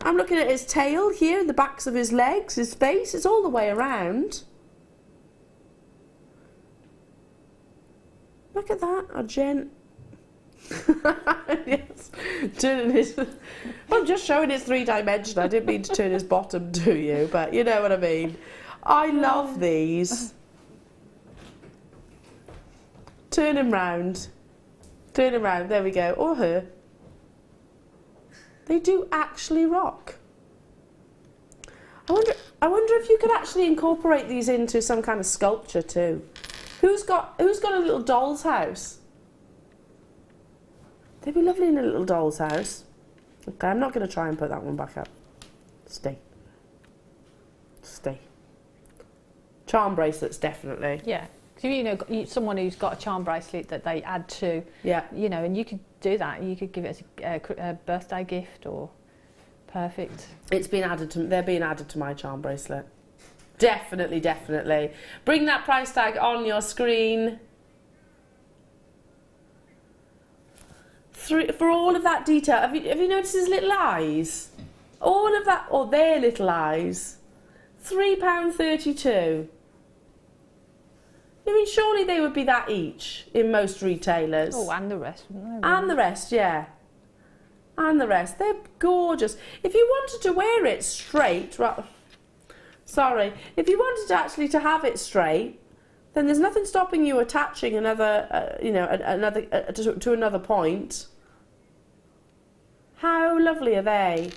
I'm looking at his tail here, the backs of his legs, his face, it's all the way around. Look at that, a gent. Yes, turning his. I'm just showing his 3-dimensional. I didn't mean to turn his bottom to you, but you know what I mean. I love these. Turn him round. Turn him round. There we go. Or her. They do actually rock. I wonder if you could actually incorporate these into some kind of sculpture too. Who's got a little doll's house? They'd be lovely in a little doll's house. Okay, I'm not going to try and put that one back up. Stay. Stay. Charm bracelets, definitely. Yeah. So, you know, someone who's got a charm bracelet that they add to, you know, and you could do that. You could give it as a birthday gift or perfect. It's been added to. They're being added to my charm bracelet. Definitely, definitely. Bring that price tag on your screen. For all of that detail, have you noticed his little eyes? All of that, or their little eyes. £3.32. I mean, surely they would be that each in most retailers. Oh, and the rest, wouldn't they? And the rest, yeah. And the rest. They're gorgeous. If you wanted to wear it straight, sorry, if you wanted to actually to have it straight, then there's nothing stopping you attaching another, to another point. How lovely are they?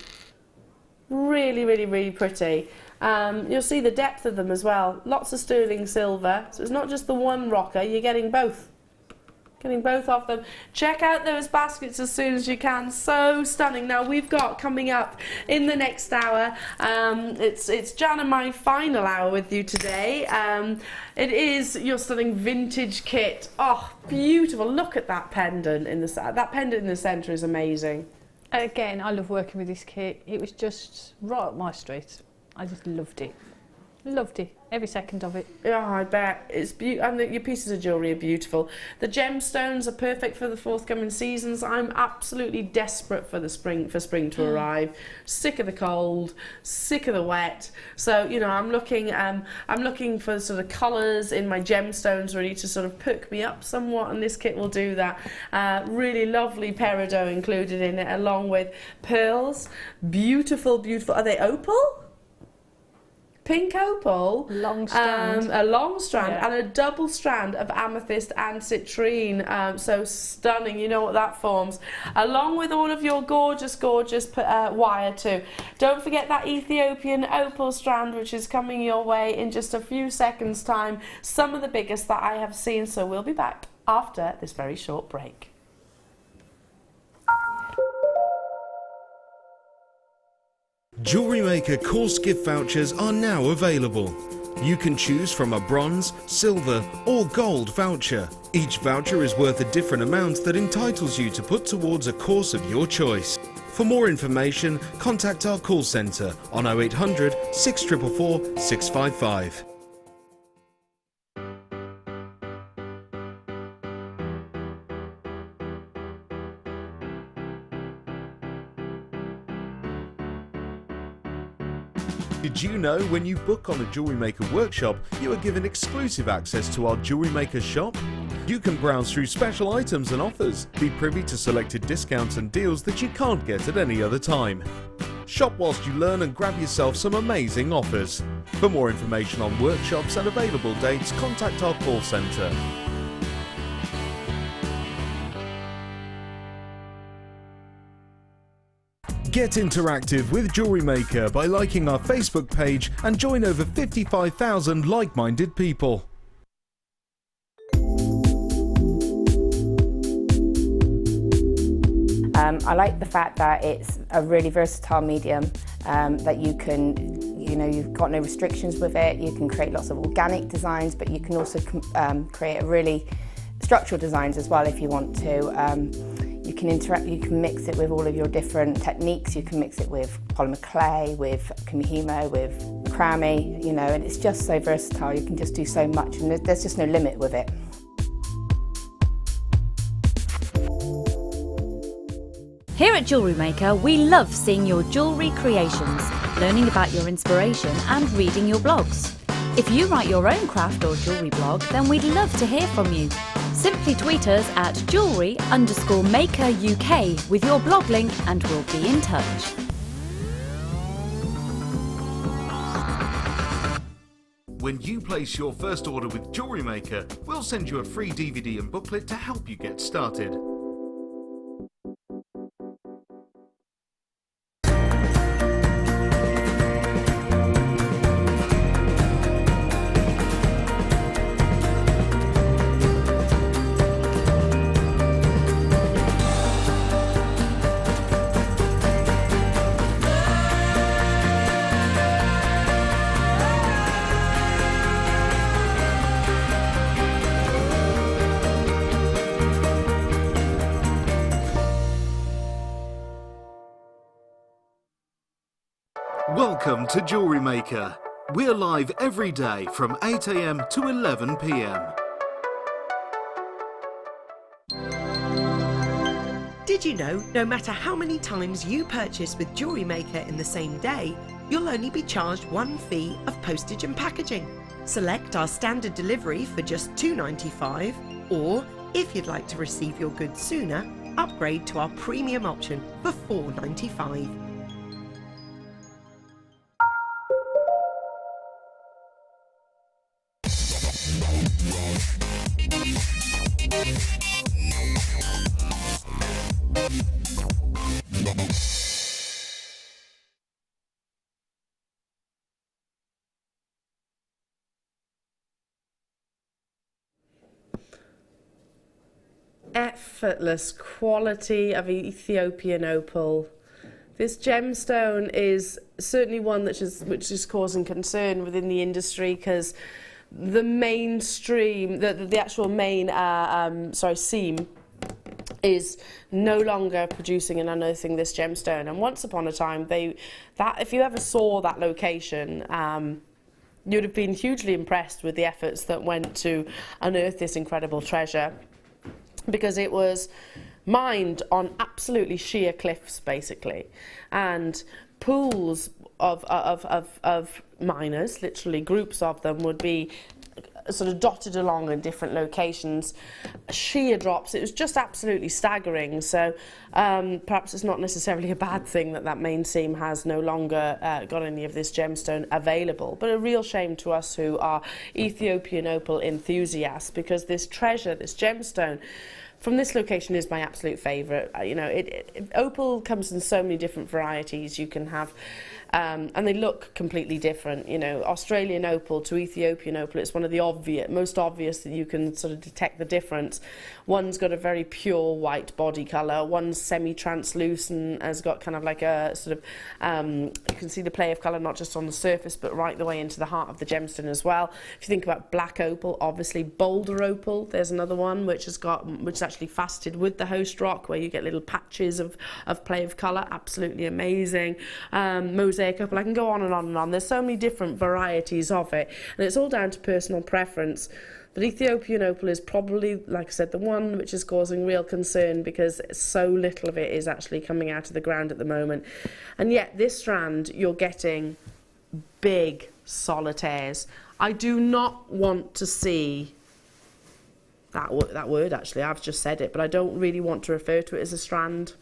Really, really, really pretty. You'll see the depth of them as well. Lots of sterling silver. So it's not just the one rocker, you're getting both. Getting both of them. Check out those baskets as soon as you can. So stunning. Now we've got coming up in the next hour, it's Jan and my final hour with you today. It is your stunning vintage kit. Oh, beautiful. Look at that pendant in the centre is amazing. Again, I love working with this kit. It was just right up my street. I just loved it. Loved it. Every second of it. Yeah, I bet. It's beautiful. And your pieces of jewellery are beautiful. The gemstones are perfect for the forthcoming seasons. I'm absolutely desperate for spring to arrive. Sick of the cold, sick of the wet. So, you know, I'm looking for sort of colours in my gemstones really to sort of perk me up somewhat, and this kit will do that. Really lovely peridot included in it, along with pearls. Beautiful, beautiful. Are they opal? Pink opal, long strand. a long strand, yeah. And a double strand of amethyst and citrine. So stunning, you know what that forms. Along with all of your gorgeous, gorgeous wire too. Don't forget that Ethiopian opal strand, which is coming your way in just a few seconds' time. Some of the biggest that I have seen. So we'll be back after this very short break. Jewellery Maker course gift vouchers are now available. You can choose from a bronze, silver or gold voucher. Each voucher is worth a different amount that entitles you to put towards a course of your choice. For more information, contact our call centre on 0800 644 655. Did you know when you book on a Jewellery Maker workshop, you are given exclusive access to our Jewellery Maker shop? You can browse through special items and offers, be privy to selected discounts and deals that you can't get at any other time. Shop whilst you learn and grab yourself some amazing offers. For more information on workshops and available dates, contact our call centre. Get interactive with Jewellery Maker by liking our Facebook page and join over 55,000 like-minded people. I like the fact that it's a really versatile medium, that you can, you know, you've got no restrictions with it. You can create lots of organic designs, but you can also create a really structural designs as well if you want to. You can interact, you can mix it with all of your different techniques. You can mix it with polymer clay, with kumihimo, with macrame, you know, and it's just so versatile. You can just do so much, and there's just no limit with it. Here at Jewellery Maker, we love seeing your jewellery creations, learning about your inspiration and reading your blogs. If you write your own craft or jewellery blog, then we'd love to hear from you. Simply tweet us at jewellery_maker UK with your blog link and we'll be in touch. When you place your first order with Jewellery Maker, we'll send you a free DVD and booklet to help you get started. Welcome to Jewellery Maker. We're live every day from 8 AM to 11 PM. Did you know no matter how many times you purchase with Jewellery Maker in the same day, you'll only be charged one fee of postage and packaging? Select our standard delivery for just $2.95, or if you'd like to receive your goods sooner, upgrade to our premium option for $4.95. Effortless quality of Ethiopian opal. This gemstone is certainly one which is causing concern within the industry, because the mainstream, the actual main seam is no longer producing and unearthing this gemstone. And once upon a time, if you ever saw that location, you'd have been hugely impressed with the efforts that went to unearth this incredible treasure, because it was mined on absolutely sheer cliffs, basically, and pools of miners, literally groups of them, would be sort of dotted along in different locations, sheer drops. It was just absolutely staggering. So perhaps it's not necessarily a bad thing that main seam has no longer got any of this gemstone available, but a real shame to us who are Ethiopian opal enthusiasts, because this treasure, this gemstone from this location, is my absolute favourite. Opal comes in so many different varieties. You can have, and they look completely different. Australian opal to Ethiopian opal, it's one of the most obvious that you can sort of detect the difference. One's got a very pure white body colour, one's semi-translucent, has got kind of like a sort of, you can see the play of colour not just on the surface but right the way into the heart of the gemstone as well. If you think about black opal, obviously boulder opal, there's another one which is actually faceted with the host rock, where you get little patches of play of colour, absolutely amazing. Mosaic opal, I can go on and on and on. There's so many different varieties of it, and it's all down to personal preference. But Ethiopian opal is probably, like I said, the one which is causing real concern, because so little of it is actually coming out of the ground at the moment. And yet this strand, you're getting big solitaires. I do not want to see that word, actually, I've just said it, but I don't really want to refer to it as a strand.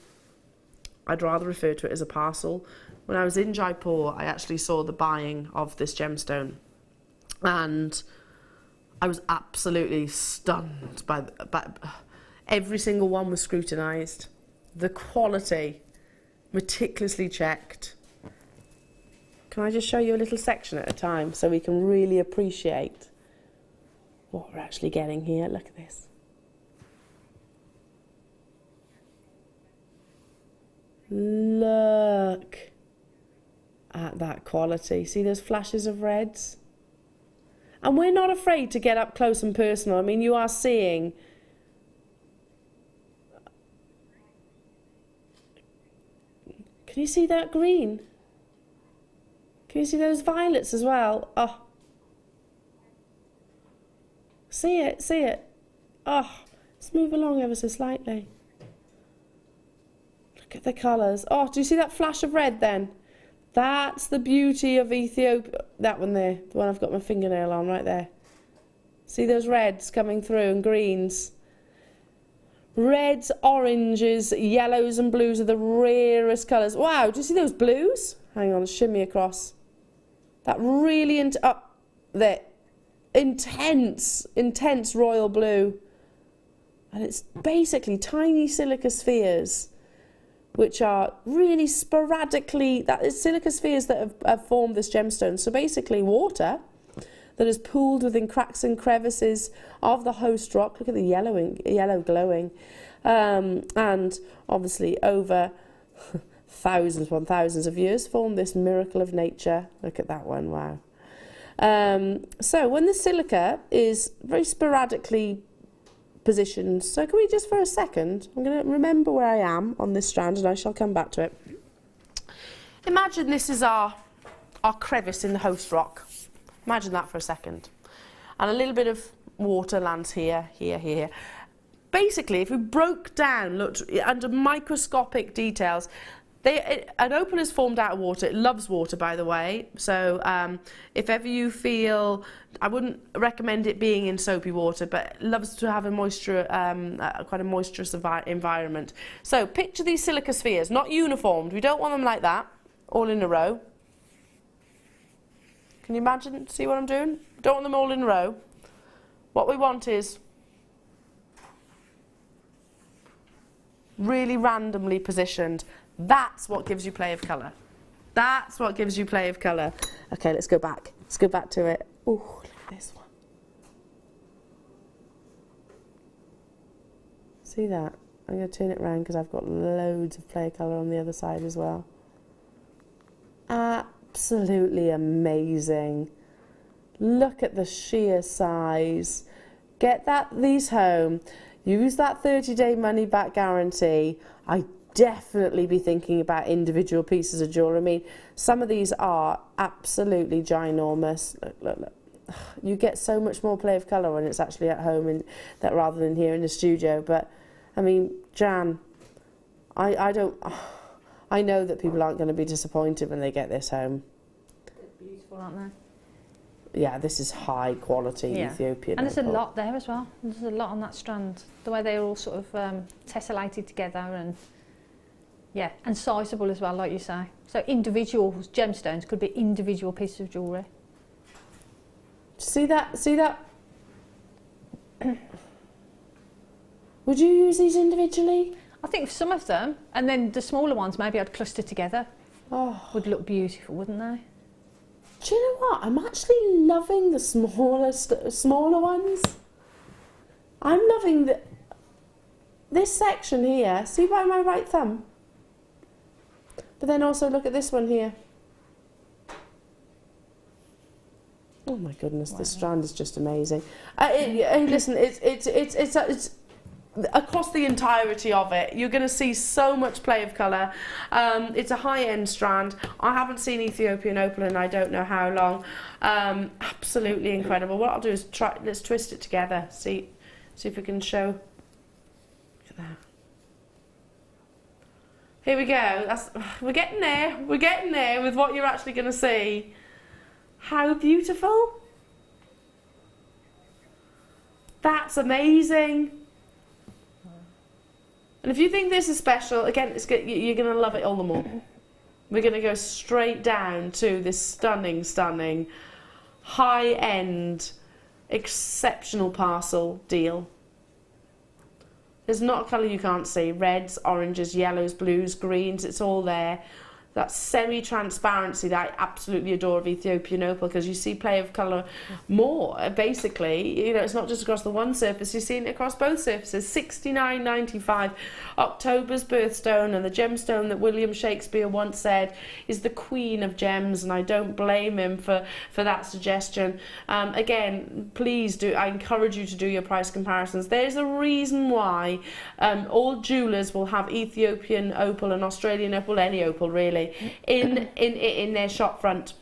I'd rather refer to it as a parcel. When I was in Jaipur, I actually saw the buying of this gemstone, and I was absolutely stunned by every single one was scrutinised. The quality, meticulously checked. Can I just show you a little section at a time so we can really appreciate what we're actually getting here? Look at this. Look at that quality. See those flashes of reds? And we're not afraid to get up close and personal. I mean, you are seeing can you see that green? Can you see those violets as well? Oh, see it, see it. Oh, let's move along ever so slightly. Look Look at the colours. Oh, do you see that flash of red then? That's the beauty of Ethiopia. That one there, the one I've got my fingernail on right there. See those reds coming through and greens? Reds, oranges, yellows and blues are the rarest colours. Wow, do you see those blues? Hang on, shimmy across. That really intense royal blue. And it's basically tiny silica spheres, which are really sporadically, that is silica spheres that have formed this gemstone. So basically water that is pooled within cracks and crevices of the host rock. Look at the yellow glowing. And obviously over thousands upon thousands of years formed this miracle of nature. Look at that one, wow. So when the silica is very sporadically positioned, so can we just for a second, I'm going to remember where I am on this strand and I shall come back to it. Imagine this is our crevice in the host rock. Imagine that for a second. And a little bit of water lands here, here, here. Basically, if we broke down, looked under microscopic details, an opal is formed out of water. It loves water, by the way. So if ever you feel, I wouldn't recommend it being in soapy water, but it loves to have a moisture, quite a moisturous environment. So picture these silica spheres, not uniformed. We don't want them like that, all in a row. Can you imagine? See what I'm doing? Don't want them all in a row. What we want is really randomly positioned. That's what gives you play of colour. That's what gives you play of colour. Okay, let's go back. Let's go back to it. Oh, look at this one. See that? I'm going to turn it around because I've got loads of play of colour on the other side as well. Absolutely amazing. Look at the sheer size. Get these home. Use that 30-day money-back guarantee. I definitely be thinking about individual pieces of jewellery. I mean, some of these are absolutely ginormous. Look. You get so much more play of colour when it's actually at home rather than here in the studio. But, I mean, Jan, I know that people aren't going to be disappointed when they get this home. They're beautiful, aren't they? Yeah, this is high quality Ethiopian. And there's a lot there as well. There's a lot on that strand. The way they're all sort of tessellated together and and sizable as well, like you say. So individual gemstones could be individual pieces of jewellery. See that? See that? Would you use these individually? I think for some of them, and then the smaller ones maybe I'd cluster together. Oh, would look beautiful, wouldn't they? Do you know what? I'm actually loving the smaller ones. I'm loving this section here. See by my right thumb? But then also look at this one here. Oh my goodness, this strand is just amazing. Listen, it's across the entirety of it. You're going to see so much play of colour. It's a high-end strand. I haven't seen Ethiopian opal in I don't know how long. Absolutely incredible. What I'll do is let's twist it together. See if we can show. Look at that. Here we go. We're getting there. We're getting there with what you're actually going to see. How beautiful. That's amazing. And if you think this is special, again, you're going to love it all the more. We're going to go straight down to this stunning, stunning, high-end, exceptional parcel deal. There's not a colour you can't see. Reds, oranges, yellows, blues, greens, it's all there. That semi-transparency that I absolutely adore of Ethiopian opal, because you see play of colour more, basically. You know, it's not just across the one surface, you're seeing it across both surfaces. $69.95, October's birthstone, and the gemstone that William Shakespeare once said is the queen of gems, and I don't blame him for that suggestion. Again, please do, I encourage you to do your price comparisons. There's a reason why all jewellers will have Ethiopian opal and Australian opal, any opal really, in their shop front.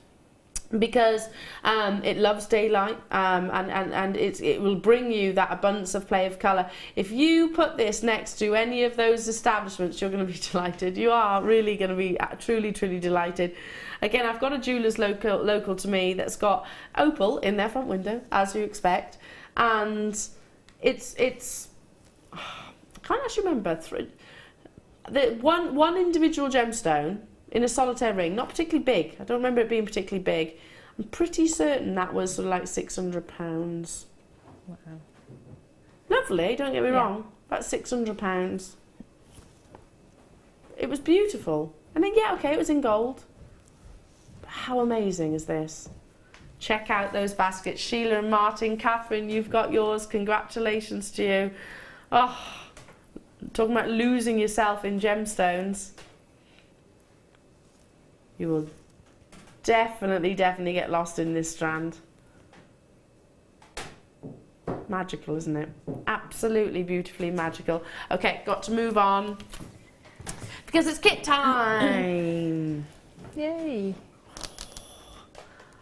because it loves daylight, and it will bring you that abundance of play of colour. If you put this next to any of those establishments, you're going to be delighted. You are really going to be truly, truly delighted. Again, I've got a jeweller's local to me that's got Opal in their front window, as you expect, and it's I can't actually remember one individual gemstone in a solitaire ring, not particularly big. I don't remember it being particularly big. I'm pretty certain that was sort of like £600. Wow. Lovely, don't get me wrong. About £600. It was beautiful. And then, yeah, okay, it was in gold. But how amazing is this? Check out those baskets. Sheila and Martin, Catherine, you've got yours. Congratulations to you. Oh, talking about losing yourself in gemstones. You will definitely get lost in this strand. Magical, isn't it? Absolutely beautifully magical. Okay, got to move on because it's kit time. Yay.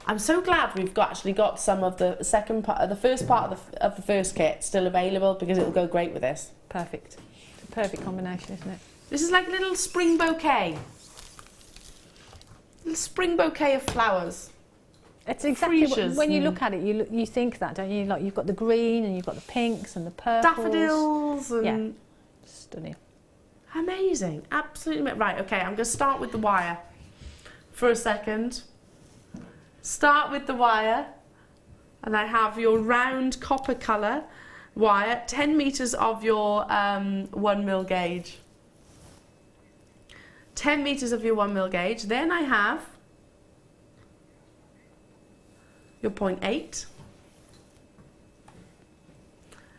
I'm so glad we've actually got some of the second part, the first part of the first kit still available, because it'll go great with this. Perfect. It's a perfect combination, isn't it? This is like a little spring bouquet. Little spring bouquet of flowers. It's exactly Freesias when you and look at it, you think that, don't you? Like, you've got the green and you've got the pinks and the purples. Daffodils and yeah, stunning. Amazing, absolutely. Right, okay, I'm going to start with the wire for a second. Start with the wire, and I have your round copper colour wire, 10 metres of your 1mm gauge. 10 metres of your 1mm gauge. Then I have your 0.8,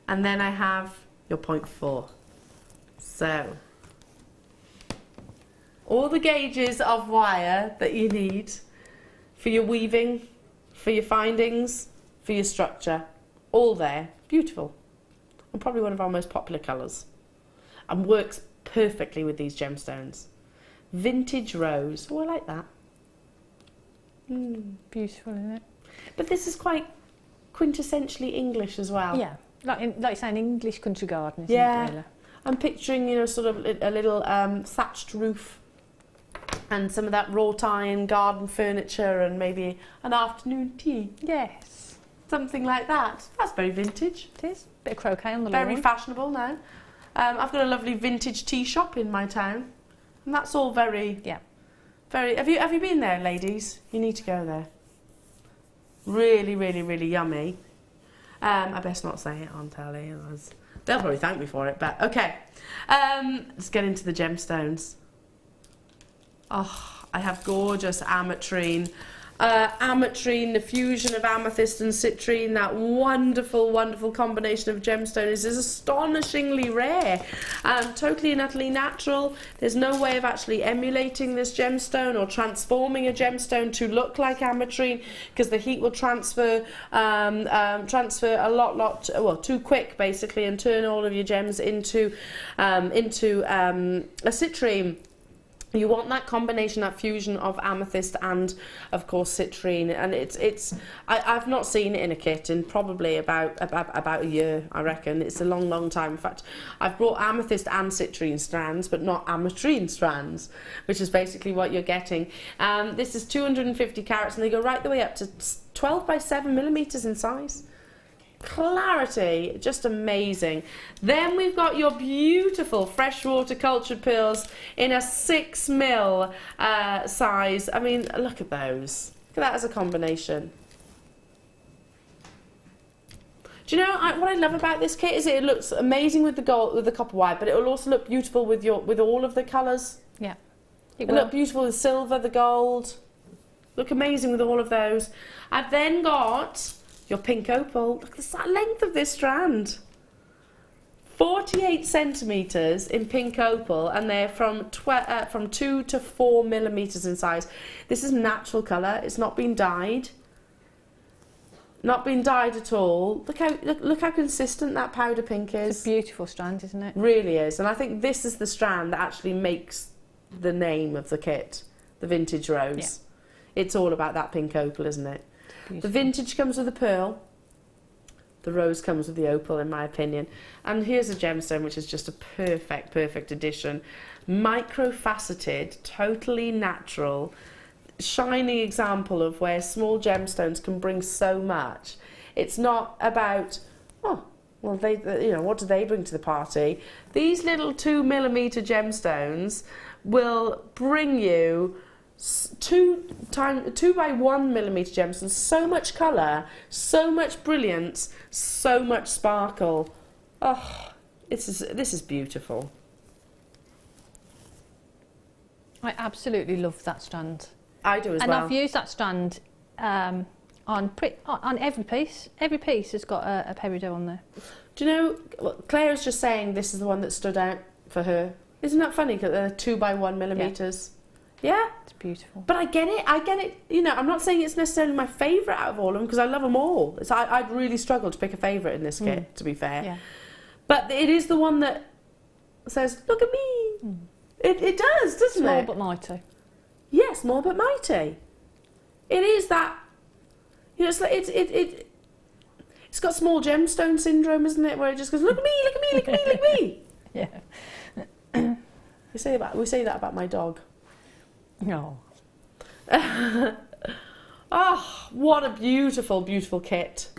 and then I have your 0.4. So all the gauges of wire that you need for your weaving, for your findings, for your structure, all there. Beautiful. And probably one of our most popular colours, and works perfectly with these gemstones. Vintage rose. Oh, I like that. Beautiful, isn't it? But this is quite quintessentially English as well. Yeah, like say an English country garden, isn't Yeah. it, really? I'm picturing, you know, sort of a little thatched roof, and some of that wrought iron garden furniture, and maybe an afternoon tea. Yes. Something like that. That's very vintage. It is. Bit of croquet on the Very lawn. fashionable now. I've got a lovely vintage tea shop in my town, and that's all very, Yeah. very. Have you been there, ladies? You need to go there. Really, really, really yummy. I best not say it on telly. They'll probably thank me for it. But okay, let's get into the gemstones. Oh, I have gorgeous ametrine. Ametrine, the fusion of amethyst and citrine, that wonderful, wonderful combination of gemstones is astonishingly rare. Totally and utterly natural. There's no way of actually emulating this gemstone or transforming a gemstone to look like ametrine, because the heat will transfer a lot too quick, basically, and turn all of your gems into a citrine. You want that combination, that fusion of amethyst and, of course, citrine, and I've not seen it in a kit in probably about a year, I reckon. It's a long, long time. In fact, I've brought amethyst and citrine strands, but not ametrine strands, which is basically what you're getting. This is 250 carats, and they go right the way up to 12 by 7mm in size. Clarity, just amazing. Then we've got your beautiful freshwater cultured pearls in a 6mm size. I mean, look at those. Look at that as a combination. Do you know what I love about this kit is it looks amazing with the gold, with the copper wire, but it will also look beautiful with all of the colours. Yeah, It'll look beautiful with silver, the gold. Look amazing with all of those. I've then got your pink opal. Look at the length of this strand. 48 centimetres in pink opal, and they're from 2 to 4mm in size. This is natural colour. It's not been dyed. Not been dyed at all. Look how consistent that powder pink is. It's a beautiful strand, isn't it? Really is. And I think this is the strand that actually makes the name of the kit, the vintage rose. it's all about that pink opal, isn't it? The vintage comes with a pearl. The rose comes with the opal, in my opinion. And here's a gemstone, which is just a perfect addition. Micro-faceted, totally natural, shining example of where small gemstones can bring so much. It's not about, oh, well, what do they bring to the party? These little 2mm gemstones will bring you 2 by 1mm gemstones, so much colour, so much brilliance, so much sparkle. Oh, this is beautiful. I absolutely love that strand. I do as well. And I've used that strand on every piece. Every piece has got a peridot on there. Do you know, Claire is just saying this is the one that stood out for her. Isn't that funny? Because they're 2 by 1mm. Yeah. It's beautiful. But I get it. You know, I'm not saying it's necessarily my favourite out of all of them, because I love them all. I'd really struggle to pick a favourite in this kit, to be fair. Yeah. But it is the one that says, look at me. It does, doesn't it? Small but mighty. Yeah, small but mighty. It is that, you know, it's like it's got small gemstone syndrome, isn't it? Where it just goes, look at me, look at me, look at me, look at me. Yeah. We say that about my dog. No. Oh, what a beautiful, beautiful kit.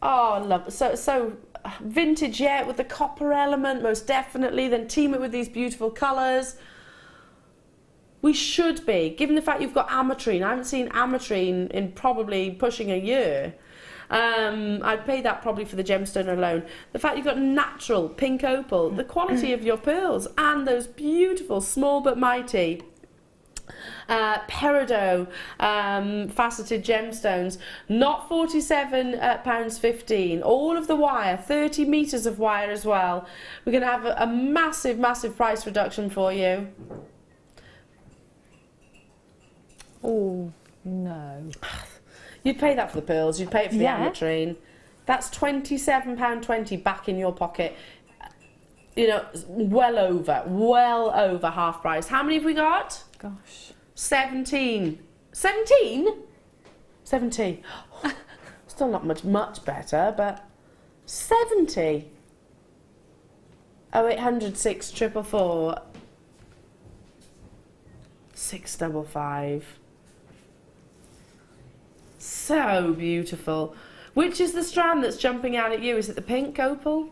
Oh, I love it. So vintage, yeah, with the copper element, most definitely. Then team it with these beautiful colours. We should be, given the fact you've got ametrine. I haven't seen ametrine in probably pushing a year. I'd pay that probably for the gemstone alone. The fact you've got natural pink opal, the quality of your pearls, and those beautiful small but mighty peridot faceted gemstones, not £47.15. All of the wire, 30 metres of wire as well. We're going to have a massive, massive price reduction for you. Oh, no. You'd pay that for the pearls, you'd pay it for the ametrine. That's £27.20 back in your pocket. You know, well over half price. How many have we got? Gosh. 17. 17? 70. Still not much better, but 70. 0800 644 655. So beautiful. Which is the strand that's jumping out at you? Is it the pink opal?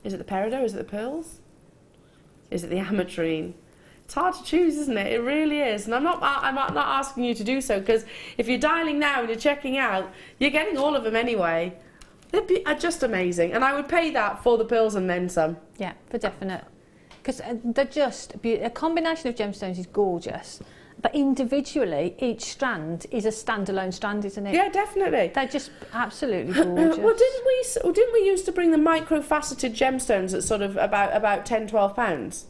Is it the peridot? Is it the pearls? Is it the ametrine? It's hard to choose, isn't it? It really is. And I'm not asking you to do so, because if you're dialing now and you're checking out, you're getting all of them anyway. They're just amazing. And I would pay that for the pearls and then some. Yeah, for definite. Because they're just a combination of gemstones is gorgeous. But individually, each strand is a standalone strand, isn't it? Yeah, definitely. They're just absolutely gorgeous. Well, didn't we used to bring the micro-faceted gemstones at sort of about £10–12?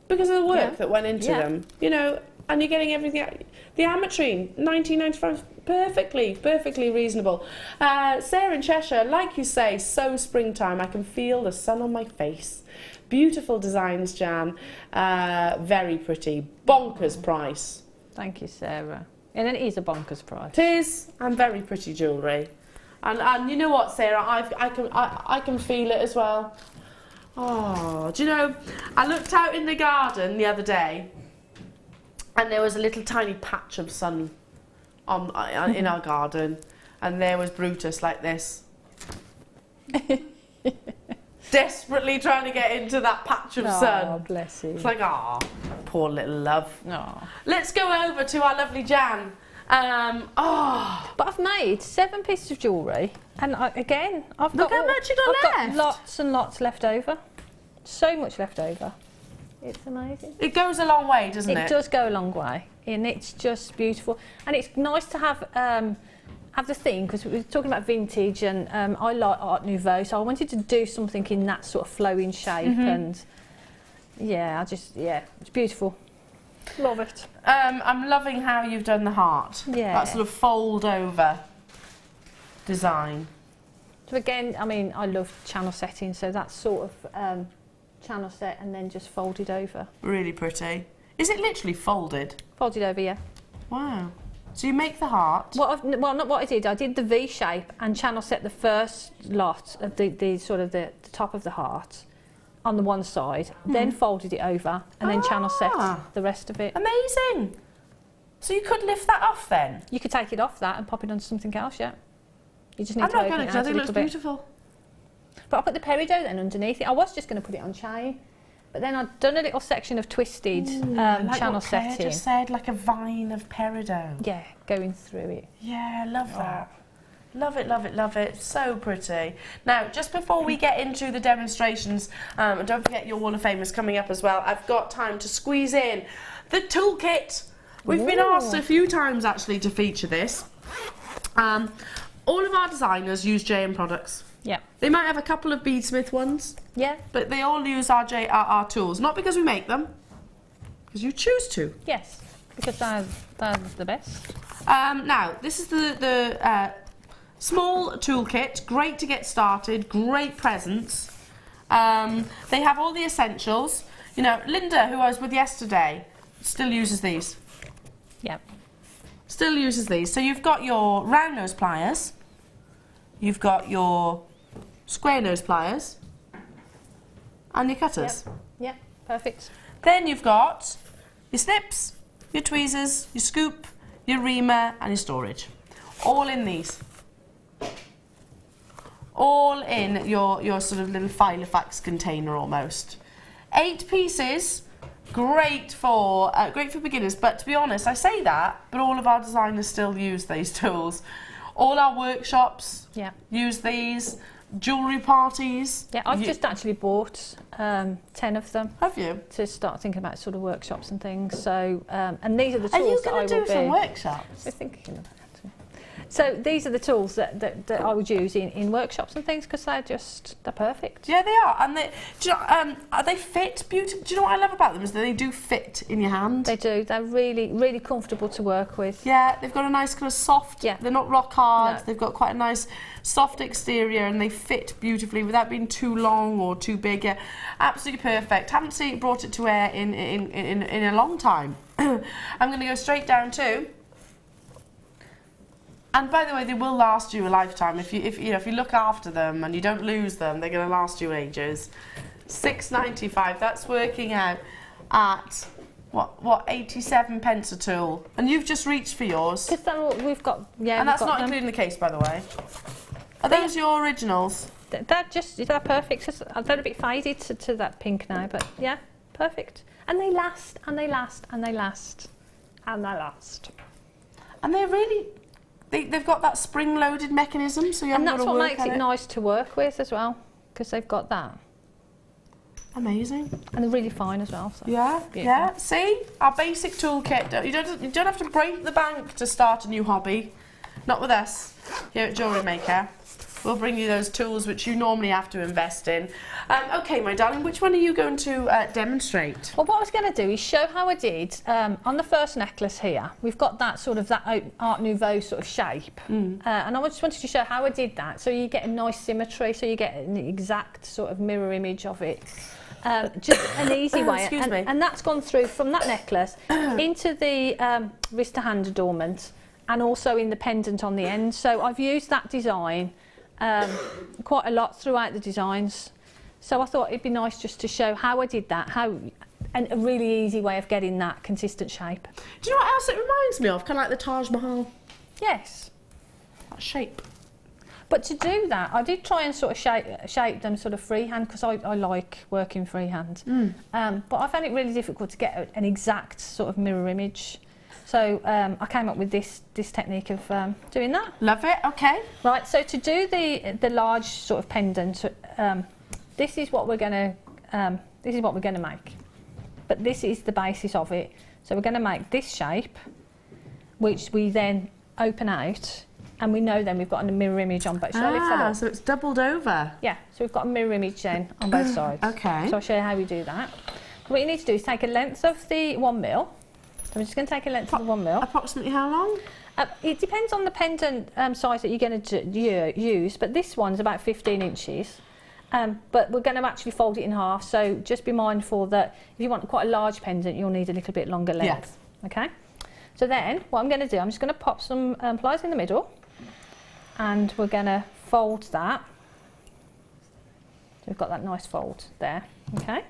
Because of the work that went into them. You know, and you're getting everything. The ametrine, £19.95, perfectly reasonable. Sarah in Cheshire, like you say, so springtime. I can feel the sun on my face. Beautiful designs, Jan. Very pretty. Bonkers price. Thank you, Sarah. And it is a bonkers price. It is, and very pretty jewellery. And you know what, Sarah, I can feel it as well. Oh, do you know, I looked out in the garden the other day, and there was a little tiny patch of sun in our garden, and there was Brutus like this. Desperately trying to get into that patch of sun. Oh, bless you. It's like, oh, poor little love. Oh. Let's go over to our lovely Jan. But I've made 7 pieces of jewellery, and again, I've got lots and lots left over. So much left over. It's amazing. It goes a long way, doesn't it? It does go a long way, and it's just beautiful. And it's nice to have the theme, because we were talking about vintage, and I like Art Nouveau, so I wanted to do something in that sort of flowing shape, and it's beautiful. Love it. I'm loving how you've done the heart. Yeah. That sort of fold over design. So again, I mean, I love channel setting, so that's sort of channel set and then just folded over. Really pretty. Is it literally folded? Folded over, yeah. Wow. So you make the heart. Not what I did. I did the V shape and channel set the first lot of the sort of the top of the heart on the one side, then folded it over, and then channel set the rest of it. Amazing. So you could lift that off then? You could take it off that and pop it onto something else, yeah. You just need I'm to not open going it to, out I think a it looks little bit. beautiful. But I put the peridot then underneath it. I was just going to put it on chain, but then I'd done a little section of twisted Like channel what Claire setting. just said, like a vine of peridot. Yeah, going through it. Yeah, I love that. Love it, love it, love it. So pretty. Now, just before we get into the demonstrations, and don't forget your Wall of Fame is coming up as well, I've got time to squeeze in the toolkit. We've been asked a few times actually to feature this. All of our designers use JM products. Yeah. They might have a couple of Beadsmith ones, Yeah. but they all use our tools. Not because we make them, because you choose to. Yes, because they're the best. Now, this is the small toolkit, great to get started, great presents. They have all the essentials. You know, Linda, who I was with yesterday, still uses these. Yeah. Still uses these. So you've got your round nose pliers, you've got your square nose pliers, and your cutters. Yeah, perfect. Then you've got your snips, your tweezers, your scoop, your reamer, and your storage. All in these. All in your sort of little Filofax container almost. 8 pieces, great for beginners. But to be honest, I say that, but all of our designers still use these tools. All our workshops use these. Jewellery parties. Yeah, I've just actually bought 10 of them. Have you? To start thinking about sort of workshops and things. So, and these are the Are tools you that I will going to do be. some workshops? We're thinking about that. So these are the tools that I would use in workshops and things because they're perfect. Yeah, they are, and they fit beautifully. Do you know what I love about them is that they do fit in your hand. They do. They're really, really comfortable to work with. Yeah, they've got a nice kind of soft. Yeah. They're not rock hard. No. They've got quite a nice soft exterior, and they fit beautifully without being too long or too big. Yeah, absolutely perfect. Haven't brought it to air in a long time. I'm going to go straight down to. And by the way, they will last you a lifetime if you look after them and you don't lose them. They're going to last you ages. £6.95. That's working out at what 87 pence a tool. And you've just reached for yours. Because we've got and that's not including the case, by the way. Are those your originals? They're perfect. They're a bit faded to that pink now, but yeah, perfect. And they last, and they last, and they last, and they last. And they're really. They've got that spring-loaded mechanism, so you haven't got to work. And that's what makes it nice to work with as well, because they've got that. Amazing. And they're really fine as well. So yeah, beautiful. Yeah. See, our basic toolkit. You don't have to break the bank to start a new hobby. Not with us here at Jewellery Maker. We'll bring you those tools which you normally have to invest in. Okay, my darling, which one are you going to demonstrate? Well, what I was going to do is show how I did on the first necklace here. We've got that sort of that Art Nouveau sort of shape, and I just wanted to show how I did that. So you get a nice symmetry, so you get an exact sort of mirror image of it. Just an easy way, Excuse me. And that's gone through from that necklace into the wrist to hand adornment, and also in the pendant on the end. So I've used that design quite a lot throughout the designs. So I thought it'd be nice just to show how I did that, and a really easy way of getting that consistent shape. Do you know what else it reminds me of? Kind of like the Taj Mahal. Yes. That shape. But to do that, I did try and sort of shape them sort of freehand because I like working freehand. But I found it really difficult to get an exact sort of mirror image. So I came up with this technique of doing that. Love it. Okay. Right. So to do the large sort of pendant, this is what we're going to make. But this is the basis of it. So we're going to make this shape, which we then open out, and we know then we've got a mirror image on both sides. So it's doubled over. Yeah. So we've got a mirror image then on both sides. Okay. So I'll show you how we do that. What you need to do is take a length of the 1 mil. So I'm just going to take a length of the 1 mil. Approximately how long? It depends on the pendant size that you're going to use, but this one's about 15 inches. but we're going to actually fold it in half, so just be mindful that if you want quite a large pendant, you'll need a little bit longer length. Yes. Okay, so then what I'm going to do, I'm just going to pop some pliers in the middle, and we're going to fold that. So we've got that nice fold there, okay,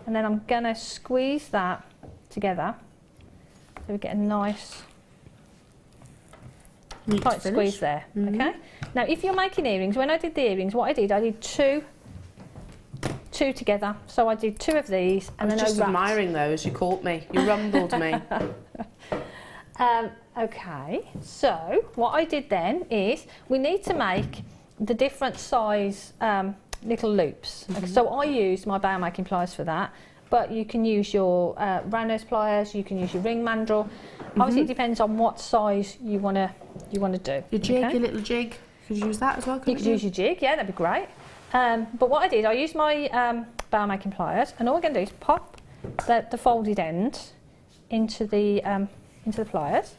and then I'm going to squeeze that together so we get a nice tight squeeze there. Okay, now if you're making earrings, when I did the earrings, what I did two together, so I did 2 of these, and then I just admiring those. You caught me, you rumbled me. Okay, so what I did then is we need to make the different size little loops. So I used my bow making pliers for that, but you can use your round nose pliers, you can use your ring mandrel. Obviously it depends on what size you want to do. Your jig, your little jig, could you use that as well? You could use your jig, yeah, that'd be great. But what I did, I used my bow making pliers, and all we're going to do is pop the folded end into the pliers,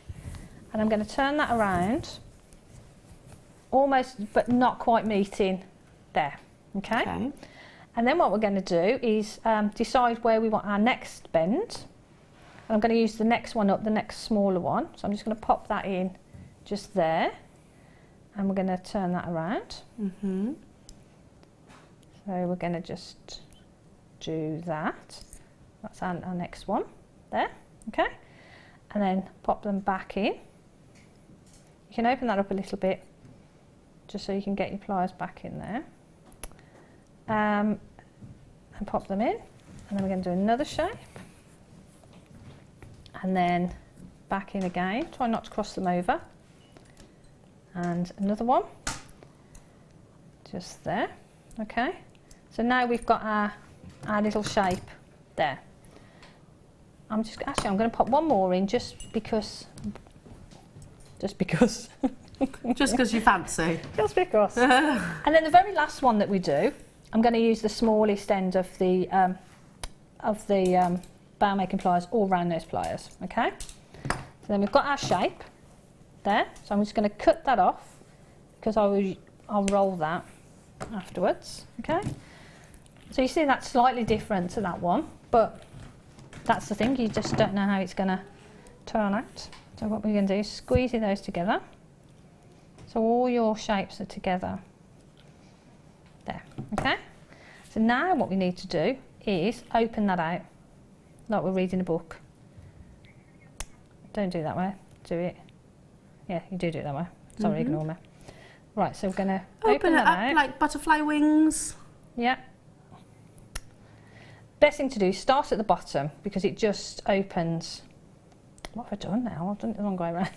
and I'm going to turn that around, almost but not quite meeting there. Okay. And then what we're going to do is decide where we want our next bend. And I'm going to use the next one up, the next smaller one. So I'm just going to pop that in just there, and we're going to turn that around. So we're going to just do that. That's our next one there, okay? And then pop them back in. You can open that up a little bit just so you can get your pliers back in there. And pop them in, and then we're going to do another shape, and then back in again. Try not to cross them over, and another one just there. Okay, so now we've got our little shape there. I'm going to pop one more in just because just because you fancy. Just because. And then the very last one that we do, I'm going to use the smallest end of the bow making pliers or round nose pliers. Okay. So then we've got our shape there. So I'm just going to cut that off because I'll roll that afterwards. Okay. So you see that's slightly different to that one, but that's the thing. You just don't know how it's going to turn out. So what we're going to do is squeeze those together. So all your shapes are together. There, okay? So now what we need to do is open that out, like we're reading a book. Don't do it that way, do it. Yeah, you do it that way. Sorry, ignore me. Right, so we're going to open it that up out. like butterfly wings. Yeah. Best thing to do is start at the bottom because it just opens. What have I done now? I've done it the wrong way around.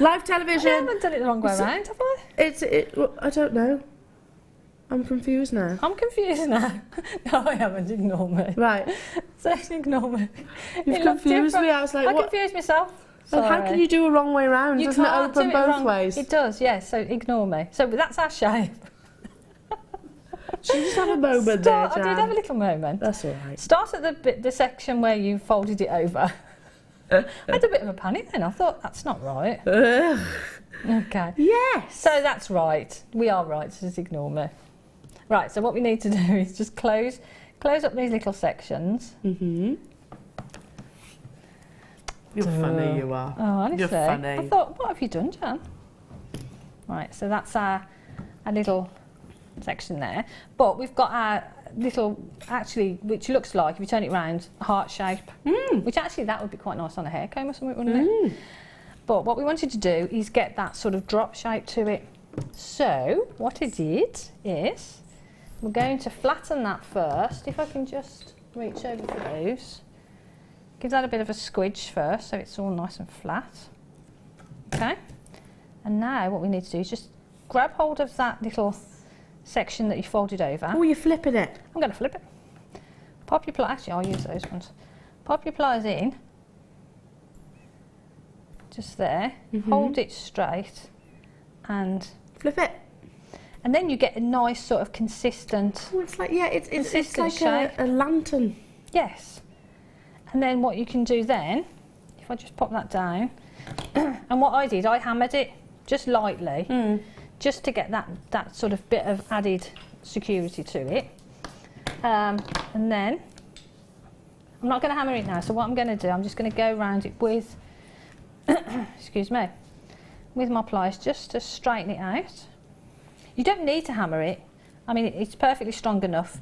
Live television. I haven't done it the wrong way around, have I? I don't know. I'm confused now. I'm confused now. No, I haven't. Ignore me. Right. So ignore me. You've confused me. I was like, I what? confused myself. Well, how can you do a wrong way round? Doesn't it can't open do it both wrong. ways? It does, yes. So ignore me. So that's our shape. Should you just have a moment there, Jan? I did have a little moment. That's all right. Start at the section where you folded it over. I had a bit of a panic then. I thought, that's not right. Okay. Yes. So that's right. We are right, so just ignore me. Right, so what we need to do is just close up these little sections. You're funny, you are. Oh, honestly. You're funny. I thought, what have you done, Jan? Right, so that's our little section there. But we've got our little, actually, which looks like, if you turn it round, a heart shape. Which actually, that would be quite nice on a hair comb or something, wouldn't it? But what we wanted to do is get that sort of drop shape to it. So what I did is, we're going to flatten that first. If I can just reach over for those. Give that a bit of a squidge first so it's all nice and flat. Okay. And now what we need to do is just grab hold of that little section that you folded over. Oh, you're flipping it. I'm going to flip it. Pop your pliers, actually I'll use those ones. Pop your pliers in. Just there. Hold it straight and flip it. And then you get a nice sort of consistent. Oh, it's like, yeah, it's like shape. a lantern. Yes. And then what you can do then, if I just pop that down, and what I did, I hammered it just lightly just to get that sort of bit of added security to it. And then I'm not going to hammer it now, so what I'm going to do, I'm just going to go around it with excuse me, with my pliers just to straighten it out. You don't need to hammer it, I mean it's perfectly strong enough,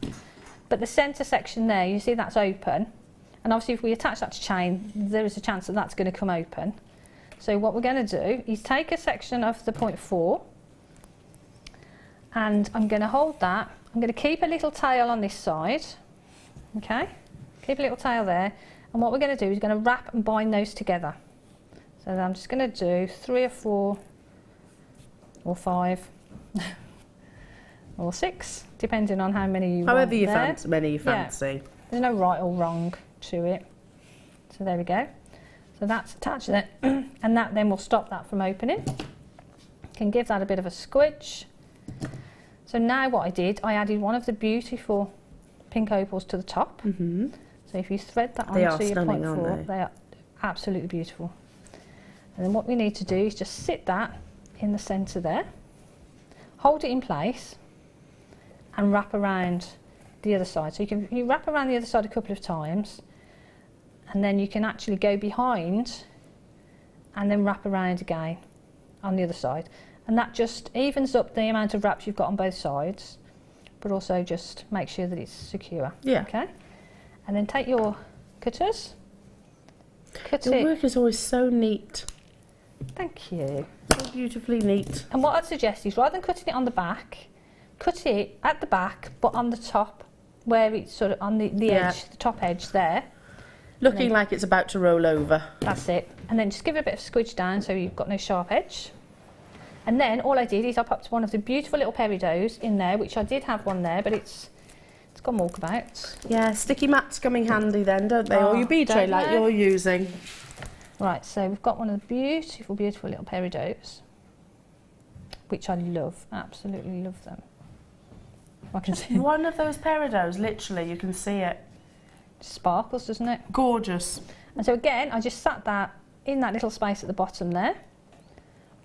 but the centre section there, you see that's open, and obviously if we attach that to chain there is a chance that that's going to come open. So what we're going to do is take a section of the 0.4 and I'm going to hold that. I'm going to keep a little tail on this side, okay, keep a little tail there, and what we're going to do is going to wrap and bind those together. So I'm just going to do 3 or 4 or 5 or 6, depending on how many you However want you there. fancy, many you fancy. Yeah. There's no right or wrong to it. So there we go. So that's attached there, and that then will stop that from opening. Can give that a bit of a squidge. So now what I did, I added one of the beautiful pink opals to the top. Mm-hmm. So if you thread that They are onto your stunning, 0.4, aren't they? they are absolutely beautiful. And then what we need to do is just sit that in the centre there, hold it in place, and wrap around the other side. So you wrap around the other side a couple of times, and then you can actually go behind and then wrap around again on the other side. And that just evens up the amount of wraps you've got on both sides, but also just make sure that it's secure. Yeah. Okay. And then take your cutters, cut Your it. work is always so neat, Thank you. so beautifully neat. And what I'd suggest is rather than cutting it on the back, cut it at the back, but on the top, where it's sort of on the Yeah. edge, the top edge there. Looking like it's about to roll over. That's it. And then just give it a bit of squidge down so you've got no sharp edge. And then all I did is I popped one of the beautiful little peridots in there, which I did have one there, but it's got walkabouts. Yeah, sticky mats come in handy then, don't they? Or your bead tray don't like they? you're using. Right, so we've got one of the beautiful, beautiful little peridots, which I love, absolutely love them. I can see One of those peridots, literally, you can see it. it sparkles, doesn't it? Gorgeous. And so again, I just sat that in that little space at the bottom there,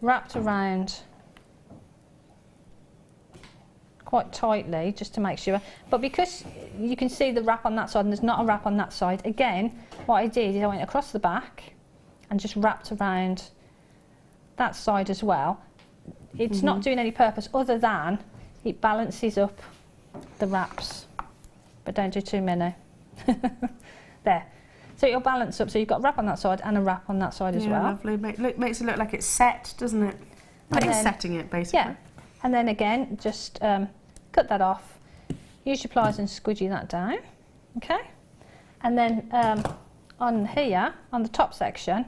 wrapped around quite tightly just to make sure. But because you can see the wrap on that side and there's not a wrap on that side, again, what I did is I went across the back and just wrapped around that side as well. It's not doing any purpose other than it balances up the wraps, but don't do too many. There. So it'll balance up, so you've got a wrap on that side and a wrap on that side as well. Lovely. Makes it look like it's set, doesn't it? Like it's setting it, basically. Yeah. And then again, just cut that off, use your pliers and squidgy that down, okay? And then on here, on the top section,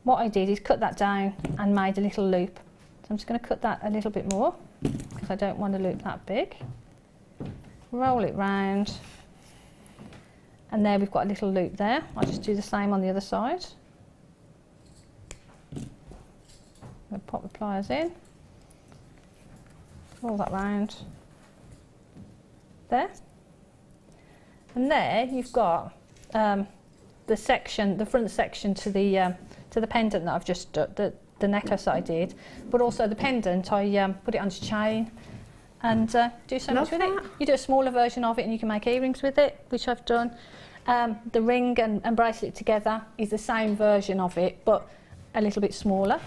what I did is cut that down and made a little loop. So I'm just going to cut that a little bit more because I don't want a loop that big. Roll it round, and there we've got a little loop there. I'll just do the same on the other side. I'll pop the pliers in, roll that round, there. And there you've got the section, the front section to the pendant that I've just done, the necklace that I did, but also the pendant I put it onto chain and do so much with it. You do a smaller version of it and you can make earrings with it, which I've done. The ring and bracelet together is the same version of it, but a little bit smaller.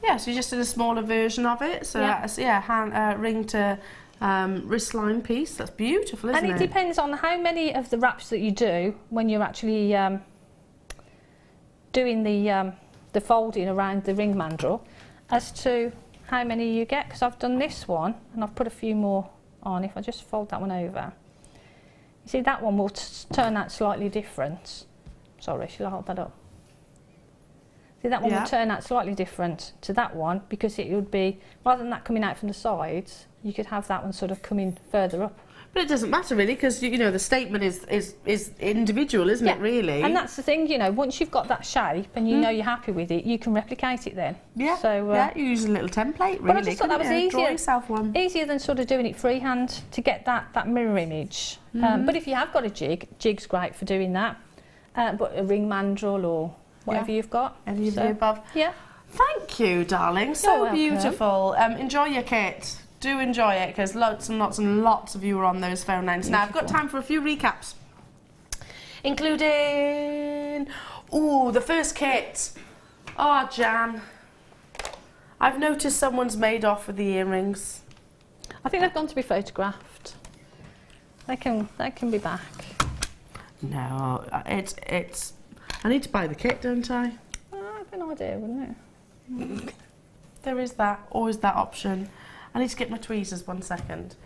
Yeah, so you just did a smaller version of it. So Yeah. that's, ring to wristline piece. That's beautiful, isn't it? And it depends on how many of the wraps that you do when you're actually doing the folding around the ring mandrel as to how many you get, because I've done this one and I've put a few more on. If I just fold that one over, you see that one will turn out slightly different. Sorry, shall I hold that up? See, that one will turn out slightly different to that one because it would be, rather than that coming out from the sides, you could have that one sort of coming further up. But it doesn't matter really, because you know the statement is individual, isn't it? Really. And that's the thing, you know, once you've got that shape and you know you're happy with it, you can replicate it then. Yeah. So you use a little template, really. but I just thought that was Draw easier. yourself one. Easier than sort of doing it freehand to get that mirror image. But if you have got a jig's great for doing that. But a ring mandrel or whatever you've got. Any of the above. Yeah. Thank you, darling. So welcome. beautiful. Enjoy your kit. Do enjoy it, because lots and lots and lots of you are on those phone lines. Now, I've got time for a few recaps, including, the first kit. Oh, Jan. I've noticed someone's made off with the earrings. I think they've gone to be photographed. They can be back. No, it's. I need to buy the kit, don't I? I've an idea, wouldn't it? There is that, always that option. I need to get my tweezers 1 second,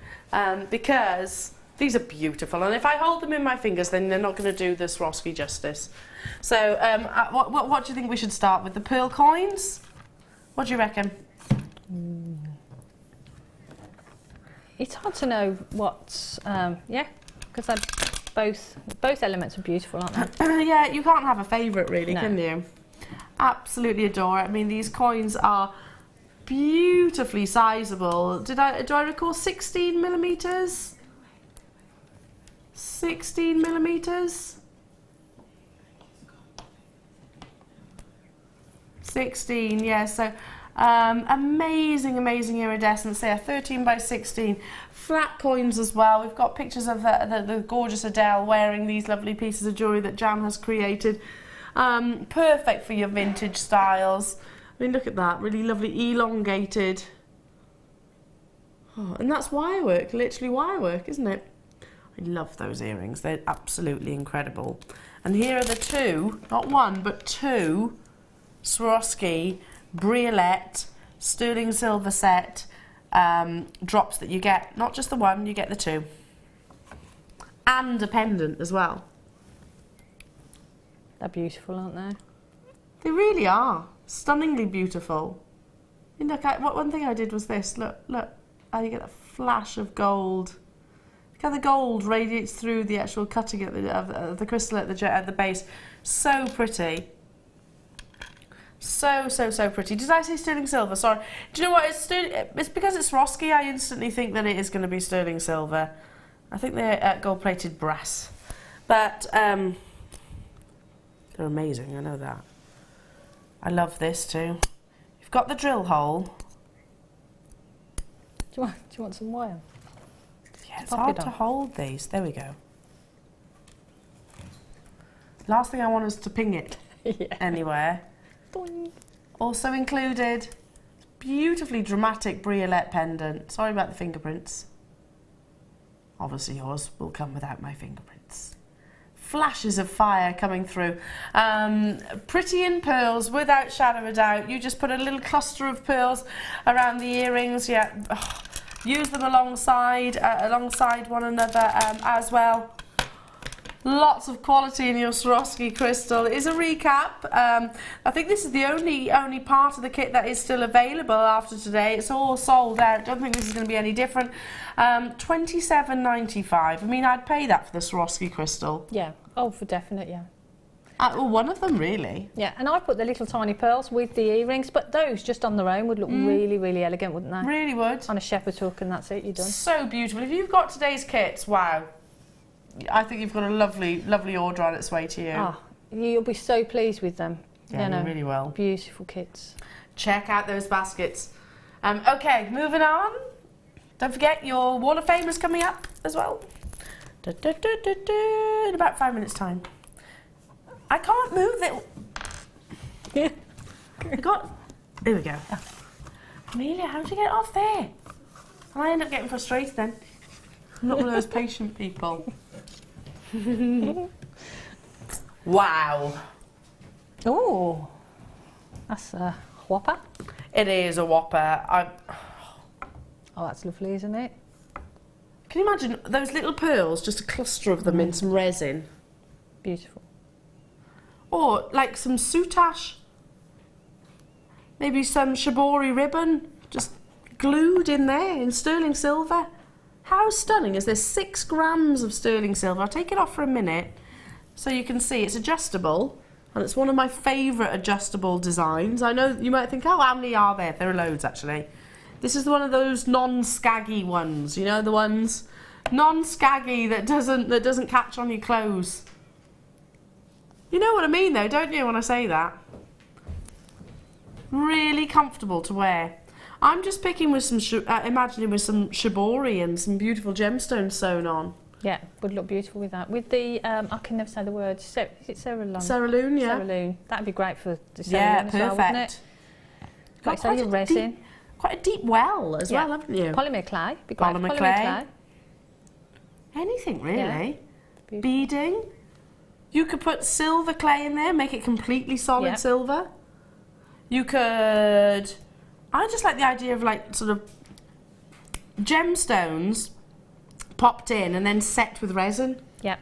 because these are beautiful, and if I hold them in my fingers, then they're not going to do the Swarovski justice. So, what do you think we should start with? The pearl coins? What do you reckon? It's hard to know what, because they're both elements are beautiful, aren't they? Yeah, you can't have a favourite really, No. can you? Absolutely adore it. I mean, these coins are beautifully sizable. Do I recall 16 millimetres? 16 millimetres? 16, yeah, so amazing iridescence there, 13 by 16. Flat coins as well. We've got pictures of the gorgeous Elle wearing these lovely pieces of jewellery that Jan has created. Perfect for your vintage styles. I mean, look at that, really lovely elongated. Oh, and that's wirework, literally wirework, isn't it? I love those earrings, they're absolutely incredible. And here are the two, not one, but two Swarovski Bracelet sterling silver set drops that you get. Not just the one, you get the two. And a pendant as well. They're beautiful, aren't they? They really are. Stunningly beautiful. And look, one thing I did was this. Look, how you get a flash of gold. Look how the gold radiates through the actual cutting of the crystal at the base. So pretty. So pretty. Did I say sterling silver? Sorry. Do you know what? It's because it's Swarovski, I instantly think that it is going to be sterling silver. I think they're gold-plated brass. But they're amazing, I know that. I love this too. You've got the drill hole. Do you want some wire? Yeah, it's hard to hold these. There we go. Last thing I want is to ping it anywhere. Boing. Also included, beautifully dramatic bracelet pendant. Sorry about the fingerprints. Obviously yours will come without my fingerprints. Flashes of fire coming through. Pretty in pearls, without shadow of a doubt. You just put a little cluster of pearls around the earrings. Yeah, use them alongside one another as well. Lots of quality in your Swarovski crystal. It is a recap. I think this is the only part of the kit that is still available after today. It's all sold out. I don't think this is going to be any different. $27.95. I mean, I'd pay that for the Swarovski crystal. Yeah. Oh, for definite, yeah. Well, one of them, really. Yeah, and I put the little tiny pearls with the earrings, but those just on their own would look really, really elegant, wouldn't they? Really would. On a shepherd's hook, and that's it, you're done. So beautiful. If you've got today's kits, wow. I think you've got a lovely, lovely order on its way to you. Ah, you'll be so pleased with them. Yeah, you really will. Beautiful kits. Check out those baskets. Okay, moving on. Don't forget your Wall of Fame is coming up as well. In about 5 minutes' time. I can't move it. Here we go. Amelia, how did you get off there? And I end up getting frustrated then. I'm not one of those patient people. Wow. Oh, that's a whopper. It is a whopper. Oh, that's lovely, isn't it? Can you imagine those little pearls, just a cluster of them in some resin? Beautiful. Or like some soutache, maybe some shibori ribbon, just glued in there in sterling silver. How stunning is this? 6 grams of sterling silver. I'll take it off for a minute so you can see it's adjustable, and it's one of my favourite adjustable designs. I know you might think, oh, how many are there? There are loads actually. This is one of those non-scaggy ones, you know, the ones non-scaggy that doesn't catch on your clothes. You know what I mean though, don't you, when I say that? Really comfortable to wear. I'm just picking with some, imagining with some shibori and some beautiful gemstones sewn on. Yeah, would look beautiful with that. With the, I can never say the word, is it cerulean? Cerulean, yeah. Cerulean. That'd be great for the cerulean Yeah, as well, wouldn't it? Got Like your resin. Quite a deep well as well, haven't you? Polymer clay. Be great. Polymer clay. Anything really. Yeah. Beading. You could put silver clay in there, make it completely solid silver. You could... I just like the idea of like sort of gemstones popped in and then set with resin. Yeah.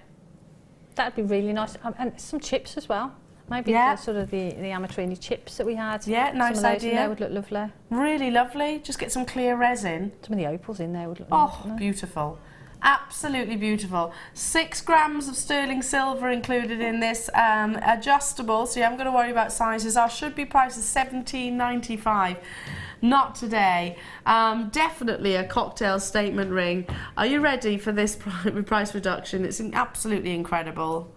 That'd be really nice. And some chips as well. Maybe the sort of the amatrini chips that we had. Yeah, nice some of those idea. in there would look lovely. Really lovely. Just get some clear resin. Some of the opals in there would look nice. Oh, beautiful. Absolutely beautiful. 6 grams of sterling silver included in this, adjustable, so you haven't got to worry about sizes. Our should be price is $17.95. Not today. Definitely a cocktail statement ring. Are you ready for this price reduction? It's absolutely incredible.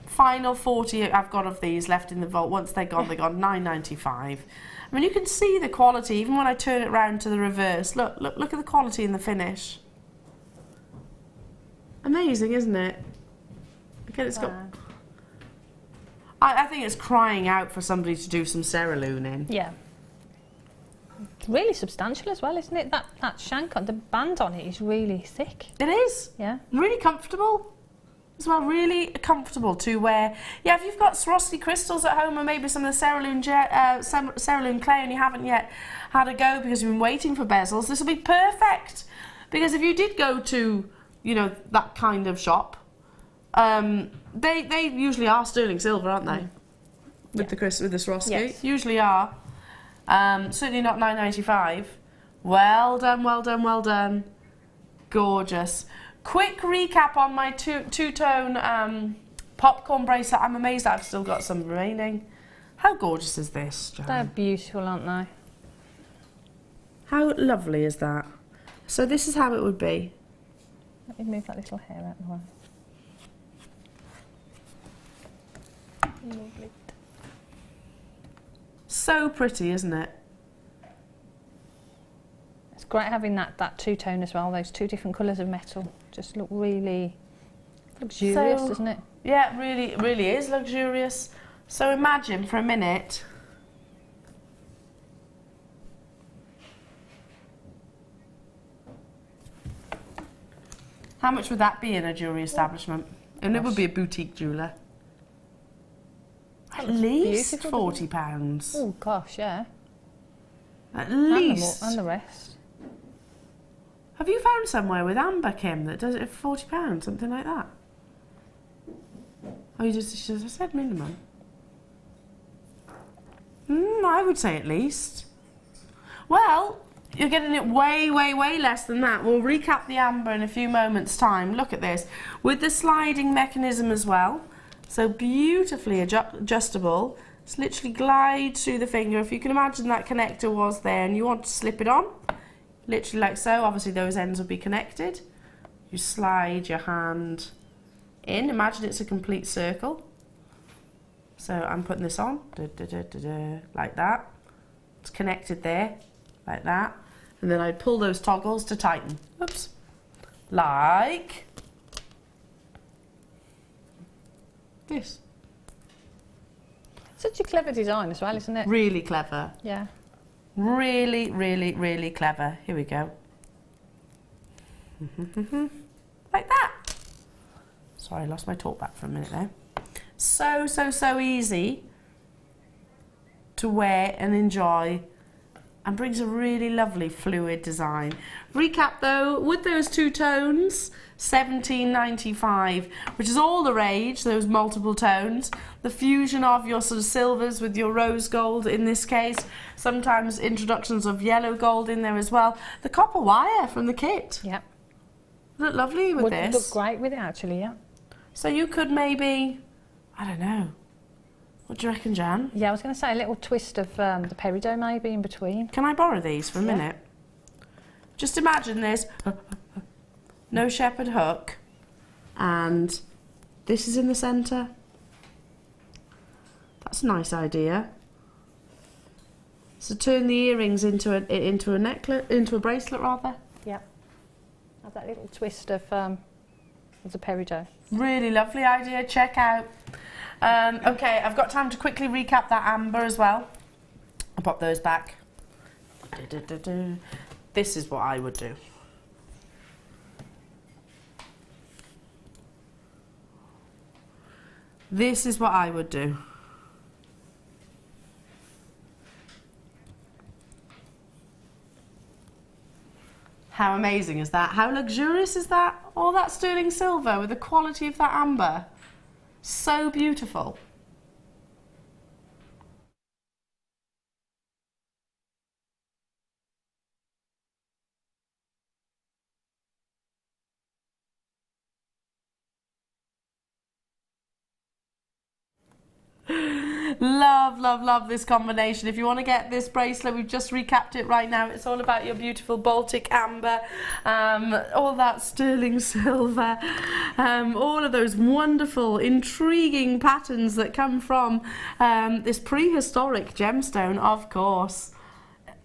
Final 40 I've got of these left in the vault. Once they're gone, $9.95. I mean, you can see the quality even when I turn it round to the reverse. Look at the quality in the finish. Amazing, isn't it? Okay, it's got... I think it's crying out for somebody to do some cerulean in. Yeah. Really substantial as well, isn't it? That shank on the band on it is really thick. It is. Yeah. Really comfortable. As well, really comfortable to wear. Yeah, if you've got Swarovski crystals at home or maybe some of the cerulean clay and you haven't yet had a go because you've been waiting for bezels, this will be perfect. Because if you did go to, you know, that kind of shop, they usually are sterling silver, aren't they? With the Swarovski, yes. Usually are. Certainly not $9.95. Well done, well done, well done. Gorgeous. Quick recap on my two-tone popcorn bracelet. I'm amazed that I've still got some remaining. How gorgeous is this, Joanne? They're beautiful, aren't they? How lovely is that? So this is how it would be. Let me move that little hair out of the way. Lovely. So pretty, isn't it? It's great having that two-tone as well, those two different colours of metal. Just look really luxurious, doesn't it? Yeah, it really is luxurious. So imagine for a minute... How much would that be in a jewellery establishment? And it would be a boutique jeweller. At least £40. Oh gosh, yeah. At least. And the rest. Have you found somewhere with Amber, Kim, that does it for £40, something like that? Oh, you just said minimum. I would say at least. Well, you're getting it way, way, way less than that. We'll recap the Amber in a few moments' time. Look at this. With the sliding mechanism as well. So beautifully adjustable. It's literally glides through the finger. If you can imagine that connector was there and you want to slip it on, literally like so. Obviously those ends will be connected. You slide your hand in. Imagine it's a complete circle. So I'm putting this on, like that. It's connected there, like that. And then I'd pull those toggles to tighten. Oops. Like this. Such a clever design as well, isn't it? Really clever. Yeah. Really, really, really clever. Here we go. Like that. Sorry, I lost my talk back for a minute there. So, so, so easy to wear and enjoy, and brings a really lovely fluid design. Recap though, with those two tones, $17.95, which is all the rage, those multiple tones. The fusion of your sort of silvers with your rose gold in this case. Sometimes introductions of yellow gold in there as well. The copper wire from the kit. Yeah. Look lovely with this. Would look great with it actually, yeah. So you could maybe, I don't know. What do you reckon, Jan? Yeah, I was going to say a little twist of the peridot maybe in between. Can I borrow these for a minute? Just imagine this. No shepherd hook. And this is in the centre. That's a nice idea. So turn the earrings into a necklace, into a bracelet rather. Yeah. Have that little twist of the peridot. Really lovely idea. Check out. Okay, I've got time to quickly recap that amber as well. I'll pop those back. This is what I would do. This is what I would do. How amazing is that? How luxurious is that? All that sterling silver with the quality of that amber. So beautiful. Love, love, love this combination. If you want to get this bracelet, we've just recapped it right now. It's all about your beautiful Baltic amber, all that sterling silver, all of those wonderful, intriguing patterns that come from this prehistoric gemstone, of course.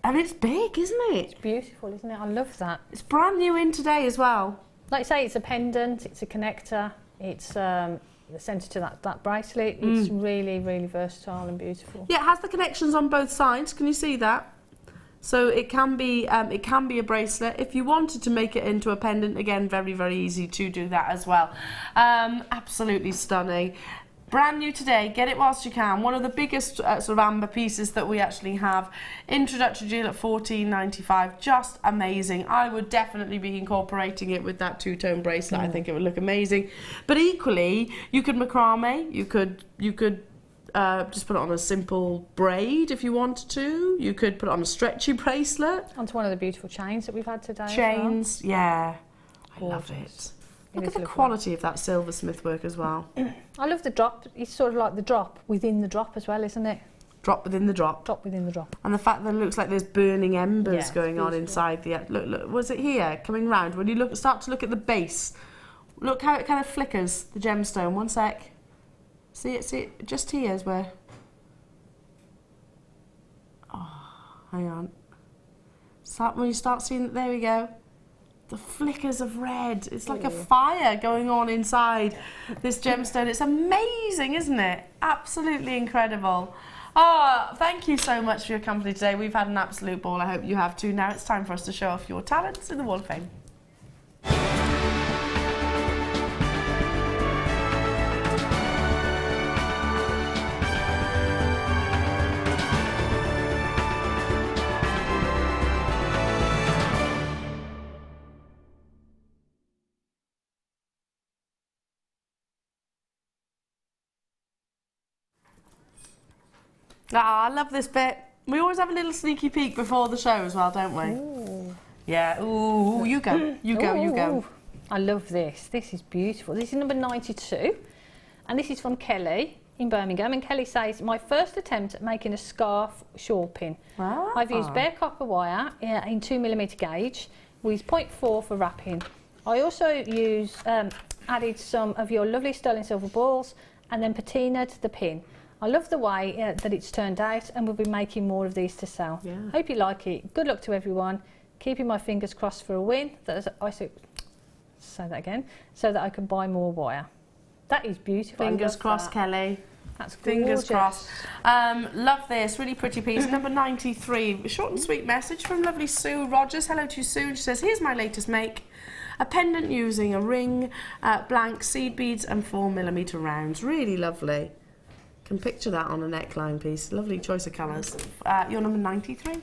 And it's big, isn't it? It's beautiful, isn't it? I love that. It's brand new in today as well. Like I say, it's a pendant, it's a connector, it's the centre to that bracelet. It's really, really versatile and beautiful. Yeah, it has the connections on both sides. Can you see that? So it can be a bracelet. If you wanted to make it into a pendant, again, very, very easy to do that as well. Absolutely stunning. Brand new today, get it whilst you can. One of the biggest sort of amber pieces that we actually have. Introductory deal at $14.95, just amazing. I would definitely be incorporating it with that two-tone bracelet. I think it would look amazing. But equally, you could macrame, you could just put it on a simple braid if you wanted to. You could put it on a stretchy bracelet. Onto one of the beautiful chains that we've had today. Chains, yeah. I love Gorgeous. it. Look at the quality of that silversmith work as well. I love the drop. It's sort of like the drop within the drop as well, isn't it? Drop within the drop. Drop within the drop. And the fact that it looks like there's burning embers Yeah, going on beautiful. inside the... Look, was it here, coming round? When you start to look at the base, look how it kind of flickers, the gemstone. One sec. See it? Just here is where... Oh, hang on. When you start seeing it, there we go. The flickers of red. It's like a fire going on inside this gemstone. It's amazing, isn't it? Absolutely incredible. Oh, thank you so much for your company today. We've had an absolute ball. I hope you have too. Now it's time for us to show off your talents in the Wall of Fame. Ah, I love this bit. We always have a little sneaky peek before the show as well, don't we? Ooh. Yeah. Ooh, you go. You go, you go. I love this. This is beautiful. This is number 92. And this is from Kelly in Birmingham. And Kelly says, my first attempt at making a scarf shawl pin. Ah. I've used bare copper wire in 2mm gauge with 0.4 for wrapping. I also added some of your lovely sterling silver balls and then patinaed the pin. I love the way that it's turned out, and we'll be making more of these to sell. Yeah. Hope you like it. Good luck to everyone. Keeping my fingers crossed for a win. Say that again. So that I can buy more wire. That is beautiful. Fingers crossed, Kelly. That's gorgeous. Fingers crossed. Love this. Really pretty piece. Number 93. A short and sweet message from lovely Sue Rogers. Hello to you, Sue. She says, here's my latest make. A pendant using a ring, blank seed beads and 4mm rounds. Really lovely. Can picture that on a neckline piece. Lovely choice of colours. Your number 93.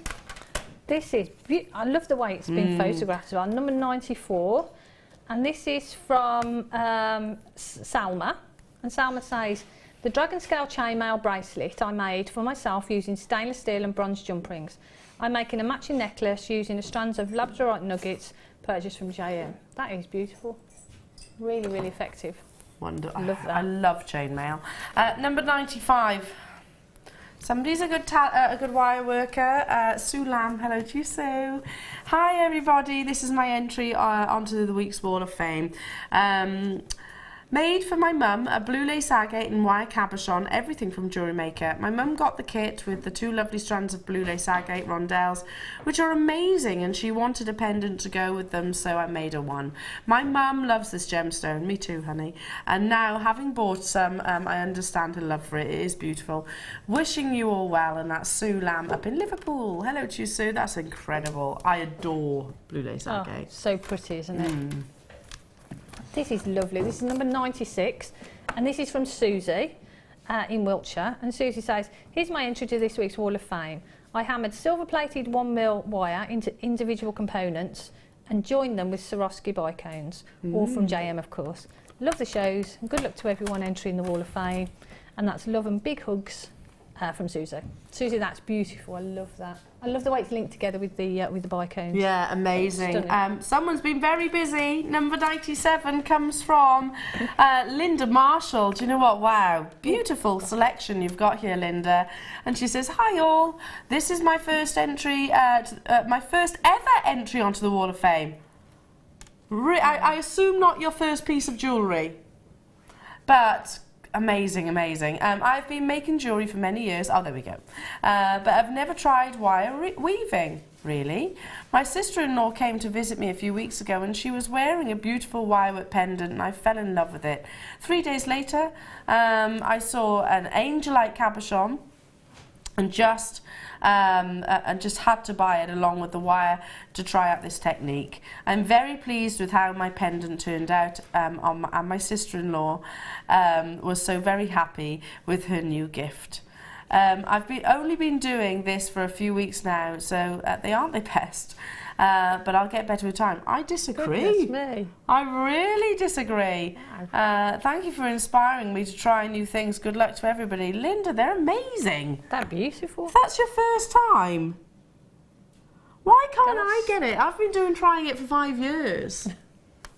This is I love the way it's been photographed. Number 94, and this is from Salma. And Salma says, the dragon scale chainmail bracelet I made for myself using stainless steel and bronze jump rings. I'm making a matching necklace using the strands of labradorite nuggets purchased from JM. That is beautiful. Really, really effective. Wonderful. Love that. I love chainmail. Number 95. Somebody's a good wire worker. Sue Lamb. Hello to you, Sue. Hi, everybody. This is my entry onto the week's Wall of Fame. Made for my mum, a blue lace agate and wire cabochon, everything from Jewellery Maker. My mum got the kit with the 2 lovely strands of blue lace agate rondelles, which are amazing, and she wanted a pendant to go with them, so I made her one. My mum loves this gemstone, me too, honey. And now, having bought some, I understand her love for it. It is beautiful. Wishing you all well, and that's Sue Lamb up in Liverpool. Hello to you, Sue. That's incredible. I adore blue lace agate. So pretty, isn't it? This is lovely. This is number 96, and this is from Susie in Wiltshire. And Susie says, here's my entry to this week's Wall of Fame. I hammered silver-plated 1mm wire into individual components and joined them with Swarovski bicones, all from JM, of course. Love the shows, and good luck to everyone entering the Wall of Fame. And that's love and big hugs from Susie. Susie, that's beautiful. I love that. I love the way it's linked together with the bicones. Yeah, amazing. Someone's been very busy. Number 97 comes from Linda Marshall. Do you know what? Wow, beautiful selection you've got here, Linda. And she says, "Hi all. This is my first entry, my first ever entry onto the Wall of Fame. I assume not your first piece of jewellery, but." Amazing, amazing. I've been making jewellery for many years. Oh, there we go. But I've never tried wire weaving, really. My sister-in-law came to visit me a few weeks ago, and she was wearing a beautiful wirework pendant, and I fell in love with it. 3 days later, I saw an angelite cabochon, and just had to buy it along with the wire to try out this technique. I'm very pleased with how my pendant turned out, and my sister-in-law was so very happy with her new gift. I've only been doing this for a few weeks now, so they aren't the best. But I'll get better with time. I disagree. Goodness me. I really disagree. Thank you for inspiring me to try new things. Good luck to everybody. Linda, they're amazing. They're beautiful. If that's your first time, why can't I get it? I've been trying it for 5 years.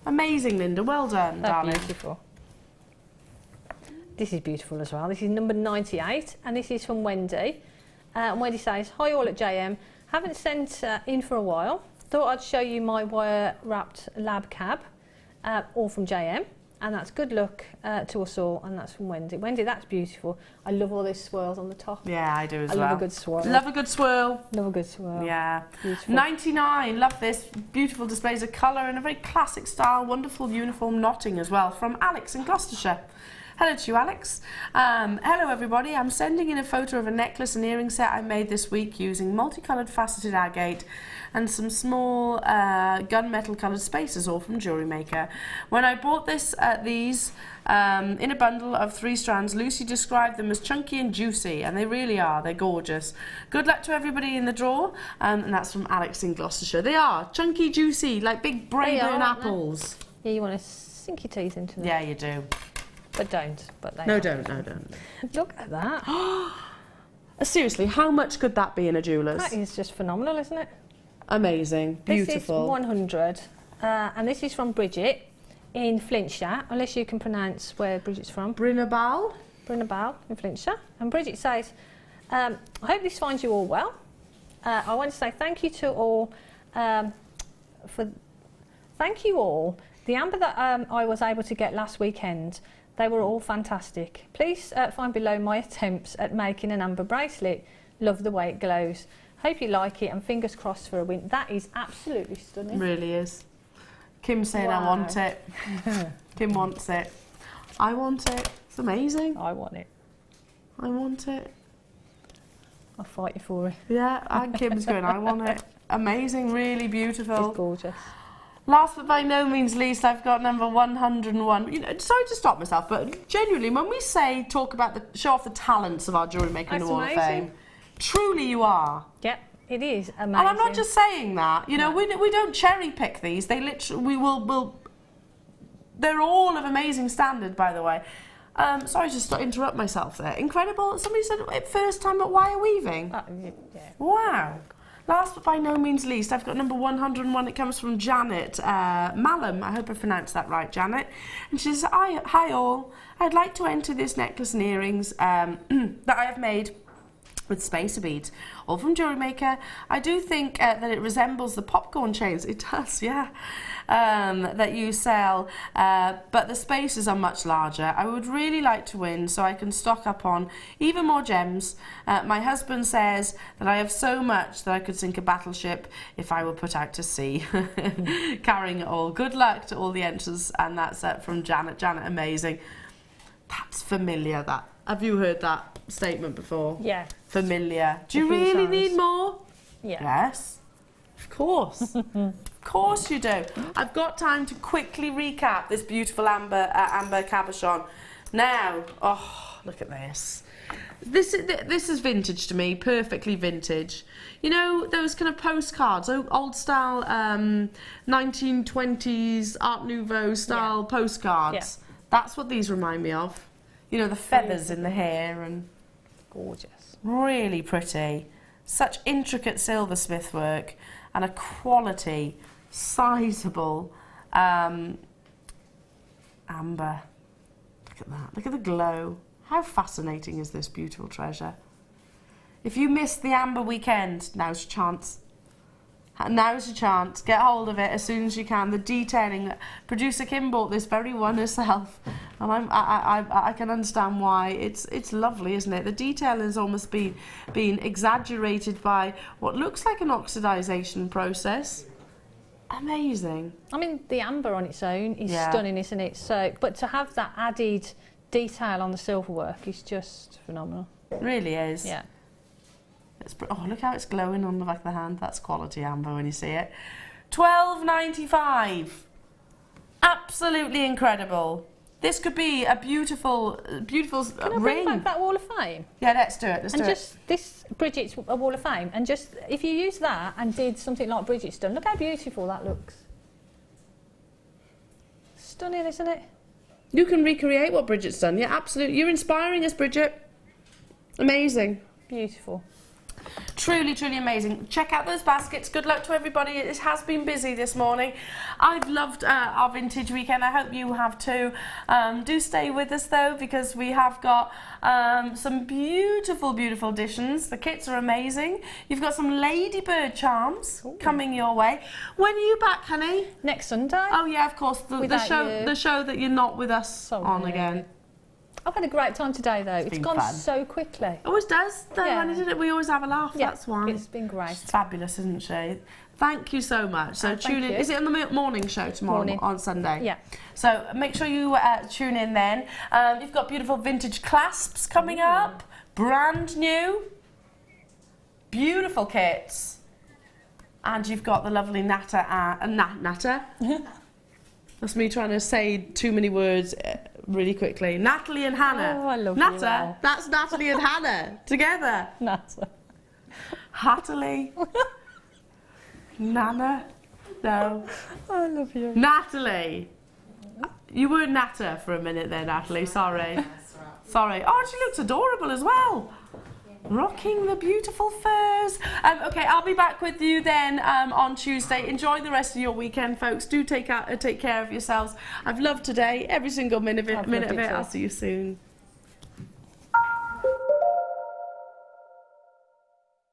Amazing, Linda. Well done, They're darling. beautiful. This is beautiful as well. This is number 98, and this is from Wendy. And Wendy says, "Hi all at JM. Haven't sent in for a while. Thought I'd show you my wire-wrapped lab cab, all from JM. And that's good luck to us all." And that's from Wendy. Wendy, that's beautiful. I love all those swirls on the top. Yeah, I do as I well. love a good swirl. Love a good swirl. Love a good swirl. Yeah. Beautiful. 99, love this. Beautiful displays of colour in a very classic style. Wonderful uniform knotting as well from Alex in Gloucestershire. Hello to you, Alex. Hello, everybody. I'm sending in a photo of a necklace and earring set I made this week using multicoloured faceted agate and some small gunmetal coloured spaces, all from Jewellery Maker. When I bought these in a bundle of 3 strands, Lucy described them as chunky and juicy, and they really are. They're gorgeous. Good luck to everybody in the draw, and that's from Alex in Gloucestershire. They are chunky, juicy, like big Braeburn apples. Yeah, you want to sink your teeth into them. Yeah, you do. But don't. But they No, are. don't. No, don't. Look at that. Seriously, how much could that be in a jeweller's? That is just phenomenal, isn't it? Amazing. Beautiful. This is 100, and this is from Bridget in Flintshire, unless you can pronounce where Bridget's from. Brinabal? Brinabal in Flintshire. And Bridget says, I hope this finds you all well. I want to say thank you to all thank you all. The amber that I was able to get last weekend, they were all fantastic. Please find below my attempts at making an amber bracelet. Love the way it glows. Hope you like it, and fingers crossed for a win. That is absolutely stunning. Really is. Kim's saying Wow. I want it. Kim wants it. I want it. It's amazing. I want it. I want it. I'll fight you for it. Yeah, and Kim's going, I want it. Amazing, really beautiful. It's gorgeous. Last but by no means least, I've got number 101. You know, sorry to stop myself, but genuinely, when we say show off the talents of our jewellery maker in the That's Wall of amazing. Fame, truly you are. Yep, it is amazing. And I'm not just saying that. You know, we don't cherry pick these. They literally will. They're all of amazing standard, by the way. Sorry to interrupt myself there. Incredible. Somebody said first time at wire weaving. Yeah. Wow. Last but by no means least, I've got number 101. It comes from Janet Mallam. I hope I pronounced that right, Janet. And she says, hi all. I'd like to enter this necklace and earrings that I have made with spacer beads, all from Jewellery Maker. I do think that it resembles the popcorn chains. It does, yeah, that you sell, but the spaces are much larger. I would really like to win so I can stock up on even more gems. My husband says that I have so much that I could sink a battleship if I were put out to sea. Carrying it all. Good luck to all the entrants, and that's from Janet. Janet, amazing. That's familiar, that. Have you heard that statement before? Yeah. Familiar. Do you really need more? Yeah. Yes. Of course. Of course you do. I've got time to quickly recap this beautiful amber cabochon. Now, oh, look at this. This is vintage to me, perfectly vintage. You know those kind of postcards, old style 1920s Art Nouveau style postcards? Yeah. That's what these remind me of. You know, the feathers in the hair and... Gorgeous. Really pretty. Such intricate silversmith work and a quality, sizable amber. Look at that. Look at the glow. How fascinating is this beautiful treasure? If you missed the amber weekend, now's your chance. Now's your chance. Get hold of it as soon as you can. The detailing. Producer Kim bought this very one herself, and I can understand why. It's lovely, isn't it? The detail has almost been exaggerated by what looks like an oxidization process. Amazing. I mean, the amber on its own is stunning, isn't it? So, but to have that added detail on the silverwork is just phenomenal. It really is. Yeah. Oh, look how it's glowing on the back of the hand. That's quality amber when you see it. $12.95. Absolutely incredible. This could be a beautiful, beautiful ring. Can I bring back that Wall of Fame? Yeah, let's do it. And just this Bridget's a Wall of Fame, and just if you use that and did something like Bridget's done, look how beautiful that looks. Stunning, isn't it? You can recreate what Bridget's done. Yeah, absolutely. You're inspiring us, Bridget. Amazing. Beautiful. Truly, truly amazing. Check out those baskets. Good luck to everybody. It has been busy this morning. I've loved our vintage weekend. I hope you have too. Do stay with us though, because we have got some beautiful, beautiful additions. The kits are amazing. You've got some ladybird charms coming your way. When are you back, honey? Next Sunday. Oh yeah, of course. The show that you're not with us on again. I've had a great time today though. It's gone fun. so quickly. Always does though, Yeah. isn't it? We always have a laugh, Yeah, that's why. it's been great. She's fabulous, isn't she? Thank you so much. So tune in. you. Is it on the morning show tomorrow on Sunday? Yeah. So make sure you tune in then. You've got beautiful vintage clasps coming up. Brand new. Beautiful kits. And you've got the lovely Natter. That's me trying to say too many words really quickly. Natalie and Hannah. Oh, I love Natter. you, Elle. That's Natalie and Hannah together. Natter. Hattily. Nana. No. I love you. Natalie. You were Natter for a minute there, Natalie. Sorry. Sorry. Oh, she looks adorable as well. Rocking the beautiful furs. Okay, I'll be back with you then on Tuesday. Enjoy the rest of your weekend, folks. Do take care of yourselves. I've loved today, every single minute of it. I'll see you soon.